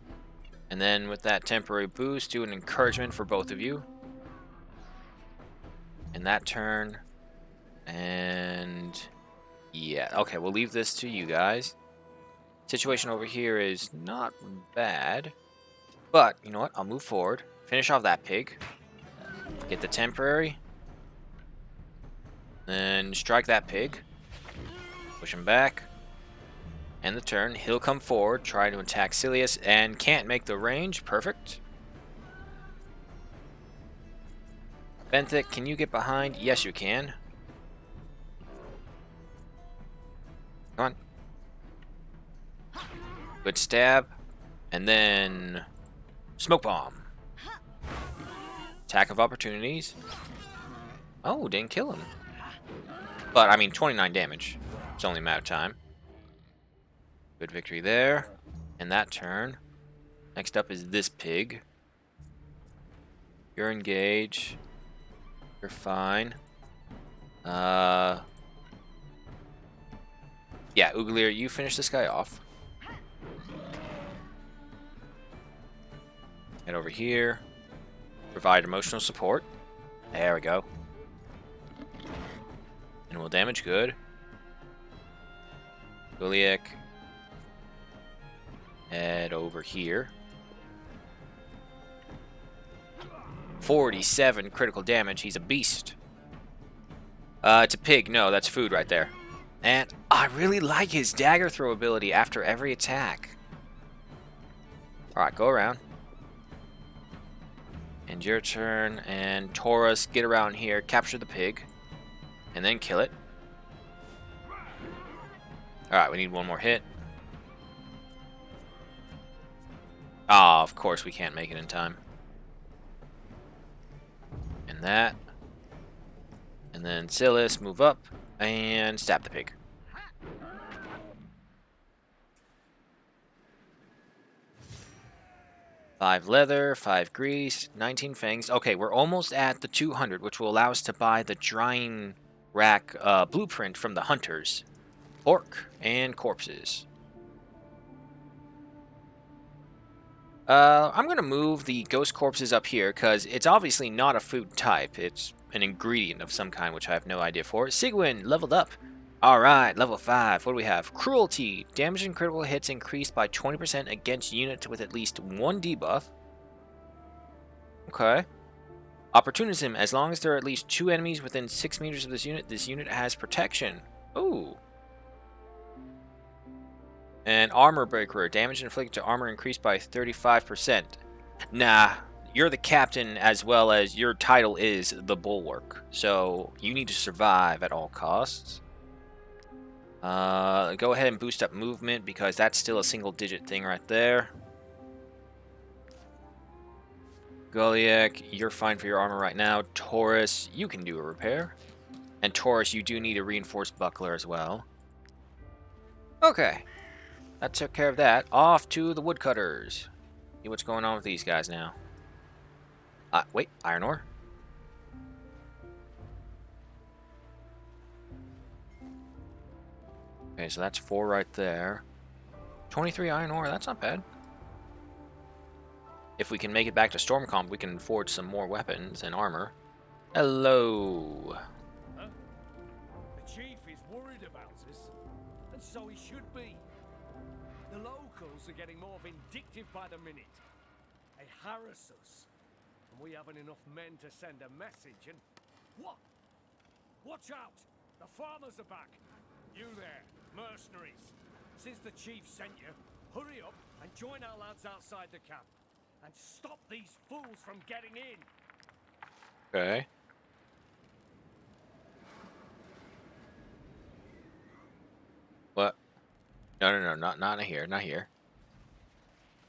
And then with that temporary boost, do an encouragement for both of you. In that turn. And yeah, okay, we'll leave this to you guys. Situation over here is not bad. But, you know what? I'll move forward. Finish off that pig. Get the temporary. Then strike that pig. Push him back. End the turn. He'll come forward, try to attack Celius, and can't make the range. Perfect. Benthic, can you get behind? Yes, you can. Come on. Good stab. And then smoke bomb. Attack of opportunities. Oh, didn't kill him. But, I mean, 29 damage. It's only a matter of time. Good victory there. And that turn. Next up is this pig. You're engaged. You're fine. Yeah, Uglier, you finish this guy off. Head over here. Provide emotional support. There we go. Minimal damage, good. Goliath. Head over here. 47 critical damage. He's a beast. It's a pig. No, that's food right there. And I really like his dagger throw ability after every attack. Alright, go around. And your turn. And Taurus, get around here. Capture the pig. And then kill it. Alright, we need one more hit. Ah, of course we can't make it in time. And that. And then Silas, move up and stab the pig. Five leather, 5 grease, 19 fangs. Okay, we're almost at the 200, which will allow us to buy the drying rack blueprint from the hunters. Pork and corpses. I'm going to move the ghost corpses up here because it's obviously not a food type. It's an ingredient of some kind, which I have no idea for. Sigwin, leveled up. Alright, level 5. What do we have? Cruelty. Damage and critical hits increased by 20% against units with at least 1 debuff. Okay. Opportunism. As long as there are at least 2 enemies within 6 meters of this unit has protection. Ooh. And Armor Breaker. Damage inflicted to armor increased by 35%. Nah, you're the captain as well as your title is the Bulwark. So you need to survive at all costs. Go ahead and boost up movement because that's still a single-digit thing right there. Goliath, you're fine for your armor right now. Taurus, you can do a repair. And Taurus, you do need a reinforced buckler as well. Okay. That took care of that. Off to the woodcutters. See what's going on with these guys now. Wait, iron ore. Okay, so that's 4 right there. 23 iron ore, that's not bad. If we can make it back to Stormcomp, we can forge some more weapons and armor. Hello. Huh? The chief is worried about us, and so he should be. The locals are getting more vindictive by the minute. They harass us, and we haven't enough men to send a message, and... What? Watch out! The farmers are back! You there, mercenaries. Since the chief sent you, hurry up and join our lads outside the camp. And stop these fools from getting in. Okay. What? No, not here, not here.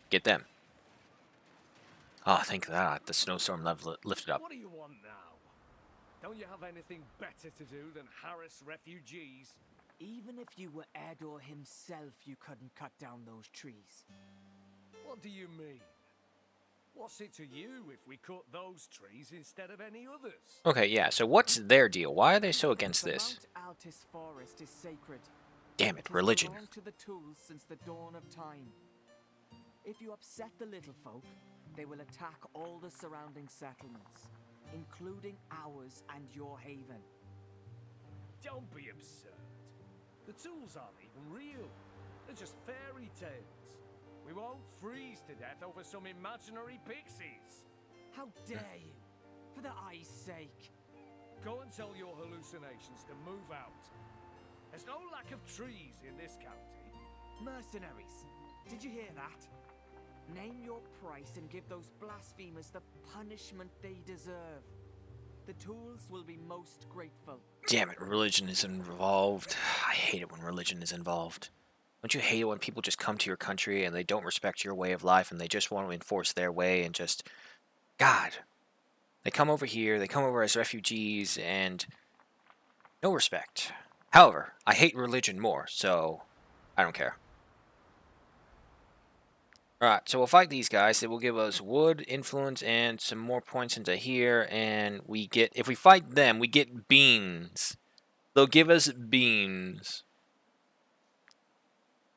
Get them. Oh, thank God, the snowstorm lifted up. What do you want now? Don't you have anything better to do than harass refugees? Even if you were Eador himself, you couldn't cut down those trees. What do you mean? What's it to you if we cut those trees instead of any others? Okay, yeah, so what's their deal? Why are they so against this? Mount Altis forest is sacred. Damn it, has religion. belonged to the tools since the dawn of time. If you upset the little folk, they will attack all the surrounding settlements, including ours and your haven. Don't be absurd. The tools aren't even real. They're just fairy tales. We won't freeze to death over some imaginary pixies. How dare you? For the eye's sake. Go and tell your hallucinations to move out. There's no lack of trees in this county. Mercenaries, did you hear that? Name your price and give those blasphemers the punishment they deserve. The tools will be most grateful. Damn it, religion is involved. I hate it when religion is involved. Don't you hate it when people just come to your country and they don't respect your way of life and they just want to enforce their way and just... God. They come over here, they come over as refugees, and... no respect. However, I hate religion more, so... I don't care. Alright, so we'll fight these guys. It will give us wood, influence, and some more points into here, and we get... if we fight them, we get beans. They'll give us beans.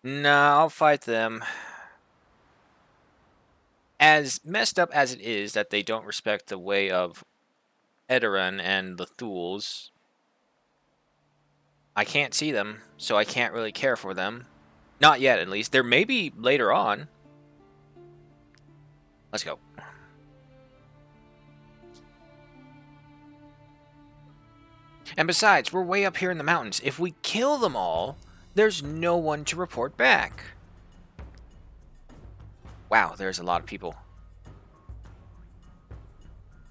Nah, I'll fight them. As messed up as it is that they don't respect the way of Edoran and the Thuls, I can't see them, so I can't really care for them. Not yet, at least. There may be later on. Let's go. And besides, we're way up here in the mountains. If we kill them all, there's no one to report back. Wow, there's a lot of people.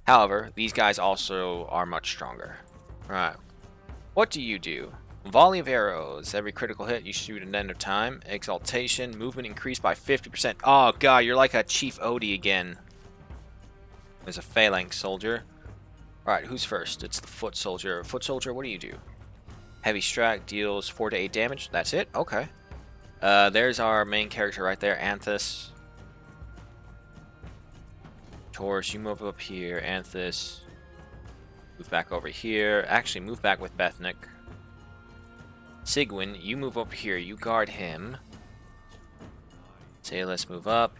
However, these guys also are much stronger. Alright. What do you do? Volley of arrows. Every critical hit you shoot at the end of time. Exaltation. Movement increased by 50%. Oh god, you're like a Chief Odie again. There's a phalanx soldier. Alright, who's first? It's the foot soldier. Foot soldier, what do you do? Heavy strike deals 4 to 8 damage. That's it? Okay. There's our main character right there, Anthus. Taurus, you move up here. Anthus, move back over here. Actually, move back with Bethnick. Sigwin, you move up here. You guard him. Salus, move up.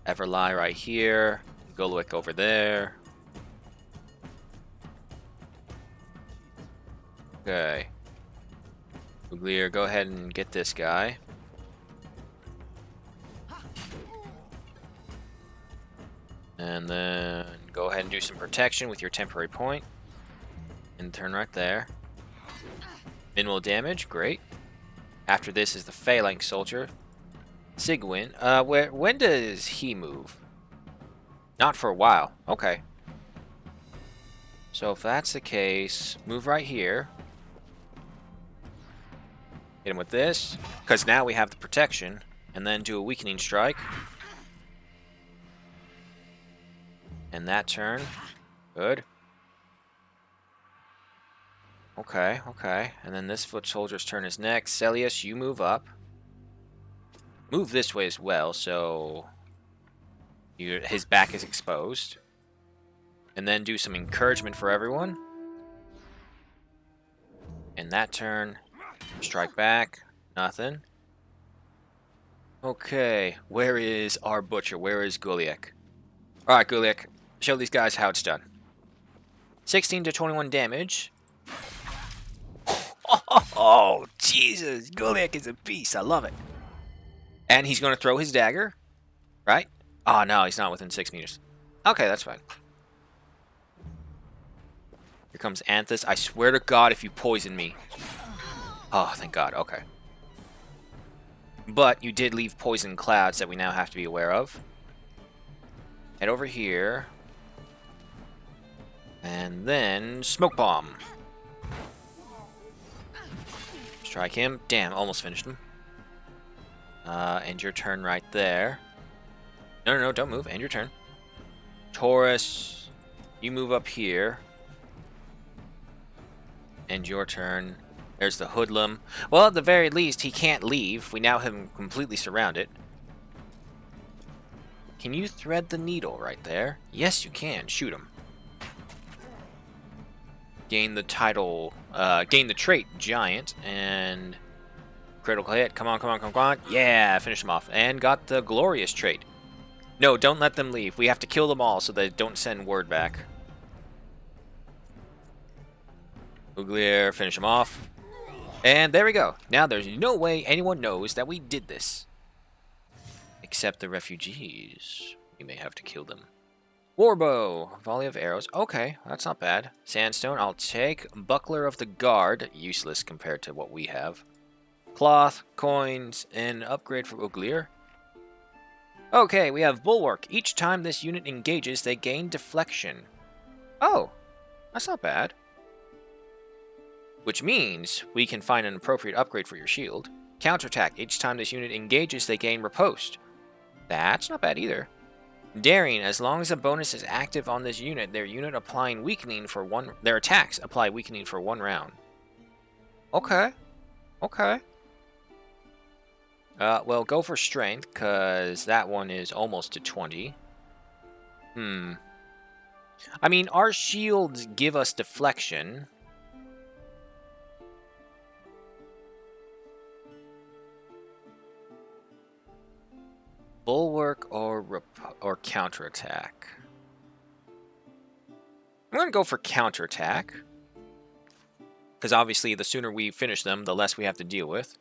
Everlie right here. Gulwick over there. Okay. Uglier, go ahead and get this guy. And then go ahead and do some protection with your temporary point. And turn right there. Minimal damage, great. After this is the phalanx soldier. Sigwin. When does he move? Not for a while. Okay. So if that's the case, move right here. Hit him with this, because now we have the protection. And then do a weakening strike. And that turn. Good. Okay, okay. And then this foot soldier's turn is next. Celius, you move up. Move this way as well, so his back is exposed. And then do some encouragement for everyone. And that turn, strike back. Nothing. Okay, where is our butcher? Where is Guliak? Alright, Guliak. Show these guys how it's done. 16 to 21 damage. Oh, Jesus. Guliak is a beast. I love it. And he's going to throw his dagger. Right? Oh, no. He's not within 6 meters. Okay, that's fine. Here comes Anthus. I swear to God if you poison me. Oh, thank God. Okay. But you did leave poison clouds that we now have to be aware of. Head over here. And then smoke bomb. Strike him. Damn, almost finished him. End your turn right there. No, don't move. End your turn. Taurus, you move up here. End your turn. There's the hoodlum. Well, at the very least, he can't leave. We now have him completely surrounded. Can you thread the needle right there? Yes, you can. Shoot him. Gain the title, gain the trait, Giant, and critical hit. Come on, come on, come on. Yeah, finish him off. And got the glorious trait. No, don't let them leave. We have to kill them all so they don't send word back. Uglier, finish him off. And there we go. Now there's no way anyone knows that we did this. Except the refugees. We may have to kill them. Warbow. Volley of arrows. Okay, that's not bad. Sandstone, I'll take. Buckler of the Guard. Useless compared to what we have. Cloth, coins, and upgrade for Uglier. Okay, we have Bulwark. Each time this unit engages, they gain deflection. Oh, that's not bad. Which means we can find an appropriate upgrade for your shield. Counterattack. Each time this unit engages, they gain riposte. That's not bad either. Daring. As long as a bonus is active on this unit, their attacks apply weakening for 1 round. Okay. Okay. Well, go for strength, because that one is almost to 20. I mean, our shields give us deflection. Bulwark or counterattack. I'm going to go for counterattack. because obviously the sooner we finish them, the less we have to deal with.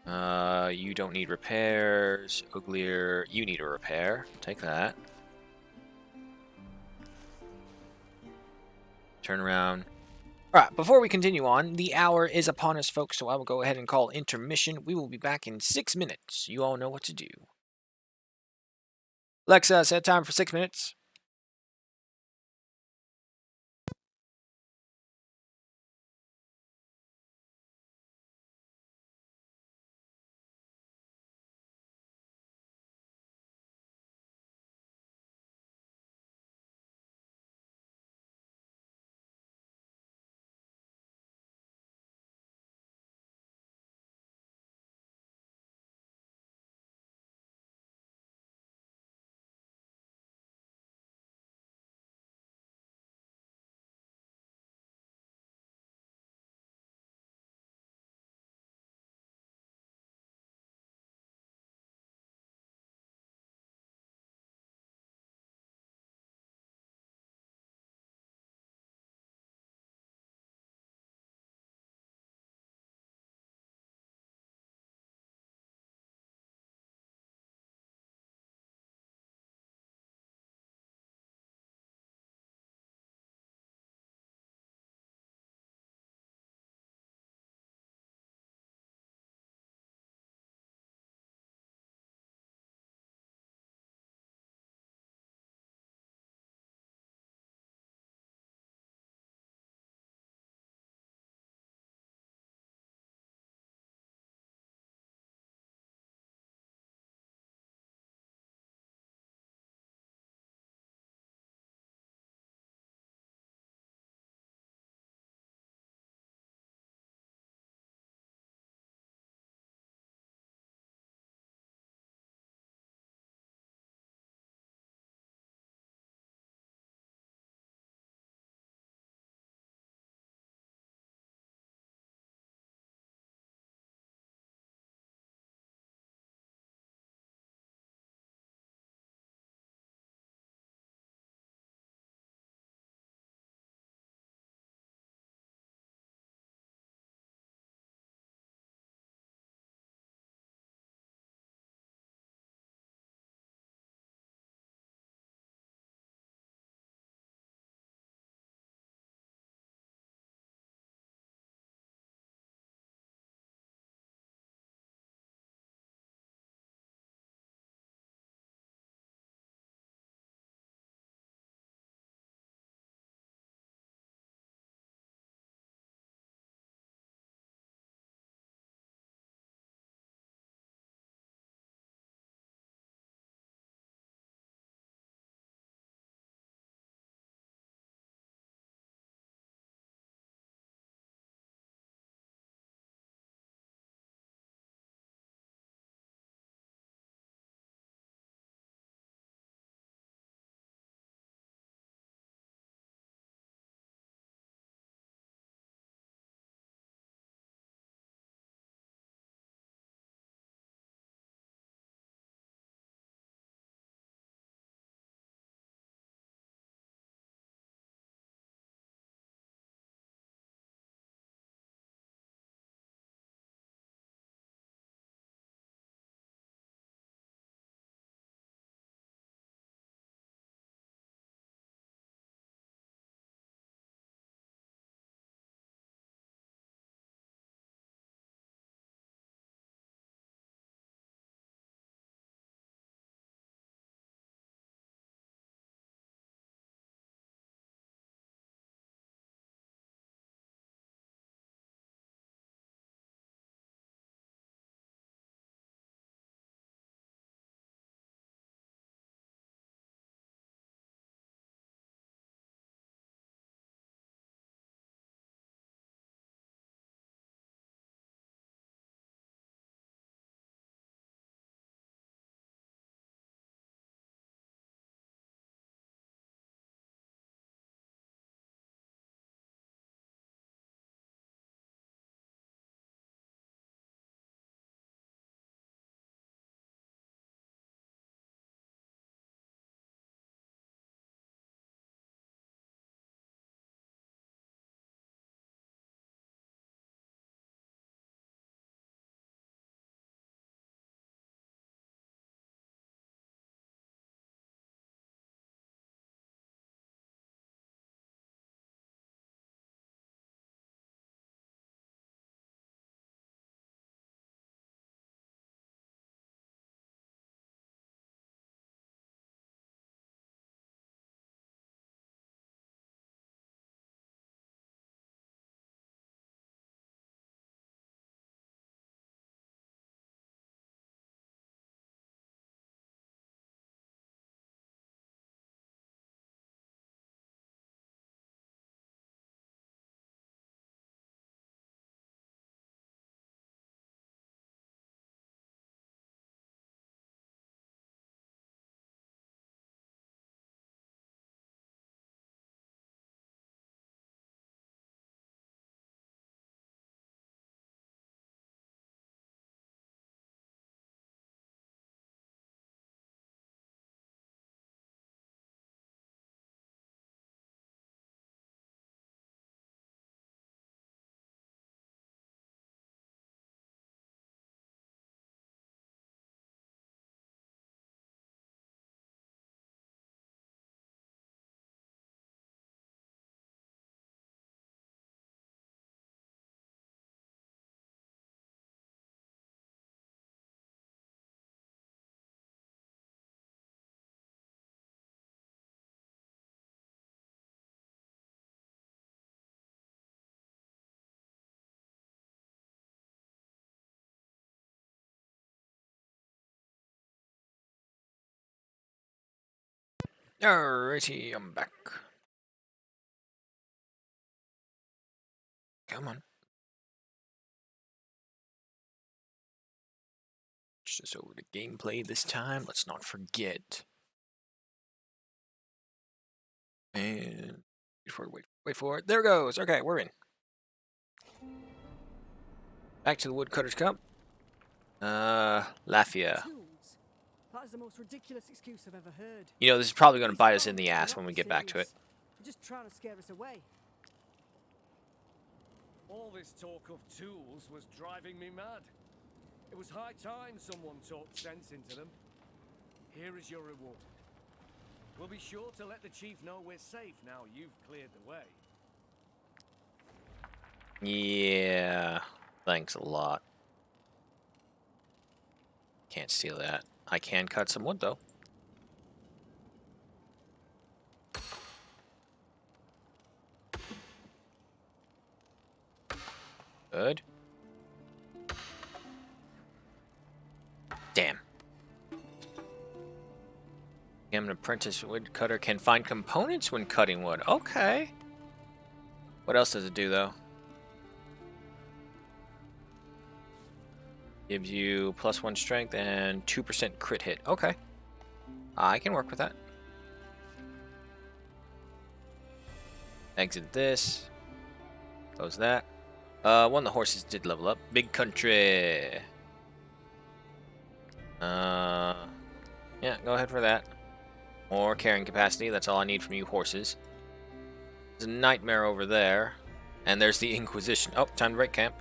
You don't need repairs. Uglier, you need a repair. Take that. Turn around. Alright, before we continue on, the hour is upon us, folks, so I will go ahead and call intermission. We will be back in 6 minutes. You all know what to do. Alexa, set time for 6 minutes. Alrighty, I'm back. Come on. Just over the gameplay this time. Let's not forget. And wait for it. There it goes. Okay, we're in. Back to the Woodcutter's Cup. Lafia. Tools? That is the most ridiculous excuse I've ever heard. You know, this is probably going to These bite us in phones the ass cannot when we be get back to it. serious. They're just trying to scare us away. All this talk of tools was driving me mad. It was high time someone talked sense into them. Here is your reward. We'll be sure to let the chief know we're safe now you've cleared the way. Yeah, thanks a lot. Can't steal that. I can cut some wood, though. Good. Damn. I'm an apprentice woodcutter. Can find components when cutting wood. Okay. What else does it do, though? Gives you +1 strength and 2% crit hit. Okay. I can work with that. Exit this. Close that. One of the horses did level up. Big country. Yeah, go ahead for that. More carrying capacity. That's all I need from you horses. There's a nightmare over there. And there's the Inquisition. Oh, time to break camp.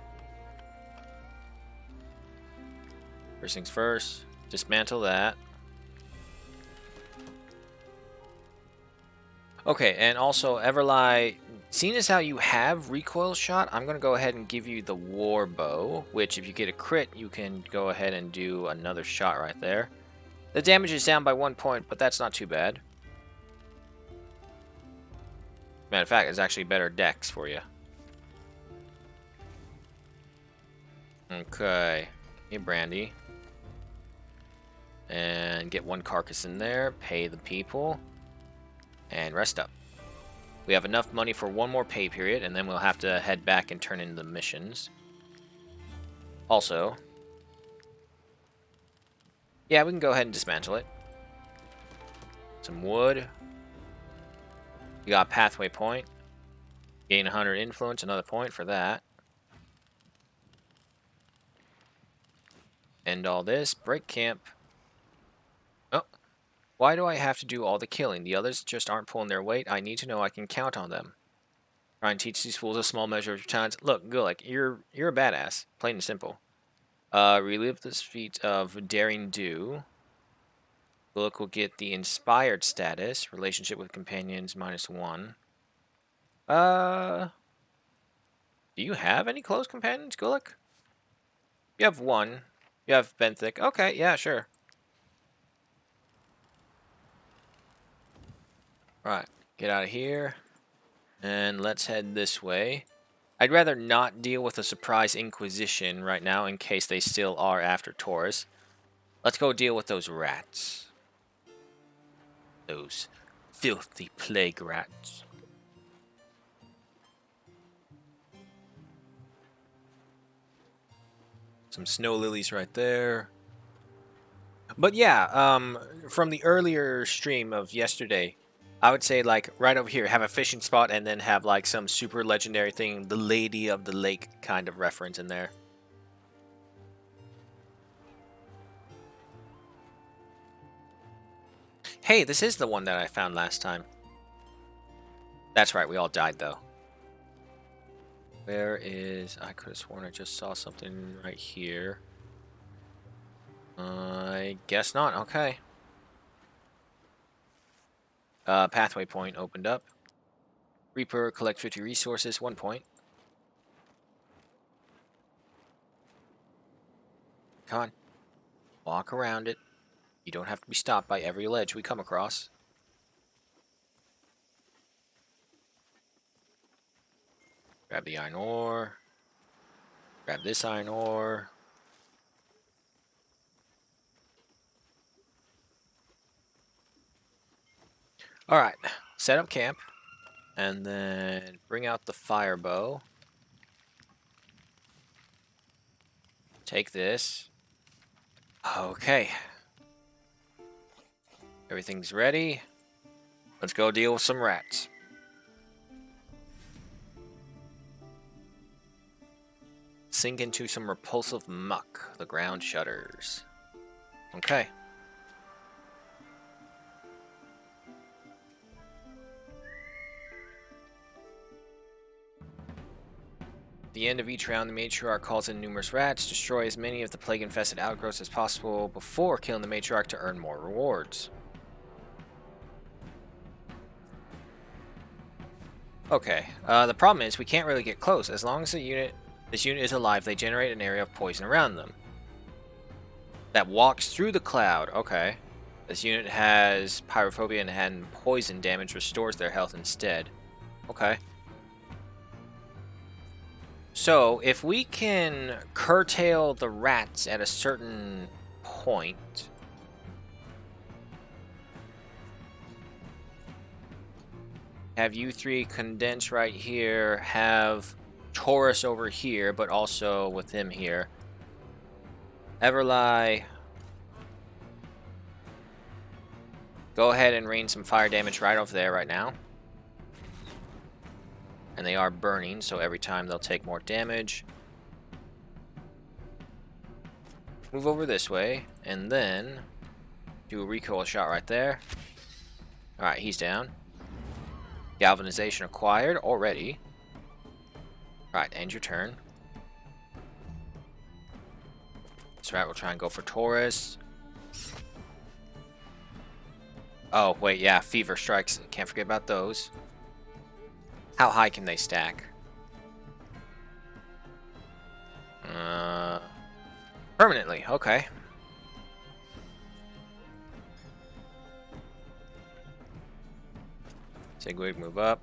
First things first. Dismantle that. Okay, and also, Everlie, seeing as how you have recoil shot, I'm going to go ahead and give you the war bow, which if you get a crit, you can go ahead and do another shot right there. The damage is down by 1 point, but that's not too bad. Matter of fact, it's actually better dex for you. Okay. Hey, Brandy. And get 1 carcass in there. Pay the people. And rest up. We have enough money for 1 more pay period, and then we'll have to head back and turn in the missions. Also, yeah, we can go ahead and dismantle it. Some wood. We got a pathway point. Gain 100 influence, another point for that. End all this. Break camp. Oh, why do I have to do all the killing? The others just aren't pulling their weight. I need to know I can count on them. Try and teach these fools a small measure of chance. Look, Gulick, you're a badass. Plain and simple. Relive this feat of Daring Do. Gulick will get the Inspired status. Relationship with companions -1. Do you have any close companions, Gulick? You have 1. You have Benthic. Okay, yeah, sure. Right, get out of here. And let's head this way. I'd rather not deal with a surprise Inquisition right now in case they still are after Taurus. Let's go deal with those rats. Those filthy plague rats. Some snow lilies right there. But yeah, from the earlier stream of yesterday, I would say like right over here, have a fishing spot and then have like some super legendary thing, the Lady of the Lake kind of reference in there. Hey, this is the one that I found last time. That's right, we all died though. Where is... I could have sworn I just saw something right here. I guess not. Okay. Pathway point opened up. Reaper, collect 50 resources, 1 point. Come on. Walk around it. You don't have to be stopped by every ledge we come across. Grab the iron ore. Grab this iron ore. Alright, set up camp. And then bring out the fire bow. Take this. Okay. Everything's ready. Let's go deal with some rats. Sink into some repulsive muck. The ground shudders. Okay. At the end of each round, the matriarch calls in numerous rats. Destroy as many of the plague-infested outgrowths as possible before killing the matriarch to earn more rewards. Okay, the problem is we can't really get close. As long as this unit is alive, they generate an area of poison around them. That walks through the cloud. Okay. This unit has pyrophobia and poison damage restores their health instead. Okay. So, if we can curtail the rats at a certain point... Have you three condense right here, have Taurus over here, but also with him here. Everlie, go ahead and rain some fire damage right over there right now. And they are burning, so every time they'll take more damage. Move over this way, and then do a recoil shot right there. Alright, he's down. Galvanization acquired already. Alright, end your turn. This rat will try and go for Taurus. Oh, wait, yeah, Fever Strikes. Can't forget about those. How high can they stack? Permanently, okay. Sigwig, move up.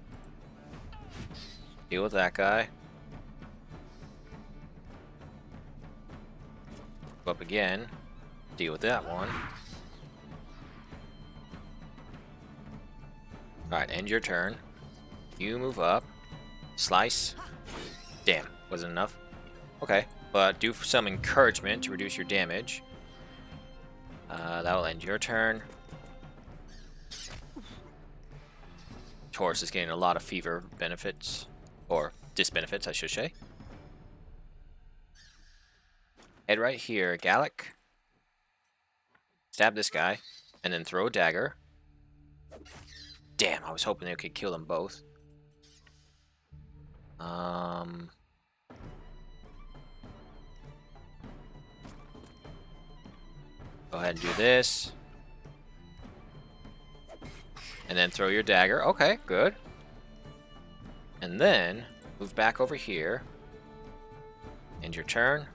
Deal with that guy. Move up again. Deal with that one. Alright, end your turn. You move up. Slice. Damn, wasn't enough. Okay, but do some encouragement to reduce your damage. That will end your turn. Taurus is getting a lot of fever benefits. Or disbenefits, I should say. Head right here, Gallic. Stab this guy. And then throw a dagger. Damn, I was hoping they could kill them both. Go ahead and do this. And then throw your dagger. Okay, good. And then move back over here. End your turn.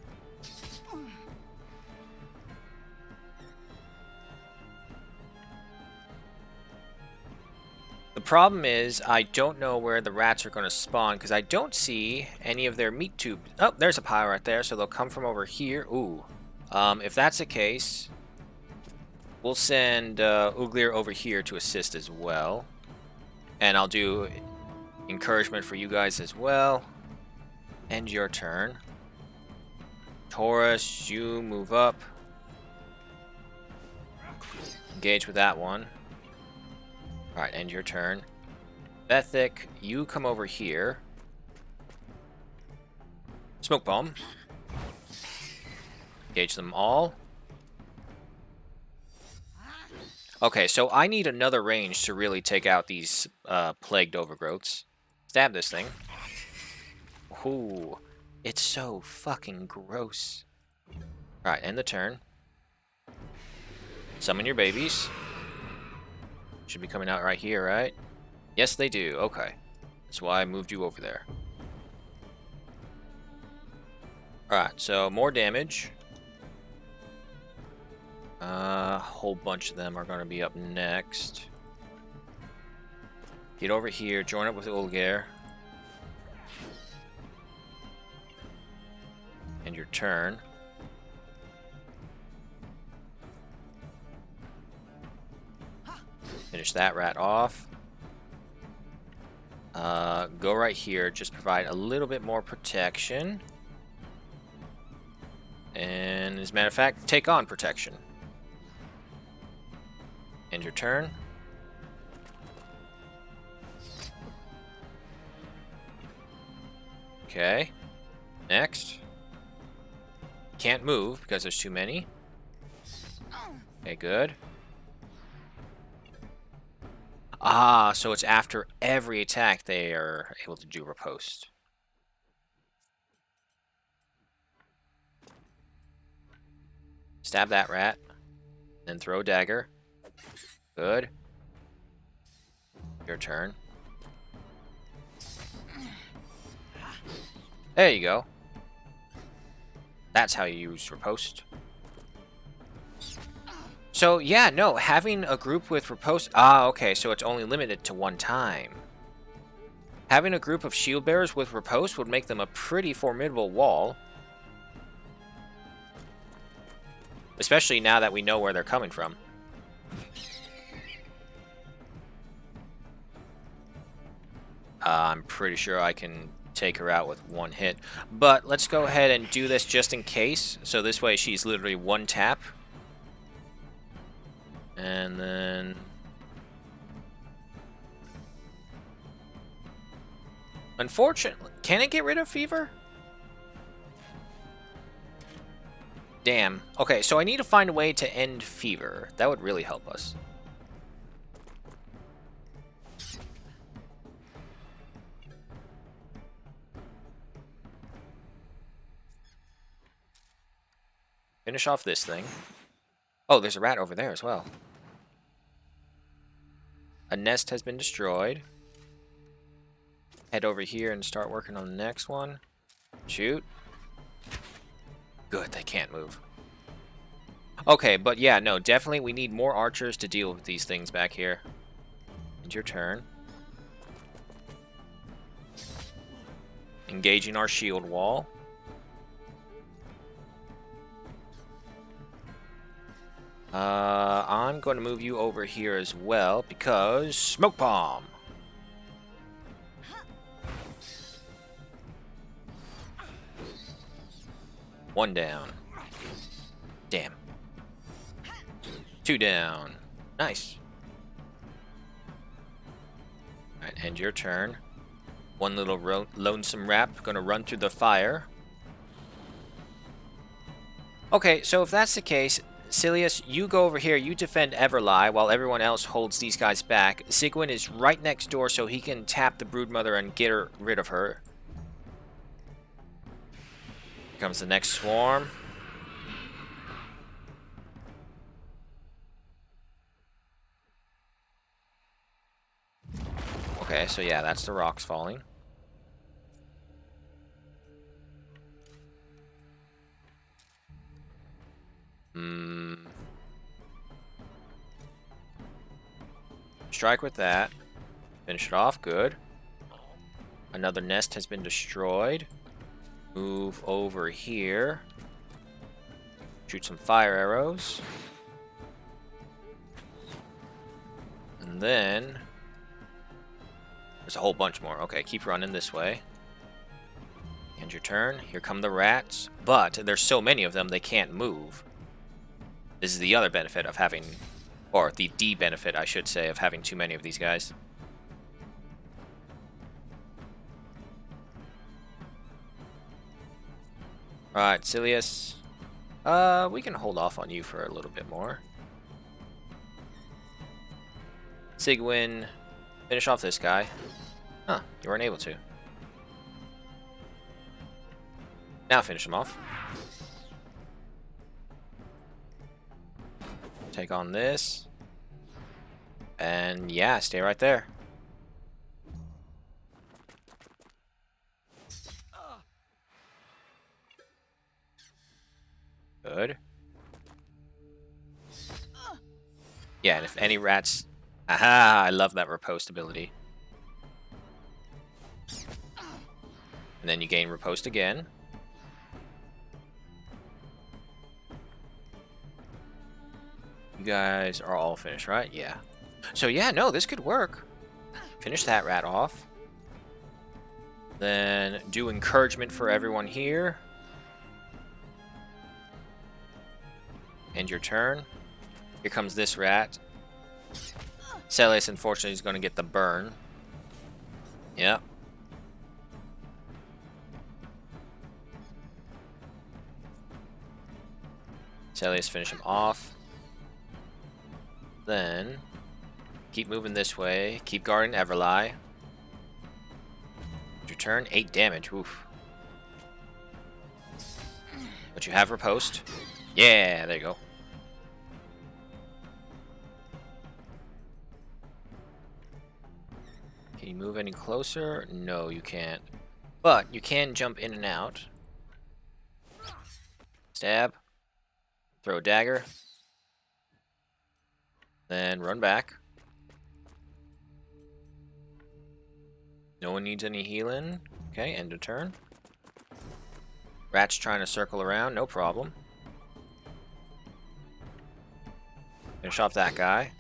The problem is I don't know where the rats are going to spawn because I don't see any of their meat tubes. Oh, there's a pile right there, so they'll come from over here. Ooh. If that's the case, we'll send Uglier over here to assist as well. And I'll do encouragement for you guys as well. End your turn. Taurus, you move up. Engage with that one. Alright, end your turn. Bethic, you come over here. Smoke bomb. Engage them all. Okay, so I need another range to really take out these plagued overgrowths. Stab this thing. Ooh, it's so fucking gross. Alright, end the turn. Summon your babies. Should be coming out right here, right? Yes, they do. Okay. That's why I moved you over there. Alright, so more damage. A whole bunch of them are going to be up next. Get over here, join up with Ulgair. End your turn. Finish that rat off. Go right here. Just provide a little bit more protection. And as a matter of fact, take on protection. End your turn. Okay. Next. Can't move because there's too many. Okay, good. Ah, so it's after every attack they are able to do riposte. Stab that rat. Then throw a dagger. Good. Your turn. There you go. That's how you use riposte. So, yeah, no, having a group with riposte... Ah, okay, so it's only limited to one time. Having a group of shield bearers with riposte would make them a pretty formidable wall. Especially now that we know where they're coming from. I'm pretty sure I can take her out with one hit. But let's go ahead and do this just in case. So this way she's literally one tap. And then... Unfortunately, can it get rid of fever? Damn. Okay, so I need to find a way to end fever. That would really help us. Finish off this thing. Oh, there's a rat over there as well. A nest has been destroyed. Head over here and start working on the next one. Shoot. Good, they can't move. Okay, but yeah, no, definitely we need more archers to deal with these things back here. It's your turn. Engaging our shield wall. I'm going to move you over here as well because smoke bomb. One down. Damn. Two down. Nice. Alright, end your turn. One little lonesome rat gonna run through the fire. Okay, so if that's the case, Silius, you go over here, you defend Everlie while everyone else holds these guys back. Sigwin is right next door so he can tap the Broodmother and get rid of her. Here comes the next swarm. Okay, so yeah, that's the rocks falling. Strike with that. Finish it off. Good. Another nest has been destroyed. Move over here. Shoot some fire arrows. And then... there's a whole bunch more. Okay, keep running this way. End your turn. Here come the rats. But there's so many of them, they can't move. This is the other benefit of having... or the benefit, I should say, of having too many of these guys. Alright, Silius. We can hold off on you for a little bit more. Sigwin, finish off this guy. Huh, you weren't able to. Now finish him off. Take on this. And yeah, stay right there. Good. Yeah, and if any rats... aha, I love that riposte ability. And then you gain riposte again. You guys are all finished, right? Yeah. So yeah, no, this could work. Finish that rat off. Then do encouragement for everyone here. End your turn. Here comes this rat. Celius, unfortunately, is going to get the burn. Yep. Celius, finish him off. Then keep moving this way. Keep guarding Everlie. Your turn, 8 damage. Oof. But you have riposte. Yeah, there you go. Can you move any closer? No, you can't. But you can jump in and out. Stab. Throw a dagger. Then run back. No one needs any healing. Okay, end of turn. Rat's trying to circle around, no problem. Finish off that guy.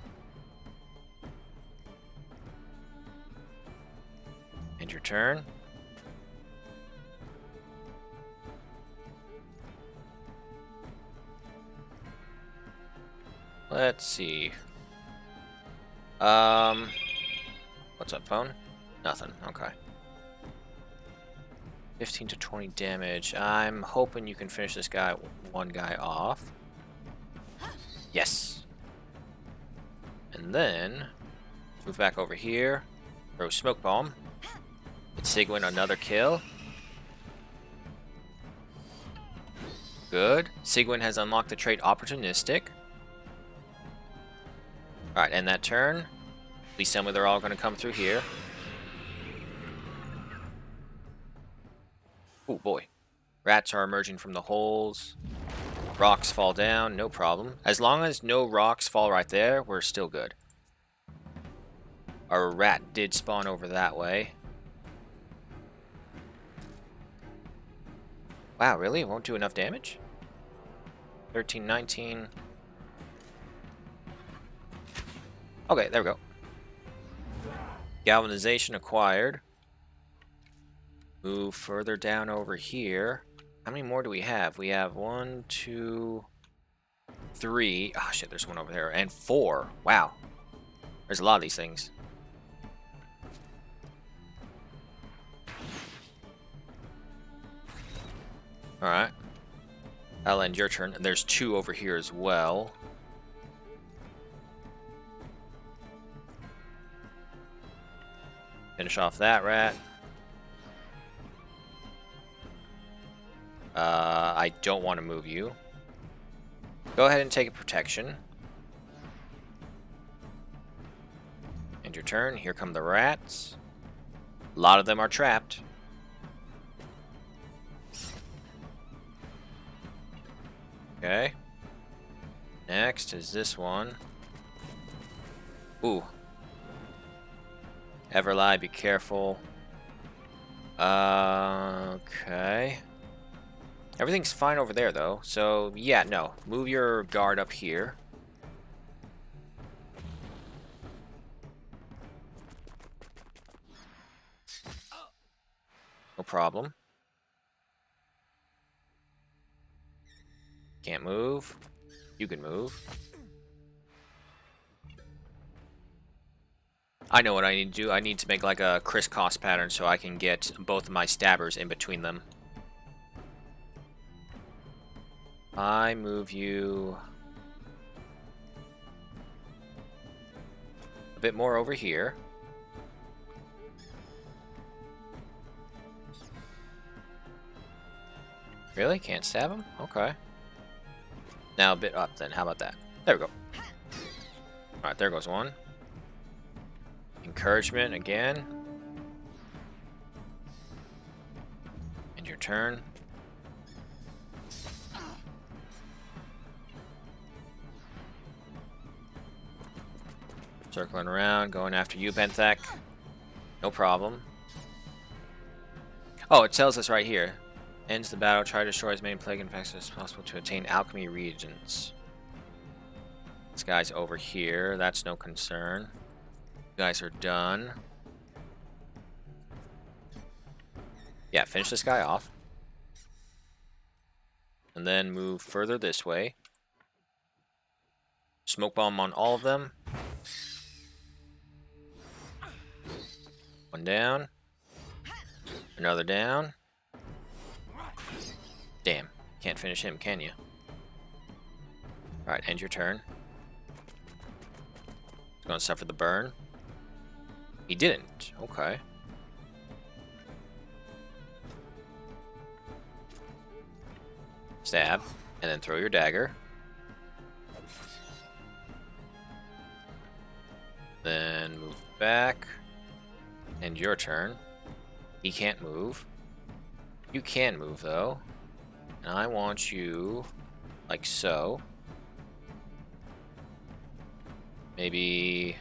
End your turn. Let's see. What's up, phone? Nothing. Okay. 15 to 20 damage. I'm hoping you can finish this guy, one guy off. Yes. And then move back over here. Throw smoke bomb. Get Sigwin another kill. Good. Sigwin has unlocked the trait Opportunistic. Alright, end that turn. Please tell me they're all going to come through here. Oh boy. Rats are emerging from the holes. Rocks fall down, no problem. As long as no rocks fall right there, we're still good. Our rat did spawn over that way. Wow, really? It won't do enough damage? 13, 19. Okay, there we go. Galvanization acquired. Move further down over here. How many more do we have? We have 1, 2, 3. Oh shit, there's one over there. And 4. Wow. There's a lot of these things. Alright. I'll end your turn. And there's 2 over here as well. Finish off that rat. I don't want to move you. Go ahead and take a protection. End your turn. Here come the rats. A lot of them are trapped. Okay. Next is this one. Ooh. Everlie, be careful. Okay. Everything's fine over there, though. So, yeah, no. Move your guard up here. No problem. Can't move. You can move. I know what I need to do. I need to make like a crisscross pattern so I can get both of my stabbers in between them. I move you a bit more over here. Really? Can't stab him? Okay. Now a bit up then. How about that? There we go. Alright, there goes one. Encouragement again. End your turn. Circling around, going after you, Benthek. No problem. Oh, it tells us right here. Ends the battle, try to destroy as many plague infections as possible to attain alchemy reagents. This guy's over here. That's no concern. You guys are done. Yeah, finish this guy off. And then move further this way. Smoke bomb on all of them. One down. Another down. Damn. Can't finish him, can you? Alright, end your turn. He's going to suffer the burn. He didn't. Okay. Stab. And then throw your dagger. Then move back. End your turn. He can't move. You can move, though. And I want you like so. Maybe...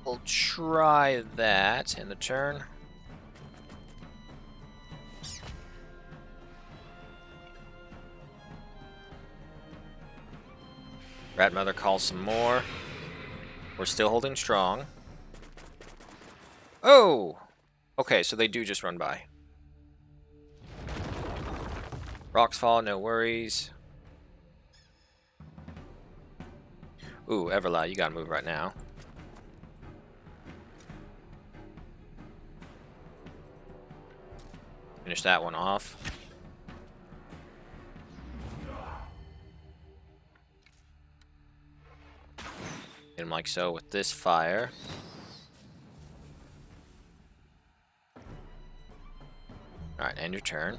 We'll try that in the turn. Rat Mother calls some more. We're still holding strong. Oh! Okay, so they do just run by. Rocks fall, no worries. Ooh, Everla, you gotta move right now. Finish that one off. Hit him like so with this fire. Alright, end your turn.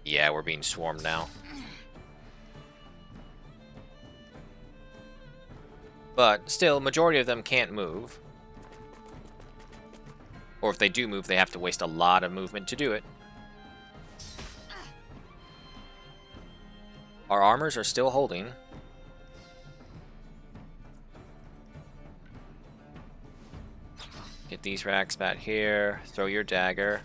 Yeah, we're being swarmed now. But still, majority of them can't move. Or if they do move, they have to waste a lot of movement to do it. Our armors are still holding. Get these racks back here. Throw your dagger.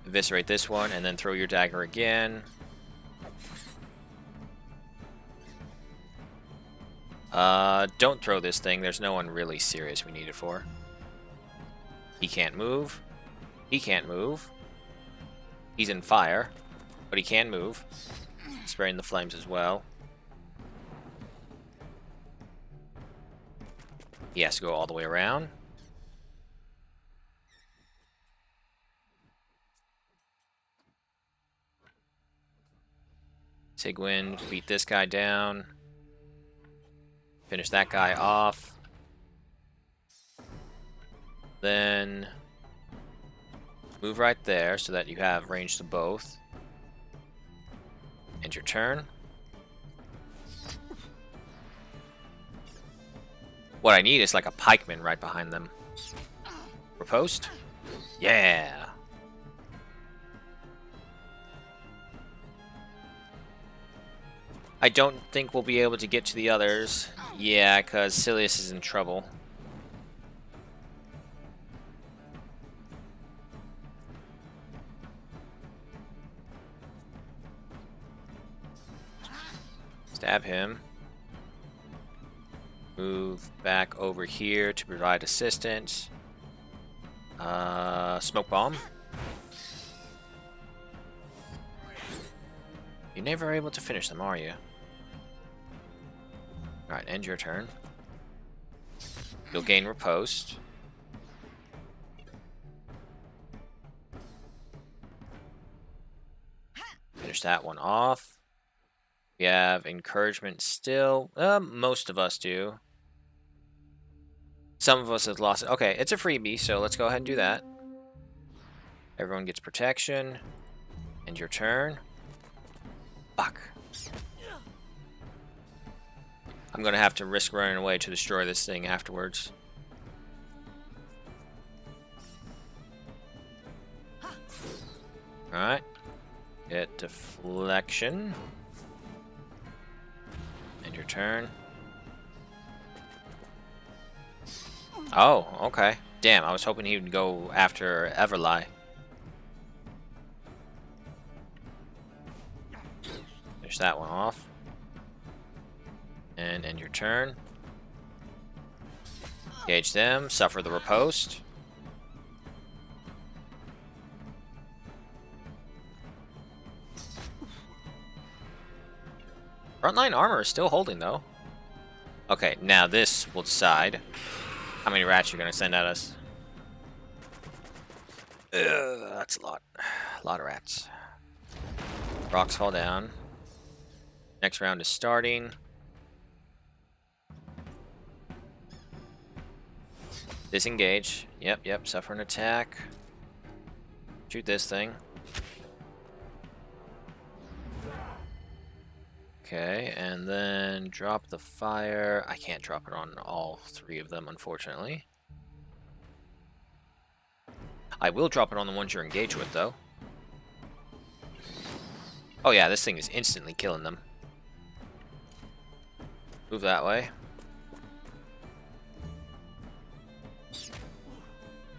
Eviscerate this one, and then throw your dagger again. Don't throw this thing. There's no one really serious we need it for. He can't move. He can't move. He's in fire, but he can move. Spraying the flames as well. He has to go all the way around. Sigwind, beat this guy down. Finish that guy off. Then move right there so that you have range to both. End your turn. What I need is like a pikeman right behind them. Riposte? Yeah! I don't think we'll be able to get to the others. Yeah, because Silius is in trouble. Stab him. Move back over here to provide assistance. Smoke bomb. You're never able to finish them, are you? Alright, end your turn. You'll gain riposte. Finish that one off. We have encouragement still. Most of us do. Some of us have lost it. Okay, it's a freebie, so let's go ahead and do that. Everyone gets protection. End your turn. Fuck. I'm gonna have to risk running away to destroy this thing afterwards. Alright. Get deflection. End your turn. Oh, okay. Damn, I was hoping he would go after Everlie. Finish that one off. And end your turn. Engage them, suffer the riposte. Frontline armor is still holding, though. Okay, now this will decide how many rats you're going to send at us. That's a lot. A lot of rats. Rocks fall down. Next round is starting. Disengage. Yep, suffer an attack. Shoot this thing. Okay, and then drop the fire. I can't drop it on all three of them, unfortunately. I will drop it on the ones you're engaged with, though. Oh yeah, this thing is instantly killing them. Move that way.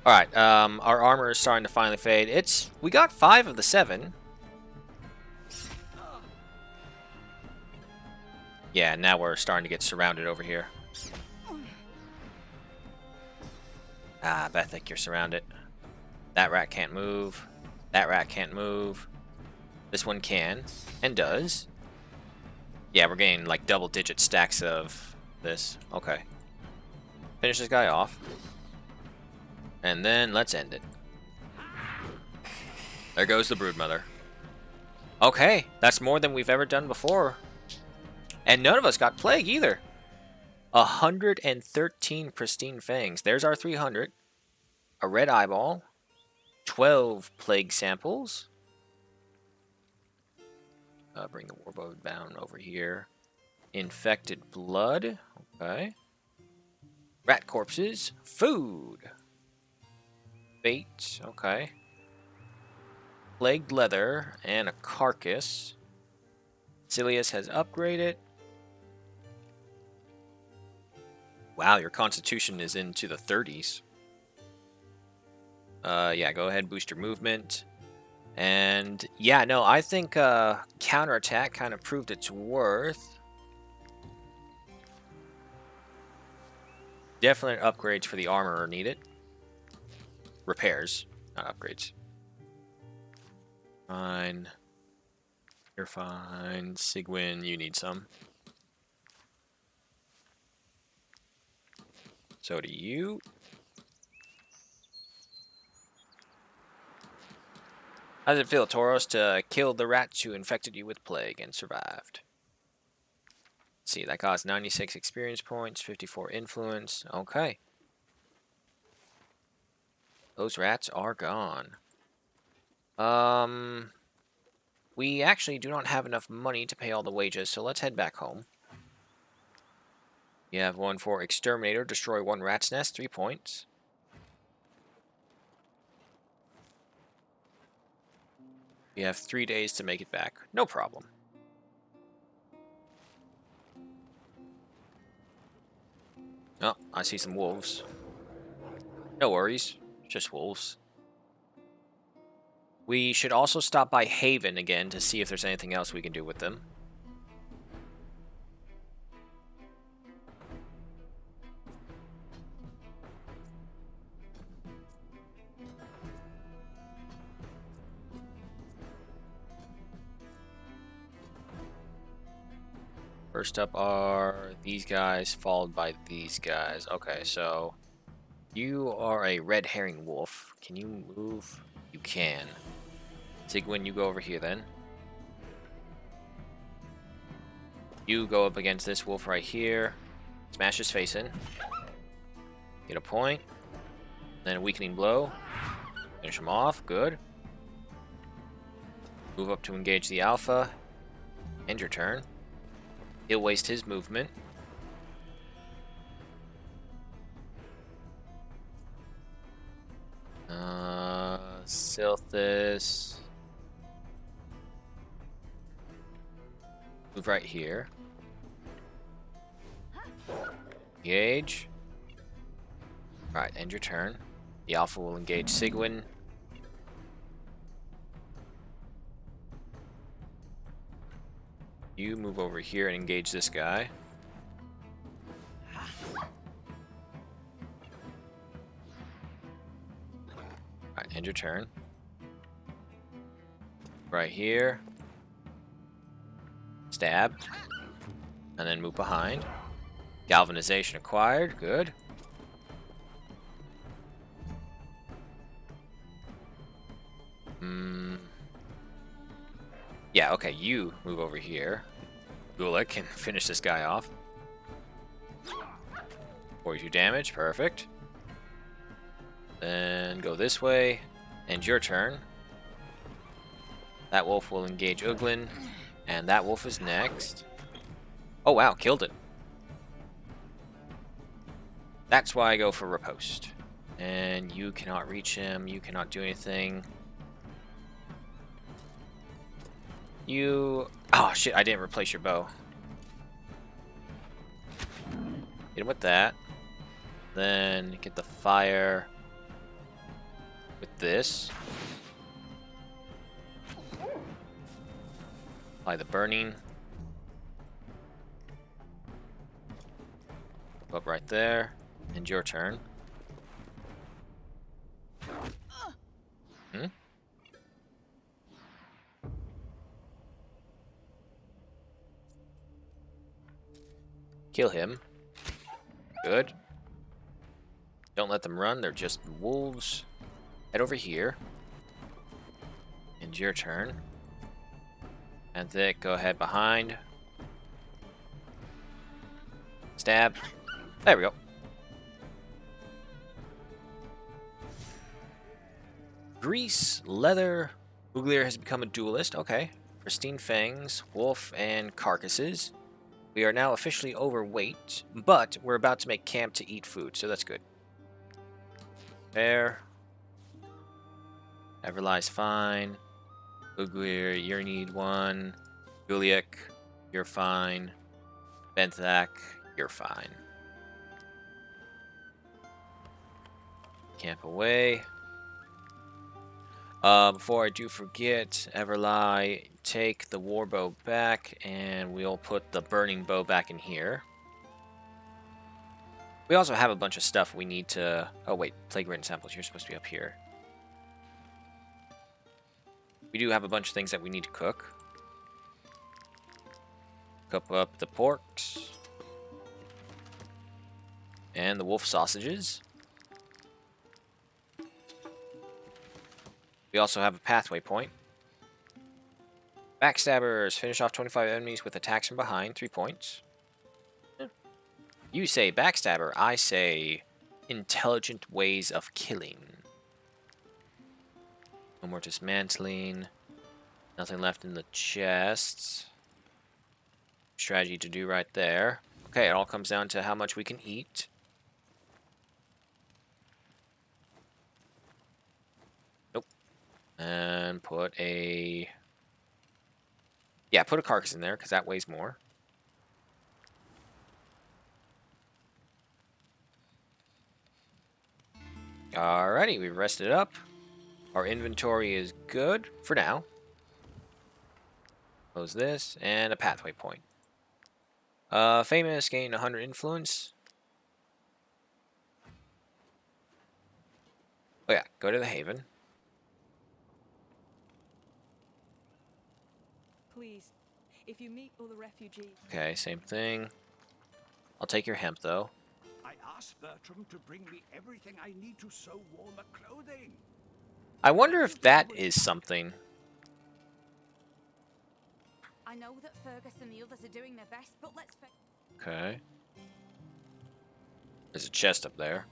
Alright, our armor is starting to finally fade. We got 5 of the 7. Yeah, now we're starting to get surrounded over here. Ah, Bethic, you're surrounded. That rat can't move. That rat can't move. This one can, and does. Yeah, we're getting like double-digit stacks of this. Okay. Finish this guy off. And then let's end it. There goes the Broodmother. Okay, that's more than we've ever done before. And none of us got plague either. 113 pristine fangs. There's our 300. A red eyeball. 12 plague samples. Bring the warbow down over here. Infected blood. Okay. Rat corpses. Food. Bait. Okay. Plagued leather and a carcass. Silius has upgraded. Wow, your constitution is into the 30s. Yeah, go ahead, boost your movement. And yeah, no, I think counterattack kind of proved its worth. Definite upgrades for the armor are needed. Repairs, not upgrades. Fine. You're fine. Sigwin, you need some. So do you. How does it feel, Tauros, to kill the rats who infected you with plague and survived? Let's see, that cost 96 experience points, 54 influence. Okay. Those rats are gone. We actually do not have enough money to pay all the wages, so let's head back home. You have one for Exterminator, destroy 1 rat's nest, 3 points. You have 3 days to make it back. No problem. Oh, I see some wolves. No worries. Just wolves. We should also stop by Haven again to see if there's anything else we can do with them. First up are these guys, followed by these guys. Okay, so you are a red herring wolf. Can you move? You can. Sigwin, you go over here then. You go up against this wolf right here. Smash his face in. Get a point. Then a weakening blow. Finish him off. Good. Move up to engage the alpha. End your turn. He'll waste his movement. Silthus. Move right here. Engage. Right, end your turn. The Alpha will engage Sigwin. You move over here and engage this guy. Alright, end your turn. Right here. Stab. And then move behind. Galvanization acquired. Good. Yeah, okay, you move over here. Gulick can finish this guy off. 42 damage, perfect. Then go this way. End your turn. That wolf will engage Uglin. And that wolf is next. Oh wow, killed it. That's why I go for riposte. And you cannot reach him, you cannot do anything. You... Oh shit, I didn't replace your bow. Hit him with that. Then get the fire with this. Apply the burning. Up right there. And your turn. Hmm? Kill him. Good. Don't let them run, they're just wolves. Head over here. And your turn. And then go ahead behind. Stab. There we go. Grease, leather. Uglier has become a duelist. Okay. Pristine fangs, wolf, and carcasses. We are now officially overweight, but we're about to make camp to eat food, so that's good. There. Everlie's fine. Uglier, you need one. Guliak, you're fine. Benthak, you're fine. Camp away. Before I do forget, Everlie, take the war bow back, and we'll put the burning bow back in here. We also have a bunch of stuff we need to... Oh wait, plague ridden samples, you're supposed to be up here. We do have a bunch of things that we need to cook. Cook up the porks. And the wolf sausages. We also have a pathway point. Backstabbers. Finish off 25 enemies with attacks from behind. 3 points. You say backstabber. I say intelligent ways of killing. No more dismantling. Nothing left in the chests. Strategy to do right there. Okay, it all comes down to how much we can eat. Nope. And put a... Yeah, put a carcass in there, because that weighs more. Alrighty, we've rested up. Our inventory is good for now. Close this, and a pathway point. Famous, gain 100 influence. Oh yeah, go to the Haven. Please, if you meet other refugees... Okay, same thing. I'll take your hemp, though. I asked Bertram to bring me everything I need to sew warmer clothing. I wonder if that is something. I know that Fergus and the others are doing their best, but let's... Okay. There's a chest up there.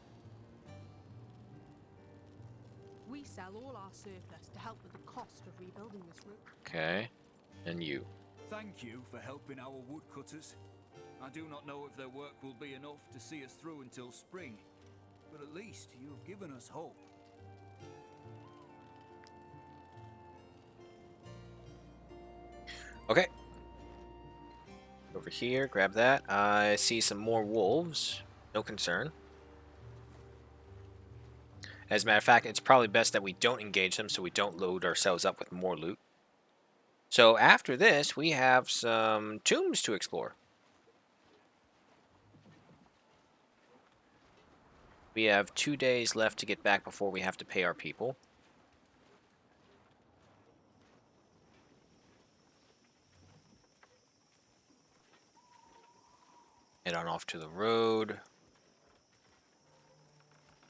We sell all our surplus to help with the cost of rebuilding this route. Okay. And you. Thank you for helping our woodcutters. I do not know if their work will be enough to see us through until spring, but at least you have given us hope. Okay. Over here, grab that. I see some more wolves. No concern. As a matter of fact, it's probably best that we don't engage them so we don't load ourselves up with more loot. So after this, we have some tombs to explore. We have 2 days left to get back before we have to pay our people. Head on off to the road.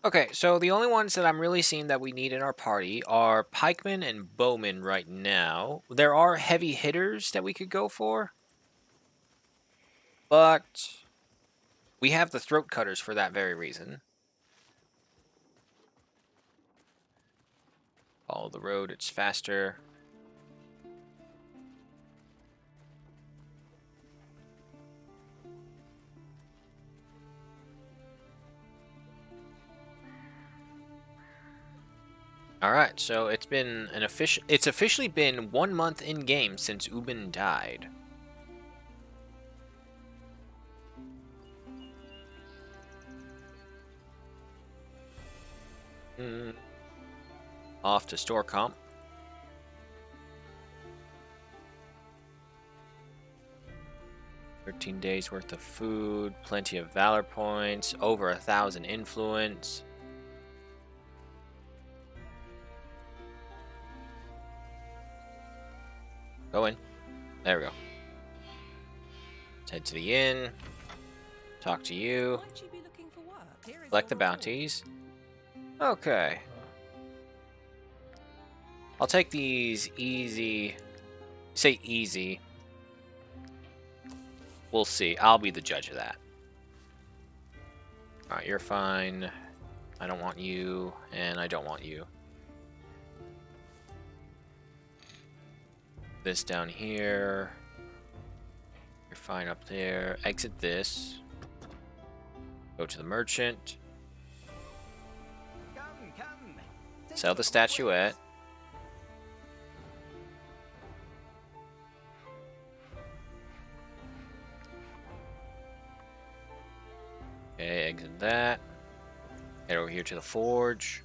Okay, so the only ones that I'm really seeing that we need in our party are pikemen and bowmen right now. There are heavy hitters that we could go for, but we have the throat cutters for that very reason. Follow the road, it's faster. Alright, so it's officially been 1 month in game since Ubin died. Off to store comp. $13 days worth of food, plenty of valor points, over 1,000 influence. Go in. There we go. Let's head to the inn. Talk to you. Collect the bounties. Okay. I'll take these easy. Say easy. We'll see. I'll be the judge of that. Alright, you're fine. I don't want you, and I don't want you. This down here. You're fine up there. Exit this. Go to the merchant. Sell the statuette. Okay, exit that. Head over here to the forge.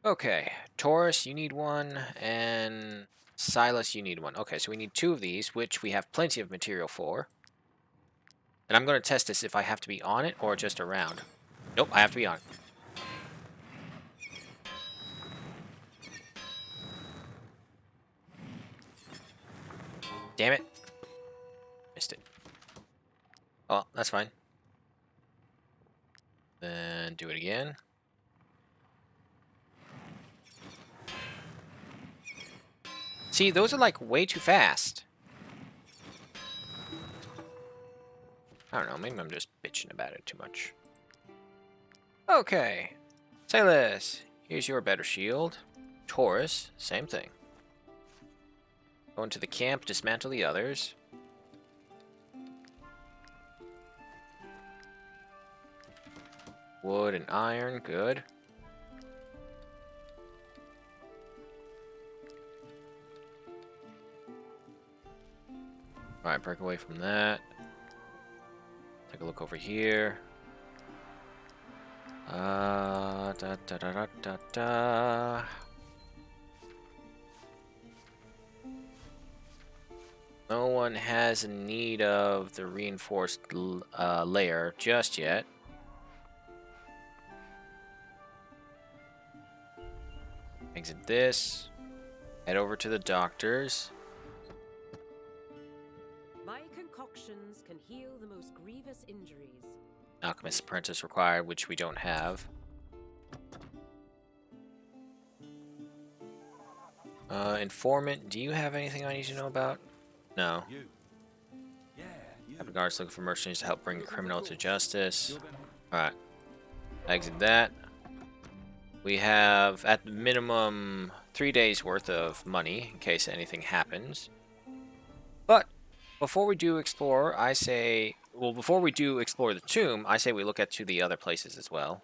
Okay, Taurus, you need one, and Silas, you need one. Okay, so we need 2 of these, which we have plenty of material for. And I'm going to test this if I have to be on it or just around. Nope, I have to be on it. Damn it. Missed it. Oh, that's fine. Then do it again. See, those are like way too fast. I don't know, maybe I'm just bitching about it too much. Okay. Silas, here's your better shield. Taurus, same thing. Go into the camp, dismantle the others. Wood and iron, good. Alright, break away from that. Take a look over here. Da da da da da da. No one has a need of the reinforced layer just yet. Exit this. Head over to the doctors. My concoctions can heal the most grievous injuries. Alchemist apprentice required, which we don't have. Informant, do you have anything I need to know about? No. Captain Guard's looking for mercenaries to help bring a criminal to justice. Alright. Exit that. We have, at the minimum, 3 days worth of money in case anything happens. But before we do explore, I say, well, before we do explore the tomb, I say we look at to the other places as well.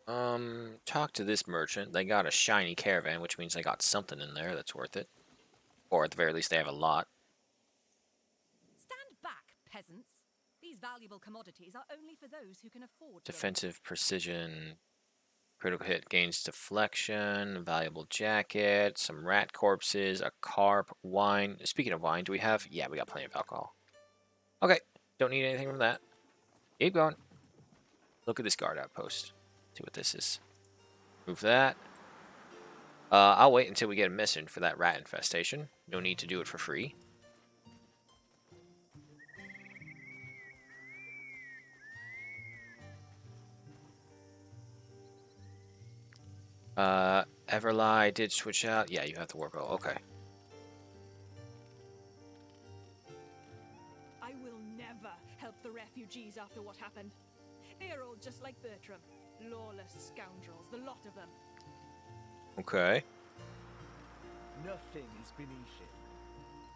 Talk to this merchant. They got a shiny caravan, which means they got something in there that's worth it. Or at the very least, they have a lot. Stand back, peasants. These valuable commodities are only for those who can afford them. Defensive precision. Critical hit gains deflection. Valuable jacket. Some rat corpses. A carp. Wine. Speaking of wine, do we have... Yeah, we got plenty of alcohol. Okay. Don't need anything from that. Keep going. Look at this guard outpost. See what this is. Move that. I'll wait until we get a mission for that rat infestation. No need to do it for free. Everlie did switch out. Yeah, you have the warbow. Okay. I will never help the refugees after what happened. They are all just like Bertram. Lawless scoundrels, the lot of them. Okay. Nothing is beneath him.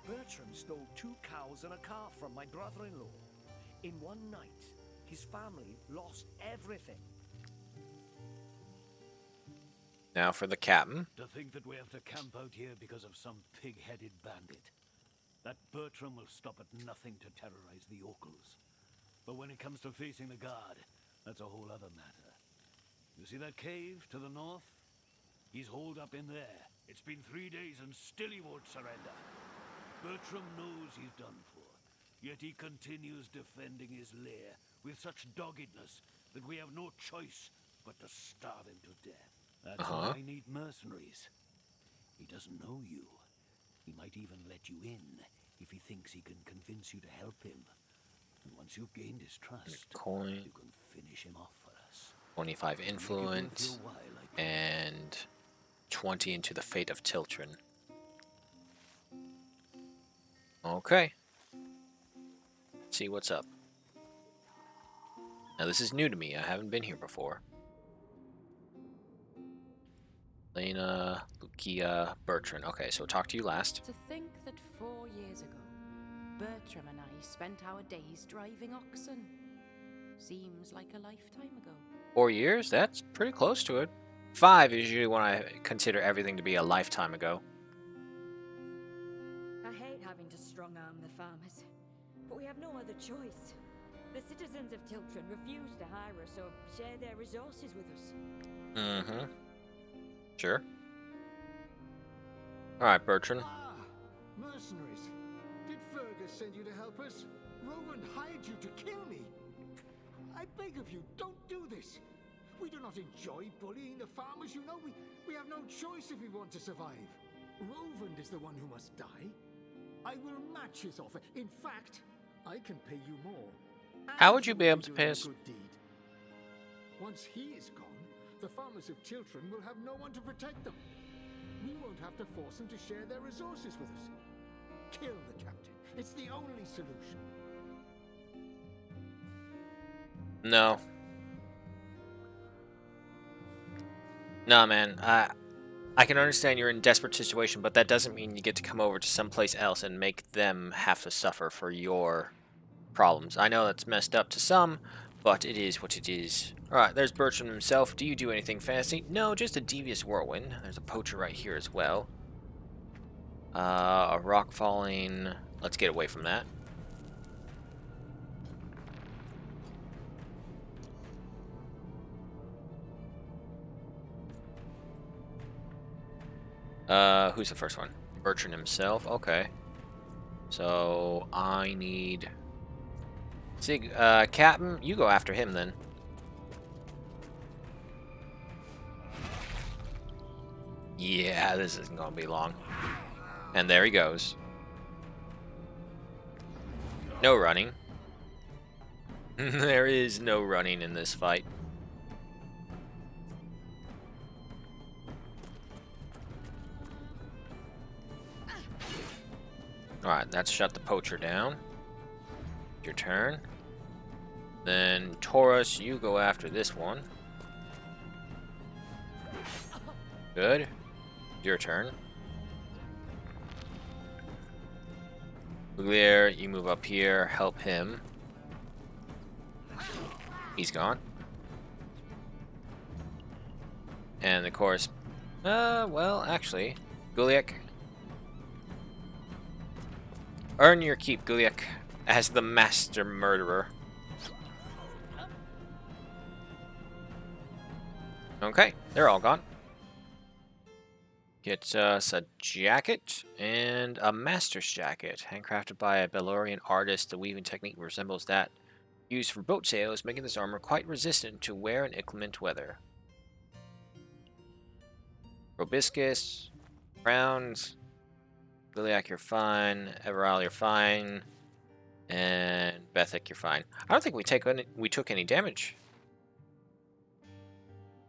Bertram stole 2 cows and a calf from my brother-in-law. In one night, his family lost everything. Now for the captain. To think that we have to camp out here because of some pig-headed bandit. That Bertram will stop at nothing to terrorize the Orcles. But when it comes to facing the guard, that's a whole other matter. You see that cave to the north? He's holed up in there. It's been 3 days and still he won't surrender. Bertram knows he's done for, yet he continues defending his lair with such doggedness that we have no choice but to starve him to death. That's why I need mercenaries. He doesn't know you. He might even let you in if he thinks he can convince you to help him. And once you've gained his trust, Coin. you can finish him off for us. 25 influence. And 20 into the fate of Tiltrin. Okay. Let's see what's up. Now this is new to me. I haven't been here before. Lena, Lucia, Bertrand. Okay, so talk to you last. To think that 4 years ago, Bertram and I spent our days driving oxen. Seems like a lifetime ago. 4 years? That's pretty close to it. 5 is usually when I consider everything to be a lifetime ago. I hate having to strong-arm the farmers, but we have no other choice. The citizens of Tiltrin refuse to hire us or share their resources with us. Mm-hmm. Sure. Alright, Bertrand. Ah, mercenaries. Did Fergus send you to help us? Rowan hired you to kill me. I beg of you, don't do this. We do not enjoy bullying the farmers, you know. We have no choice if we want to survive. Rovand is the one who must die. I will match his offer. In fact, I can pay you more. How would you be able to pay us? Once he is gone, the farmers of Tiltrin will have no one to protect them. We won't have to force them to share their resources with us. Kill the captain. It's the only solution. No. Nah, man. I can understand you're in a desperate situation, but that doesn't mean you get to come over to someplace else and make them have to suffer for your problems. I know that's messed up to some, but it is what it is. Alright, there's Bertram himself. Do you do anything fancy? No, just a devious whirlwind. There's a poacher right here as well. A rock falling. Let's get away from that. Who's the first one? Bertrand himself. Okay. So I need Captain, you go after him then. Yeah, this isn't gonna be long. And there he goes. No running. There is no running in this fight. Alright, that's shut the poacher down. Your turn. Then Taurus, you go after this one. Good. Your turn. Luglier, you move up here, help him. He's gone. And of course, well, actually, Guliak. Earn your keep, Guliak, as the master murderer. Okay, they're all gone. Get us a jacket and a master's jacket, handcrafted by a Belorian artist. The weaving technique resembles that used for boat sails, making this armor quite resistant to wear in inclement weather. Robiscus, Crowns, Giliac, you're fine. Everal, you're fine. And Bethic, you're fine. I don't think we took any damage.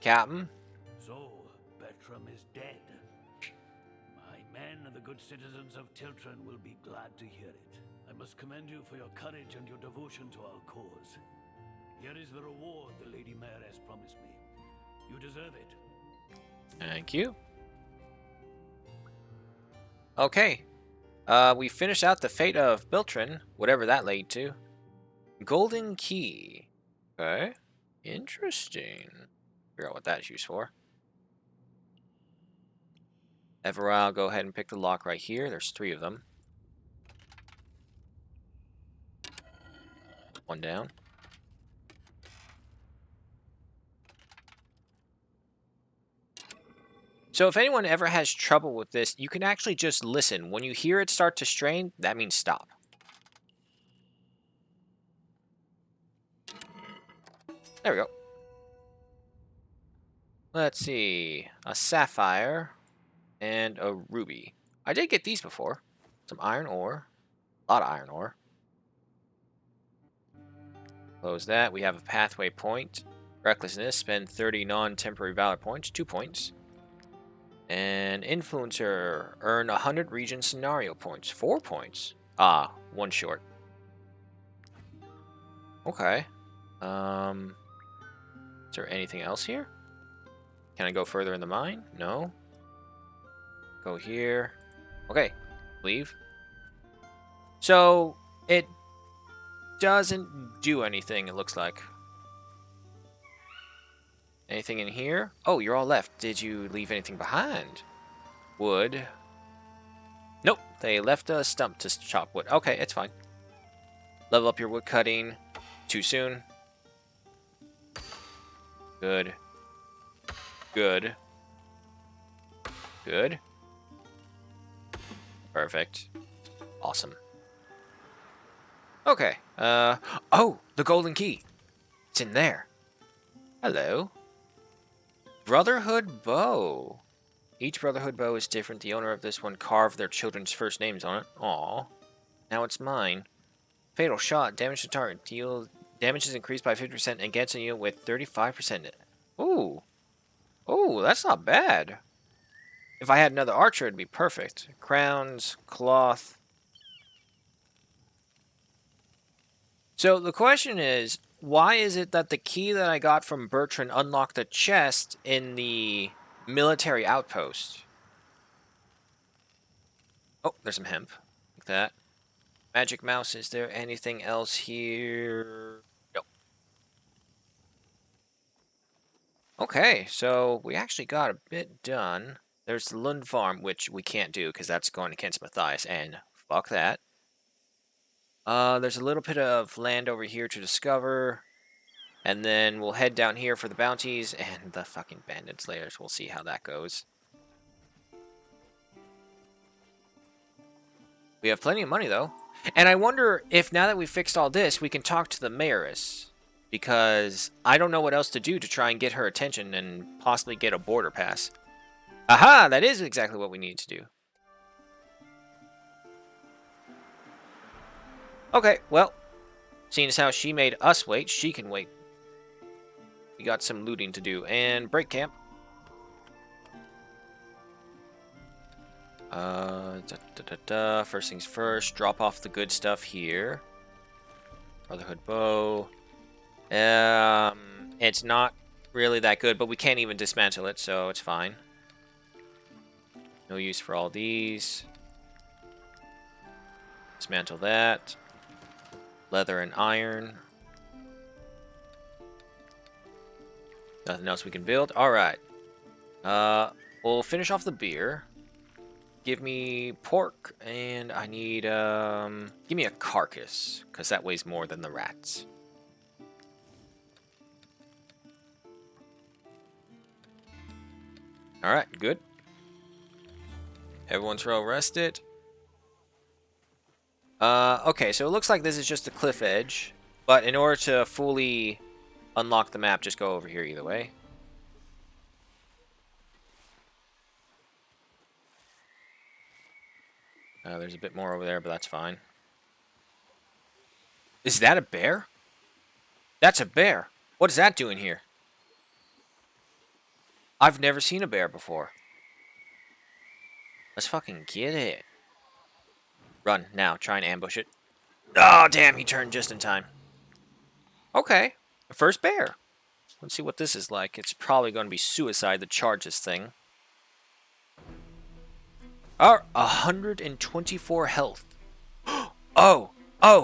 Captain? So, Bertram is dead. My men and the good citizens of Tiltron will be glad to hear it. I must commend you for your courage and your devotion to our cause. Here is the reward the Lady Mayoress promised me. You deserve it. Thank you. Okay. We finished out the fate of Biltrin, whatever that led to. Golden Key. Okay. Interesting. Figure out what that's used for. Everal, go ahead and pick the lock right here. There's 3 of them. One down. So if anyone ever has trouble with this, you can actually just listen. When you hear it start to strain, that means stop. There we go. Let's see. A sapphire and a ruby. I did get these before. Some iron ore. A lot of iron ore. Close that. We have a pathway point. Recklessness. Spend 30 non-temporary valor points. 2 points. And Influencer. Earn 100 region scenario points. 4 points. Ah, 1 short. Okay. Is there anything else here? Can I go further in the mine? No. Go here. Okay. Leave. So, it doesn't do anything, it looks like. Anything in here? Oh, you're all left. Did you leave anything behind? Wood. Nope. They left a stump to chop wood. Okay, it's fine. Level up your wood cutting. Too soon. Good. Good. Good. Perfect. Awesome. Okay. Oh, the golden key. It's in there. Hello. Brotherhood bow. Each Brotherhood bow is different. The owner of this one carved their children's first names on it. Aw. Now it's mine. Fatal shot. Damage to target. Damage is increased by 50% and gets on you with 35%. Ooh. Ooh, that's not bad. If I had another archer, it'd be perfect. Crowns, cloth. So the question is, why is it that the key that I got from Bertrand unlocked the chest in the military outpost? Oh, there's some hemp. Like that. Magic mouse, is there anything else here? Nope. Okay, so we actually got a bit done. There's the Lund Farm, which we can't do because that's going against Matthias, and fuck that. There's a little bit of land over here to discover. And then we'll head down here for the bounties and the fucking bandit slayers. We'll see how that goes. We have plenty of money, though. And I wonder if now that we fixed all this, we can talk to the mayoress. Because I don't know what else to do to try and get her attention and possibly get a border pass. Aha! That is exactly what we need to do. Okay, well, seeing as how she made us wait, she can wait. We got some looting to do. And break camp. First things first, drop off the good stuff here. Brotherhood bow. It's not really that good, but we can't even dismantle it, so it's fine. No use for all these. Dismantle that. Leather and iron. Nothing else we can build. Alright. We'll finish off the beer. Give me pork, and I need, give me a carcass, because that weighs more than the rats. Alright, good. Everyone's well rested. Okay, so it looks like this is just a cliff edge, but in order to fully unlock the map, just go over here either way. There's a bit more over there, but that's fine. Is that a bear? That's a bear. What is that doing here? I've never seen a bear before. Let's fucking get it. Run, now. Try and ambush it. Oh, damn, he turned just in time. Okay, first bear. Let's see what this is like. It's probably going to be suicide to charge this thing. 124 health. Oh,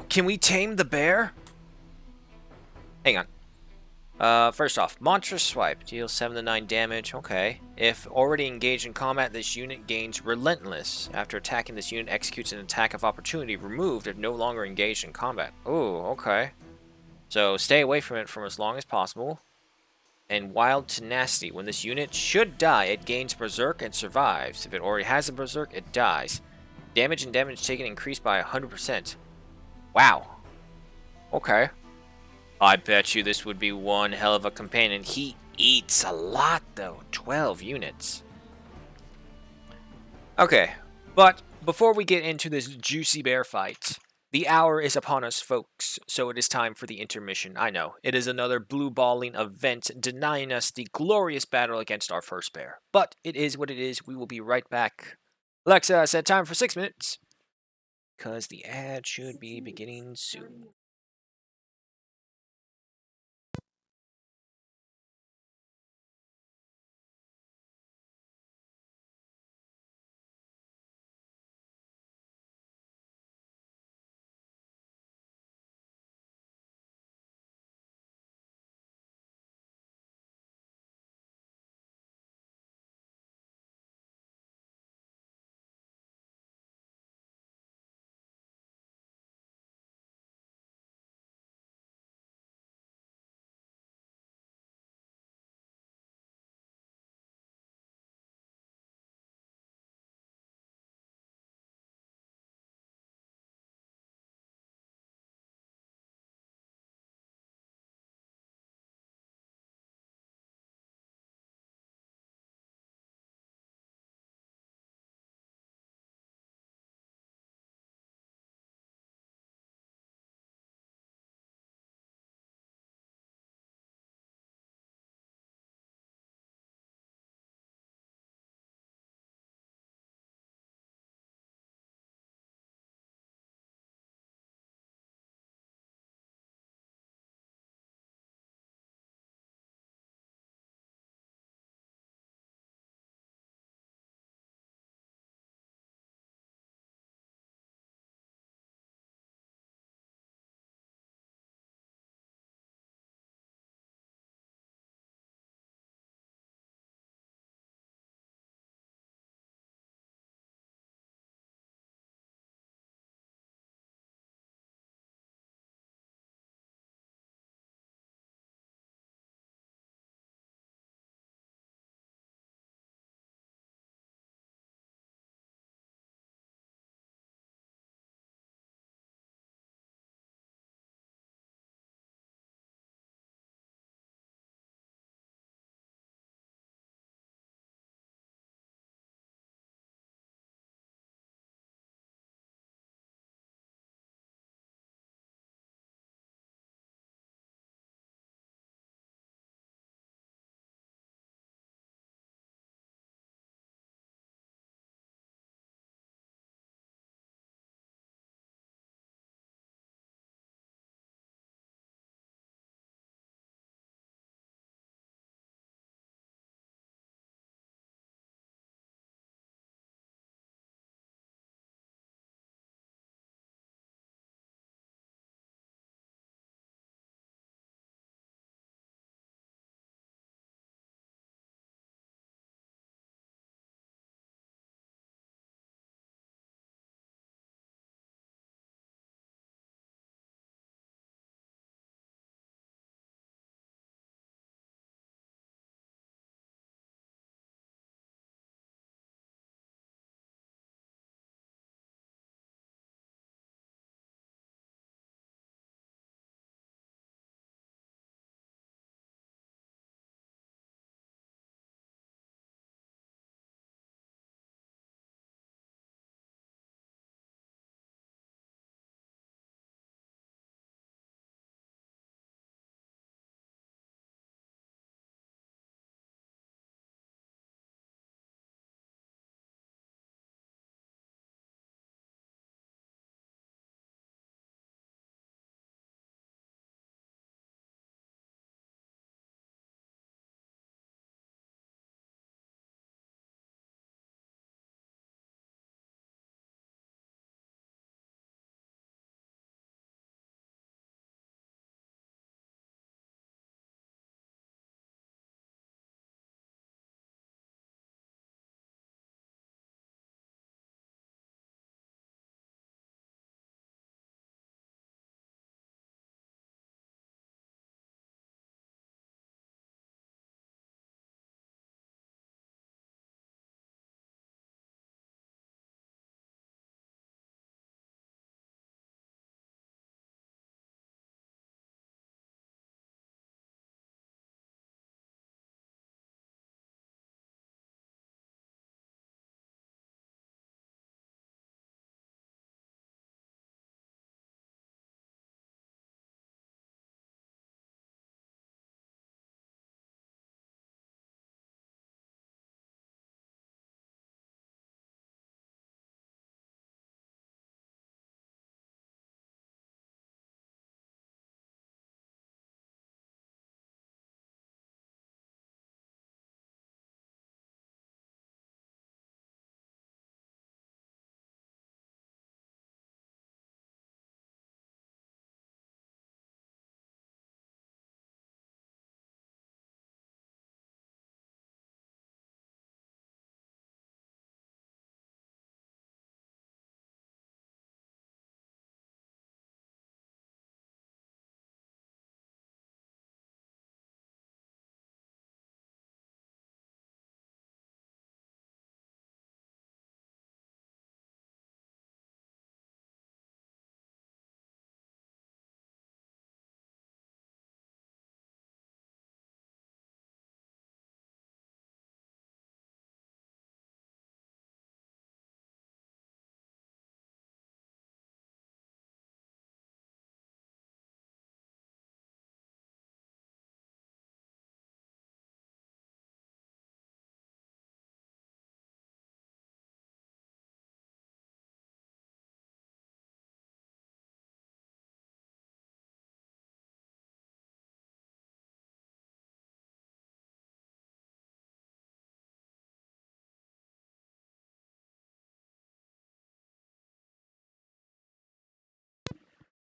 can we tame the bear? Hang on. First off, Monstrous Swipe. Deals 7 to 9 damage. Okay. If already engaged in combat, this unit gains Relentless. After attacking, this unit executes an attack of opportunity removed if no longer engaged in combat. Oh, okay. So stay away from it for as long as possible. And Wild Tenacity. When this unit should die, it gains Berserk and survives. If it already has a Berserk, it dies. Damage and damage taken increased by 100%. Wow. Okay. I bet you this would be one hell of a companion. He eats a lot, though. 12 units. Okay, but before we get into this juicy bear fight, the hour is upon us, folks, so it is time for the intermission. I know, it is another blue balling event denying us the glorious battle against our first bear. But it is what it is. We will be right back. Alexa said time for 6 minutes, because the ad should be beginning soon.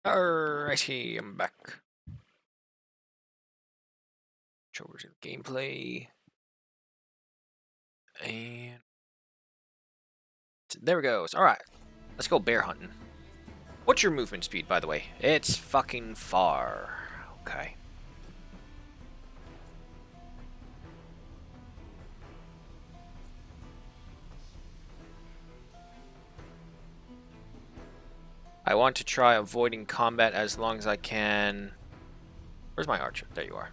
Alrighty, I'm back. Switch over to the gameplay. And there we go. Alright, let's go bear hunting. What's your movement speed, by the way? It's fucking far. Okay. I want to try avoiding combat as long as I can. Where's my archer? There you are.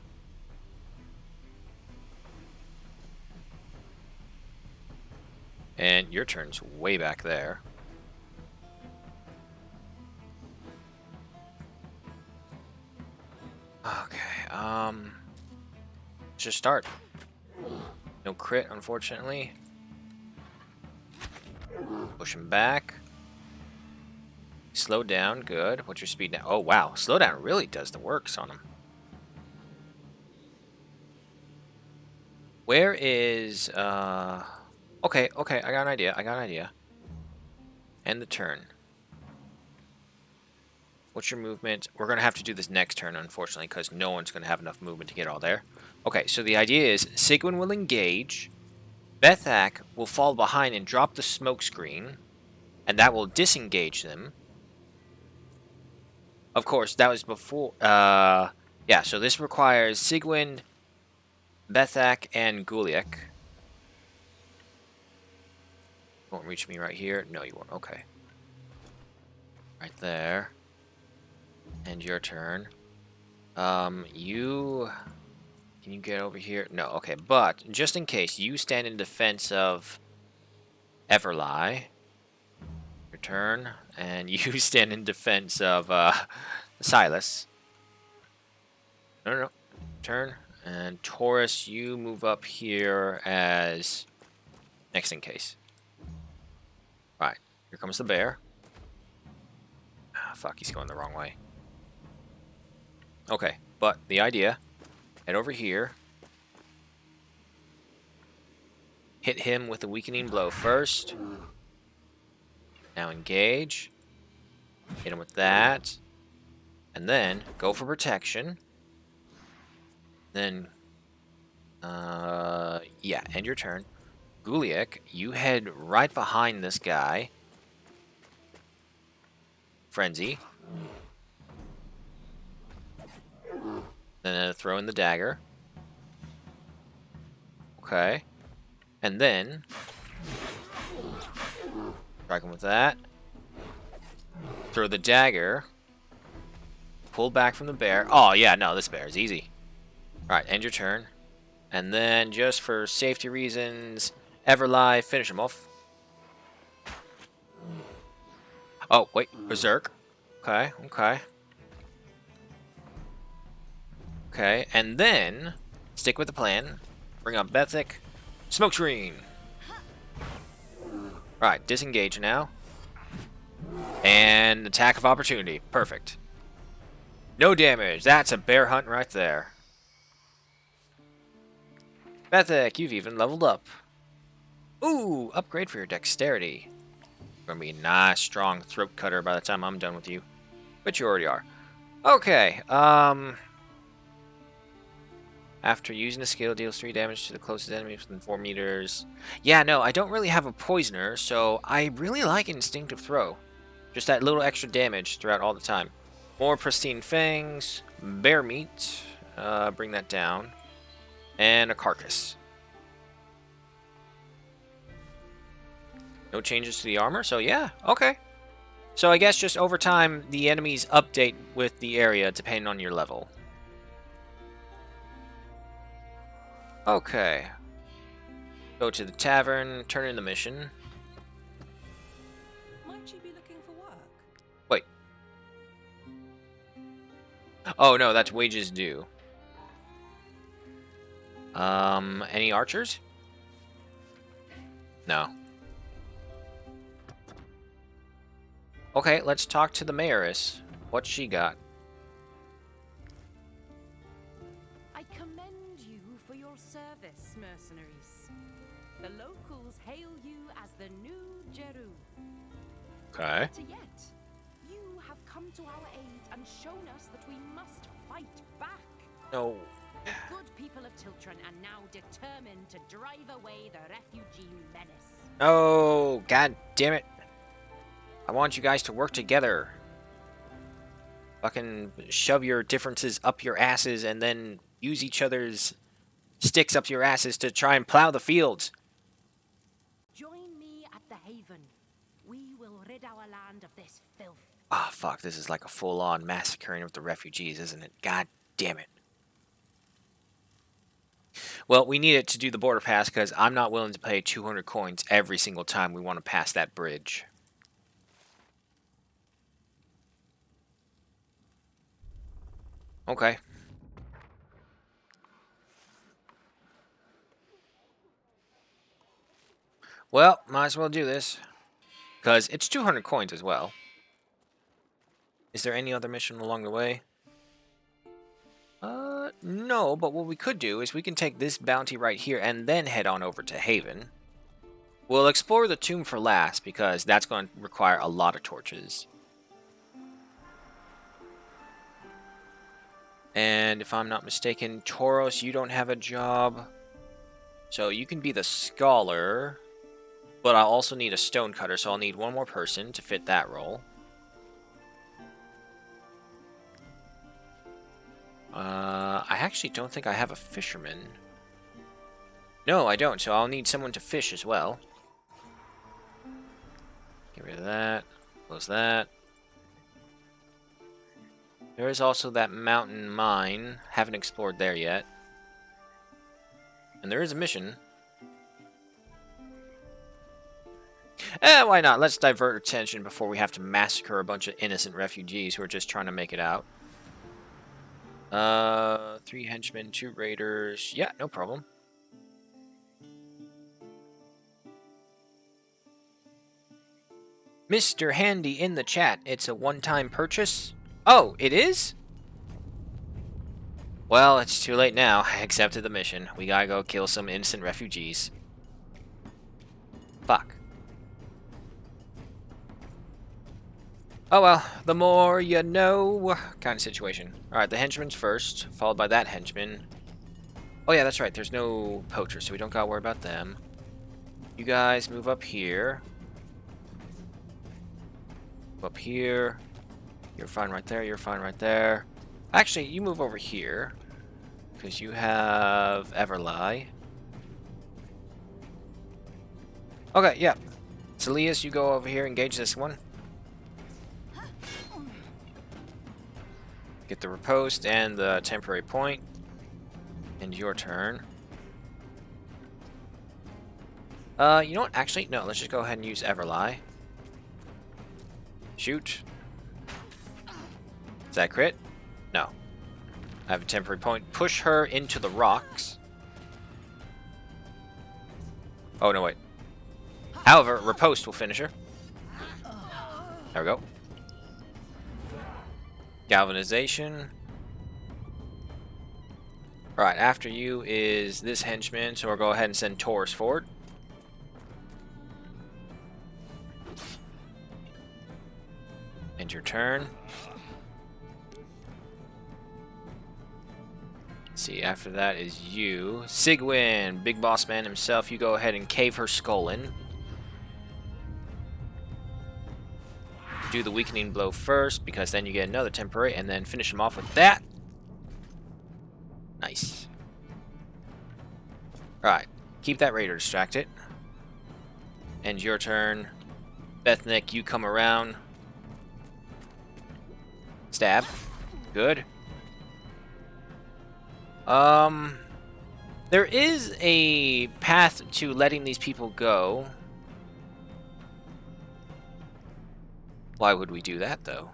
And your turn's way back there. Okay, let's just start. No crit, unfortunately. Push him back. Slow down, good. What's your speed now? Oh, wow. Slow down really does the works on him. Where is, okay, I got an idea. End the turn. What's your movement? We're going to have to do this next turn, unfortunately, because no one's going to have enough movement to get all there. Okay, so the idea is Sigwin will engage, Bethak will fall behind and drop the smoke screen, and that will disengage them. Of course, that was before, yeah, so this requires Sigwin, Bethak, and Guliak. You won't reach me right here. No, you won't. Okay. Right there. And your turn. You... Can you get over here? No, okay. But, just in case, you stand in defense of Everlie. Your turn. And you stand in defense of, Silas. No. Turn. And Taurus, you move up here as next in case. Alright. Here comes the bear. Ah, fuck, he's going the wrong way. Okay, but the idea, head over here, hit him with a weakening blow first, now engage, hit him with that, and then go for protection, then, yeah, end your turn. Guliak, you head right behind this guy, Frenzy, then throw in the dagger. Okay. And then strike him with that. Throw the dagger. Pull back from the bear. Oh, yeah, no, this bear is easy. Alright, end your turn. And then, just for safety reasons, Everlie, finish him off. Oh, wait, Berserk. Okay. Okay, and then, stick with the plan. Bring up Bethik. Smoke screen. Right, disengage now. And attack of opportunity. Perfect. No damage. That's a bear hunt right there. Bethik, you've even leveled up. Ooh, upgrade for your dexterity. You're gonna be a nice, strong throat cutter by the time I'm done with you. But you already are. Okay, after using a skill, deals 3 damage to the closest enemy within 4 meters. Yeah, no, I don't really have a poisoner, so I really like Instinctive Throw. Just that little extra damage throughout all the time. More Pristine Fangs, Bear Meat, bring that down, and a Carcass. No changes to the armor, so yeah, okay. So I guess just over time, the enemies update with the area depending on your level. Okay. Go to the tavern, turn in the mission. Might you be looking for work? Wait. Oh no, that's wages due. Any archers? No. Okay, let's talk to the mayoress. What's she got? I commend you for your service, mercenaries. The locals hail you as the new Jeru. Okay. Better yet, you have come to our aid and shown us that we must fight back. No. The good people of Tiltron are now determined to drive away the refugee menace. Oh, god damn it. I want you guys to work together. Fucking shove your differences up your asses and then use each other's sticks up your asses to try and plow the fields. Join me at the Haven. We will rid our land of this filth. Ah, fuck, this is like a full-on massacring of the refugees, isn't it? God damn it. Well, we need it to do the border pass because I'm not willing to pay 200 coins every single time we want to pass that bridge. Okay. Well, might as well do this. Because it's 200 coins as well. Is there any other mission along the way? No, but what we could do is we can take this bounty right here and then head on over to Haven. We'll explore the tomb for last because that's going to require a lot of torches. And if I'm not mistaken, Tauros, you don't have a job. So you can be the scholar. But I also need a stonecutter, so I'll need one more person to fit that role. I actually don't think I have a fisherman. No, I don't, so I'll need someone to fish as well. Get rid of that. Close that. There is also that mountain mine. Haven't explored there yet. And there is a mission. Why not? Let's divert attention before we have to massacre a bunch of innocent refugees who are just trying to make it out. 3 henchmen, 2 raiders. Yeah, no problem. Mr. Handy in the chat, it's a one-time purchase? Oh, it is? Well, it's too late now. I accepted the mission. We gotta go kill some innocent refugees. Fuck. Oh well, the more you know kind of situation. Alright, the henchman's first, followed by that henchman. Oh yeah, that's right, there's no poachers, so we don't gotta worry about them. You guys move up here. Up here. You're fine right there, you're fine right there. Actually, you move over here. Because you have Everlie. Okay, yeah. Celius, you go over here, engage this one. Get the riposte and the temporary point. And your turn. You know what? Actually, no. Let's just go ahead and use Everlie. Shoot. Is that crit? No. I have a temporary point. Push her into the rocks. Oh, no, wait. However, riposte will finish her. There we go. Galvanization. Alright, after you is this henchman, so we'll go ahead and send Taurus forward. End your turn. Let's see, after that is you. Sigwin, big boss man himself, you go ahead and cave her skull in. Do the weakening blow first, because then you get another temporary, and then finish him off with that. Nice. Alright, keep that raider distracted. End your turn. Bethnick, you come around. Stab. Good. There is a path to letting these people go. Why would we do that, though?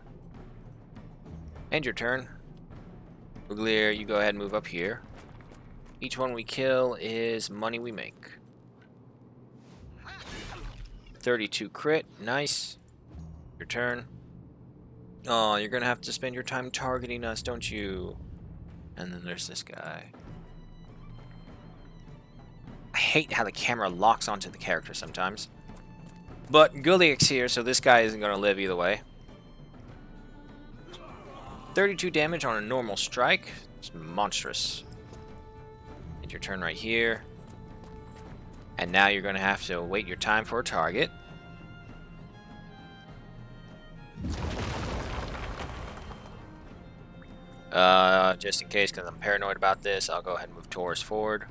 End your turn. Uglier, you go ahead and move up here. Each one we kill is money we make. 32 crit. Nice. Your turn. Oh, you're gonna have to spend your time targeting us, don't you? And then there's this guy. I hate how the camera locks onto the character sometimes. But Guliak's here, so this guy isn't gonna live either way. 32 damage on a normal strike. It's monstrous. End your turn right here. And now you're going to have to wait your time for a target. Just in case, because I'm paranoid about this, I'll go ahead and move Taurus forward.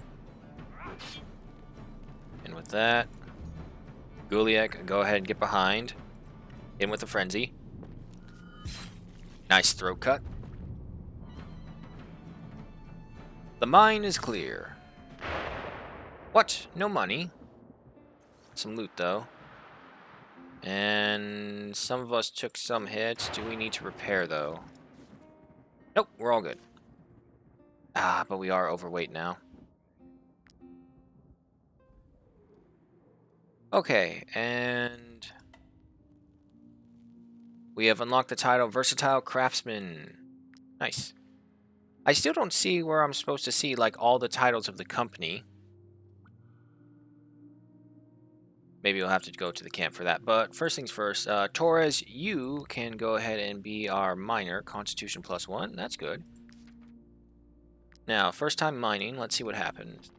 And with that, Guliak, go ahead and get behind. In with the Frenzy. Nice throat cut. The mine is clear. What? No money. Some loot, though. And some of us took some hits. Do we need to repair, though? Nope, we're all good. Ah, but we are overweight now. Okay, and we have unlocked the title Versatile Craftsman. Nice. I still don't see where I'm supposed to see, like, all the titles of the company. Maybe we'll have to go to the camp for that. But first things first, Torres, you can go ahead and be our miner. Constitution +1. That's good. Now, first time mining. Let's see what happens.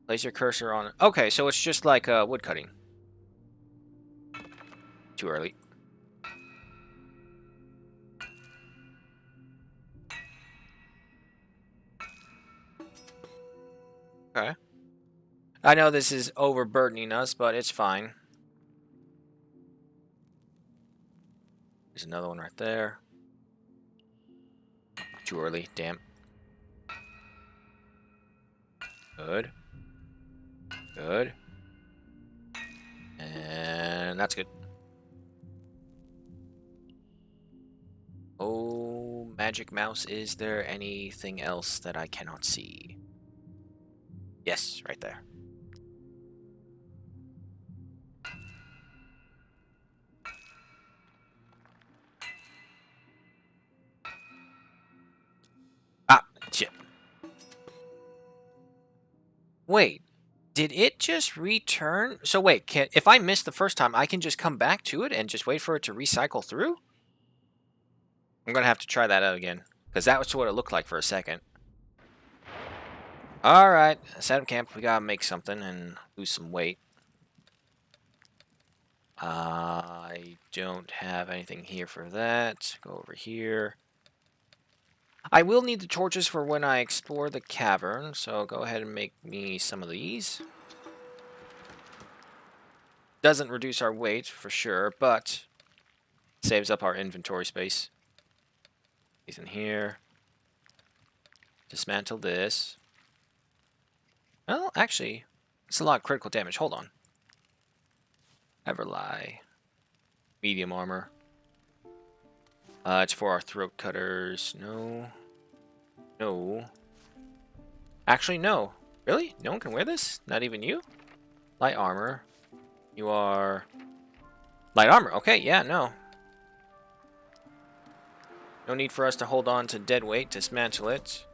Place your cursor on... Okay, so it's just like wood cutting. Too early. Okay. I know this is overburdening us, but it's fine. There's another one right there. Too early, damn. Good. Good. And that's good. Oh, Magic Mouse, is there anything else that I cannot see? Yes, right there. Ah, shit. Wait, did it just return? So wait, if I missed the first time, I can just come back to it and just wait for it to recycle through? I'm gonna have to try that out again, because that was what it looked like for a second. Alright, set up camp. We gotta make something and lose some weight. I don't have anything here for that. Go over here. I will need the torches for when I explore the cavern, so go ahead and make me some of these. Doesn't reduce our weight, for sure, but saves up our inventory space. These in here. Dismantle this. Well, actually, it's a lot of critical damage. Hold on. Everlie. Medium armor. It's for our throat cutters. No. No. Actually, no. Really? No one can wear this? Not even you? Light armor. You are... Light armor. Okay, yeah, no. No need for us to hold on to dead weight. Dismantle it.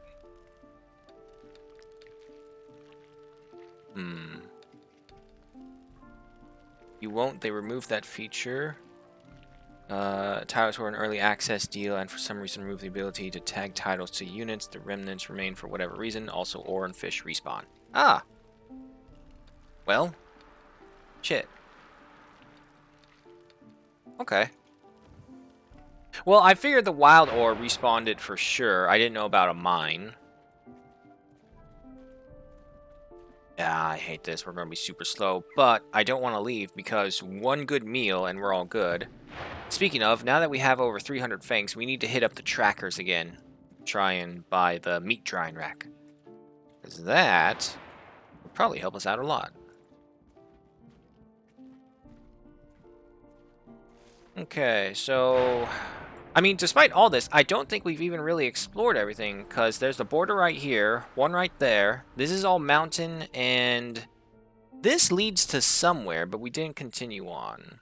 You won't. They removed that feature. Titles were an early access deal, and for some reason removed the ability to tag titles to units. The remnants remain for whatever reason. Also, ore and fish respawn. Ah! Well. Shit. Okay. Well, I figured the wild ore respawned it for sure. I didn't know about a mine. Yeah, I hate this. We're going to be super slow. But I don't want to leave because one good meal and we're all good. Speaking of, now that we have over 300 fangs, we need to hit up the trackers again. Try and buy the meat drying rack. Because that would probably help us out a lot. Okay, so... I mean, despite all this, I don't think we've even really explored everything, because there's the border right here, one right there. This is all mountain, and this leads to somewhere, but we didn't continue on.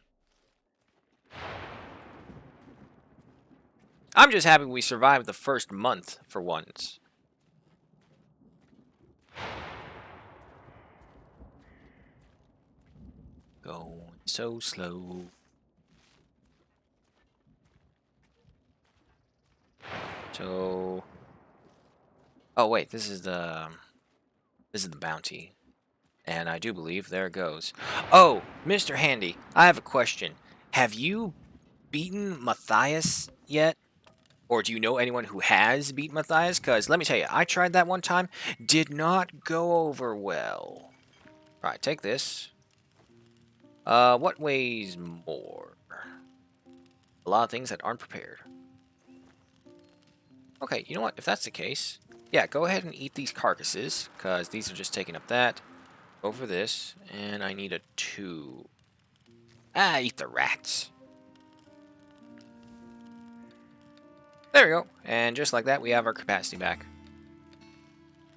I'm just happy we survived the first month for once. Going so slow. So, oh wait, this is the bounty, and I do believe there it goes. Oh, Mr. Handy, I have a question. Have you beaten Matthias yet? Or do you know anyone who has beat Matthias? Because let me tell you, I tried that one time. Did not go over well. Alright, take this. What weighs more? A lot of things that aren't prepared. Okay, you know what? If that's the case, yeah, go ahead and eat these carcasses, because these are just taking up that. Go for this, and I need a 2. Ah, eat the rats. There we go. And just like that, we have our capacity back.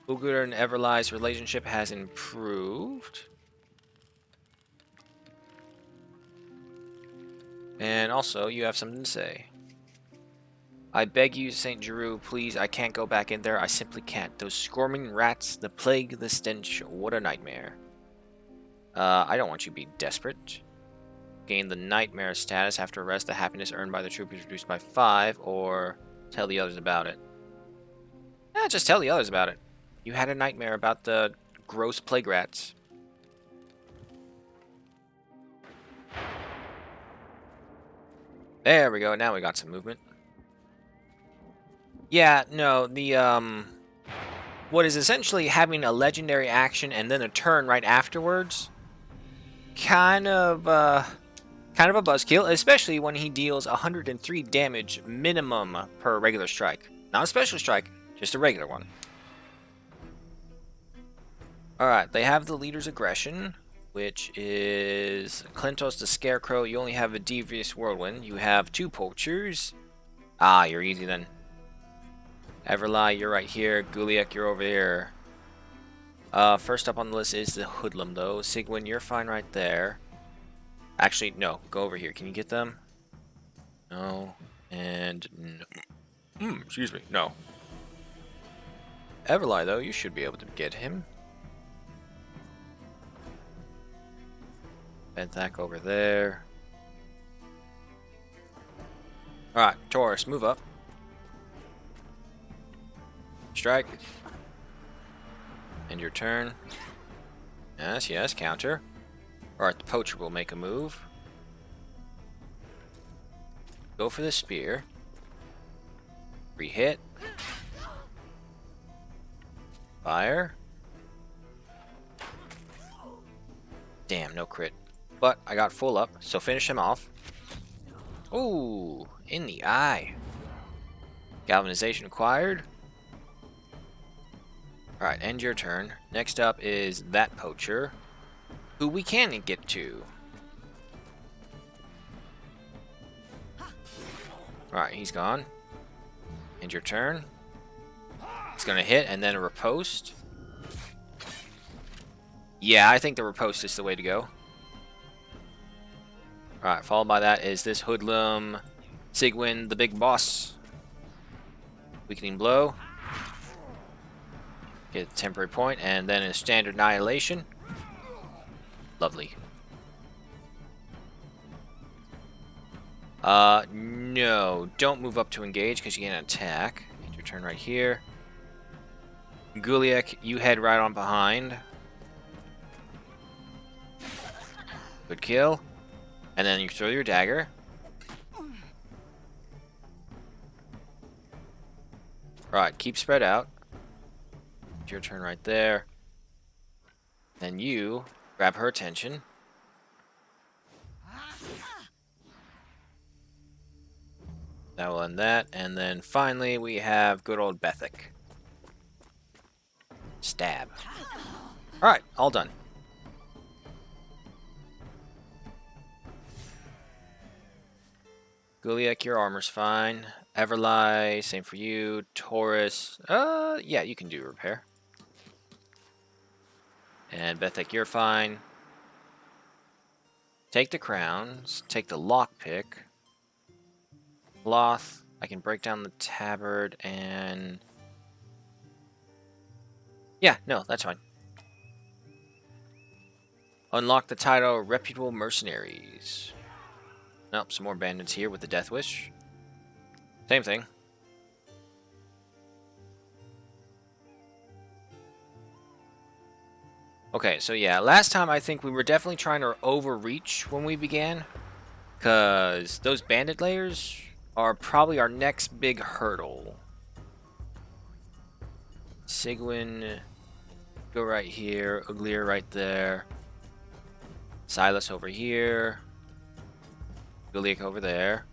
Ugur and Everlai's relationship has improved. And also, you have something to say. I beg you, St. Giroux, please, I can't go back in there. I simply can't. Those squirming rats, the plague, the stench, what a nightmare. I don't want you to be desperate. Gain the nightmare status after arrest. The happiness earned by the troop is reduced by 5, or tell the others about it. Just tell the others about it. You had a nightmare about the gross plague rats. There we go. Now we got some movement. Yeah, no, the, what is essentially having a legendary action and then a turn right afterwards, kind of a buzzkill, especially when he deals 103 damage minimum per regular strike. Not a special strike, just a regular one. Alright, they have the leader's aggression, which is Klintos the Scarecrow. You only have a Devious Whirlwind. You have 2 poachers. Ah, you're easy then. Everlai, you're right here. Guliak, you're over here. First up on the list is the Hoodlum, though. Sigwin, you're fine right there. Actually, no. Go over here. Can you get them? No. And no. Excuse me. No. Everlai, though, you should be able to get him. Benthak over there. Alright, Taurus, move up. Strike. And your turn. Yes, yes, counter. Alright, the poacher will make a move. Go for the spear. Re-hit. Fire. Damn, no crit. But I got full up, so finish him off. Ooh, in the eye. Galvanization acquired. Alright, end your turn. Next up is that poacher, who we can get to. Alright, he's gone. End your turn. He's gonna hit, and then a riposte. Yeah, I think the riposte is the way to go. Alright, followed by that is this Hoodlum, Sigwin, the big boss. Weakening blow. Get a temporary point, and then a standard annihilation. Lovely. No. Don't move up to engage, because you can't attack. Get your turn right here. Guliak, you head right on behind. Good kill. And then you throw your dagger. Right, keep spread out. It's your turn right there. Then you grab her attention. That will end that. And then finally we have good old Bethik. Stab. Alright, all done. Guliak, your armor's fine. Everlai, same for you. Taurus, yeah, you can do repair. And Bethek, you're fine. Take the crowns. Take the lockpick. Cloth. I can break down the tabard and... yeah, no, that's fine. Unlock the title Reputable Mercenaries. Nope, some more bandits here with the Death Wish. Same thing. Okay, so yeah, last time I think we were definitely trying to overreach when we began. Because those bandit layers are probably our next big hurdle. Sigwin, go right here. Uglier right there. Silas over here. Guliak over there.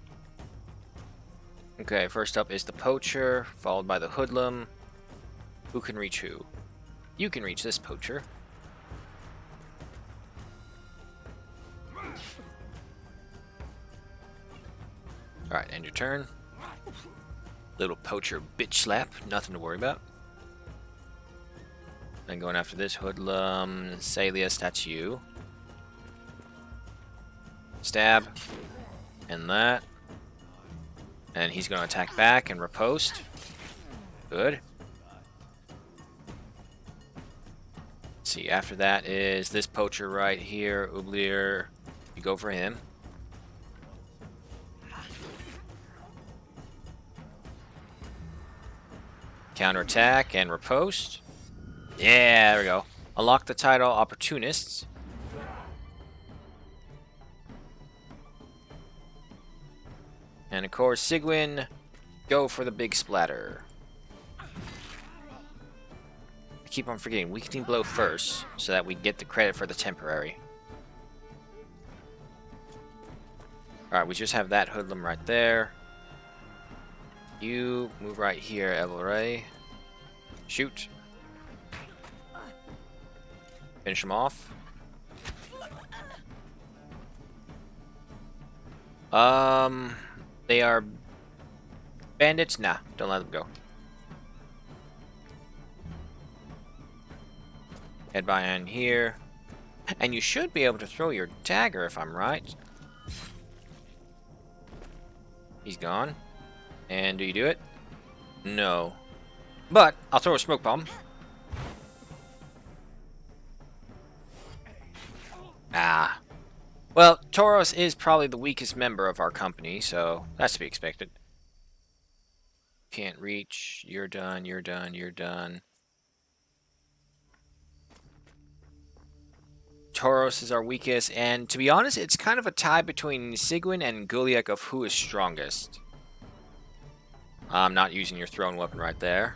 Okay, first up is the Poacher, followed by the Hoodlum. Who can reach who? You can reach this Poacher. Alright, end your turn. Little Poacher bitch slap, nothing to worry about. Then going after this Hoodlum, Salius, that's you. Stab. And that. And he's going to attack back and riposte. Good. Let's see, after that is this Poacher right here, Ublier. You go for him. Counterattack and riposte. Yeah, there we go. Unlock the title Opportunists. And of course, Sigwin, go for the big splatter. I keep on forgetting, weakening blow first, so that we get the credit for the temporary. Alright, we just have that Hoodlum right there. You move right here, Evelray. Shoot. Finish him off. They are bandits? Nah, don't let them go. Head by in here. And you should be able to throw your dagger if I'm right. He's gone. And do you do it? No. But I'll throw a smoke bomb. Ah. Well, Tauros is probably the weakest member of our company, so that's to be expected. Can't reach. You're done, you're done, you're done. Tauros is our weakest, and to be honest, it's kind of a tie between Sigwin and Guliak of who is strongest. I'm not using your thrown weapon right there.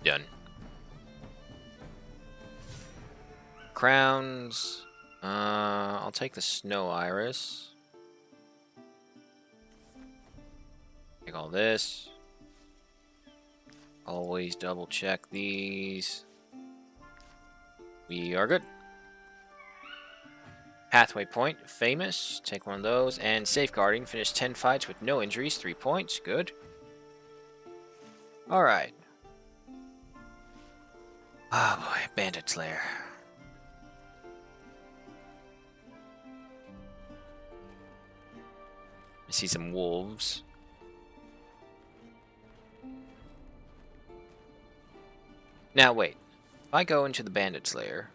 Done. Crowns. I'll take the Snow Iris. Take all this. Always double check these. We are good. Pathway Point, famous. Take one of those. And Safeguarding, finish 10 fights with no injuries, 3 points. Good. Alright. Oh boy, Bandit Slayer. I see some wolves. Now wait, if I go into the Bandit Slayer,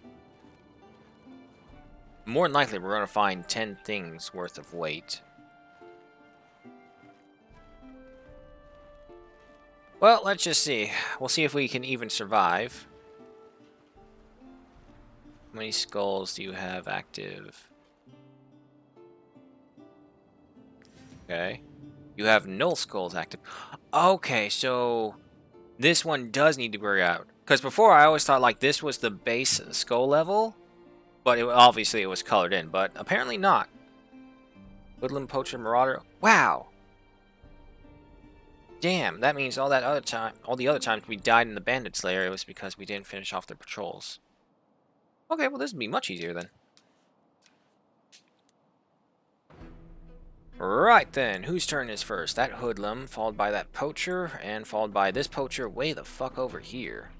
more than likely we're going to find 10 things worth of weight. Well, let's just see. We'll see if we can even survive. How many skulls do you have active? Okay. You have null skulls active. Okay, so this one does need to be out. Because before I always thought like this was the base skull level. But obviously it was colored in. But apparently not. Woodland Poacher Marauder. Wow! Damn, that means all the other times we died in the Bandit Slayer, it was because we didn't finish off their patrols. Okay, well this would be much easier then. Right then, whose turn is first? That Hoodlum, followed by that Poacher, and followed by this Poacher way the fuck over here.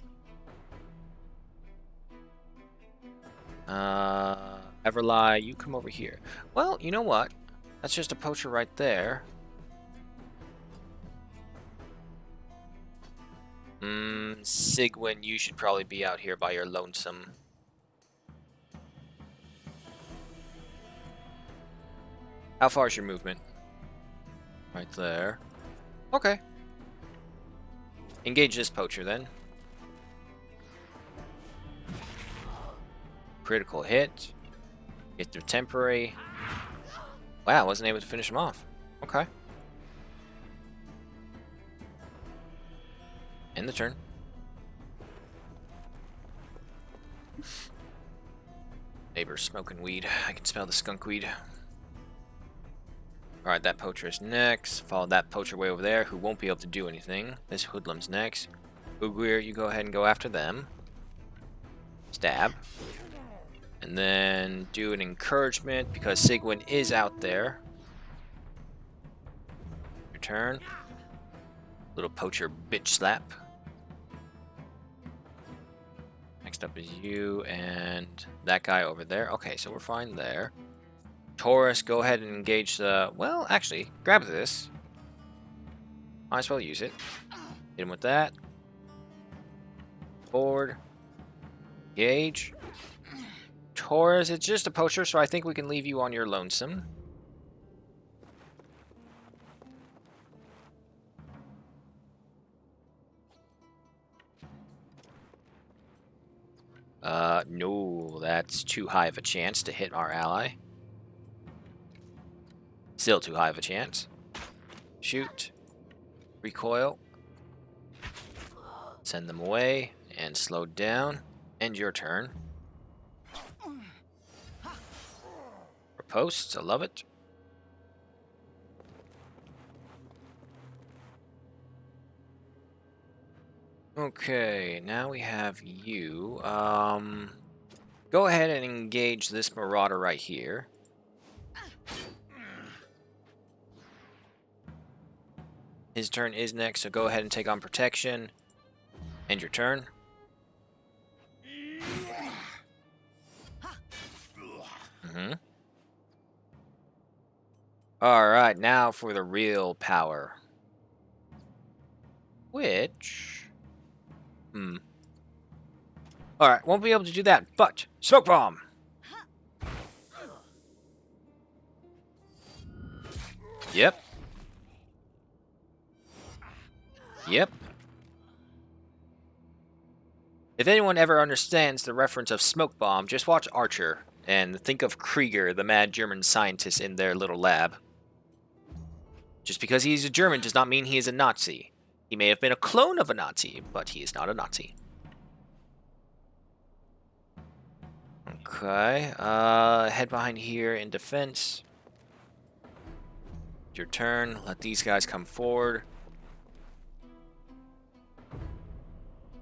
Everlie, you come over here. Well, you know what? That's just a Poacher right there. Sigwin, you should probably be out here by your lonesome. How far is your movement? Right there. Okay. Engage this poacher then. Critical hit. Get their temporary. Wow, wasn't able to finish him off. Okay. End the turn. Neighbor's smoking weed. I can smell the skunk weed. Alright, that poacher is next. Follow that poacher way over there, who won't be able to do anything. This hoodlum's next. Ugwir, you go ahead and go after them. Stab. And then do an encouragement, because Sigwin is out there. Your turn. Little poacher bitch slap. Next up is you and that guy over there. Okay, so we're fine there. Taurus, go ahead and engage the... Well, actually, grab this. Might as well use it. Hit him with that. Forward. Engage. Taurus, it's just a poacher, so I think we can leave you on your lonesome. No, that's too high of a chance to hit our ally. Still too high of a chance. Shoot. Recoil. Send them away. And slow down. End your turn. Posts, I love it. Okay, now we have you. Go ahead and engage this marauder right here. His turn is next, so go ahead and take on protection. End your turn. Alright, now for the real power. Which... Alright, won't be able to do that, but... Smoke Bomb! Yep. Yep. If anyone ever understands the reference of Smoke Bomb, just watch Archer and think of Krieger, the mad German scientist in their little lab. Just because he's a German does not mean he is a Nazi. He may have been a clone of a Nazi, but he is not a Nazi. Okay, head behind here in defense. Your turn. Let these guys come forward.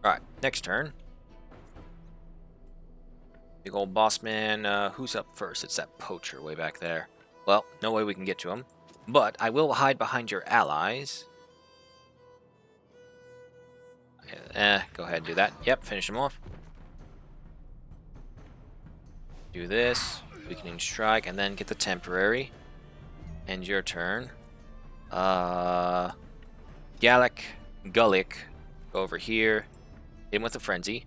Alright, next turn. Big old boss man. Who's up first? It's that poacher way back there. Well, no way we can get to him. But I will hide behind your allies. Go ahead and do that. Yep, finish him off. Do this. Weakening strike, and then get the temporary. End your turn. Gullick, go over here. Hit him with a frenzy.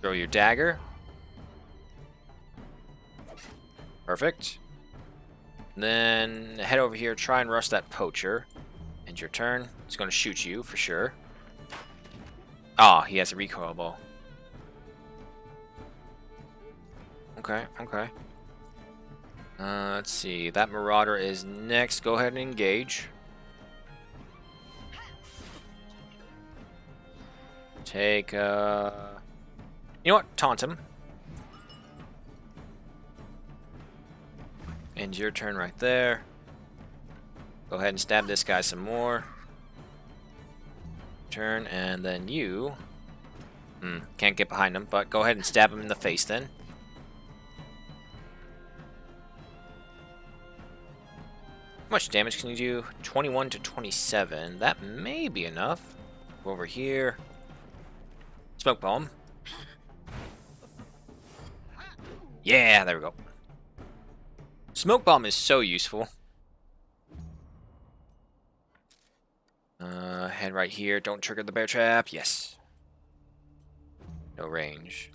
Throw your dagger. Perfect. And then head over here, try and rush that poacher. End your turn. It's going to shoot you for sure. Ah, he has a recoil bow. Okay, okay. Let's see. That marauder is next. Go ahead and engage. Take, you know what? Taunt him. End your turn right there. Go ahead and stab this guy some more. Turn, and then you... can't get behind him, but go ahead and stab him in the face then. How much damage can you do? 21 to 27. That may be enough. Go over here. Smoke bomb. Yeah, there we go. Smoke bomb is so useful. Head right here. Don't trigger the bear trap. Yes. No range.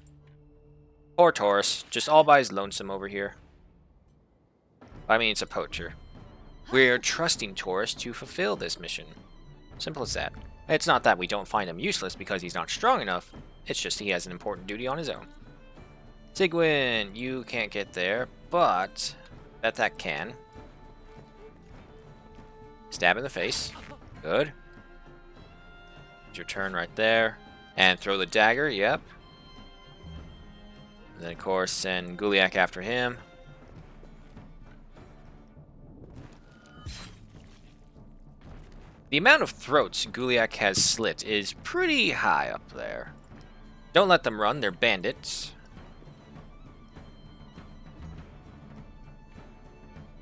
Poor Taurus. Just all by his lonesome over here. I mean, it's a poacher. We're trusting Taurus to fulfill this mission. Simple as that. It's not that we don't find him useless because he's not strong enough. It's just he has an important duty on his own. Sigwin, you can't get there, but that can. Stab in the face. Good. It's your turn right there. And throw the dagger, yep. And then, of course, send Guliak after him. The amount of throats Guliak has slit is pretty high up there. Don't let them run, they're bandits.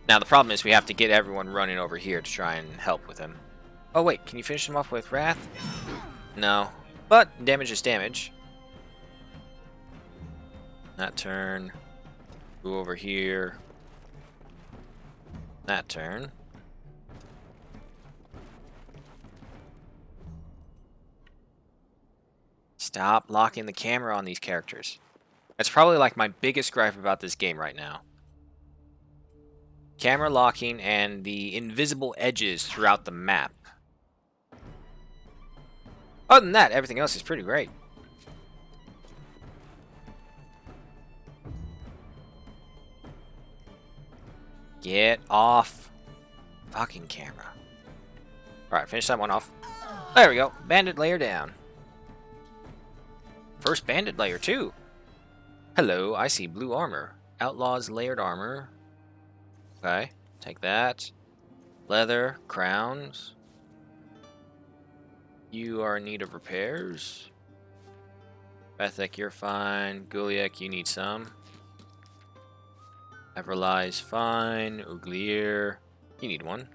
Now, the problem is we have to get everyone running over here to try and help with him. Oh, wait, can you finish him off with Wrath? No. But damage is damage. That turn. Go over here. That turn. Stop locking the camera on these characters. That's probably like my biggest gripe about this game right now. Camera locking and the invisible edges throughout the map. Other than that, everything else is pretty great. Get off fucking camera. Alright, finish that one off. There we go. Bandit layer down. First bandit layer, too. Hello, I see blue armor. Outlaws layered armor. Okay, take that. Leather, crowns. You are in need of repairs. Bethek, you're fine. Guliak, you need some. Everlai's fine. Uglier, you need one.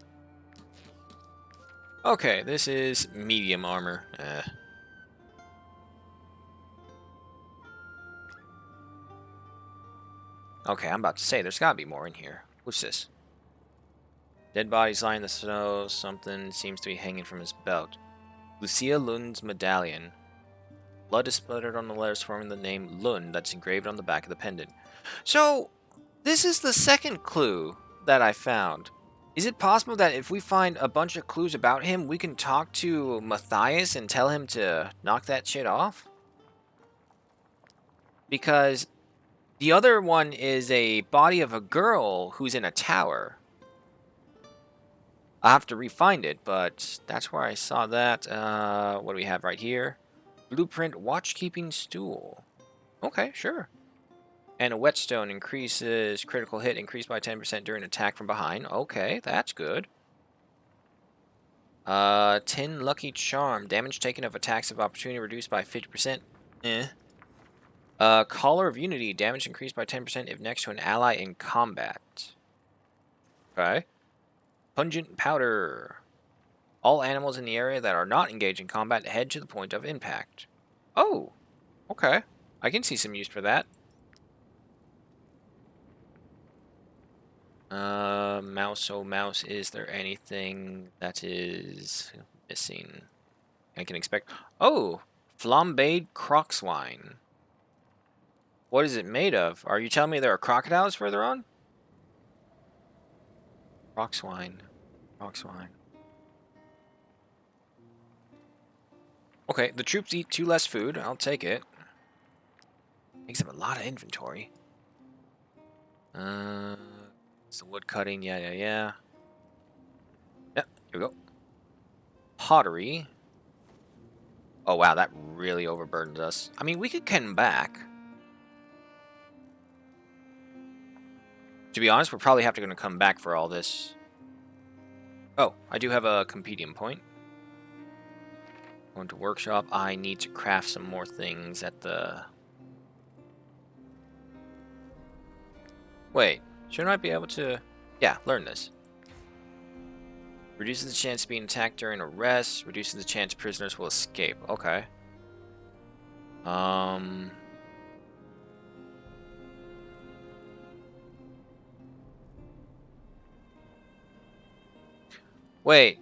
Okay, this is medium armor. Okay, I'm about to say, there's gotta be more in here. What's this? Dead bodies lying in the snow. Something seems to be hanging from his belt. Lucia Lund's medallion. Blood is splattered on the letters forming the name Lund that's engraved on the back of the pendant. So, this is the second clue that I found. Is it possible that if we find a bunch of clues about him, we can talk to Matthias and tell him to knock that shit off? Because the other one is a body of a girl who's in a tower. I'll have to re-find it, but that's where I saw that. What do we have right here? Blueprint watchkeeping stool. Okay, sure. And a whetstone increases critical hit increased by 10% during attack from behind. Okay, that's good. 10 lucky charm. Damage taken of attacks of opportunity reduced by 50%. Collar of Unity. Damage increased by 10% if next to an ally in combat. Okay. Pungent Powder. All animals in the area that are not engaged in combat head to the point of impact. Oh. Okay. I can see some use for that. Mouse, oh mouse, is there anything that is missing? I can expect. Oh! Flambéed crocswine. What is it made of? Are you telling me there are crocodiles further on? Crocswine. Crocswine. Okay, the troops eat 2 less food. I'll take it. Makes up a lot of inventory. It's the wood cutting. Yeah. Yep, here we go. Pottery. Oh, wow, that really overburdens us. I mean, we could come back. To be honest, we're probably going to come back for all this. Oh, I do have a compendium point. Going to workshop. I need to craft some more things at the... Wait, shouldn't I be able to... Yeah, learn this. Reduces the chance of being attacked during a rest. Reduces the chance prisoners will escape. Okay. Wait.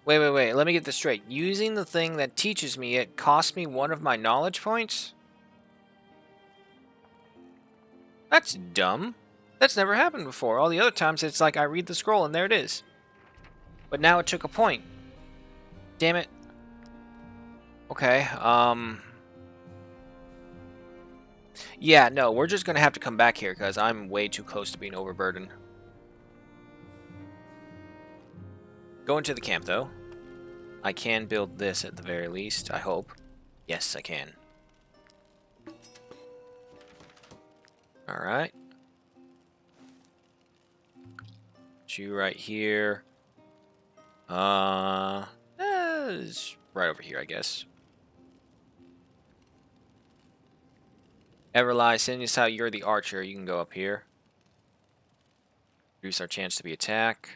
Wait. Let me get this straight. Using the thing that teaches me, it costs me 1 of my knowledge points? That's dumb. That's never happened before. All the other times it's like I read the scroll and there it is. But now it took a point. Damn it. Okay, yeah, no, we're just gonna have to come back here because I'm way too close to being overburdened. Go into the camp, though. I can build this at the very least, I hope. Yes, I can. Alright. You right here. It's right over here, I guess. Everlie, seeing as how you're the archer, you can go up here. Reduce our chance to be attacked.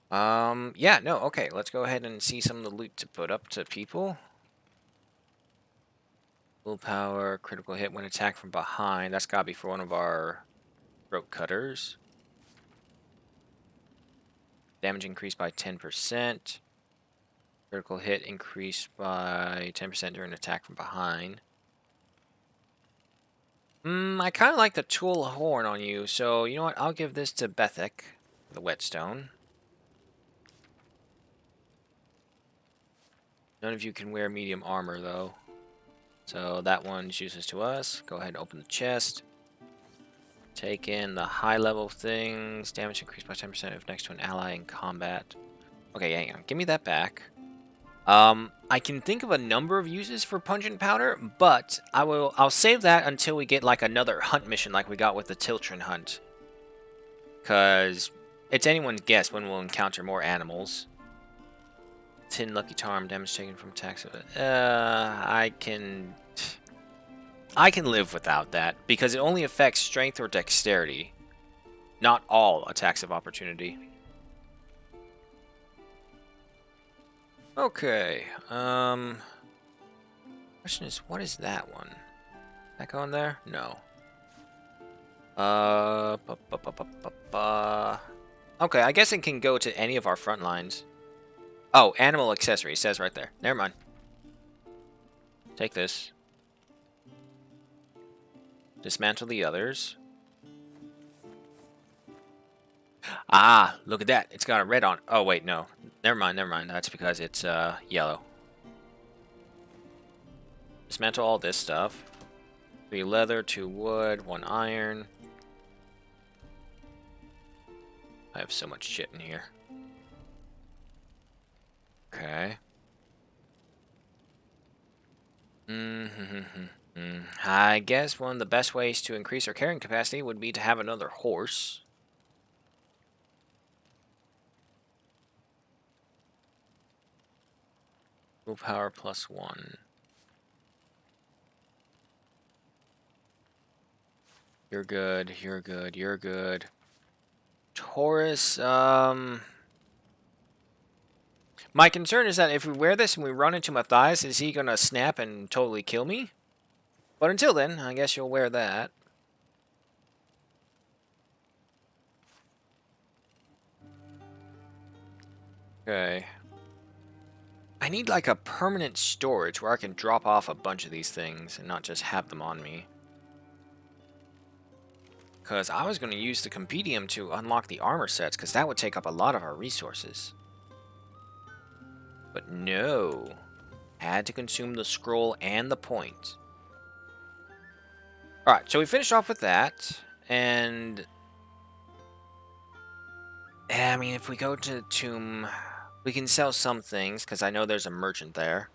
Yeah, no, okay, let's go ahead and see some of the loot to put up to people. Willpower, critical hit when attacked from behind. That's gotta be for one of our throat cutters. Damage increased by 10%. Critical hit increased by 10% during attack from behind. I kind of like the tool horn on you, so you know what? I'll give this to Bethek, the whetstone. None of you can wear medium armor, though. So that one's useless to us. Go ahead and open the chest. Take in the high-level things. Damage increased by 10% if next to an ally in combat. Okay, hang on. Give me that back. I can think of a number of uses for pungent powder, but I'll save that until we get like another hunt mission like we got with the Tiltron hunt. Cause it's anyone's guess when we'll encounter more animals. 10 lucky charm, damage taken from attacks. I can live without that because it only affects strength or dexterity, not all attacks of opportunity. Okay, question is, what is that one? That going there? No. Okay, I guess it can go to any of our front lines. Oh, animal accessory, it says right there. Never mind. Take this. Dismantle the others. Ah, look at that. It's got a red on. Oh, wait, no. Never mind, never mind. That's because it's yellow. Dismantle all this stuff. 3 leather, 2 wood, 1 iron. I have so much shit in here. Okay. I guess one of the best ways to increase our carrying capacity would be to have another horse. Willpower +1. You're good, you're good, you're good. Taurus, my concern is that if we wear this and we run into Matthias, is he gonna snap and totally kill me? But until then, I guess you'll wear that. Okay. I need like a permanent storage where I can drop off a bunch of these things and not just have them on me. Because I was going to use the compendium to unlock the armor sets, because that would take up a lot of our resources. But no. Had to consume the scroll and the point. Alright, so we finished off with that. And I mean, if we go to the tomb, we can sell some things, because I know there's a merchant there.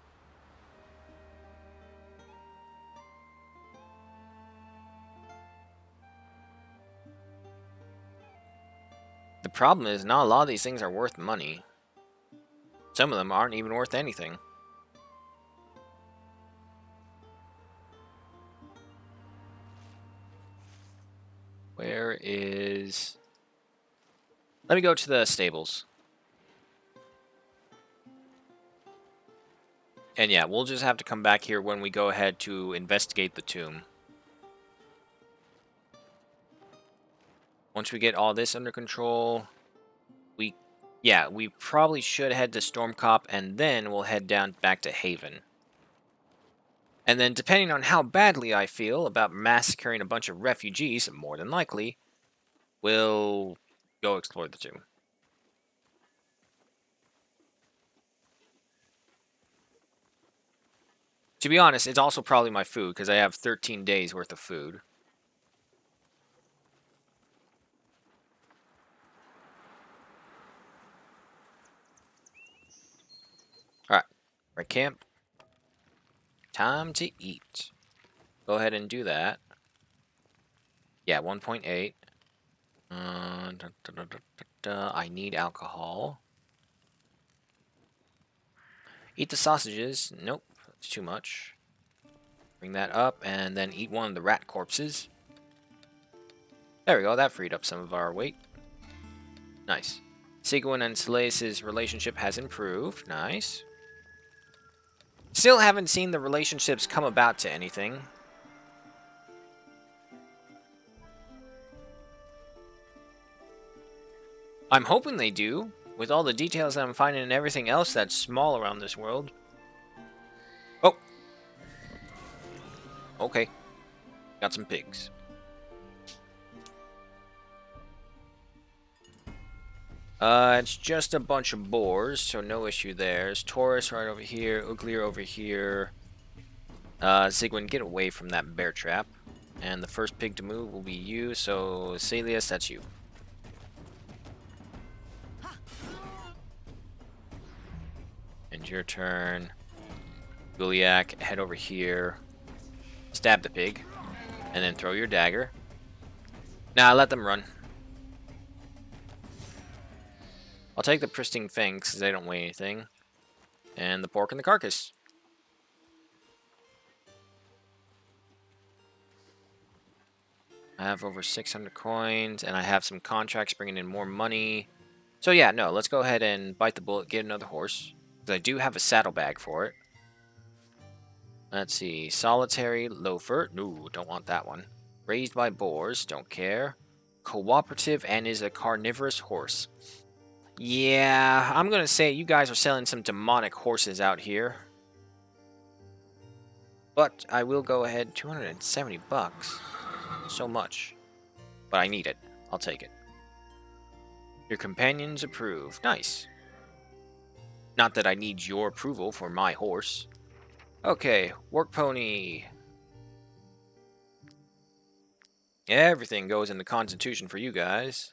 The problem is, not a lot of these things are worth money. Some of them aren't even worth anything. Where is... Let me go to the stables. And yeah, we'll just have to come back here when we go ahead to investigate the tomb. Once we get all this under control, we probably should head to Stormcop, and then we'll head down back to Haven. And then, depending on how badly I feel about massacring a bunch of refugees, more than likely, we'll go explore the tomb. To be honest, it's also probably my food, because I have 13 days worth of food. Alright, we're at camp. Time to eat. Go ahead and do that. Yeah, 1.8. I need alcohol. Eat the sausages. Nope, that's too much. Bring that up, and then eat one of the rat corpses. There we go, that freed up some of our weight. Nice. Sigwin and Sileus' relationship has improved. Nice. Still haven't seen the relationships come about to anything. I'm hoping they do, with all the details that I'm finding and everything else that's small around this world. Oh! Okay. Got some pigs. It's just a bunch of boars, so no issue there. There's Taurus right over here, Uglier over here. Sigwin, get away from that bear trap. And the first pig to move will be you, so Sileus, that's you. And your turn. Guliak, head over here. Stab the pig. And then throw your dagger. Nah, let them run. I'll take the pristine fangs because they don't weigh anything. And the pork and the carcass. I have over 600 coins, and I have some contracts bringing in more money. So yeah, no, let's go ahead and bite the bullet, get another horse. Because I do have a saddlebag for it. Let's see. Solitary loafer. No, don't want that one. Raised by boars. Don't care. Cooperative and is a carnivorous horse. Yeah, I'm going to say you guys are selling some demonic horses out here. But I will go ahead. 270 bucks. So much. But I need it. I'll take it. Your companions approve. Nice. Not that I need your approval for my horse. Okay, work pony. Everything goes in the Constitution for you guys.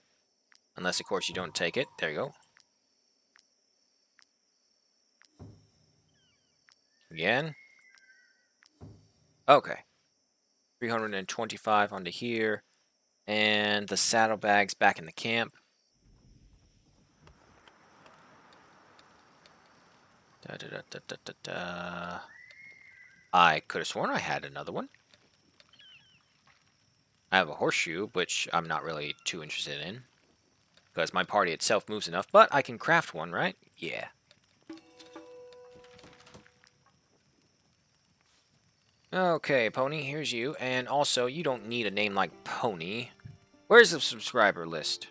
Unless, of course, you don't take it. There you go. Again. Okay. 325 onto here. And the saddlebags back in the camp. I could have sworn I had another one. I have a horseshoe, which I'm not really too interested in. Because my party itself moves enough, but I can craft one, right? Yeah. Okay, Pony, here's you. And also, you don't need a name like Pony. Where's the subscriber list?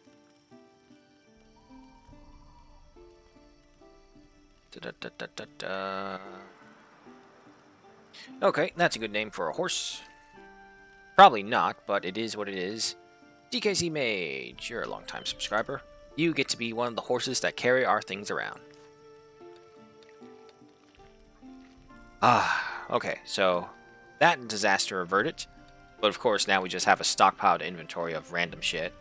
Okay, that's a good name for a horse. Probably not, but it is what it is. DKC Mage, you're a long-time subscriber. You get to be one of the horses that carry our things around. Okay, so that disaster averted. But of course, now we just have a stockpiled inventory of random shit.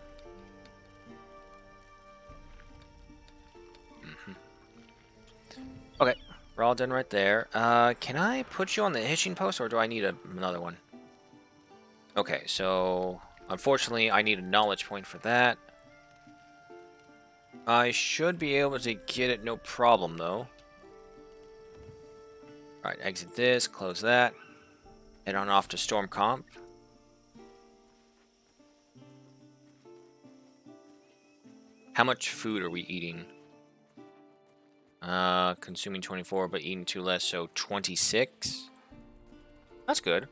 Okay, we're all done right there. Can I put you on the hitching post, or do I need another one? Okay, so unfortunately, I need a knowledge point for that. I should be able to get it no problem, though. Alright, exit this, close that. Head on off to Storm Comp. How much food are we eating? Consuming 24, but eating 2 less, so 26. That's good.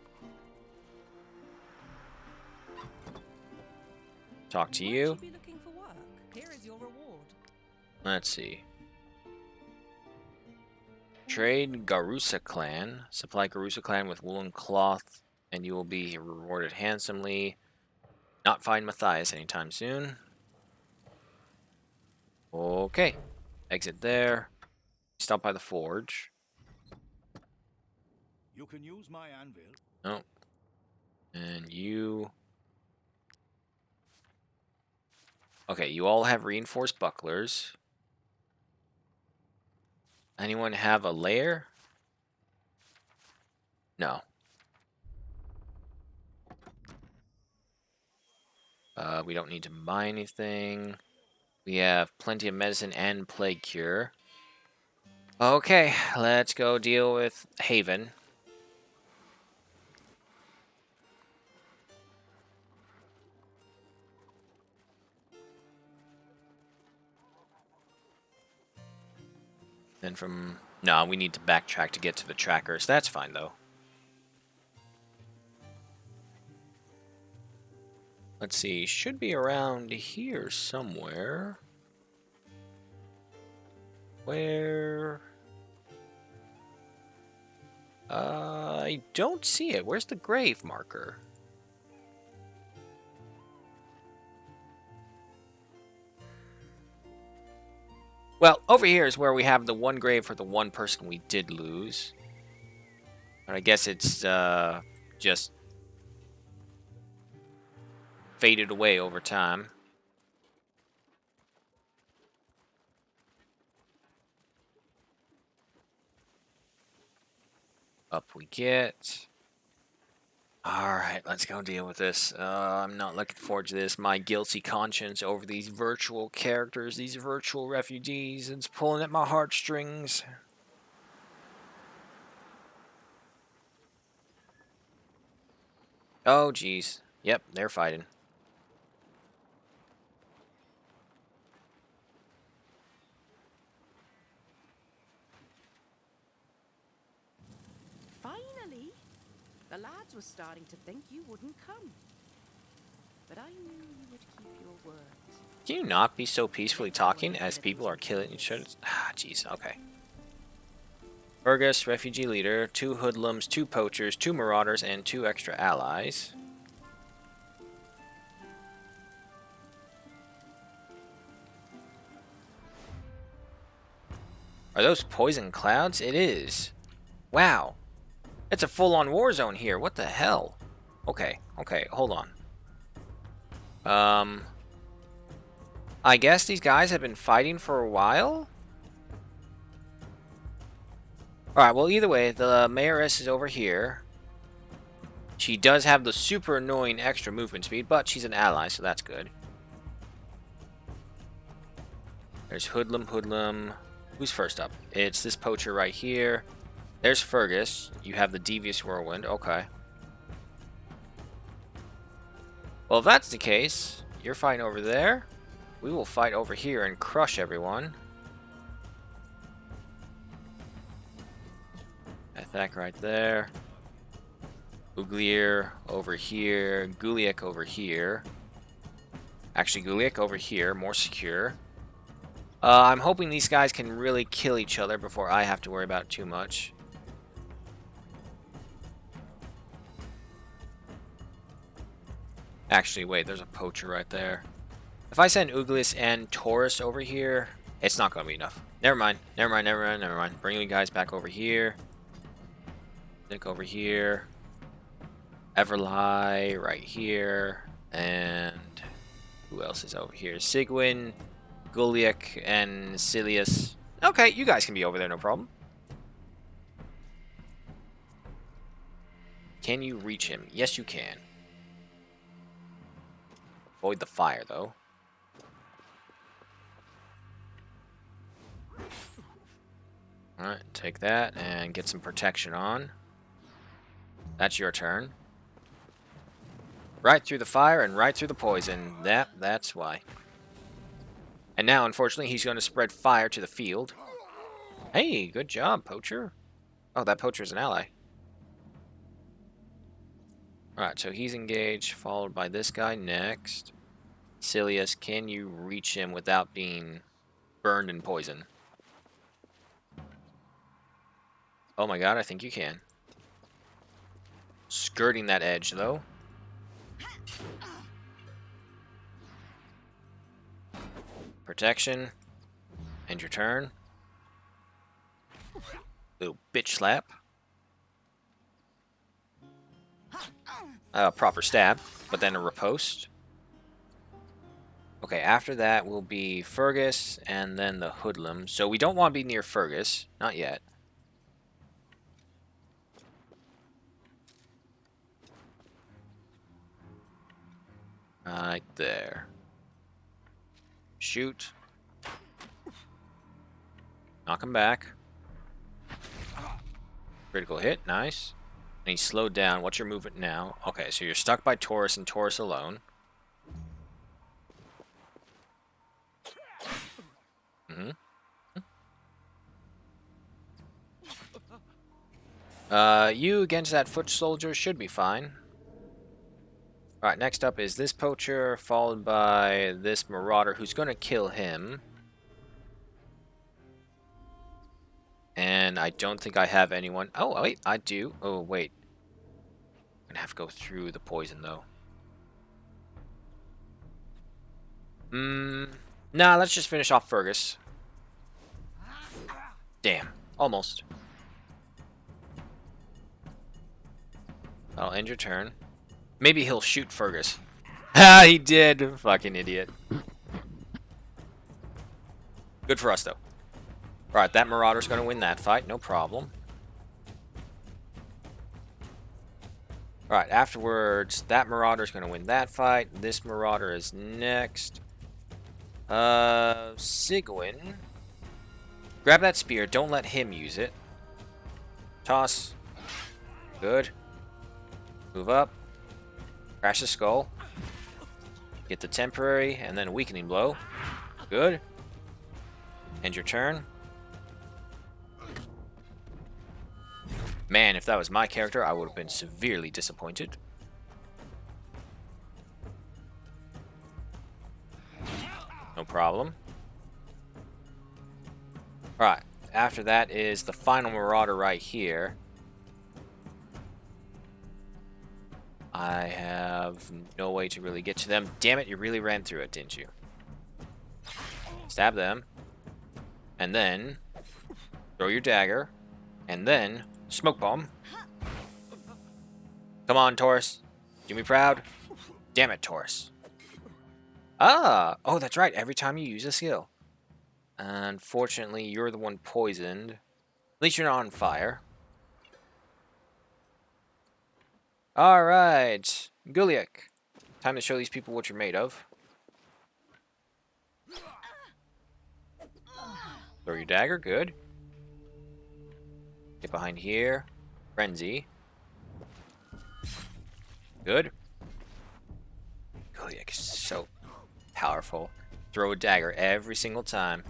Talk to you. Be looking for work. Here is your reward. Let's see. Trade Garusa clan. Supply Garusa clan with woolen cloth, and you will be rewarded handsomely. Not find Matthias anytime soon. Okay. Exit there. Stop by the forge. You can use my anvil. No. And you... Okay, you all have reinforced bucklers. Anyone have a lair? No. We don't need to buy anything. We have plenty of medicine and plague cure. Okay, let's go deal with Haven. Then from... No, we need to backtrack to get to the trackers. That's fine, though. Let's see. Should be around here somewhere. Where... I don't see it. Where's the grave marker? Well, over here is where we have the one grave for the one person we did lose. But I guess it's just faded away over time. Up we get. Alright, let's go deal with this. I'm not looking forward to this. My guilty conscience over these virtual characters, these virtual refugees, it's pulling at my heartstrings. Oh, geez. Yep, they're fighting. Finally! The lads were starting to think you wouldn't come. But I knew you would keep your word. Can you not be so peacefully talking as people are killing each other? Ah, jeez, okay. Fergus, refugee leader, 2 hoodlums, 2 poachers, 2 marauders, and 2 extra allies. Are those poison clouds? It is. Wow. It's a full-on war zone here. What the hell? Okay, okay, hold on. I guess these guys have been fighting for a while? Alright, well, either way, the mayoress is over here. She does have the super annoying extra movement speed, but she's an ally, so that's good. There's Hoodlum. Who's first up? It's this poacher right here. There's Fergus. You have the Devious Whirlwind. Okay. Well, if that's the case, you're fighting over there. We will fight over here and crush everyone. Athak right there. Uglier over here. Guliak over here. Actually, Guliak over here. More secure. I'm hoping these guys can really kill each other before I have to worry about it too much. Actually, wait, there's a poacher right there. If I send Uglius and Taurus over here, it's not going to be enough. Never mind. Bring you guys back over here. Nick over here. Everlie right here. And who else is over here? Sigwin, Guliak, and Silius. Okay, you guys can be over there, no problem. Can you reach him? Yes, you can. Avoid the fire, though. Alright, take that and get some protection on. That's your turn. Right through the fire and right through the poison. That's why. And now, unfortunately, he's going to spread fire to the field. Hey, good job, poacher. Oh, that poacher's an ally. Alright, so he's engaged, followed by this guy next. Silius, can you reach him without being burned and poisoned? Oh my god, I think you can. Skirting that edge, though. Protection. End your turn. Little bitch slap. Proper stab, but then a riposte. Okay, after that will be Fergus and then the Hoodlum. So we don't want to be near Fergus. Not yet. Right there. Shoot. Knock him back. Critical hit, nice. And he's slowed down. What's your movement now? Okay, so you're stuck by Taurus and Taurus alone. You against that foot soldier should be fine. Alright, next up is this poacher, followed by this marauder who's going to kill him. And I don't think I have anyone. Oh, wait, I do. Oh, wait. I'm going to have to go through the poison, though. Nah, let's just finish off Fergus. Damn. Almost. I'll end your turn. Maybe he'll shoot Fergus. Ah, he did. Fucking idiot. Good for us, though. Alright, that Marauder's going to win that fight. No problem. Alright, afterwards, that Marauder's going to win that fight. This Marauder is next. Sigwin. Grab that spear. Don't let him use it. Toss. Good. Move up. Crash the skull. Get the temporary, and then weakening blow. Good. End your turn. Man, if that was my character, I would have been severely disappointed. No problem. Alright, after that is the final Marauder right here. I have no way to really get to them. Damn it, you really ran through it, didn't you? Stab them. And then throw your dagger. And then smoke bomb. Come on, Taurus. Do me proud. Damn it, Taurus. Ah! Oh, that's right. Every time you use a skill. Unfortunately, you're the one poisoned. At least you're not on fire. Alright. Guliak. Time to show these people what you're made of. Throw your dagger. Good. Get behind here. Frenzy. Good. Guliak is so powerful. Throw a dagger every single time.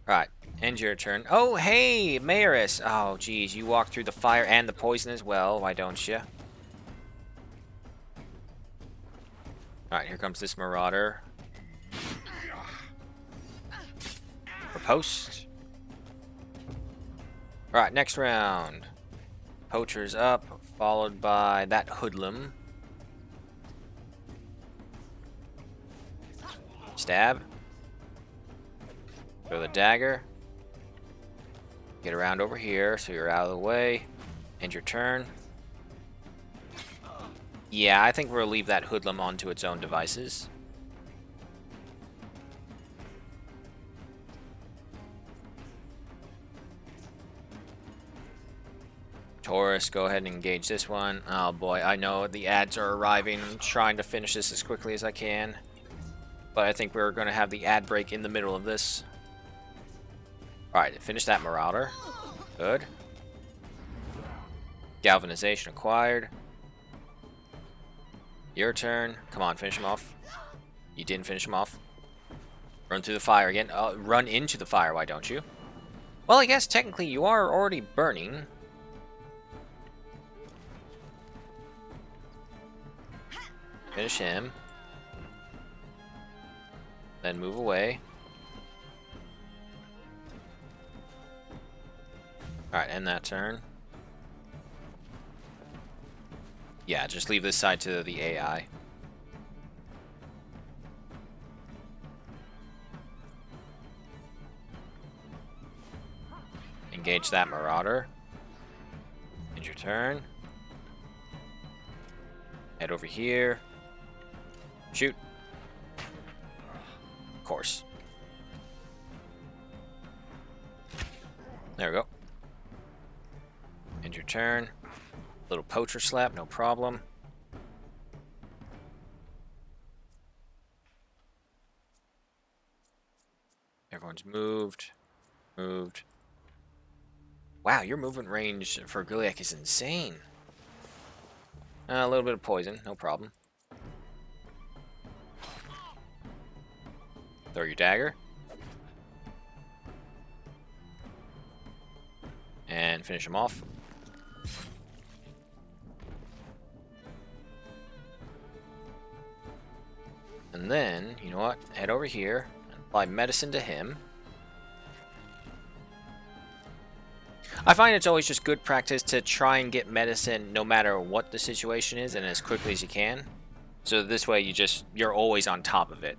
Right. End your turn. Oh, hey, Mayoress. Oh, geez. You walk through the fire and the poison as well. Why don't you? Alright, here comes this Marauder. Riposte. Alright, next round. Poacher's up, followed by that Hoodlum. Stab. Throw the dagger. Get around over here so you're out of the way. End your turn. Yeah, I think we'll leave that Hoodlum onto its own devices. Taurus, go ahead and engage this one. Oh boy, I know the ads are arriving. I'm trying to finish this as quickly as I can. But I think we're going to have the ad break in the middle of this. Alright, finish that Marauder. Good. Galvanization acquired. Your turn. Come on, finish him off. You didn't finish him off. Run through the fire again. Run into the fire, why don't you? Well, I guess technically you are already burning. Finish him. Then move away. Alright, end that turn. Yeah, just leave this side to the AI. Engage that Marauder. End your turn. Head over here. Shoot. Of course. There we go. End your turn. Little poacher slap, no problem. Everyone's moved. Moved. Wow, your movement range for Giliac is insane. A little bit of poison, no problem. Throw your dagger. And finish him off. And then, you know what? Head over here and apply medicine to him. I find it's always just good practice to try and get medicine no matter what the situation is and as quickly as you can. So this way you're always on top of it.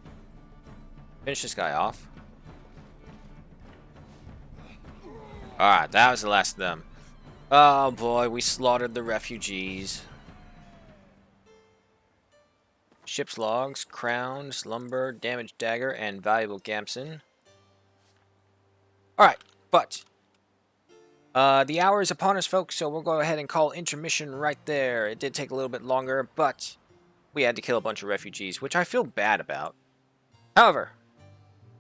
Finish this guy off. Alright, that was the last of them. Oh boy, we slaughtered the refugees. Ship's logs, crowns, lumber, damaged dagger, and valuable gamson. Alright, but the hour is upon us, folks, so we'll go ahead and call intermission right there. It did take a little bit longer, but we had to kill a bunch of refugees, which I feel bad about. However,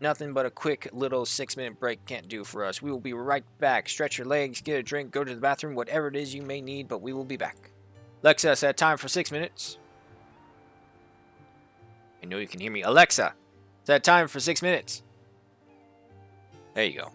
nothing but a quick little 6-minute break can't do for us. We will be right back. Stretch your legs, get a drink, go to the bathroom, whatever it is you may need, but we will be back. Alexa, set time for 6 minutes. I know you can hear me. Alexa, set time for 6 minutes. There you go.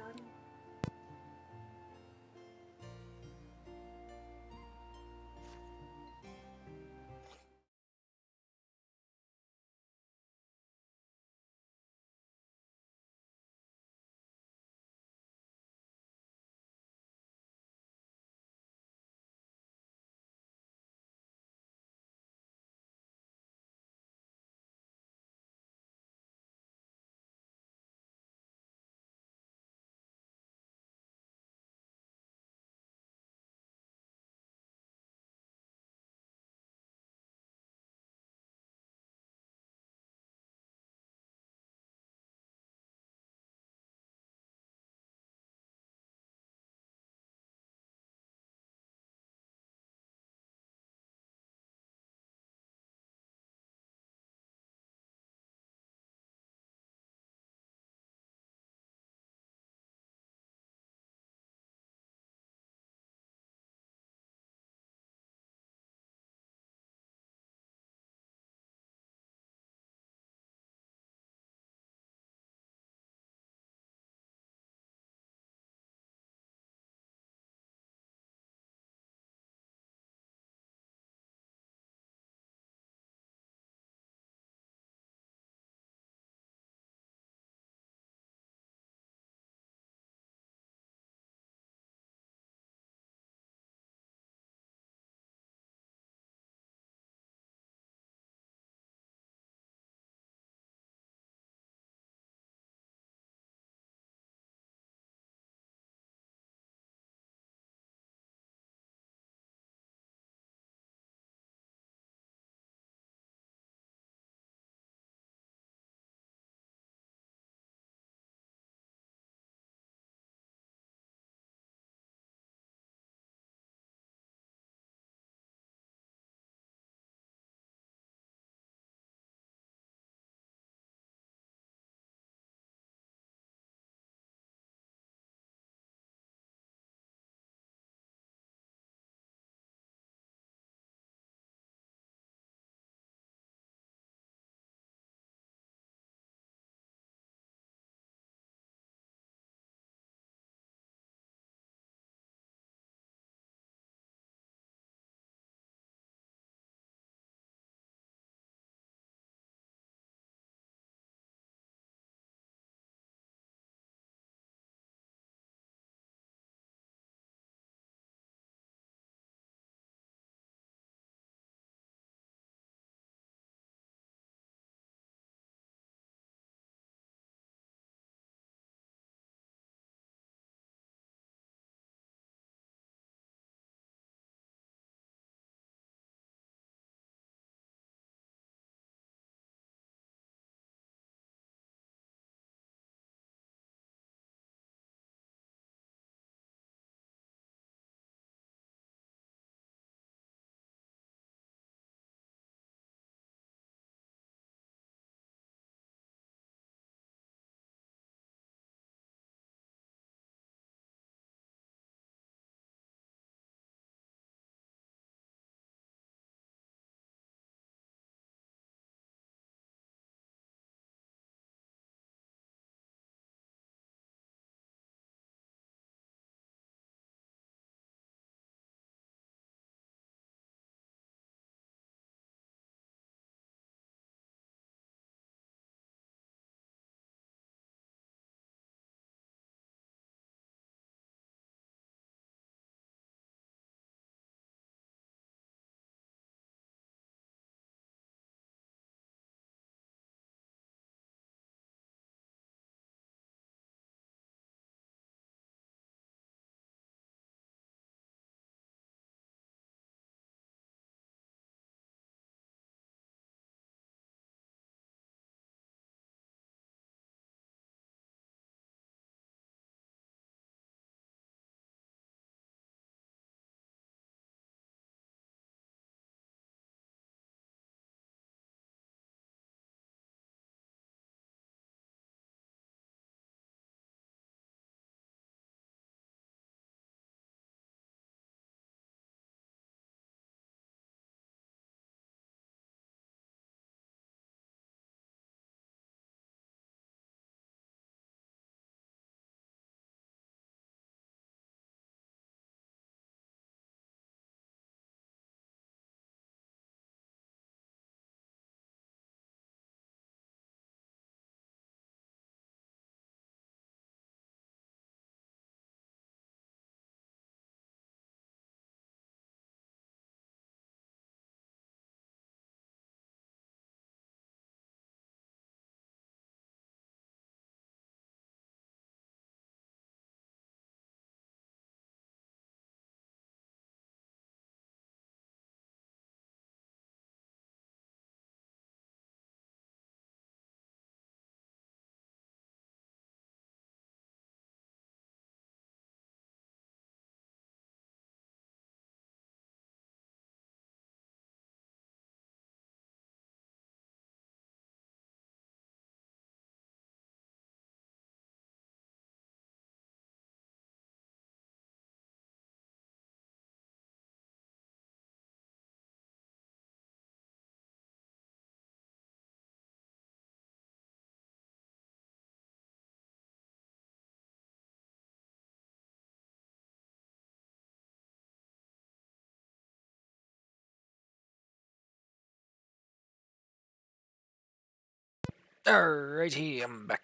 Alrighty, I'm back.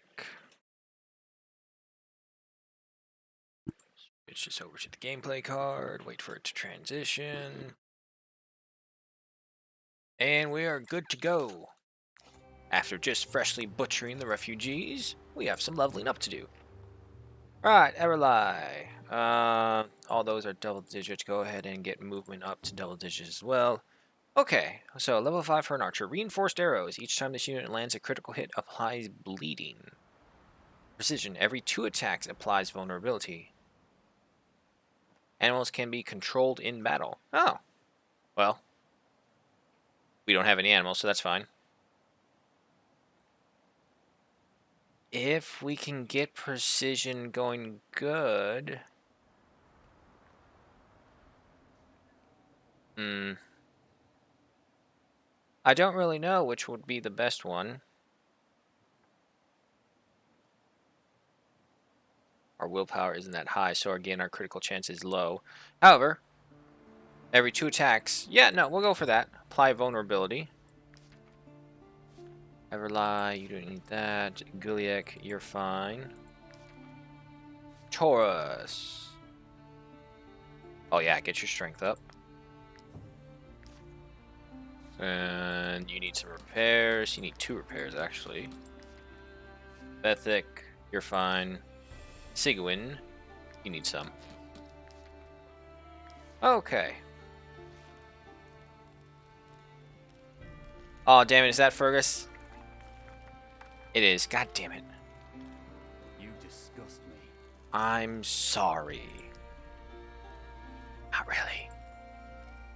Switch this over to the gameplay card. Wait for it to transition. And we are good to go. After just freshly butchering the refugees, we have some leveling up to do. Alright, Everlie. All those are double digits. Go ahead and get movement up to double digits as well. Okay, so level 5 for an archer. Reinforced arrows. Each time this unit lands a critical hit applies bleeding. Precision. Every 2 attacks applies vulnerability. Animals can be controlled in battle. Oh. Well. We don't have any animals, so that's fine. If we can get precision going good... I don't really know which would be the best one. Our willpower isn't that high, so again, our critical chance is low. However, every 2 attacks... Yeah, no, we'll go for that. Apply vulnerability. Everlie, you don't need that. Guliek, you're fine. Taurus. Oh yeah, get your strength up. And you need some repairs. You need 2 repairs, actually. Bethic, you're fine. Sigwin, you need some. Okay. Oh, damn it, is that Fergus? It is. God damn it. You disgust me. I'm sorry. Not really.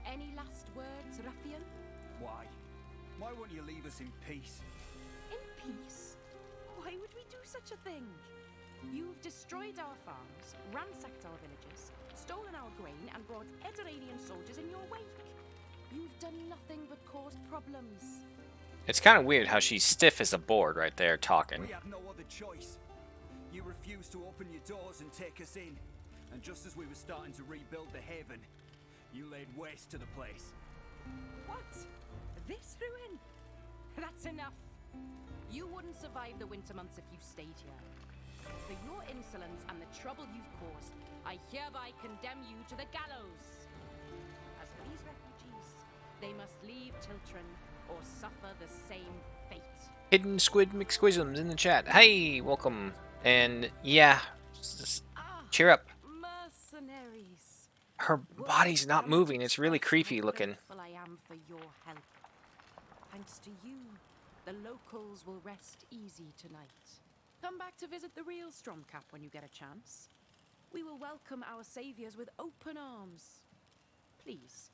Any last words, ruffian? Why? Why won't you leave us in peace? In peace? Why would we do such a thing? You've destroyed our farms, ransacked our villages, stolen our grain, and brought Ediranian soldiers in your wake. You've done nothing but cause problems. It's kind of weird how she's stiff as a board right there talking. We had no other choice. You refused to open your doors and take us in. And just as we were starting to rebuild the haven, you laid waste to the place. What? This ruin? That's enough. You wouldn't survive the winter months if you stayed here. For your insolence and the trouble you've caused, I hereby condemn you to the gallows. As for these refugees, they must leave Tiltron or suffer the same fate. Hidden Squid McSquisms in the chat. Hey, welcome. And yeah, cheer up. Mercenaries. Her body's not moving. It's really creepy looking. I am for your help. Thanks to you, the locals will rest easy tonight. Come back to visit the real Stromcap when you get a chance. We will welcome our saviors with open arms. Please,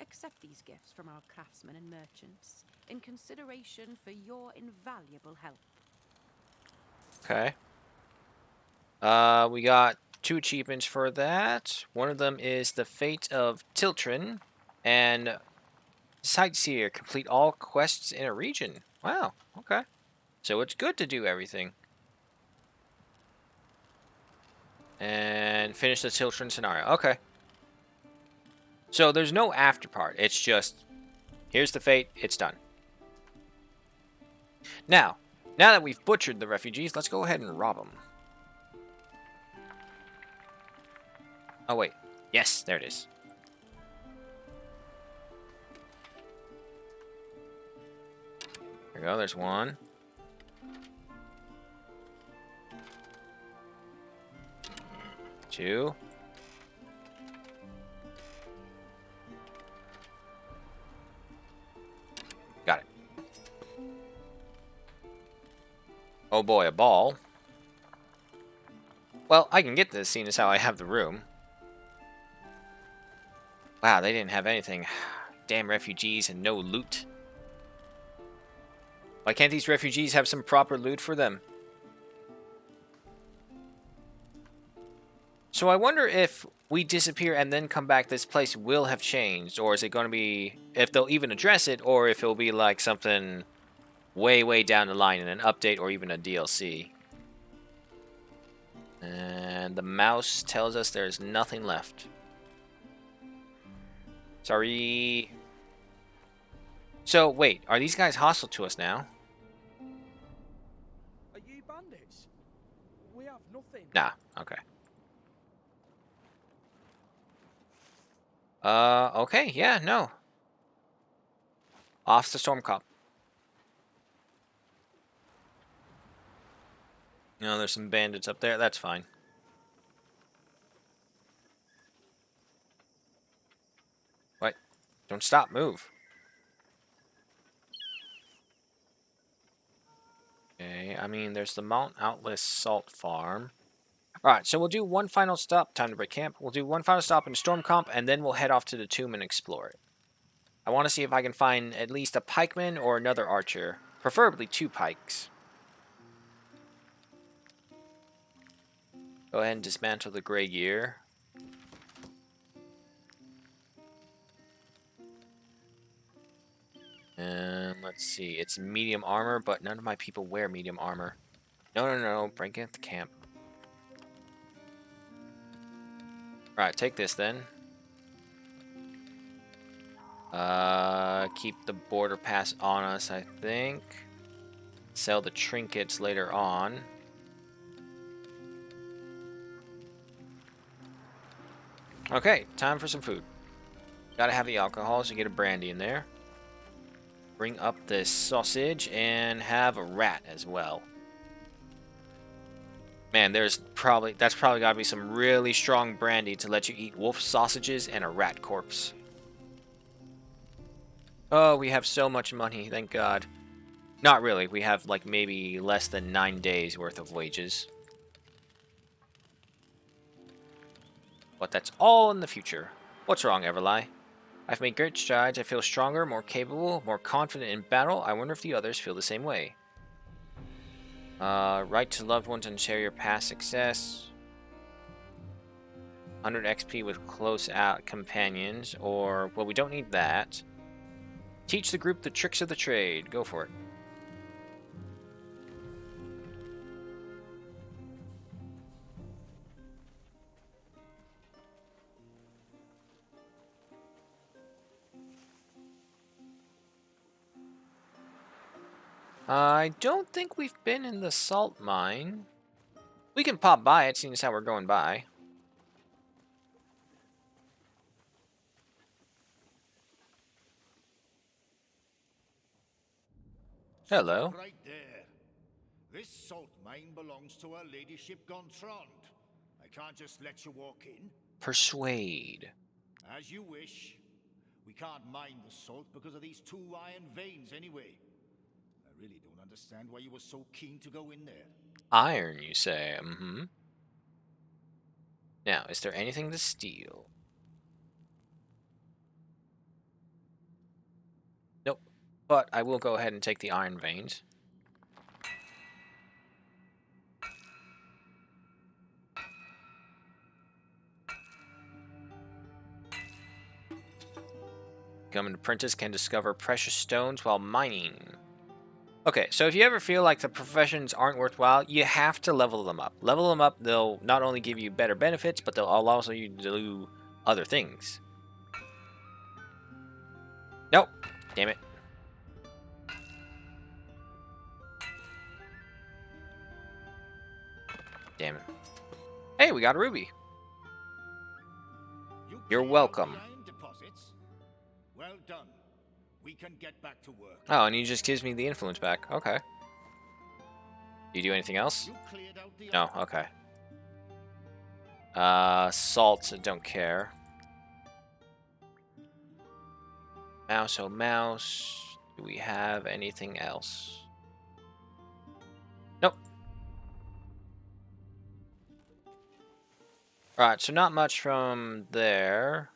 accept these gifts from our craftsmen and merchants in consideration for your invaluable help. Okay. We got 2 achievements for that. One of them is the Fate of Tiltron and Sightseer. Complete all quests in a region. Wow. Okay. So it's good to do everything. And finish the Tiltron scenario. Okay. So there's no after part. It's just, here's the fate. It's done. Now that we've butchered the refugees, let's go ahead and rob them. Oh, wait. Yes, there it is. There we go. There's one. Two. Got it. Oh boy, a ball. Well, I can get this, seeing as how I have the room. Wow, they didn't have anything. Damn refugees and no loot. Why can't these refugees have some proper loot for them? So I wonder if we disappear and then come back, this place will have changed. Or is it going to be, if they'll even address it, or if it'll be like something way, way down the line in an update or even a DLC. And the mouse tells us there's nothing left. Sorry. So, wait, are these guys hostile to us now? nothing. Nah, okay. Okay, yeah, no. Off the storm cop. No, there's some bandits up there. That's fine. What? Don't stop. Move. Okay, I mean, there's the Mount Outlet Salt Farm. Alright, so we'll do one final stop. Time to break camp. We'll do one final stop in Storm Comp, and then we'll head off to the tomb and explore it. I want to see if I can find at least a pikeman or another archer. Preferably 2 pikes. Go ahead and dismantle the gray gear. And let's see. It's medium armor, but none of my people wear medium armor. No. Break it at the camp. Alright, take this then. Keep the border pass on us, I think. Sell the trinkets later on. Okay, time for some food. Gotta have the alcohol, so get a brandy in there. Bring up this sausage and have a rat as well. Man, that's probably gotta be some really strong brandy to let you eat wolf sausages and a rat corpse. Oh, we have so much money, thank God. Not really, we have like maybe less than 9 days worth of wages. But that's all in the future. What's wrong, Everly? I've made great strides. I feel stronger, more capable, more confident in battle. I wonder if the others feel the same way. Write to loved ones and share your past success. 100 XP with close out companions. Or, well, we don't need that. Teach the group the tricks of the trade. Go for it. I don't think we've been in the salt mine. We can pop by it, seeing as how we're going by. Hello. Right there. This salt mine belongs to her ladyship Gonthrond. I can't just let you walk in. Persuade. As you wish. We can't mine the salt because of these 2 iron veins anyway. I really don't understand why you were so keen to go in there. Iron, you say? Mm-hmm. Now, is there anything to steal? Nope. But I will go ahead and take the iron veins. Becoming an apprentice can discover precious stones while mining. Okay, so if you ever feel like the professions aren't worthwhile, you have to level them up. Level them up, they'll not only give you better benefits, but they'll allow you to do other things. Nope. Damn it. Damn it. Hey, we got a ruby. You're welcome. Well done. We can get back to work. Oh, and he just gives me the influence back. Okay. Do you do anything else? No, okay. Salt, don't care. Mouse, oh mouse. Do we have anything else? Nope. Alright, so not much from there.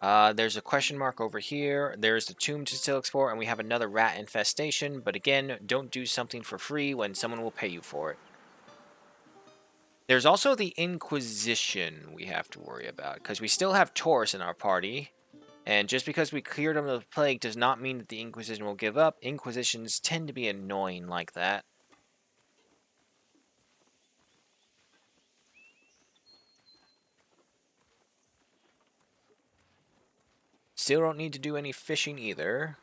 There's a question mark over here. There's the tomb to still explore, and we have another rat infestation. But again, don't do something for free when someone will pay you for it. There's also the Inquisition we have to worry about, because we still have Taurus in our party. And just because we cleared them of the plague does not mean that the Inquisition will give up. Inquisitions tend to be annoying like that. Still don't need to do any fishing either.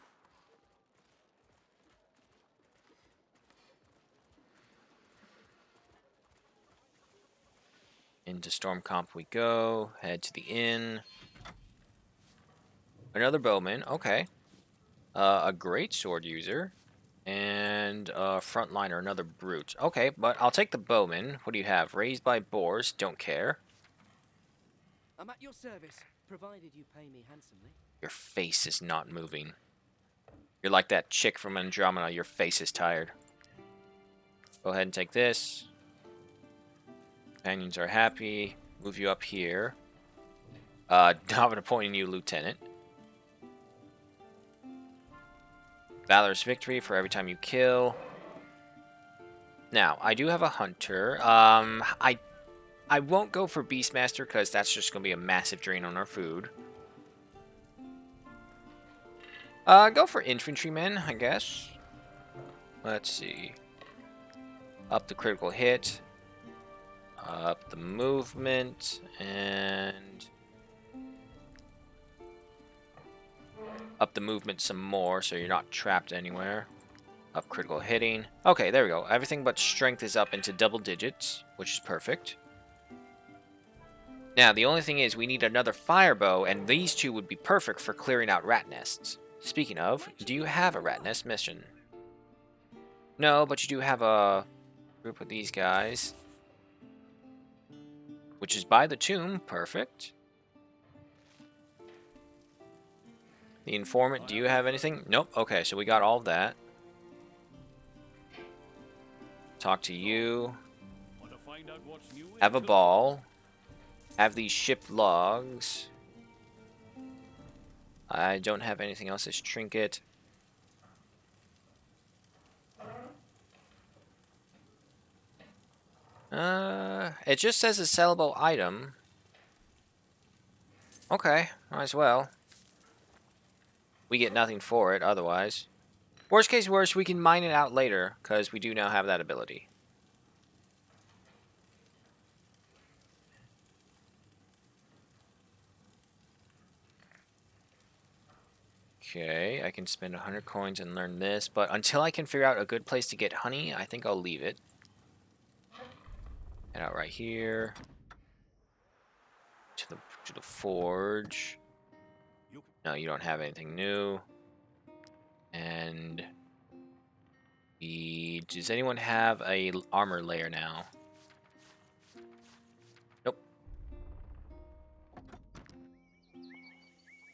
Into Stormcomp we go. Head to the inn. Another bowman. Okay. A great sword user. And a frontliner, another brute. Okay, but I'll take the bowman. What do you have? Raised by boars. Don't care. I'm at your service, provided you pay me handsomely. Your face is not moving. You're like that chick from Andromeda. Your face is tired. Go ahead and take this. Companions are happy. Move you up here. I'm appointing you lieutenant. Valorous victory for every time you kill. Now, I do have a hunter. I won't go for Beastmaster because that's just going to be a massive drain on our food. Go for infantrymen, I guess. Let's see. Up the critical hit. Up the movement. And up the movement some more so you're not trapped anywhere. Up critical hitting. Okay, there we go. Everything but strength is up into double digits, which is perfect. Now, the only thing is we need another firebow, and these two would be perfect for clearing out rat nests. Speaking of, do you have a rat nest mission? No, but you do have a group of these guys. Which is by the tomb. Perfect. The informant, do you have anything? Nope. Okay, so we got all of that. Talk to you. Have a ball. Have these shipped logs. I don't have anything else as trinket. It just says a sellable item. Okay, might as well. We get nothing for it otherwise. Worst case worst, we can mine it out later, because we do now have that ability. Okay, I can spend 100 coins and learn this, but until I can figure out a good place to get honey, I think I'll leave it. Head out right here. To the forge. No, you don't have anything new. And does anyone have a armor layer now? Nope.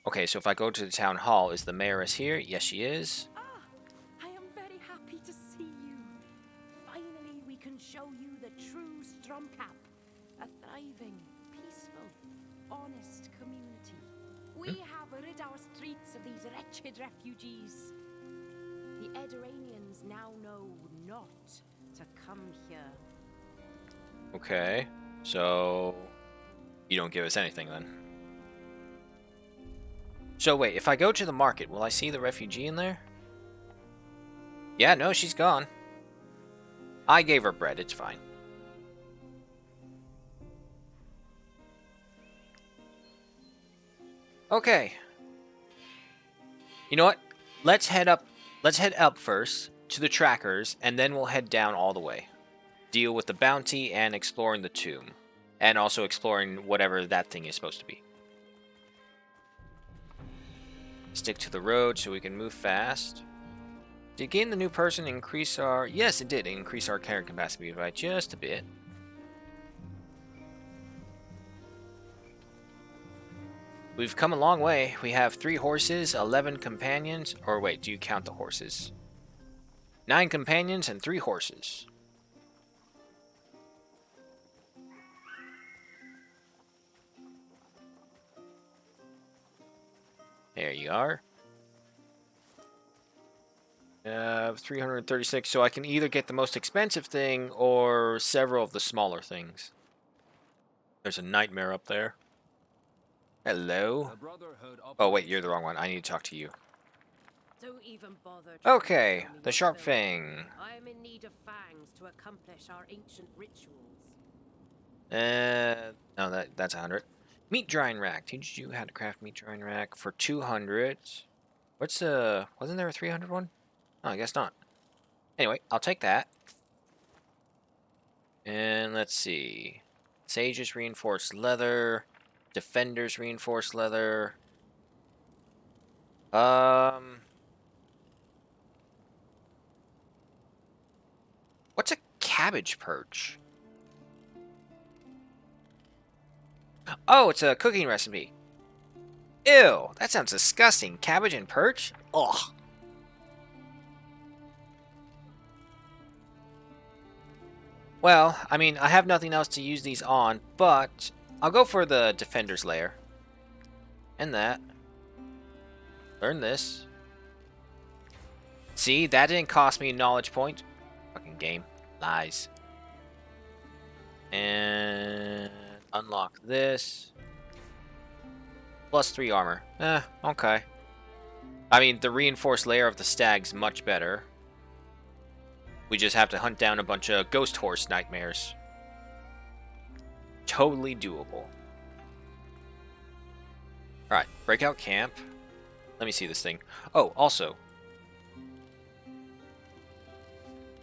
Okay, so if I go to the town hall, is the mayoress here? Yes, she is. I am very happy to see you. Finally, we can show you the true Stromcap. A thriving, peaceful, honest community. We have rid our streets of these wretched refugees. The Ediranians now know not to come here. Okay, so you don't give us anything then. So wait, if I go to the market, will I see the refugee in there? Yeah, no, she's gone. I gave her bread, it's fine. Okay. You know what? Let's head up first to the trackers, and then we'll head down all the way. Deal with the bounty and exploring the tomb. And also exploring whatever that thing is supposed to be. Stick to the road so we can move fast. Did gain the new person increase our... Yes, it did increase our carrying capacity by just a bit. We've come a long way. We have 3 horses, 11 companions. Or wait, do you count the horses? 9 companions and 3 horses. There you are. 336, so I can either get the most expensive thing or several of the smaller things. There's a nightmare up there. Hello. Oh wait, you're the wrong one. I need to talk to you. Don't even bother. Okay, the Sharp Fang. I am in need of fangs to accomplish our ancient rituals. No, that's 100. Meat drying rack. Teach you how to craft meat drying rack for 200. Wasn't there a 300 one? Oh, I guess not. Anyway, I'll take that. And let's see. Sages reinforced leather. Defenders reinforced leather. What's a cabbage perch? Oh, it's a cooking recipe. Ew, that sounds disgusting. Cabbage and perch? Ugh. Well, I mean, I have nothing else to use these on, but I'll go for the Defender's Lair. And that. Learn this. See, that didn't cost me a knowledge point. Fucking game. Lies. And unlock this. +3 armor. Okay. I mean, the reinforced layer of the stag's much better. We just have to hunt down a bunch of ghost horse nightmares. Totally doable. Alright, breakout camp. Let me see this thing. Oh, also.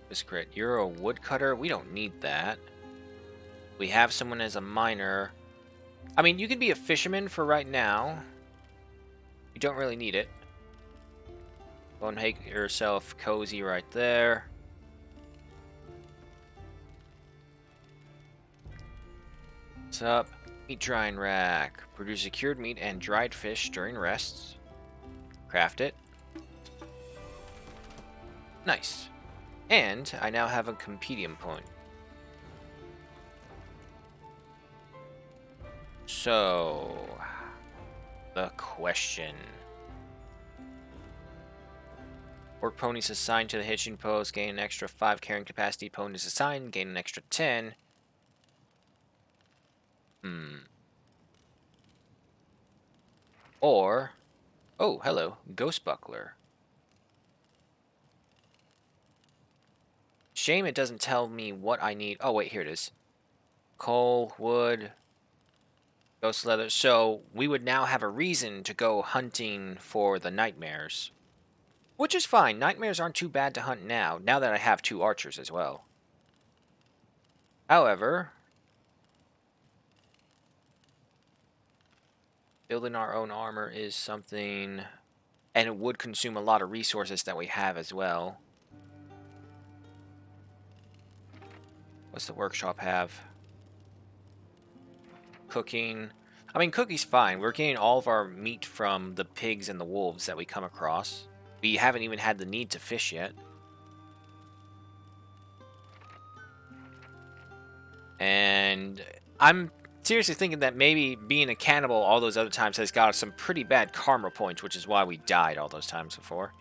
This crit. You're a woodcutter? We don't need that. We have someone as a miner. I mean, you can be a fisherman for right now. You don't really need it. Go and make yourself cozy right there. What's up? Meat drying rack. Produce cured meat and dried fish during rests. Craft it. Nice. And I now have a compendium point. So, the question. Work ponies assigned to the hitching post gain an extra 5 carrying capacity. Ponies assigned gain an extra 10. Or, oh, hello, Ghost Buckler. Shame it doesn't tell me what I need. Oh, wait, here it is. Coal, wood, ghost leather. So we would now have a reason to go hunting for the nightmares. Which is fine. Nightmares aren't too bad to hunt now that I have 2 archers as well. However, building our own armor is something, and it would consume a lot of resources that we have as well. What's the workshop have? Cooking. I mean, cooking's fine. We're getting all of our meat from the pigs and the wolves that we come across. We haven't even had the need to fish yet. And I'm seriously thinking that maybe being a cannibal all those other times has got us some pretty bad karma points, which is why we died all those times before.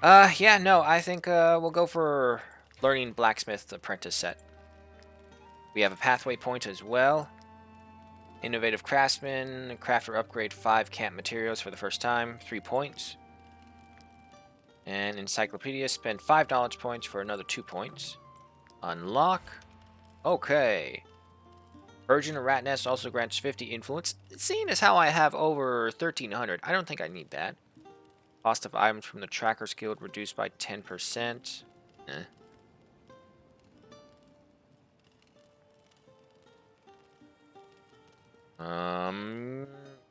Yeah, no, I think we'll go for learning blacksmith apprentice set. We have a pathway point as well. Innovative craftsman, crafter upgrade 5 camp materials for the first time, 3 points. And encyclopedia, spend 5 knowledge points for another 2 points. Unlock. Okay. Virgin rat nest also grants 50 influence. Seeing as how I have over 1,300, I don't think I need that. Cost of items from the Trackers Guild reduced by 10%.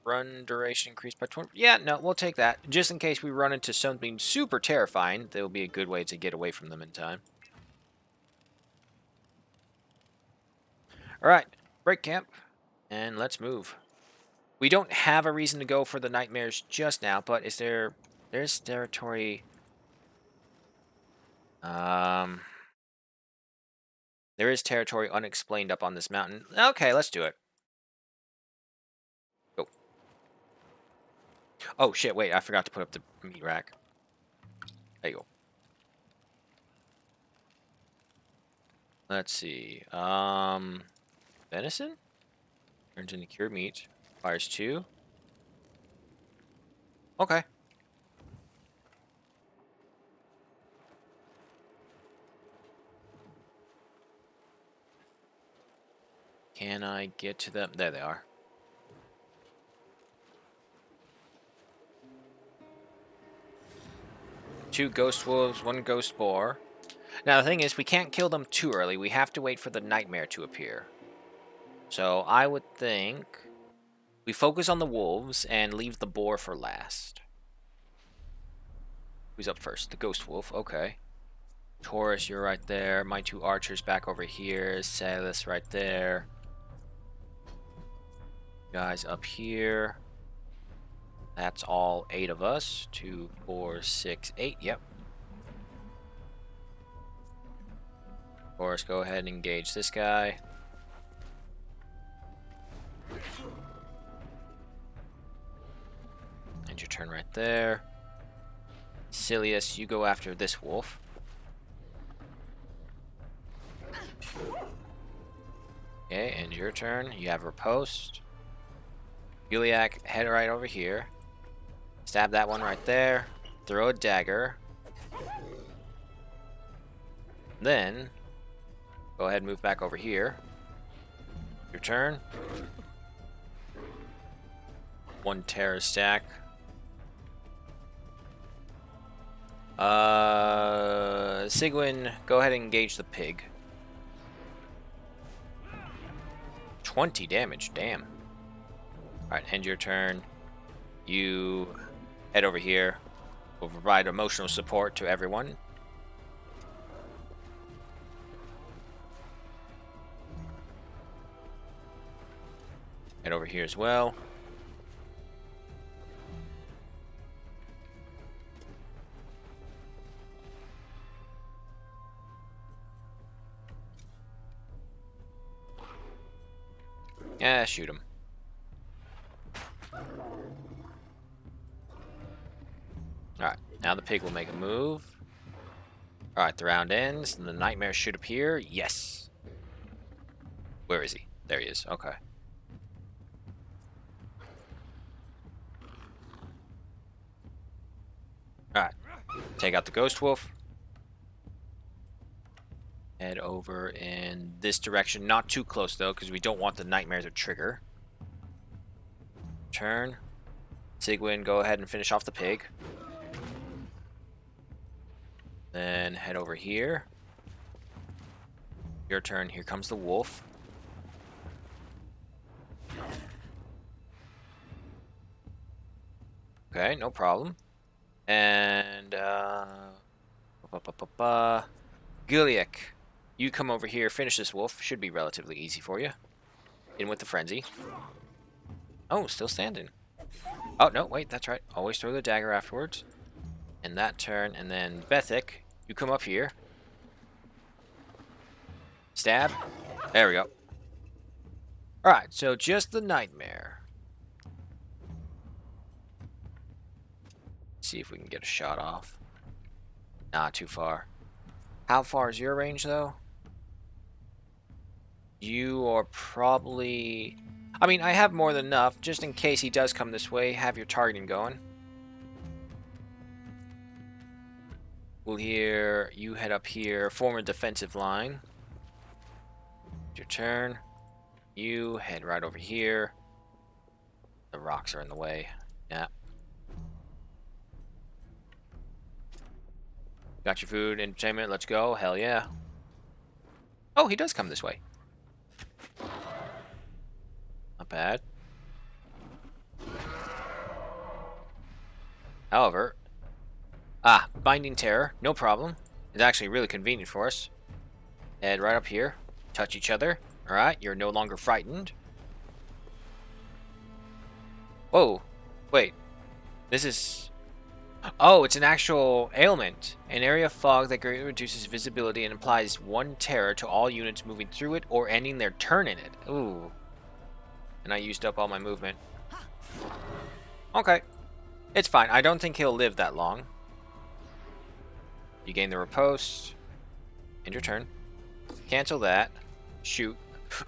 Run duration increased by 20. Yeah, no, we'll take that. Just in case we run into something super terrifying, that will be a good way to get away from them in time. Alright, break camp, and let's move. We don't have a reason to go for the nightmares just now, but is there... There's territory... There is territory unexplained up on this mountain. Okay, let's do it. Go. Oh, shit, wait, I forgot to put up the meat rack. There you go. Let's see. Venison? Turns into cured meat. Fires 2. Okay. Can I get to them? There they are. Two ghost wolves, 1 ghost boar. Now, the thing is, we can't kill them too early. We have to wait for the nightmare to appear. So, I would think we focus on the wolves and leave the boar for last. Who's up first? The ghost wolf. Okay. Taurus, you're right there. My 2 archers back over here. Salus right there. Guys up here. That's all 8 of us. 2, 4, 6, 8. Yep. Taurus, go ahead and engage this guy. And your turn right there. Silius, you go after this wolf. Okay, and your turn. You have riposte. Yuliak, head right over here. Stab that one right there. Throw a dagger. Then, go ahead and move back over here. Your turn. 1 terror stack. Sigwin, go ahead and engage the pig. 20 damage, damn. Alright, end your turn. You head over here. We'll provide emotional support to everyone. Head over here as well. Yeah, shoot him. Alright, now the pig will make a move. Alright, the round ends, and the nightmare should appear. Yes! Where is he? There he is. Okay. Alright. Take out the ghost wolf. Head over in this direction. Not too close, though, because we don't want the nightmare to trigger. Turn. Sigwin, go ahead and finish off the pig. Then head over here. Your turn. Here comes the wolf. Okay, no problem. And, Giliak, you come over here, finish this wolf. Should be relatively easy for you. In with the frenzy. Oh, still standing. Oh, no, wait, that's right. Always throw the dagger afterwards. And that turn, and then Bethic, you come up here. Stab. There we go. Alright, so just the nightmare. See if we can get a shot off. Not too far. How far is your range, though? You are probably... I mean, I have more than enough, just in case he does come this way. Have your targeting going. We'll hear you head up here, form a defensive line. Your turn. You head right over here. The rocks are in the way. Yeah. Got your food, entertainment, let's go. Hell yeah. Oh, he does come this way. Not bad. However, Binding Terror, no problem. It's actually really convenient for us. Head right up here. Touch each other. Alright, you're no longer frightened. Whoa. Wait. This is... Oh, it's an actual ailment. An area of fog that greatly reduces visibility and applies 1 terror to all units moving through it or ending their turn in it. Ooh. And I used up all my movement. Okay. It's fine. I don't think he'll live that long. You gain the riposte. End your turn. Cancel that. Shoot.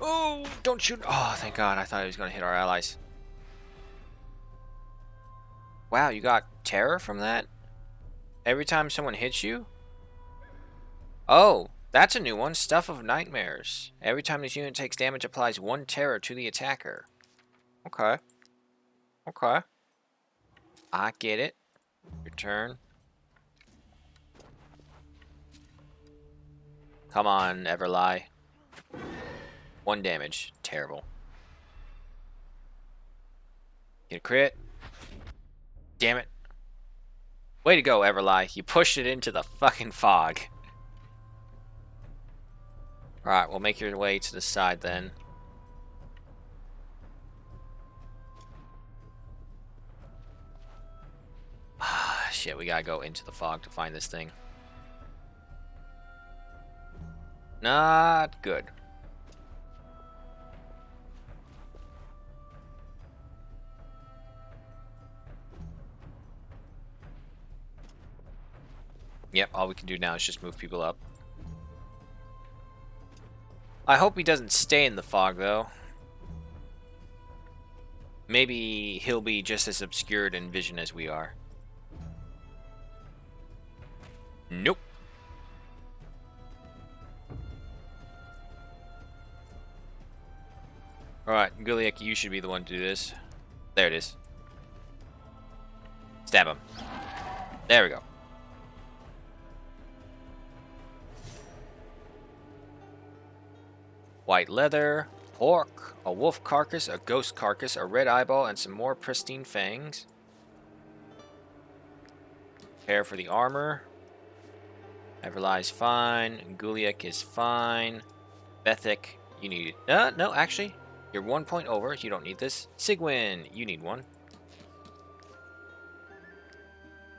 Oh, don't shoot. Oh, thank God. I thought he was going to hit our allies. Wow, you got terror from that? Every time someone hits you? Oh, that's a new one. Stuff of Nightmares. Every time this unit takes damage, applies 1 terror to the attacker. Okay. Okay. I get it. Your turn. Come on, Everlie. 1 damage. Terrible. Get a crit. Damn it. Way to go, Everlie. You pushed it into the fucking fog. Alright, we'll make your way to the side then. Ah, shit, we gotta go into the fog to find this thing. Not good. Yep, all we can do now is just move people up. I hope he doesn't stay in the fog, though. Maybe he'll be just as obscured in vision as we are. Nope. Alright, Guliak, you should be the one to do this. There it is. Stab him. There we go. White leather, pork, a wolf carcass, a ghost carcass, a red eyeball, and some more pristine fangs. Prepare for the armor. Everlie's fine. Guliak is fine. Bethic, you need it. No, actually, you're 1 point over. You don't need this. Sigwin, you need 1.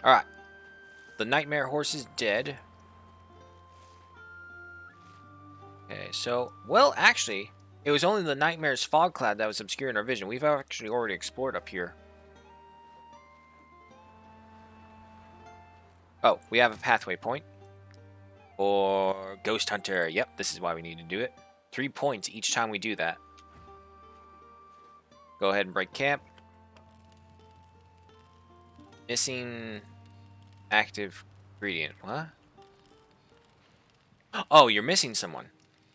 Alright. The nightmare horse is dead. Okay, so, well, actually, it was only the Nightmare's fog cloud that was obscuring our vision. We've actually already explored up here. Oh, we have a pathway point. Or Ghost Hunter. Yep, this is why we need to do it. 3 points each time we do that. Go ahead and break camp. Missing active ingredient. What? Oh, you're missing someone.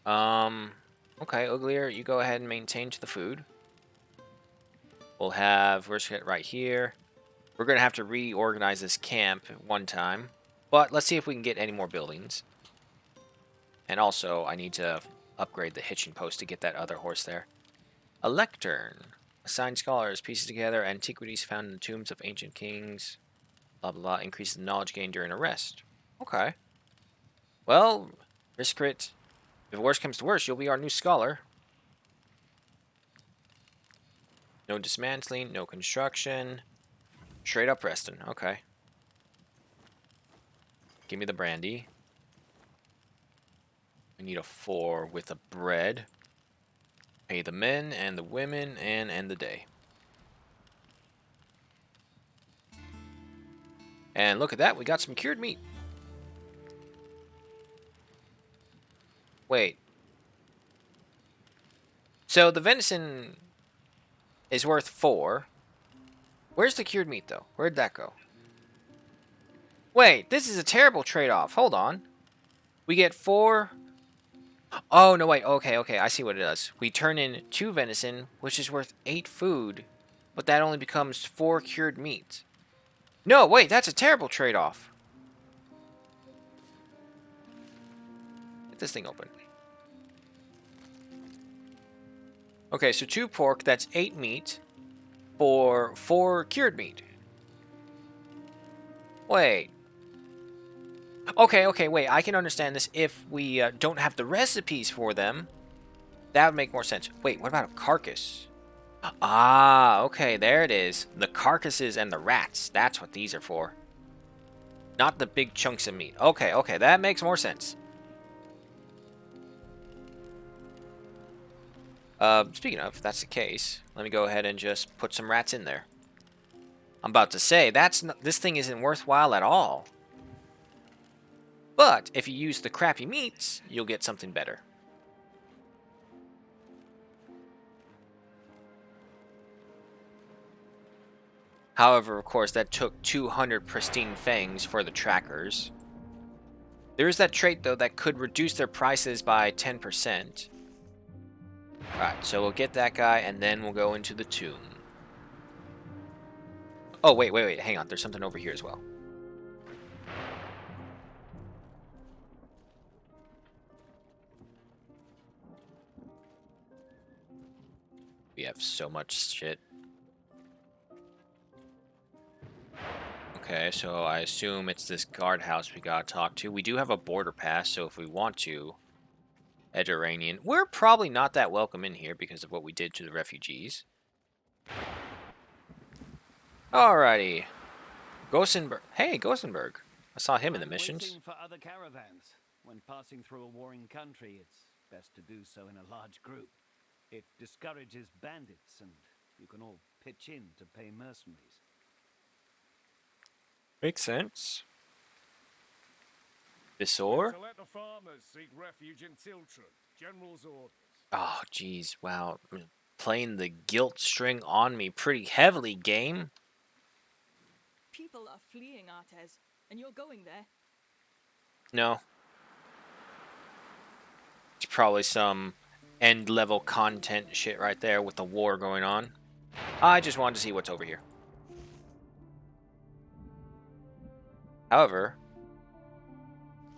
Okay, Uglier, you go ahead and maintain to the food. We'll have, where's it right here? We're going to have to reorganize this camp at one time. But let's see if we can get any more buildings. And also, I need to upgrade the hitching post to get that other horse there. A lectern. Assign scholars, pieces together, antiquities found in the tombs of ancient kings. Blah, blah, blah. Increases the knowledge gained during a rest. Okay. Well, risk crit. If worse comes to worse, you'll be our new scholar. No dismantling, no construction. Straight up Preston. Okay. Give me the brandy. We need a 4 with a bread. Pay the men and the women and end the day. And look at that, we got some cured meat. Wait. So the venison is worth 4. Where's the cured meat, though? Where'd that go? Wait, this is a terrible trade-off. Hold on. We get 4... Oh, no, wait. Okay, I see what it does. We turn in 2 venison, which is worth 8 food, but that only becomes 4 cured meat. No, wait, that's a terrible trade-off. Get this thing open. Okay, so 2 pork, that's 8 meat for 4 cured meat. Wait. Okay, wait, I can understand this if we don't have the recipes for them. That would make more sense. Wait, what about a carcass? Ah, okay, there it is. The carcasses and the rats, that's what these are for. Not the big chunks of meat. Okay, that makes more sense. Speaking of, if that's the case, let me go ahead and just put some rats in there. I'm about to say, this thing isn't worthwhile at all. But if you use the crappy meats, you'll get something better. However, of course, that took 200 pristine fangs for the trackers. There is that trait, though, that could reduce their prices by 10%. Alright, so we'll get that guy, and then we'll go into the tomb. Oh, wait, hang on. There's something over here as well. We have so much shit. Okay, so I assume it's this guardhouse we gotta talk to. We do have a border pass, so if we want to, Eduranian. We're probably not that welcome in here because of what we did to the refugees. Alrighty. Gosenberg. Hey, Gosenberg. I saw him in the missions. Waiting for other caravans. When passing through a warring country, it's best to do so in a large group. It discourages bandits, and you can all pitch in to pay mercenaries. Makes sense. Visor? To let the farmers seek refuge in Tiltron. General's orders. Oh, jeez. Wow. Playing the guilt string on me pretty heavily, game. People are fleeing Artes, and you're going there. No. It's probably some end-level content shit right there with the war going on. I just wanted to see what's over here. However,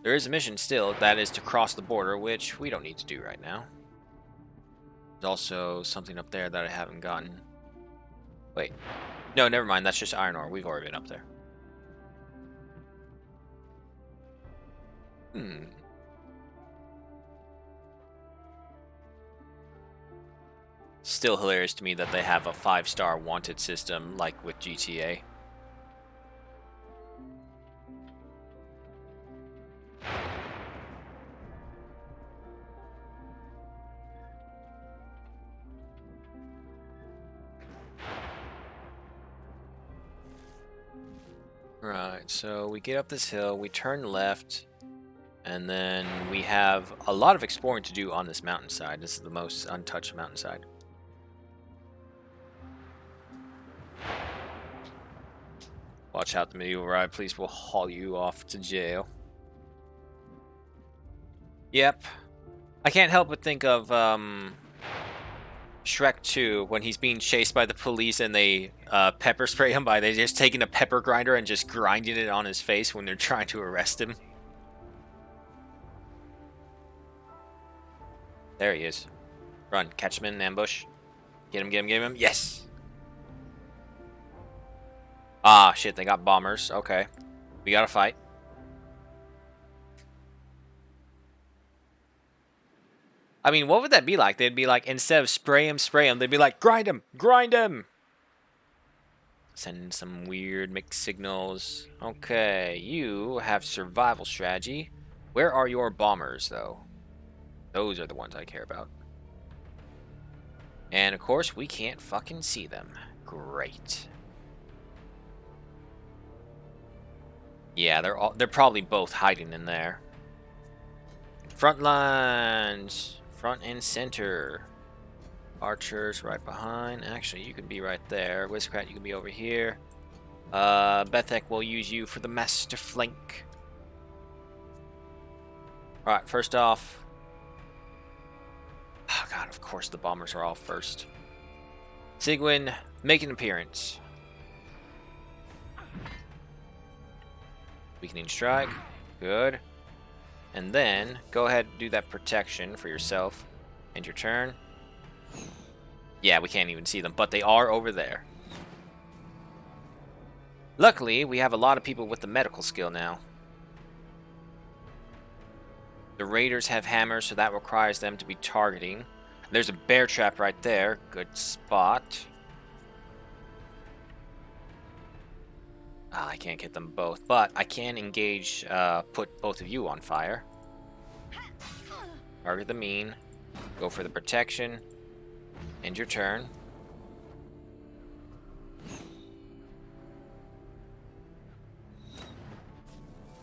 there is a mission still, that is to cross the border, which we don't need to do right now. There's also something up there that I haven't gotten. Wait. No, never mind. That's just iron ore. We've already been up there. Still hilarious to me that they have a 5-star wanted system like with GTA. Right, so we get up this hill, we turn left, and then we have a lot of exploring to do on this mountainside. This is the most untouched mountainside. Watch out, the medieval ride police will haul you off to jail. Yep. I can't help but think of Shrek 2 when he's being chased by the police and they pepper spray him by. They're just taking a pepper grinder and just grinding it on his face when they're trying to arrest him. There he is. Run. Catch him in an ambush. Get him, get him, get him. Yes! Ah, shit, they got bombers. Okay. We gotta fight. I mean, what would that be like? They'd be like, instead of spray him, they'd be like, grind him! Grind him! Sending some weird mixed signals. Okay, you have survival strategy. Where are your bombers, though? Those are the ones I care about. And, of course, we can't fucking see them. Great. Yeah, they're probably both hiding in there. Front lines. Front and center. Archers right behind. Actually, you can be right there. Wizcrat, you can be over here. Bethek will use you for the master flank. Alright, first off. Oh god, of course the bombers are all first. Sigwin, make an appearance. Weakening strike. Good. And then, go ahead and do that protection for yourself. And your turn. Yeah, we can't even see them, but they are over there. Luckily, we have a lot of people with the medical skill now. The raiders have hammers, so that requires them to be targeting. There's a bear trap right there. Good spot. I can't get them both, but I can engage, put both of you on fire. Target the mean. Go for the protection. End your turn.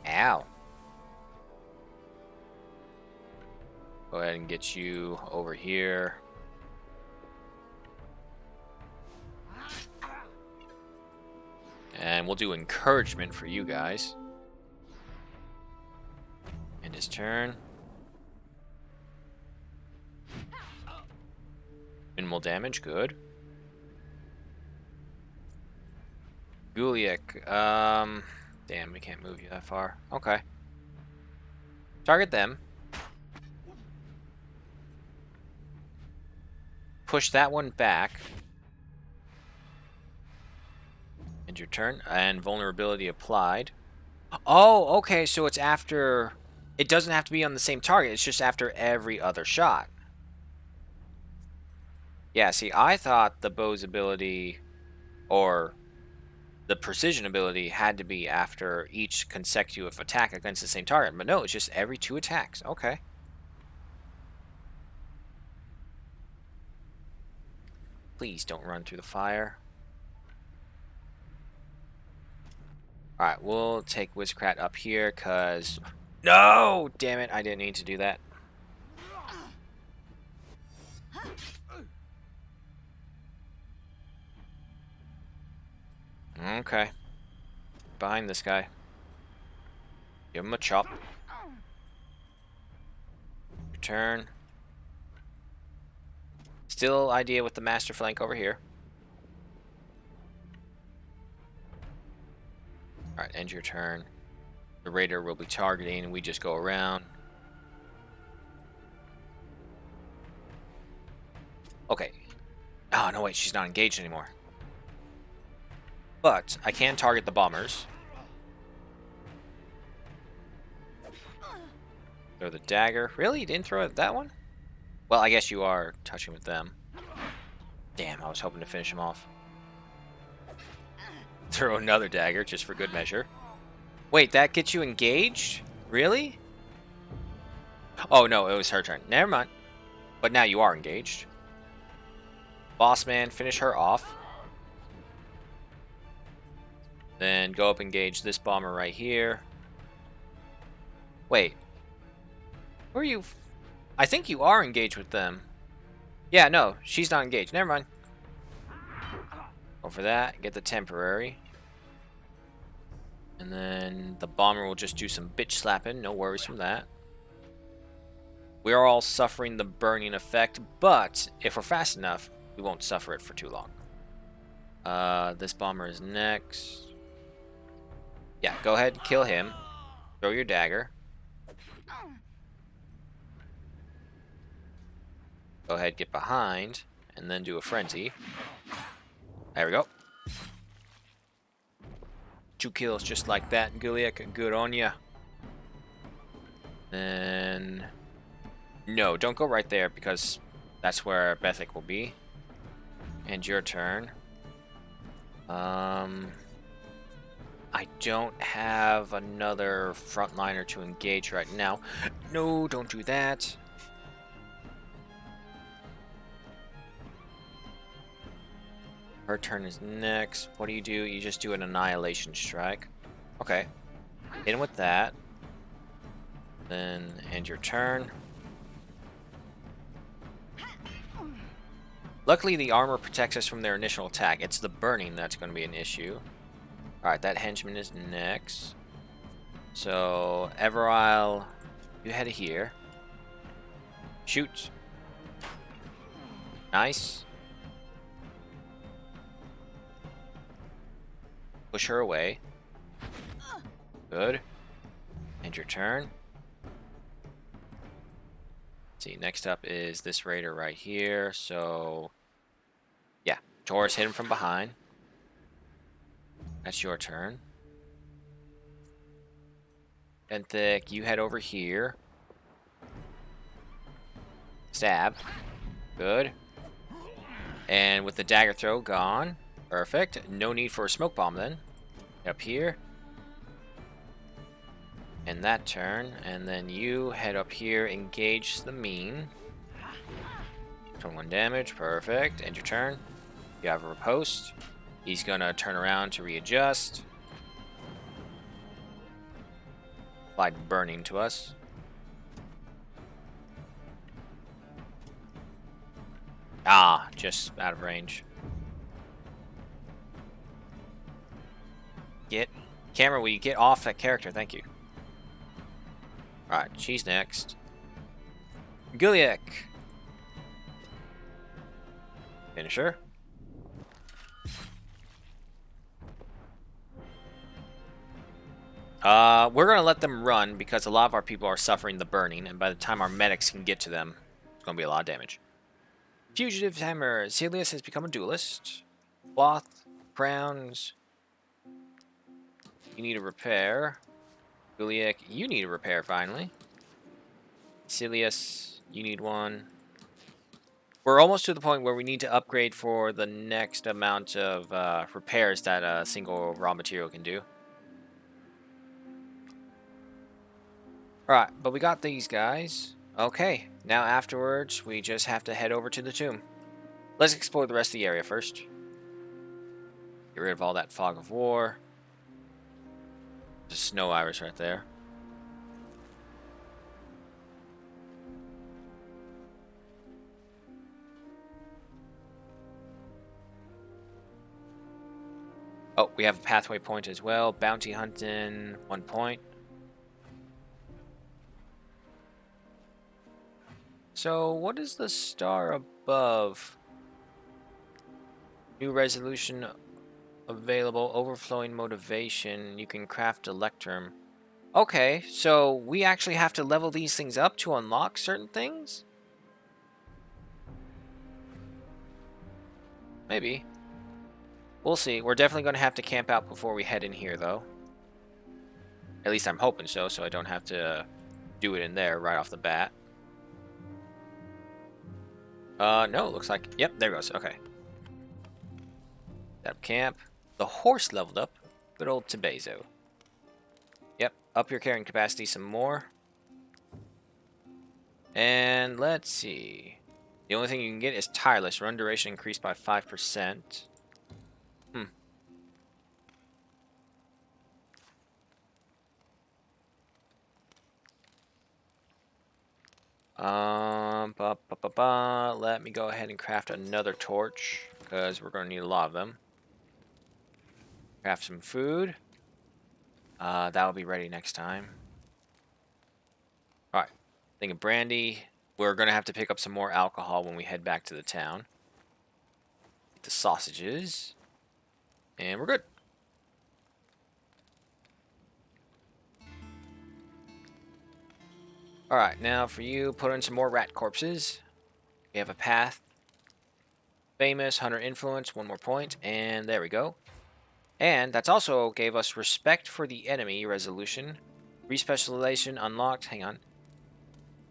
Ow. Go ahead and get you over here. And we'll do encouragement for you guys. End his turn. Minimal damage, good. Guliak, damn, we can't move you that far. Okay. Target them. push that one back. End your turn. And vulnerability applied. Oh, okay, so it's after... It doesn't have to be on the same target. It's just after every other shot. Yeah, see, I thought the bow's ability, or the precision ability, had to be after each consecutive attack against the same target. But no, it's just every 2 attacks. Okay. Please don't run through the fire. Alright, we'll take Wizcrat up here, because... No! Damn it, I didn't need to do that. Okay. Behind this guy. Give him a chop. Your turn. Still idea with the master flank over here. Alright, end your turn. The raider will be targeting, and we just go around. Okay. Oh, no, wait, she's not engaged anymore. But I can target the bombers. Throw the dagger. Really? You didn't throw that one? Well, I guess you are touching with them. Damn, I was hoping to finish him off. Throw another dagger, just for good measure. Wait, that gets you engaged? Really? Oh, no, it was her turn. Never mind. But now you are engaged. Boss man, finish her off. Then go up and engage this bomber right here. Wait. Who are you? I think you are engaged with them. Yeah, no, she's not engaged. Never mind. Go for that. Get the temporary. And then the bomber will just do some bitch slapping. No worries from that. We are all suffering the burning effect, but if we're fast enough, we won't suffer it for too long. This bomber is next. Yeah, go ahead and kill him. Throw your dagger. Go ahead, get behind, and then do a frenzy. There we go. 2 kills just like that, Guliak. Good on ya. Then... No, don't go right there, because that's where Bethic will be. And your turn. I don't have another frontliner to engage right now. No, don't do that. Her turn is next. What do? You just do an annihilation strike. Okay. Hit him with that. Then end your turn. Luckily, the armor protects us from their initial attack. It's the burning that's going to be an issue. Alright, that henchman is next. So, Everile, you head here. Shoot. Nice. Push her away. Good. End your turn. See, next up is this raider right here. So, yeah, Taurus hit him from behind. That's your turn. Benthic, you head over here. Stab. Good. And with the dagger throw gone. Perfect. No need for a smoke bomb then. Up here. And that turn. And then you head up here, engage the mean. 21 damage. Perfect. End your turn. You have a riposte. He's gonna turn around to readjust. Apply burning to us. Ah, just out of range. Camera, will you get off that character? Thank you. Alright, she's next. Guliak. Finisher. We're gonna let them run because a lot of our people are suffering the burning, and by the time our medics can get to them, it's gonna be a lot of damage. Fugitive Hammer. Celius has become a duelist. Cloth. Crowns. You need a repair. Juliek, you need a repair finally. Celius, you need one. We're almost to the point where we need to upgrade for the next amount of repairs that a single raw material can do. Alright, but we got these guys. Okay, now afterwards, we just have to head over to the tomb. Let's explore the rest of the area first. Get rid of all that fog of war. There's a snow iris right there. Oh, we have a pathway point as well. Bounty hunting, 1 point. So, what is the star above? New resolution available. Overflowing motivation. You can craft electrum. Okay, so we actually have to level these things up to unlock certain things? Maybe. We'll see. We're definitely going to have to camp out before we head in here, though. At least I'm hoping so I don't have to do it in there right off the bat. No, it looks like... Yep, there goes. Okay. That camp. The horse leveled up. Good old Tebezo. Yep, up your carrying capacity some more. And let's see. The only thing you can get is tireless. Run duration increased by 5%. Let me go ahead and craft another torch, because we're going to need a lot of them. Craft some food. That'll be ready next time. Alright. Thing of brandy. We're going to have to pick up some more alcohol when we head back to the town. Get the sausages. And we're good. Alright, now for you, put in some more rat corpses. We have a path. Famous, Hunter Influence, 1 more point, and there we go. And that's also gave us Respect for the Enemy resolution. Respecialization unlocked. Hang on.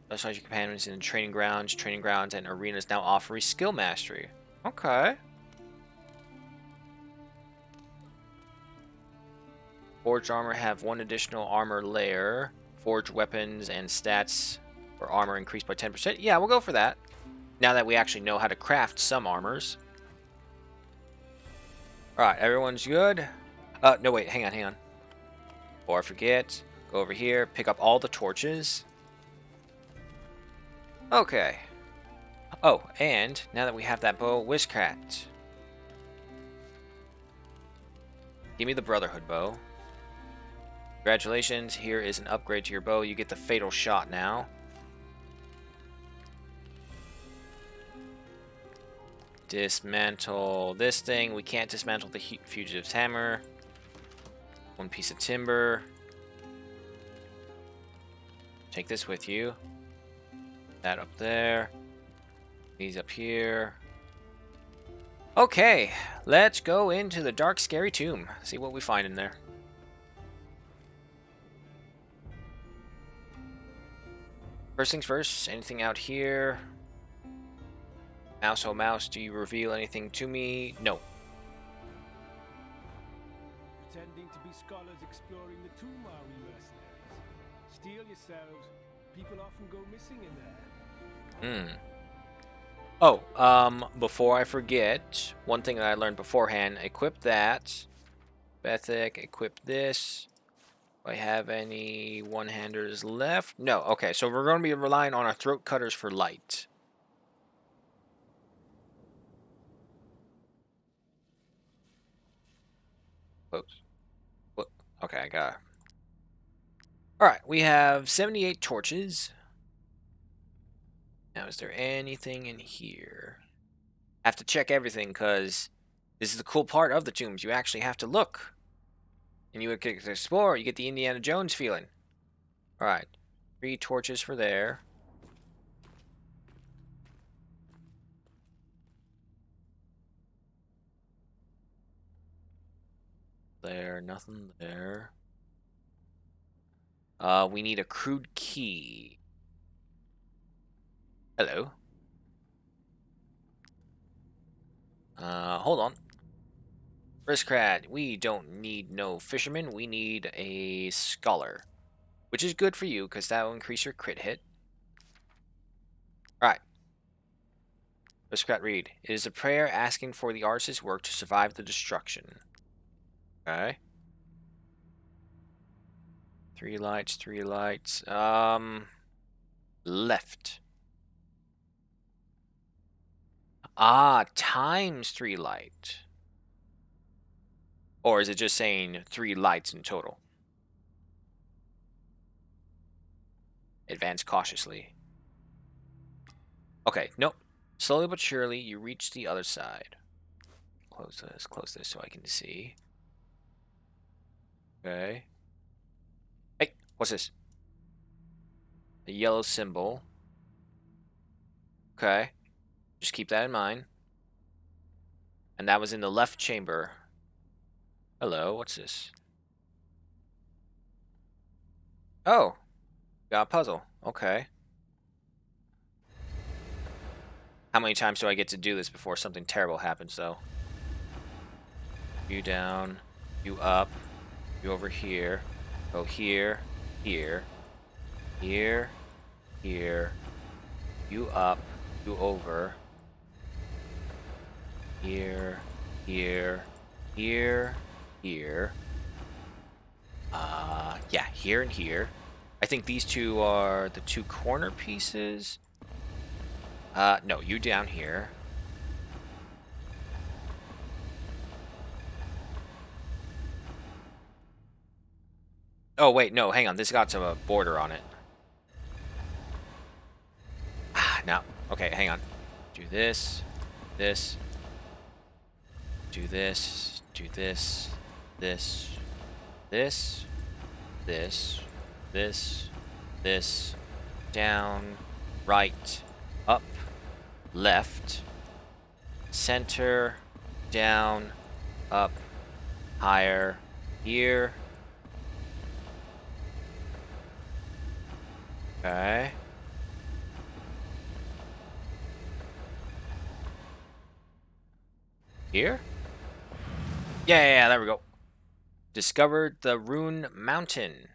Specialize your companions in training grounds and arenas now offer skill mastery. Okay. Forged armor have 1 additional armor layer. Forged weapons and stats for armor increased by 10%. Yeah, we'll go for that. Now that we actually know how to craft some armors. Alright, everyone's good. No, wait, hang on. Before I forget, go over here, pick up all the torches. Okay. Oh, and now that we have that bow, Wishcat. Give me the Brotherhood bow. Congratulations, here is an upgrade to your bow. You get the fatal shot now. Dismantle this thing. We can't dismantle the fugitive's hammer. 1 piece of timber. Take this with you. That up there. These up here. Okay, let's go into the dark, scary tomb. See what we find in there. First things first, anything out here? Mouse, oh mouse, do you reveal anything to me? No. Pretending to be scholars exploring the tomb, are we, mercenaries? Steal yourselves. People often go missing in there. Oh, before I forget, one thing that I learned beforehand, equip that. Bethic, equip this. Do I have any one-handers left? No. Okay, so we're going to be relying on our throat cutters for light. Whoops. Okay, I got it. Alright, we have 78 torches. Now, is there anything in here? I have to check everything, because this is the cool part of the tombs. You actually have to look. And you get to explore. You get the Indiana Jones feeling. Alright. 3 torches for there. there, nothing there. We need a crude key. Hello. Hold on. Riskrat, we don't need no fisherman. We need a scholar. Which is good for you, because that will increase your crit hit. Alright. Riskrat read. It is a prayer asking for the artist's work to survive the destruction. Okay. 3 lights, 3 lights. Left. Ah, times 3 light. Or is it just saying 3 lights in total? Advance cautiously. Okay, nope. Slowly but surely, you reach the other side. Close this so I can see. Okay. Hey, what's this? A yellow symbol. Okay. Just keep that in mind. And that was in the left chamber. Hello, what's this? Oh, got a puzzle. Okay. How many times do I get to do this before something terrible happens, though? You down, you up, you over here, go here, here, here, here, you up, you over, here, here, here, here. Yeah, here and here. I think these two are the 2 corner pieces. No, you down here. Oh, wait, no, hang on. This got a border on it. Ah, no. Okay, hang on. Do this, this, do this, do this, this, this, this, down, right, up, left, center, down, up, higher, here. Okay. Here? Yeah, there we go. Discovered the Rune Mountain.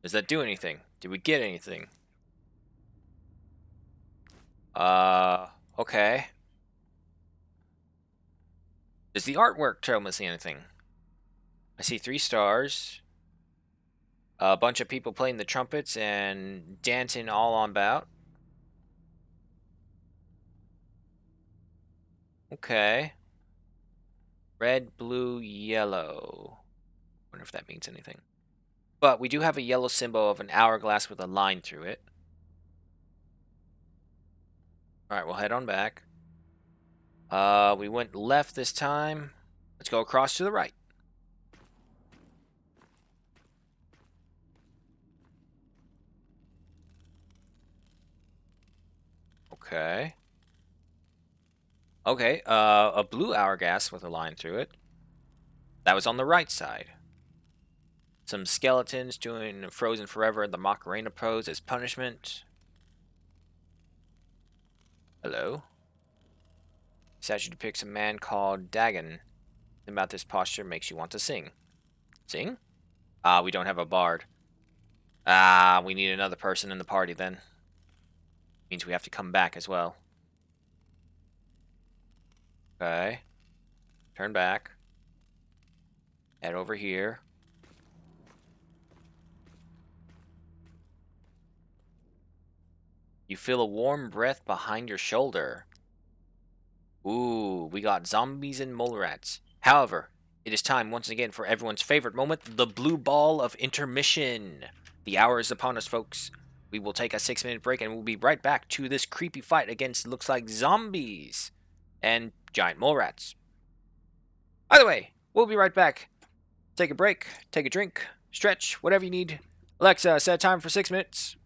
Does that do anything? Did we get anything? Okay. Does the artwork tell me anything? I see 3 stars. A bunch of people playing the trumpets and dancing all on about. Okay. Red, blue, yellow. Wonder if that means anything. But we do have a yellow symbol of an hourglass with a line through it. Alright, we'll head on back. We went left this time. Let's go across to the right. Okay. Okay, a blue hourglass with a line through it. That was on the right side. Some skeletons doing Frozen Forever in the Macarena pose as punishment. Hello. Statue depicts a man called Dagon. Something about this posture makes you want to sing. Sing? We don't have a bard. We need another person in the party then. Means we have to come back as well. Okay. Turn back. Head over here. You feel a warm breath behind your shoulder. Ooh, we got zombies and mole rats. However, it is time once again for everyone's favorite moment, the blue ball of intermission. The hour is upon us, folks. We will take a 6-minute break and we'll be right back to this creepy fight against looks like zombies and giant mole rats. Either way, we'll be right back. Take a break, take a drink, stretch, whatever you need. Alexa, set time for 6 minutes.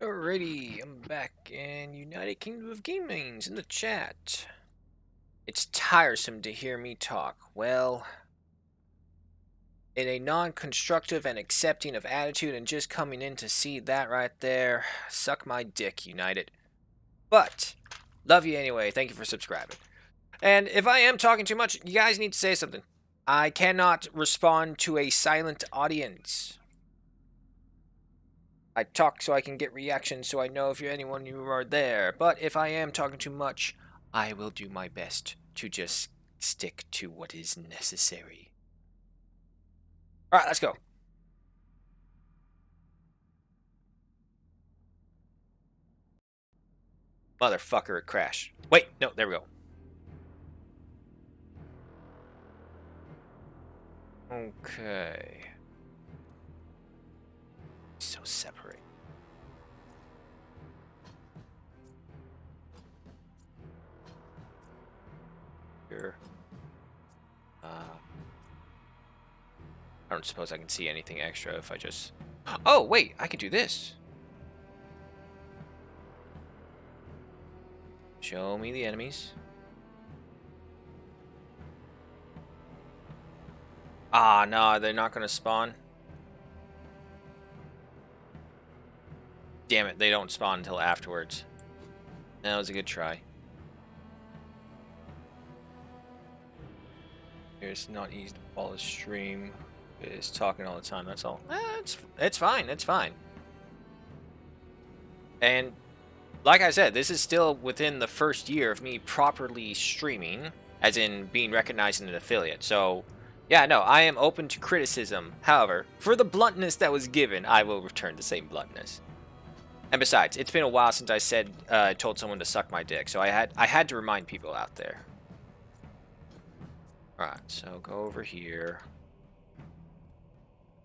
Alrighty, I'm back in United Kingdom of Gaming's in the chat. It's tiresome to hear me talk. Well, in a non-constructive and accepting of attitude, and just coming in to see that right there, suck my dick, United. But, love you anyway. Thank you for subscribing. And if I am talking too much, you guys need to say something. I cannot respond to a silent audience. I talk so I can get reactions, so I know if you're anyone who are there. But if I am talking too much, I will do my best to just stick to what is necessary. Alright, let's go. Motherfucker, it crashed. Wait, no, there we go. Okay. So separate. Here. I don't suppose I can see anything extra if I just... Oh, wait, I can do this. Show me the enemies. Ah, no, they're not going to spawn. Damn it, they don't spawn until afterwards. That was a good try. It's not easy to follow the stream. It's talking all the time, that's all. It's fine, it's fine. And like I said, this is still within the first year of me properly streaming, as in being recognized as an affiliate. So, yeah, no, I am open to criticism. However, for the bluntness that was given, I will return the same bluntness. And besides, it's been a while since I told someone to suck my dick, so I had to remind people out there. Alright, so go over here.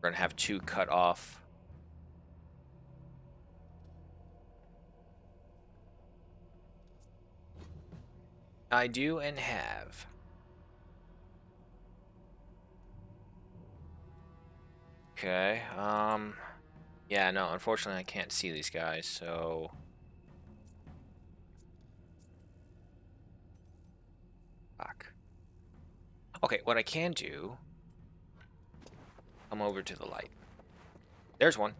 We're gonna have 2 cut off. I do and have. Okay, yeah, no, unfortunately I can't see these guys, so... Fuck. Okay, what I can do... Come over to the light. There's one.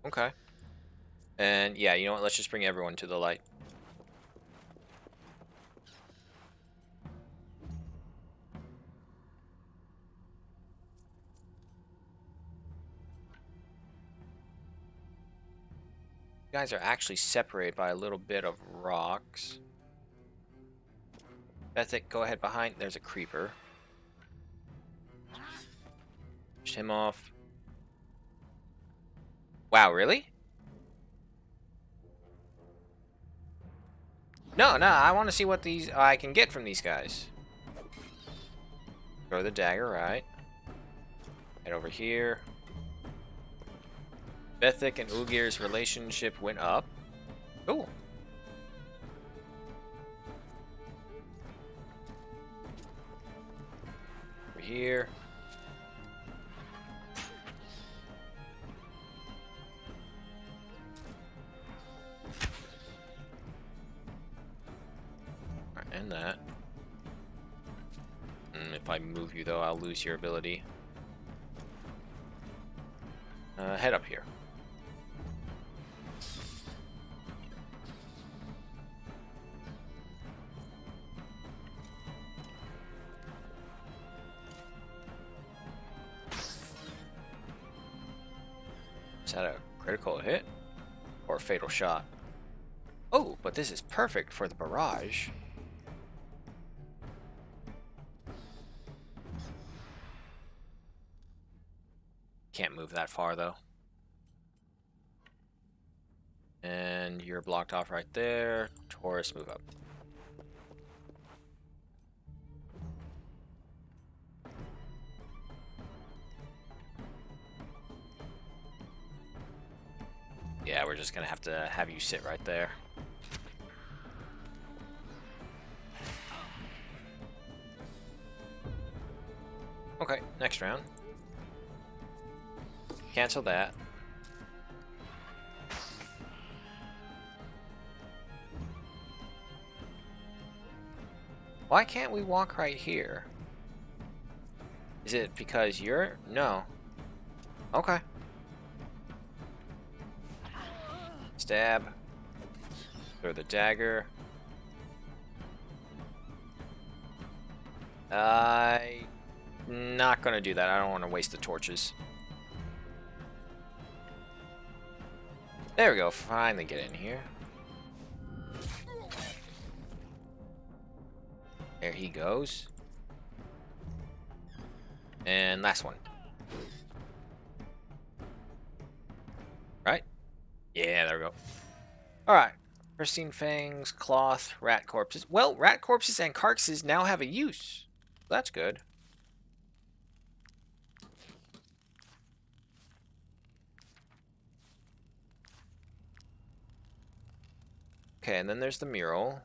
Okay. And yeah, you know what? Let's just bring everyone to the light. You guys are actually separated by a little bit of rocks. Bethic, go ahead behind. There's a creeper. Push him off. Wow, really? No, I want to see what these I can get from these guys. Throw the dagger, right? Head over here. Bethic and Ugir's relationship went up. Cool. Over here. And that. If I move you, though, I'll lose your ability. Head up here. Is that a critical hit? Or a fatal shot? Oh, but this is perfect for the barrage. Can't move that far, though. And you're blocked off right there. Taurus, move up. Yeah, we're just gonna have to have you sit right there. Okay, next round. Cancel that. Why can't we walk right here? Is it because you're... No. Okay. Stab. Throw the dagger. Not gonna do that. I don't want to waste the torches. There we go. Finally get in here. There he goes. And last one. Right? Yeah, there we go. Alright. Pristine fangs, cloth, rat corpses. Well, rat corpses and carcasses now have a use. That's good. Okay, and then there's the mural.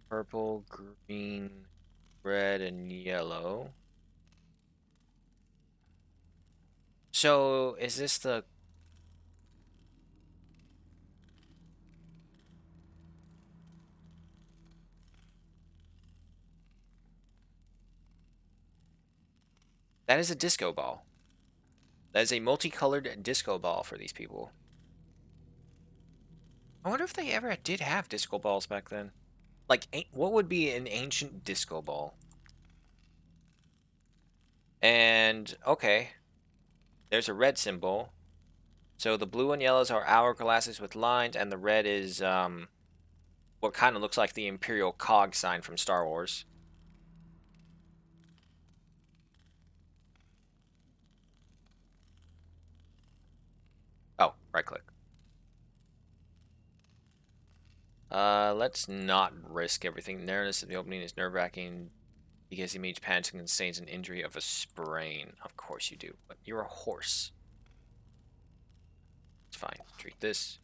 Purple, green, red, and yellow. So, is this the... That is a disco ball. That is a multicolored disco ball for these people. I wonder if they ever did have disco balls back then. Like, what would be an ancient disco ball? And, okay. There's a red symbol. So the blue and yellows are hourglasses with lines, and the red is, what kind of looks like the Imperial cog sign from Star Wars. Oh, right click. Let's not risk everything. Narrowness of the opening is nerve-wracking because the mage panics and sustains an injury of a sprain. Of course you do, but you're a horse. It's fine. Treat this.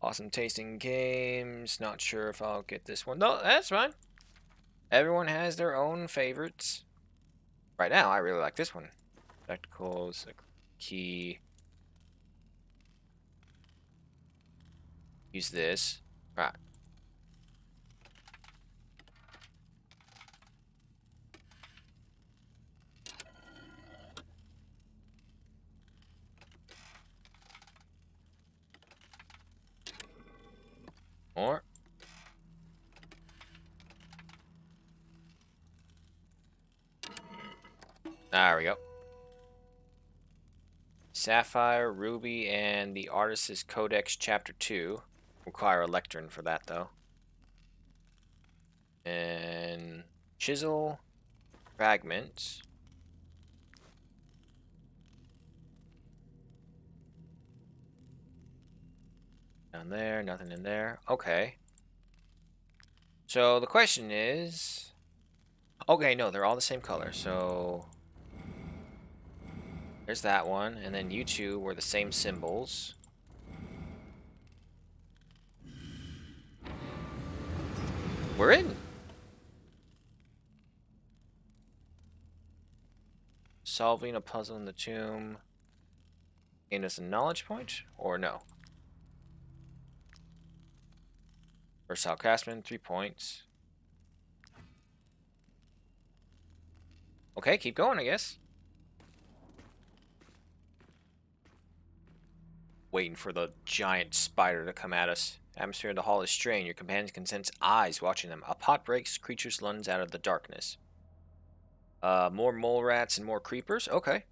Awesome tasting games. Not sure if I'll get this one. No, that's fine. Everyone has their own favorites. Right now, I really like this one. Spectacles, a key. Use this. Right. More. There we go. Sapphire, Ruby, and the Artist's Codex Chapter 2. Require a lectern for that, though. And chisel, fragments. Down there, nothing in there. Okay. So the question is... Okay, no, they're all the same color, so... There's that one, and then you two were the same symbols. We're in! Solving a puzzle in the tomb. Gain us a knowledge point, or no? Versatile Craftsman, 3 points. Okay, keep going, I guess. Waiting for the giant spider to come at us. Atmosphere of the hall is strained. Your companions can sense eyes watching them. A pot breaks. Creatures lunge out of the darkness. More mole rats and more creepers. Okay.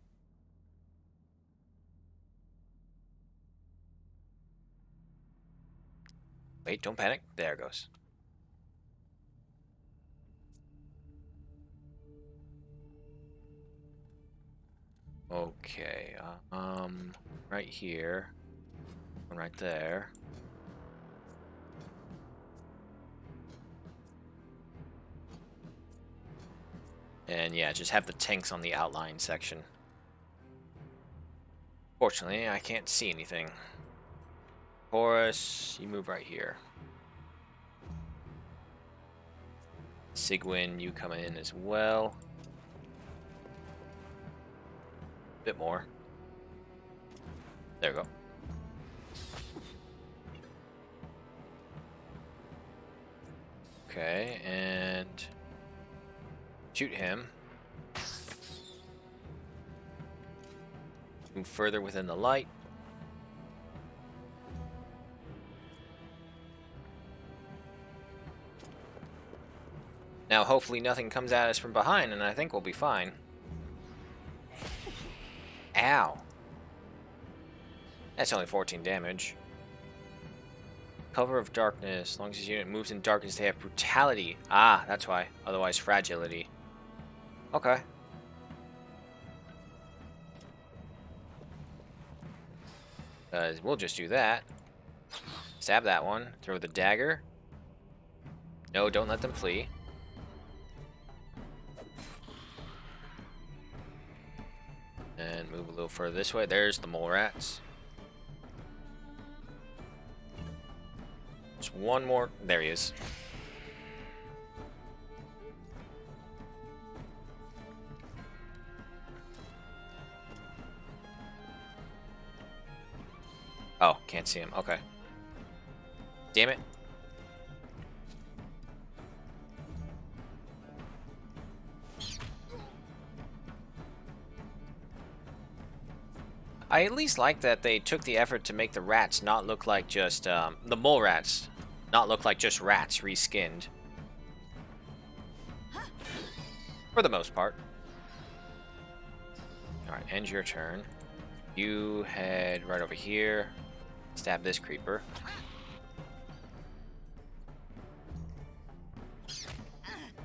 Wait, don't panic. There it goes. Okay. Right here. One right there. And yeah, just have the tanks on the outline section. Fortunately, I can't see anything. Horus, you move right here. Sigwin, you come in as well. bit more. There we go. Okay, and shoot him. Move further within the light. Now, hopefully nothing comes at us from behind, and I think we'll be fine. Ow. That's only 14 damage. Cover of darkness. As long as his unit moves in darkness, they have brutality. Ah, that's why. Otherwise, fragility. Okay. We'll just do that. Stab that one. Throw the dagger. No, don't let them flee. And move a little further this way. There's the mole rats. Just one more. There he is. Oh, can't see him. Okay. Damn it. I at least like that they took the effort to make the rats not look like just, the mole rats, not look like just rats reskinned. For the most part. Alright, end your turn. You head right over here. Stab this creeper.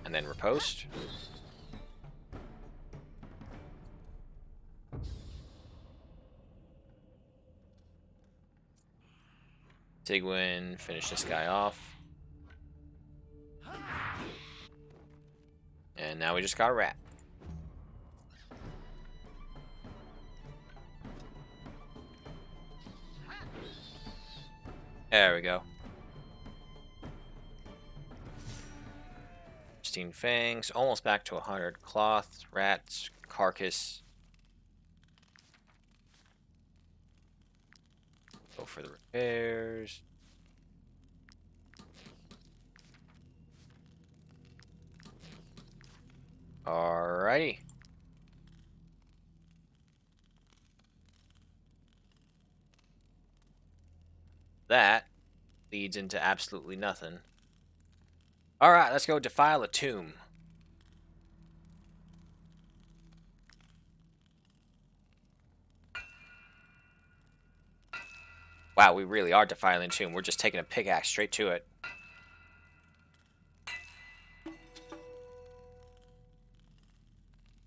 And then riposte. Sigwin, finish this guy off. And now we just got a rat. There we go. 16 fangs, almost back to 100. Cloth, rats, carcass. Go for the repairs. Alrighty. That leads into absolutely nothing. Alright, let's go defile a tomb. Wow, we really are defiling a tomb. We're just taking a pickaxe straight to it.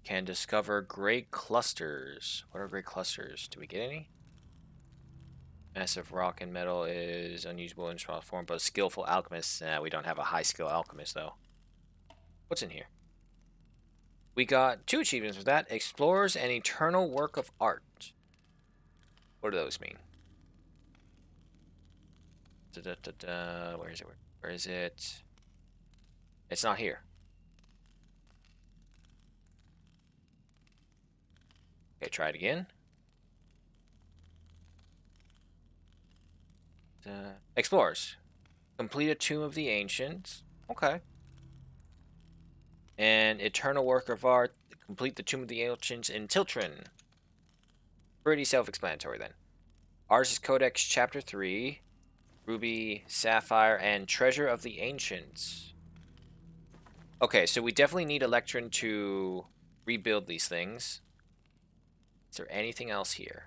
Can discover gray clusters. What are gray clusters? Do we get any? Massive rock and metal is unusable in raw form, but skillful alchemist. We don't have a high skill alchemist though. What's in here? We got 2 achievements for that. Explorers and eternal work of art. What do those mean? Where is it? Where is it? It's not here. Okay, try it again. Explorers. Complete a Tomb of the Ancients. Okay. And Eternal Work of Art. Complete the Tomb of the Ancients in Tiltrin. Pretty self-explanatory then. Ars Codex Chapter 3. Ruby, Sapphire, and Treasure of the Ancients. Okay, so we definitely need Electron to rebuild these things. Is there anything else here?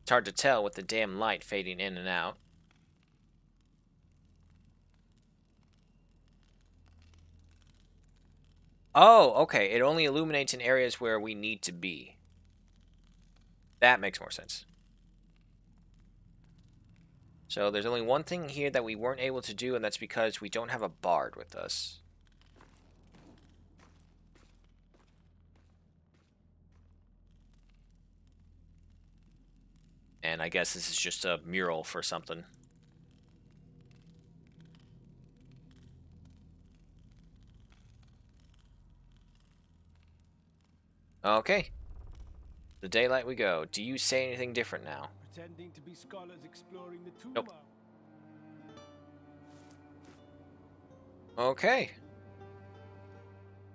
It's hard to tell with the damn light fading in and out. Oh, okay. It only illuminates in areas where we need to be. That makes more sense. So there's only one thing here that we weren't able to do, and that's because we don't have a bard with us. And I guess this is just a mural for something. Okay. The daylight we go. Do you say anything different now? Pretending to be scholars exploring the tomb. Nope. Okay.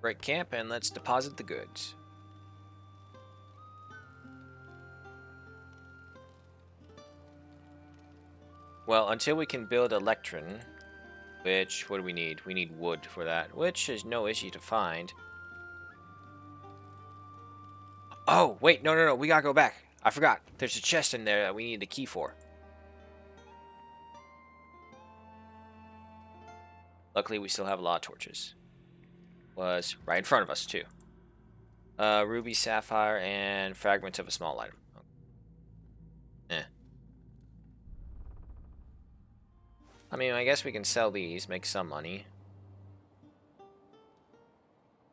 Break camp and let's deposit the goods. Well, until we can build a lectern, which, what do we need? We need wood for that, which is no issue to find. Oh, wait, no, we gotta go back. I forgot. There's a chest in there that we need the key for. Luckily, we still have a lot of torches. Was right in front of us, too. Ruby, sapphire, and fragment of a small item. Eh. I mean, I guess we can sell these, make some money.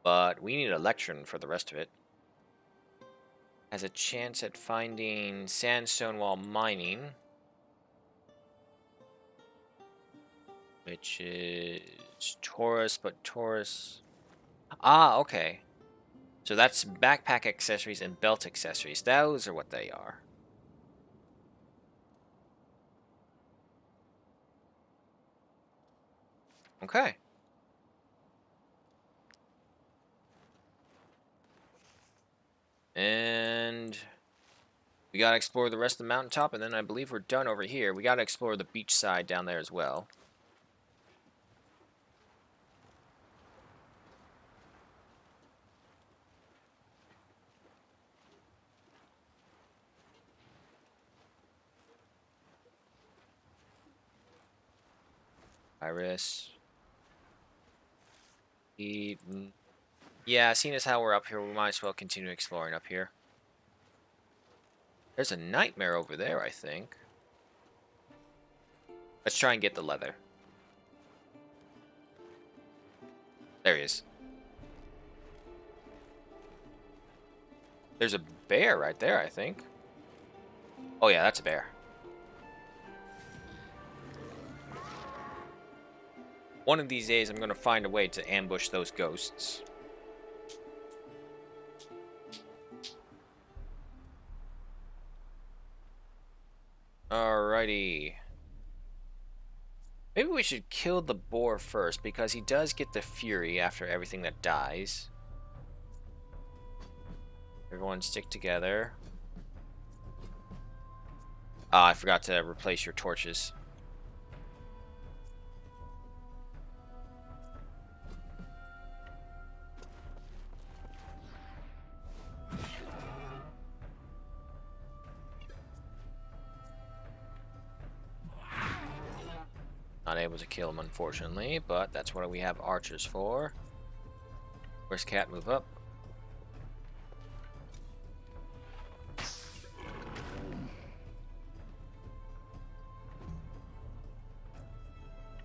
But we need a lectern for the rest of it. Has a chance at finding sandstone while mining. Which is Taurus, but Taurus... Ah, okay. So that's backpack accessories and belt accessories. Those are what they are. Okay. And we gotta explore the rest of the mountaintop, and then I believe we're done over here. We gotta explore the beach side down there as well. Iris. Yeah, seeing as how we're up here, we might as well continue exploring up here. There's a nightmare over there, I think. Let's try and get the leather. There he is. There's a bear right there, I think. Oh yeah, that's a bear. One of these days, I'm going to find a way to ambush those ghosts. Alrighty. Maybe we should kill the boar first, because he does get the fury after everything that dies. Everyone stick together. Ah, I forgot to replace your torches. Not able to kill him, unfortunately, but that's what we have archers for. Where's Cat? Move up.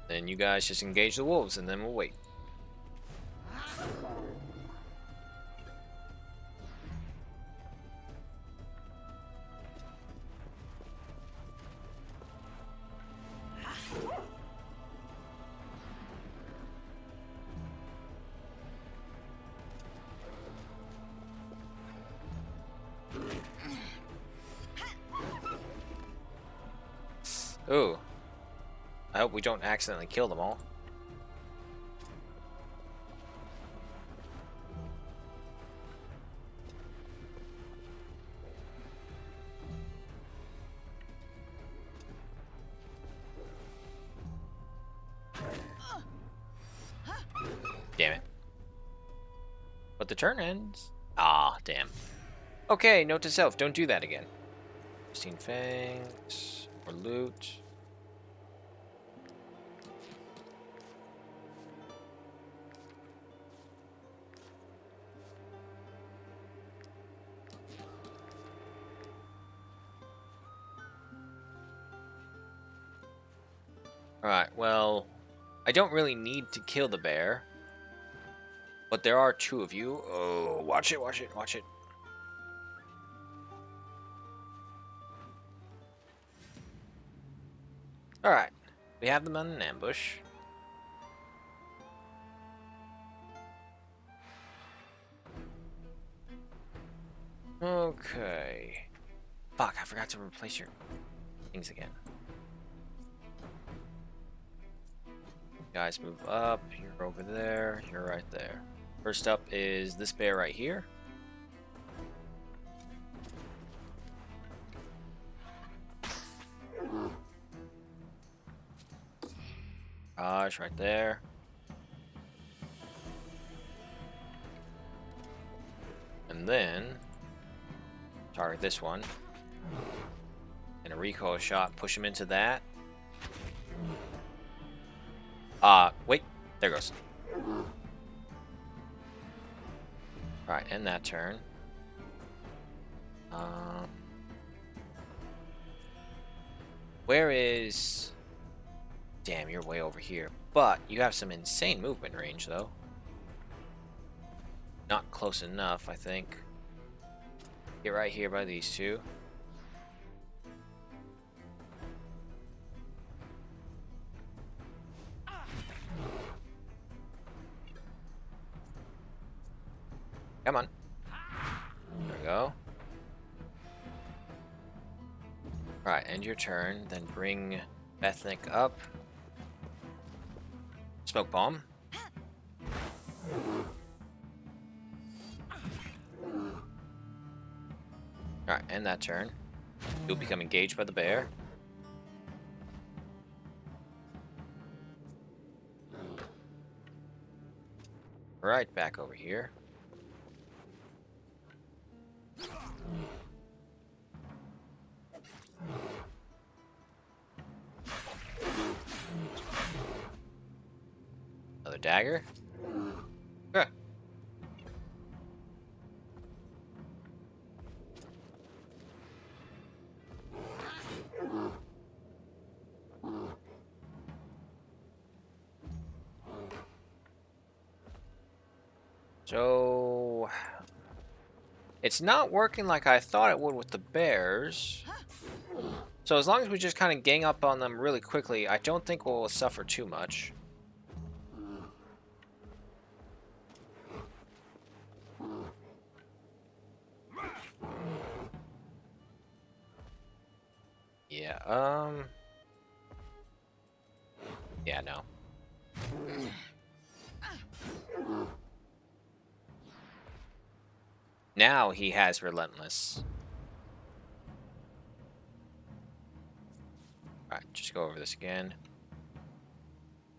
Then you guys just engage the wolves, and then we'll wait. Ooh. I hope we don't accidentally kill them all. Damn it. But the turn ends. Ah, damn. Okay, note to self, don't do that again. 16 fangs. Or loot. Alright, well, I don't really need to kill the bear. But there are two of you. Oh, watch it, watch it, watch it. Alright, we have them on an ambush. Okay. Fuck, I forgot to replace your things again. Guys, move up. You're over there. You're right there. First up is this bear right here. Gosh, right there. And then target this one. And a recoil shot, push him into that. Wait, there goes. Alright, end that turn. Where is... Damn, you're way over here. But you have some insane movement range, though. Not close enough, I think. Get right here by these two. Come on. There we go. Alright, end your turn. Then bring Bethnick up. Smoke bomb. Alright, end that turn. You'll become engaged by the bear. Right back over here. Another dagger. Okay. So it's not working like I thought it would with the bears. So as long as we just kind of gang up on them really quickly, I don't think we'll suffer too much. Yeah, yeah, no. Now he has Relentless. Alright, just go over this again.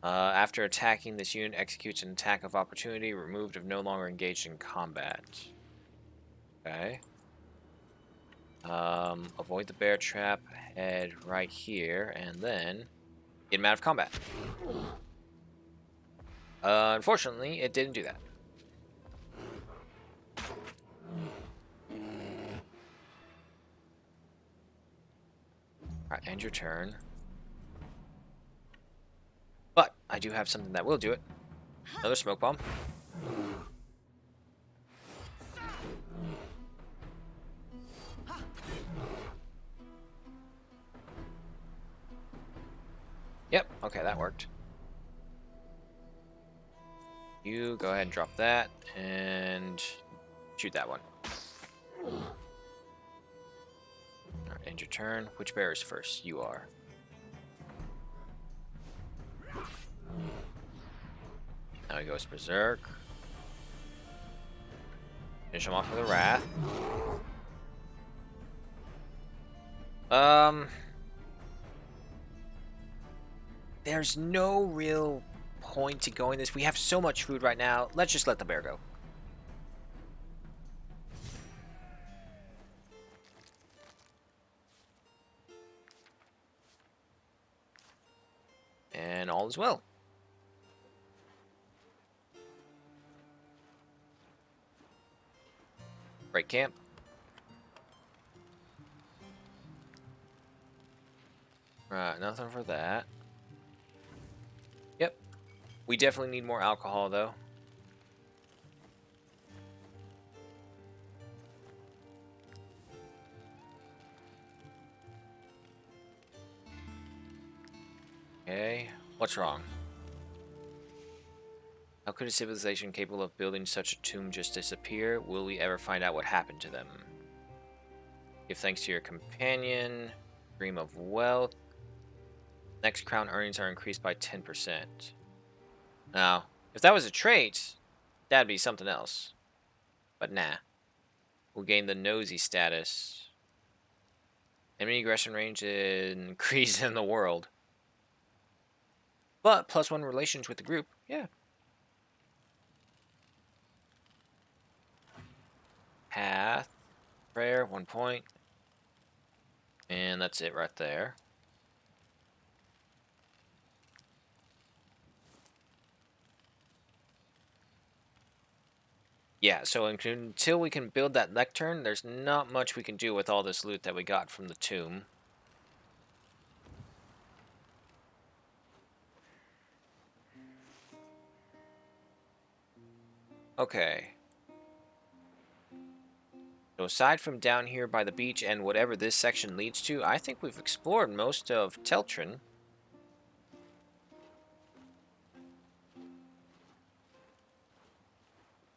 After attacking, this unit executes an attack of opportunity, removed if no longer engaged in combat. Okay. Avoid the bear trap, head right here, and then get him out of combat. Unfortunately, it didn't do that. Alright, end your turn. But I do have something that will do it. Another smoke bomb. Yep, okay, that worked. You go ahead and drop that and shoot that one. Alright, end your turn. Which bear is first? You are. Now he goes Berserk. Finish him off with a Wrath. There's no real point to going this. We have so much food right now. Let's just let the bear go. And all is well. Break camp. Right, nothing for that. Yep. We definitely need more alcohol, though. Okay, what's wrong? How could a civilization capable of building such a tomb just disappear? Will we ever find out what happened to them? Give thanks to your companion. Dream of wealth. Next crown earnings are increased by 10%. Now, if that was a trait, that'd be something else. But nah. We'll gain the nosy status. Enemy aggression range increased in the world. But +1 relations with the group. Yeah. Path. Prayer, 1 point. And that's it right there. Yeah, so until we can build that lectern, there's not much we can do with all this loot that we got from the tomb. Okay. So aside from down here by the beach and whatever this section leads to, I think we've explored most of Teltrin.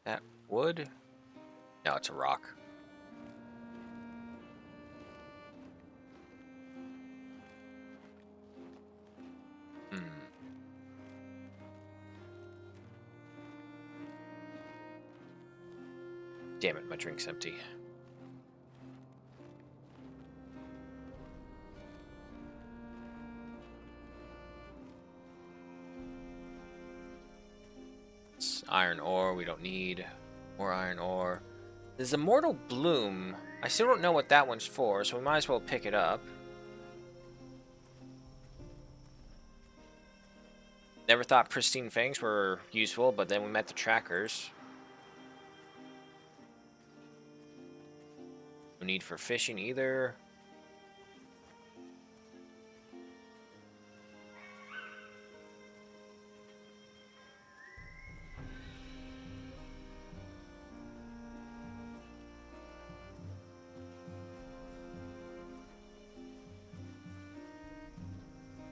That wood? No, it's a rock. Damn it, my drink's empty. It's iron ore, we don't need more iron ore. There's a mortal bloom. I still don't know what that one's for, so we might as well pick it up. Never thought pristine fangs were useful, but then we met the trackers. No need for fishing either.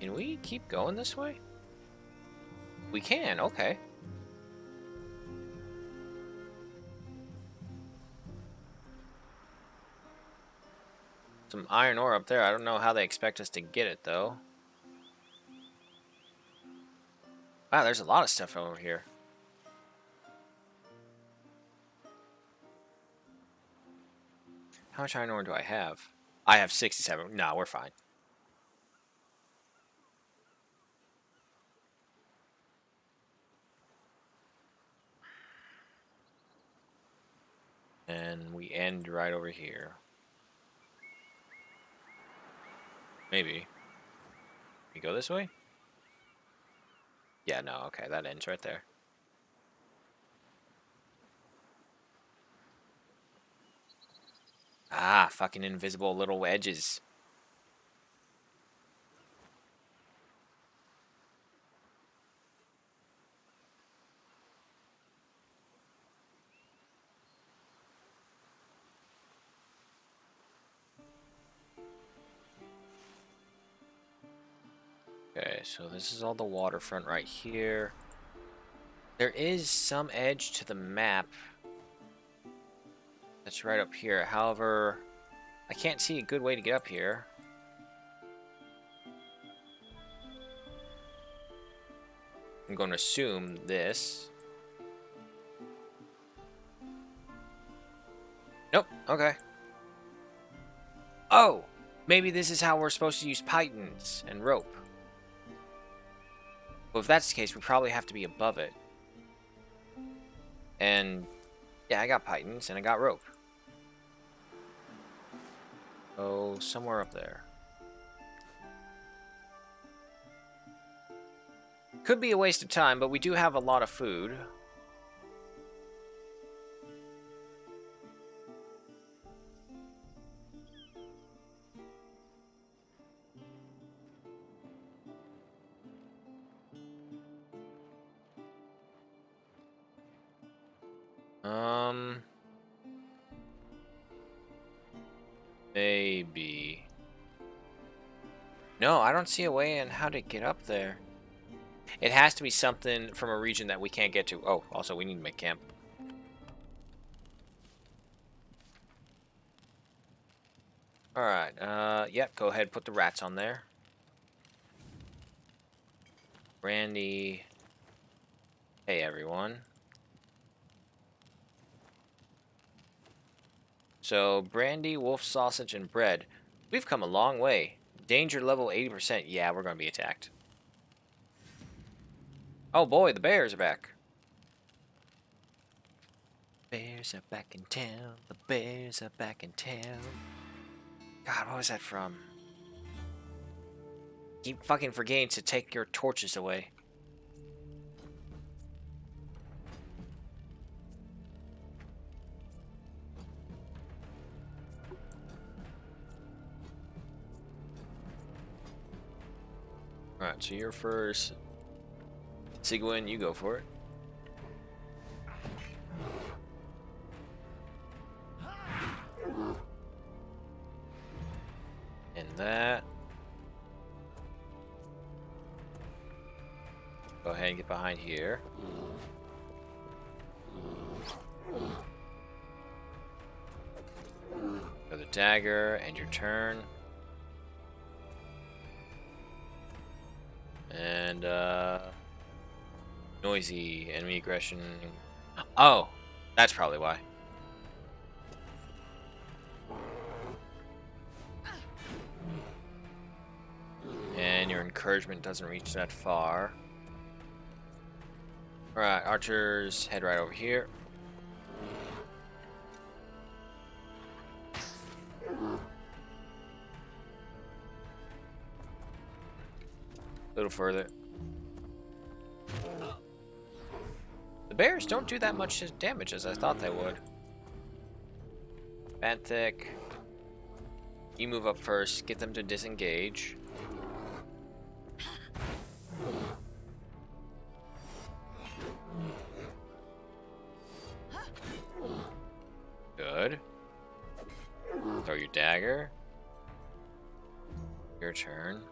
Can we keep going this way? We can, okay. Some iron ore up there. I don't know how they expect us to get it, though. Wow, there's a lot of stuff over here. How much iron ore do I have? I have 67. No, we're fine. And we end right over here. Maybe. We go this way? Yeah, no, okay, that ends right there. Ah, fucking invisible little wedges. Okay, so this is all the waterfront right here. There is some edge to the map that's right up here. However, I can't see a good way to get up here. I'm going to assume this. Nope, okay. Oh, maybe this is how we're supposed to use pythons and rope. Well, if that's the case, we probably have to be above it. And, yeah, I got pythons and I got rope. Oh, somewhere up there. Could be a waste of time, but we do have a lot of food. Maybe. No, I don't see a way in how to get up there. It has to be something from a region that we can't get to. Oh, also, we need to make camp. Alright, yep, go ahead, put the rats on there. Brandy. Hey, everyone. So, brandy, wolf sausage, and bread. We've come a long way. Danger level 80%. Yeah, we're going to be attacked. Oh boy, the bears are back. Bears are back in town. The bears are back in town. God, what was that from? Keep fucking forgetting to take your torches away. Alright, so you're first. Sigwin, you go for it. And that. Go ahead and get behind here. Go the dagger, and your turn. And, noisy enemy aggression. Oh, that's probably why. And your encouragement doesn't reach that far. Alright, archers, head right over here. A little further. The bears don't do that much damage as I thought they would. Banthic. You move up first, get them to disengage. Good. Throw your dagger. Your turn.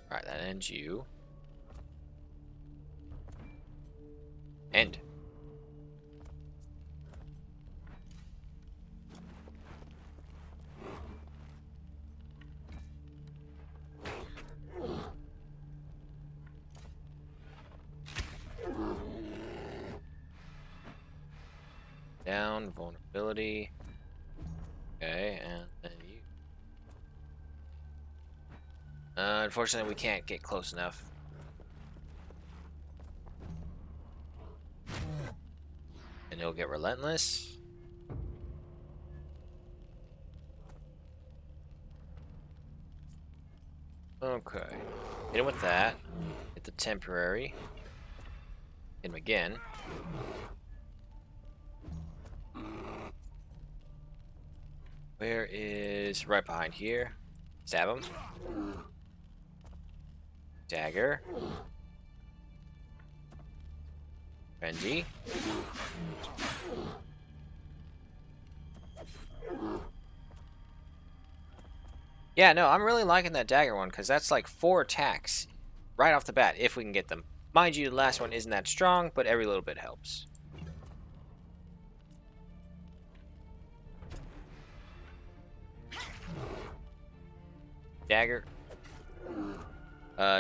Alright, that ends you. End. Down, vulnerability. Okay, and then you. Unfortunately, we can't get close enough. And he'll get relentless. Okay. Hit him with that. Hit the temporary. Hit him again. Where is... right behind here. Stab him. Dagger. Renji. Yeah, no, I'm really liking that dagger one, because that's like 4 attacks right off the bat, if we can get them. Mind you, the last one isn't that strong, but every little bit helps. Dagger.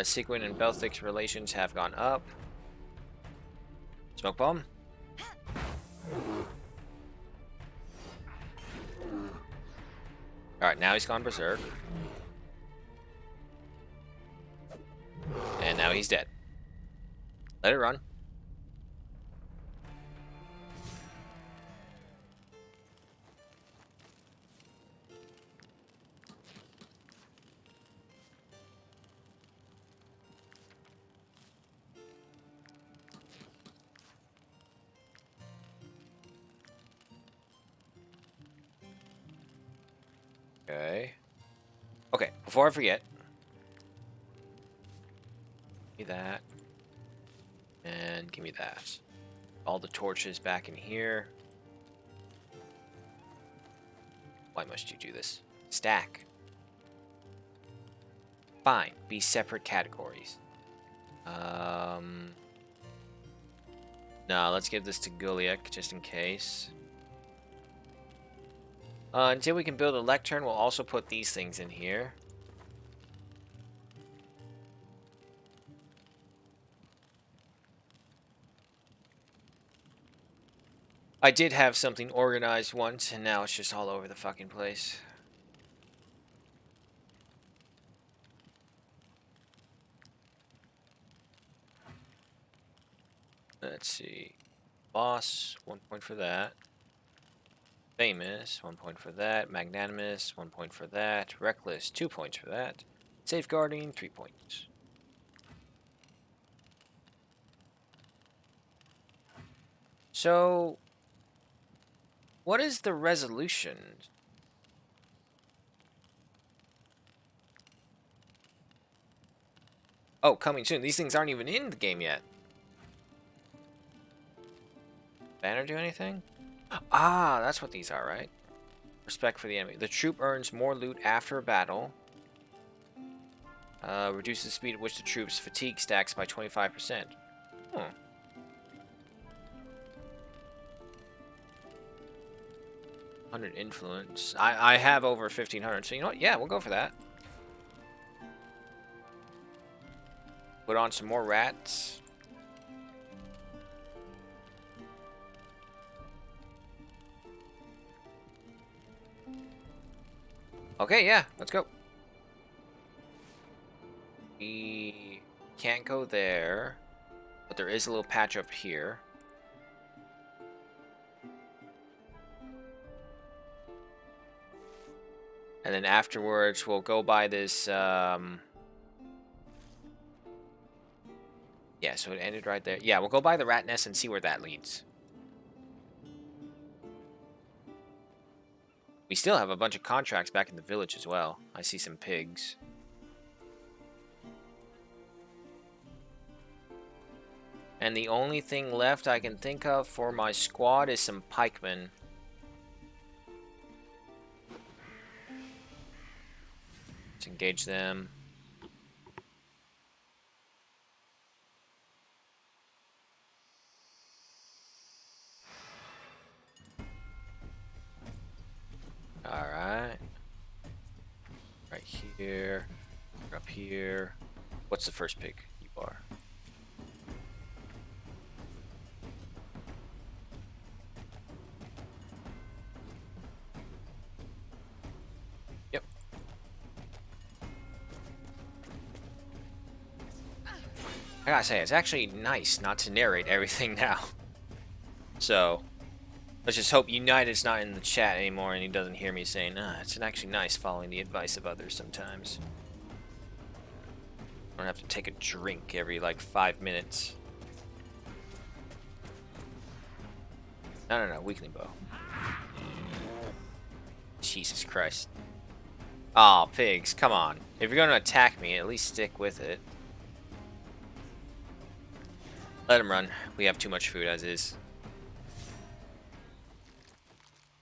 Sequin and Belthic's relations have gone up. Smoke bomb. Alright, now he's gone berserk. And now he's dead. Let it run. Okay. Okay, before I forget. Give me that. And give me that. All the torches back in here. Why must you do this? Stack. Fine. Be separate categories. Nah, let's give this to Guliak just in case. Until we can build a lectern, we'll also put these things in here. I did have something organized once, and now it's just all over the fucking place. Let's see. Boss, 1 point for that. Famous, 1 point for that. Magnanimous, 1 point for that. Reckless, 2 points for that. Safeguarding, 3 points. So, what is the resolution? Oh, coming soon. These things aren't even in the game yet. Banner do anything? Ah, that's what these are, right? Respect for the enemy. The troop earns more loot after a battle. Reduces the speed at which the troops' fatigue stacks by 25%. Hmm. $100 influence. I have over 1,500, so you know what? Yeah, we'll go for that. Put on some more rats. Okay, yeah, let's go. We can't go there, but there is a little patch up here. And then afterwards, we'll go by this, yeah, so it ended right there. Yeah, we'll go by the rat nest and see where that leads. We still have a bunch of contracts back in the village as well. I see some pigs. And the only thing left I can think of for my squad is some pikemen. Let's engage them. Alright. Right here. Up here. What's the first pig? You are. Yep. I gotta say, it's actually nice not to narrate everything now. So, let's just hope United's not in the chat anymore and he doesn't hear me saying, it's actually nice following the advice of others sometimes. I don't have to take a drink every, like, 5 minutes. No, weakling bow. Jesus Christ. Aw, pigs, come on. If you're gonna attack me, at least stick with it. Let him run. We have too much food as is.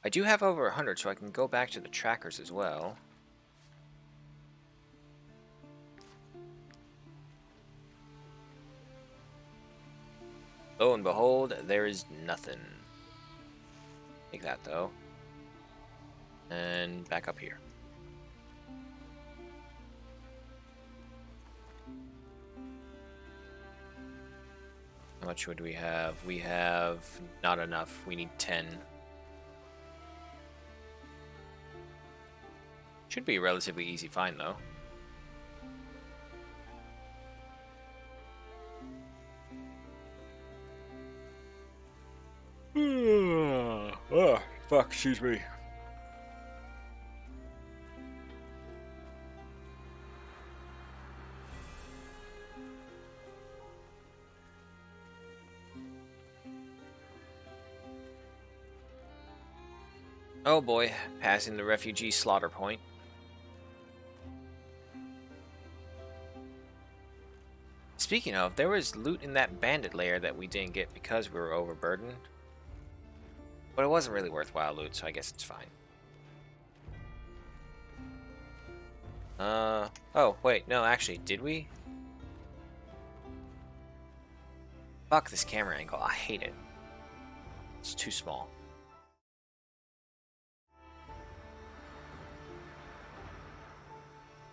I do have over 100, so I can go back to the trackers as well. Lo and behold, there is nothing. Take that, though. And back up here. How much would we have? We have not enough. We need 10. Should be a relatively easy find, though. Oh, fuck, excuse me. Oh boy, passing the refugee slaughter point. Speaking of, there was loot in that bandit lair that we didn't get because we were overburdened. But it wasn't really worthwhile loot, so I guess it's fine. Oh, wait, no, actually, did we? Fuck this camera angle. I hate it. It's too small.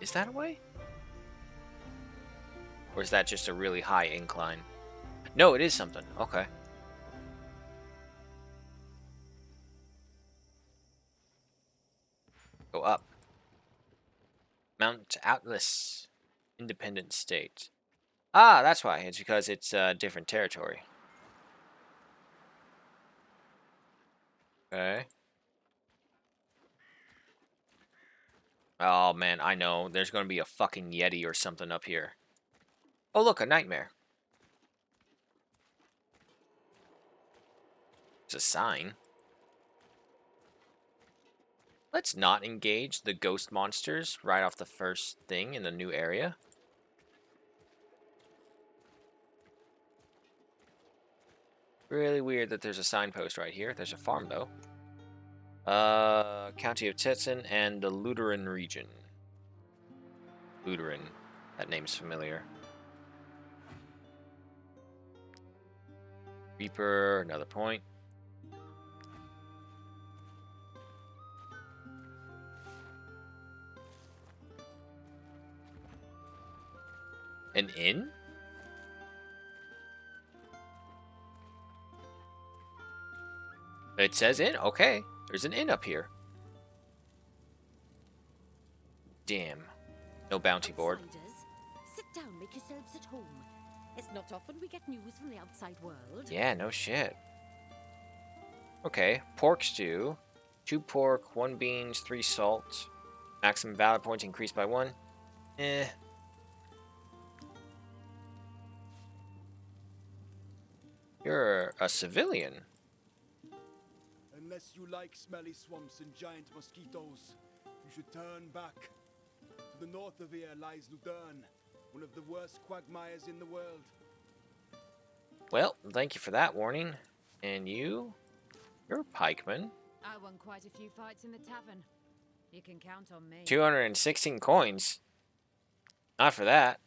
Is that a way? Or is that just a really high incline? No, it is something. Okay. Go up. Mount Atlas. Independent state. Ah, that's why. It's because it's a different territory. Okay. Oh, man, I know. There's going to be a fucking Yeti or something up here. Oh, look, a nightmare. It's a sign. Let's not engage the ghost monsters right off the first thing in the new area. Really weird that there's a signpost right here. There's a farm, though. County of Tetson and the Lutheran region. Lutheran. That name's familiar. Reaper, another point. An inn? It says inn. Okay. There's an inn up here. Damn. No bounty board. Sit down, make yourselves at home. It's not often we get news from the outside world. Yeah, no shit. Okay. Pork stew. 2 pork, 1 beans, 3 salt. Maximum valor points increased by 1. Eh. You're a civilian. Unless you like smelly swamps and giant mosquitoes, you should turn back. To the north of here lies Ludern, one of the worst quagmires in the world. Well, thank you for that warning. And you? You're a pikeman. I won quite a few fights in the tavern. You can count on me. 216 coins. Not for that.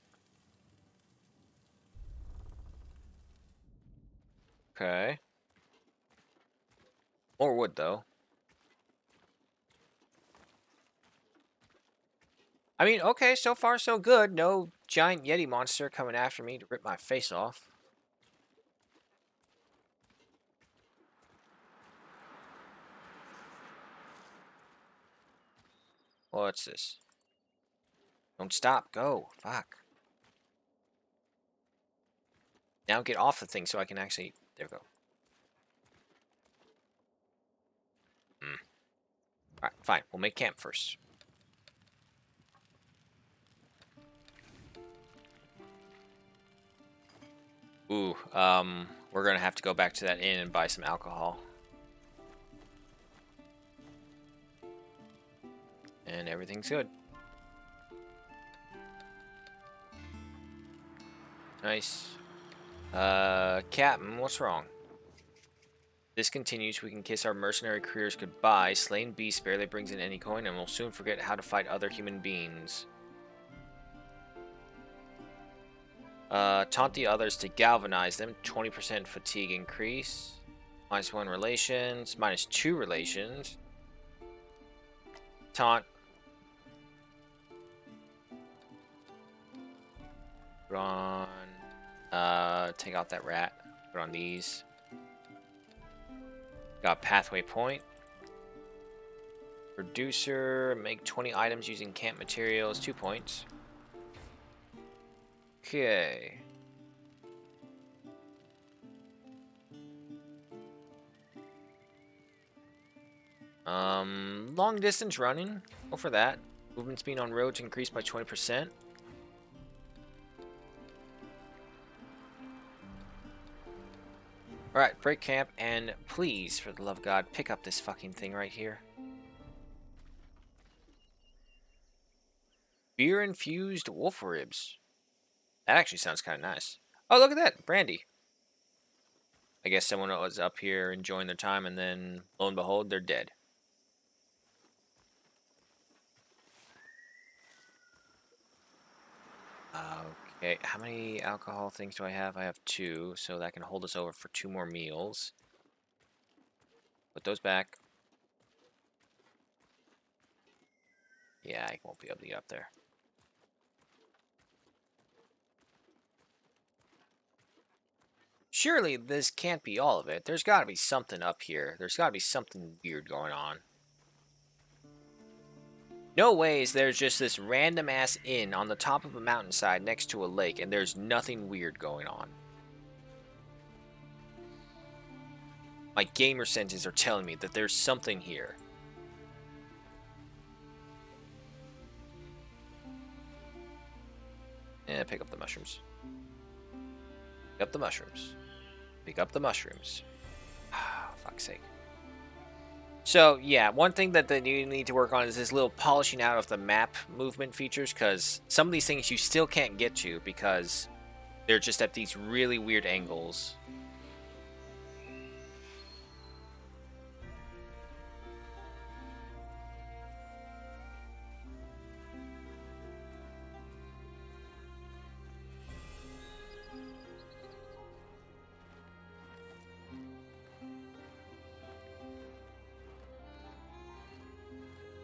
Okay. More wood, though. I mean, okay, so far so good. No giant Yeti monster coming after me to rip my face off. What's this? Don't stop. Go. Fuck. Now get off the thing so I can actually... There we go. Alright, fine. We'll make camp first. Ooh, we're gonna have to go back to that inn and buy some alcohol. And everything's good. Nice. Captain, what's wrong? This continues, we can kiss our mercenary careers goodbye. Slain beast barely brings in any coin, and we'll soon forget how to fight other human beings. Taunt the others to galvanize them. 20% fatigue increase. -1 relations. -2 relations. Taunt. Put on. Take out that rat. Put on these. Got pathway point. Producer. Make 20 items using camp materials. 2 points. Okay. Long distance running. Go for that. Movement speed on roads increased by 20%. Alright, break camp, and please, for the love of God, pick up this fucking thing right here. Beer-infused wolf ribs. That actually sounds kind of nice. Oh, look at that. Brandy. I guess someone was up here enjoying their time, and then, lo and behold, they're dead. Okay, how many alcohol things do I have? I have 2, so that can hold us over for 2 more meals. Put those back. Yeah, I won't be able to get up there. Surely this can't be all of it. There's got to be something up here. There's got to be something weird going on. No ways there's just this random ass inn on the top of a mountainside next to a lake and there's nothing weird going on. My gamer senses are telling me that there's something here. Pick up the mushrooms. Pick up the mushrooms. Pick up the mushrooms. Ah, fuck's sake. So, yeah, one thing that you need to work on is this little polishing out of the map movement features, because some of these things you still can't get to because they're just at these really weird angles.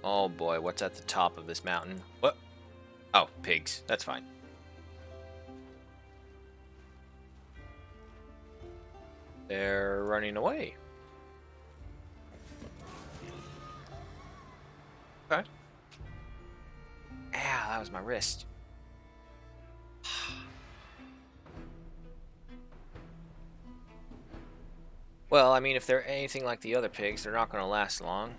Oh boy, what's at the top of this mountain? What? Oh, pigs. That's fine. They're running away. Okay. Ah, that was my wrist. Well, I mean, if they're anything like the other pigs, they're not going to last long.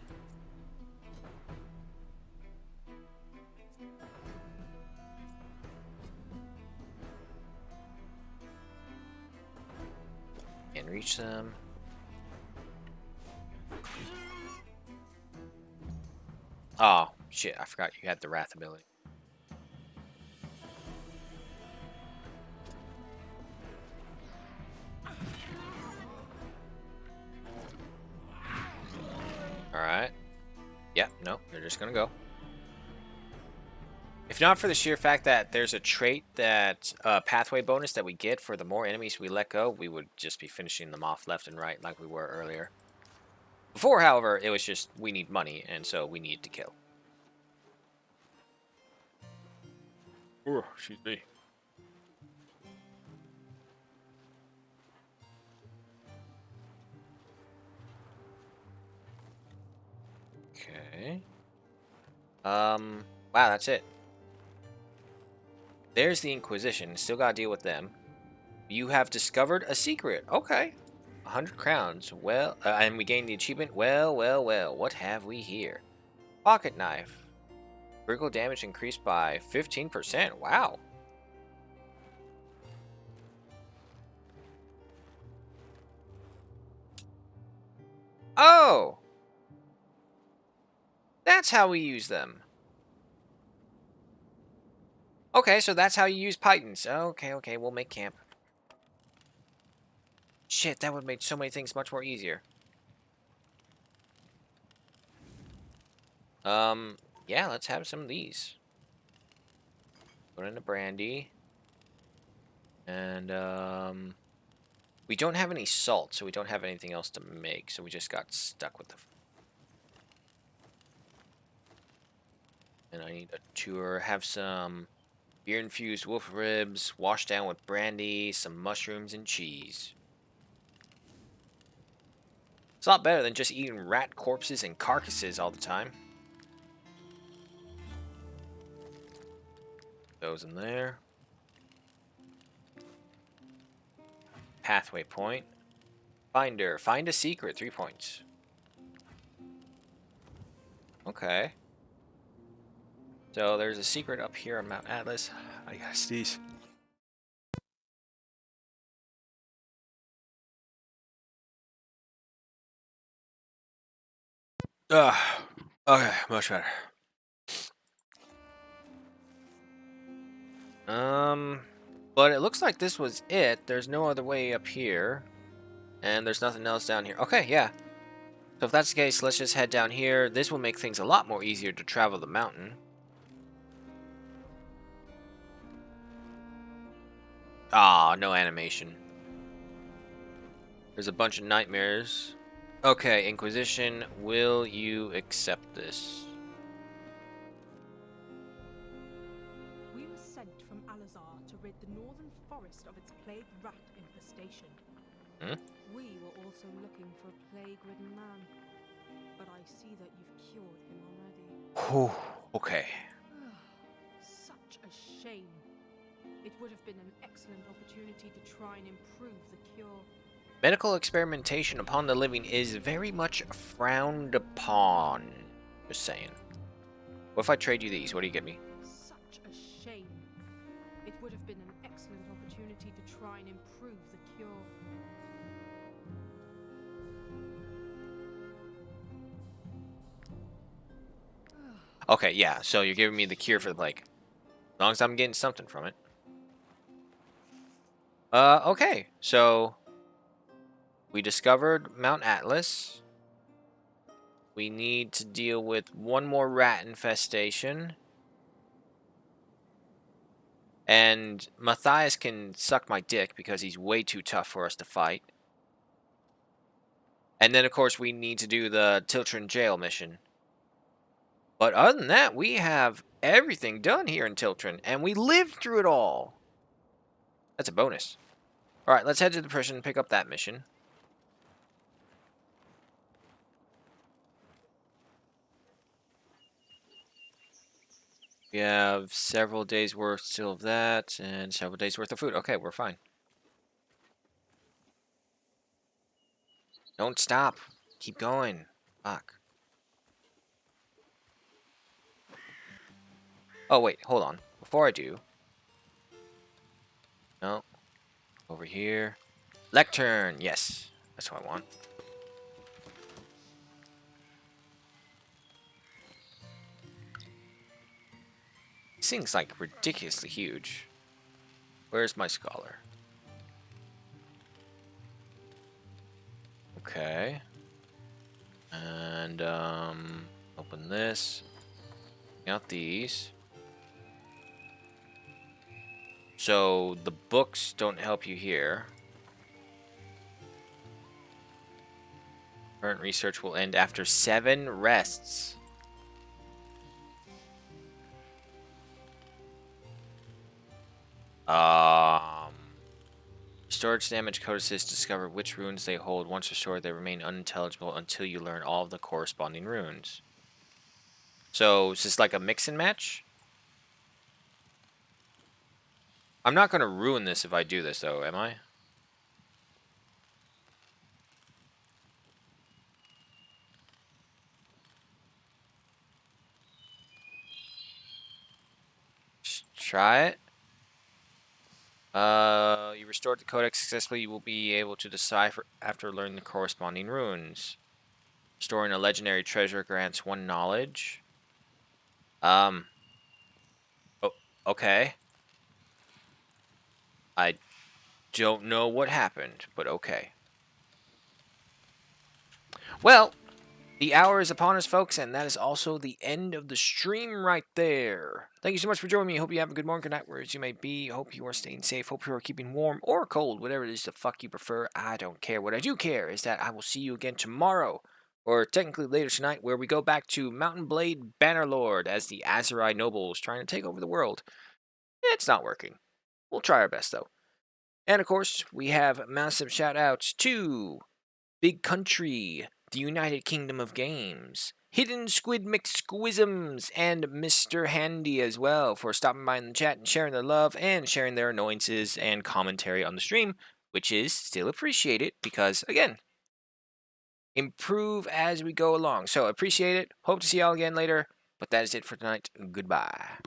Can't reach them. Oh, shit, I forgot you had the Wrath ability. Alright. Yeah, no, they're just gonna go. If not for the sheer fact that there's a trait that pathway bonus that we get for the more enemies we let go, we would just be finishing them off left and right like we were earlier. Before, however, it was just we need money, and so we need to kill. Oh, excuse me. Okay. Wow, that's it. There's the Inquisition. Still gotta deal with them. You have discovered a secret. Okay. 100 crowns. Well, and we gained the achievement. Well, well, well. What have we here? Pocket knife. Critical damage increased by 15%. Wow. Oh! That's how we use them. Okay, so that's how you use pythons. Okay, okay, we'll make camp. Shit, that would make so many things much more easier. Yeah, let's have some of these. Put in a brandy. And, we don't have any salt, so we don't have anything else to make, so we just got stuck with the... And I need a tour. Have some beer-infused wolf ribs, washed down with brandy, some mushrooms, and cheese. It's a lot better than just eating rat corpses and carcasses all the time. Those in there. Pathway point. Finder. Find a secret. 3 points. Okay. So there's a secret up here on Mount Atlas. I gotta sneeze. Okay, much better. But it looks like this was it. There's no other way up here. And there's nothing else down here. Okay, yeah. So if that's the case, let's just head down here. This will make things a lot more easier to travel the mountain. Ah, no animation. There's a bunch of nightmares. Okay, Inquisition, will you accept this? We were sent from Alazar to rid the northern forest of its plague rat infestation. Hmm? We were also looking for a plague-ridden man, but I see that you've cured him already. Whew, okay. Such a shame. It would have been an excellent opportunity to try and improve the cure. Medical experimentation upon the living is very much frowned upon. Just saying. What if I trade you these? What do you get me? Such a shame. It would have been an excellent opportunity to try and improve the cure. Okay, yeah, so you're giving me the cure for the plague. As long as I'm getting something from it. Okay, so we discovered Mount Atlas. We need to deal with one more rat infestation. And Matthias can suck my dick because he's way too tough for us to fight. And then, of course, we need to do the Tiltron jail mission. But other than that, we have everything done here in Tiltron. And we lived through it all. That's a bonus. Alright, let's head to the prison and pick up that mission. We have several days worth still of that, and several days worth of food. Okay, we're fine. Don't stop. Keep going. Fuck. Oh, wait, hold on. Before I do... No. Over here. Lectern! Yes. That's what I want. This thing's, like, ridiculously huge. Where's my scholar? Okay. And, open this. Out these. So, the books don't help you here. Current research will end after 7 rests. Storage damage codices discover which runes they hold. Once restored, they remain unintelligible until you learn all of the corresponding runes. So, is this like a mix and match? I'm not going to ruin this if I do this, though, am I? Just try it. You restored the codex successfully. You will be able to decipher after learning the corresponding runes. Storing a legendary treasure grants 1 knowledge. Oh, okay. I don't know what happened, but okay. Well, the hour is upon us, folks, and that is also the end of the stream right there. Thank you so much for joining me. Hope you have a good morning, good night, wherever you may be. Hope you are staying safe. Hope you are keeping warm or cold, whatever it is the fuck you prefer. I don't care. What I do care is that I will see you again tomorrow, or technically later tonight, where we go back to Mountain Blade Bannerlord as the Azurai nobles trying to take over the world. It's not working. We'll try our best, though. And, of course, we have massive shout-outs to Big Country, the United Kingdom of Games, Hidden Squid McSquisms, and Mr. Handy as well for stopping by in the chat and sharing their love and sharing their annoyances and commentary on the stream, which is still appreciated because, again, improve as we go along. So appreciate it. Hope to see y'all again later. But that is it for tonight. Goodbye.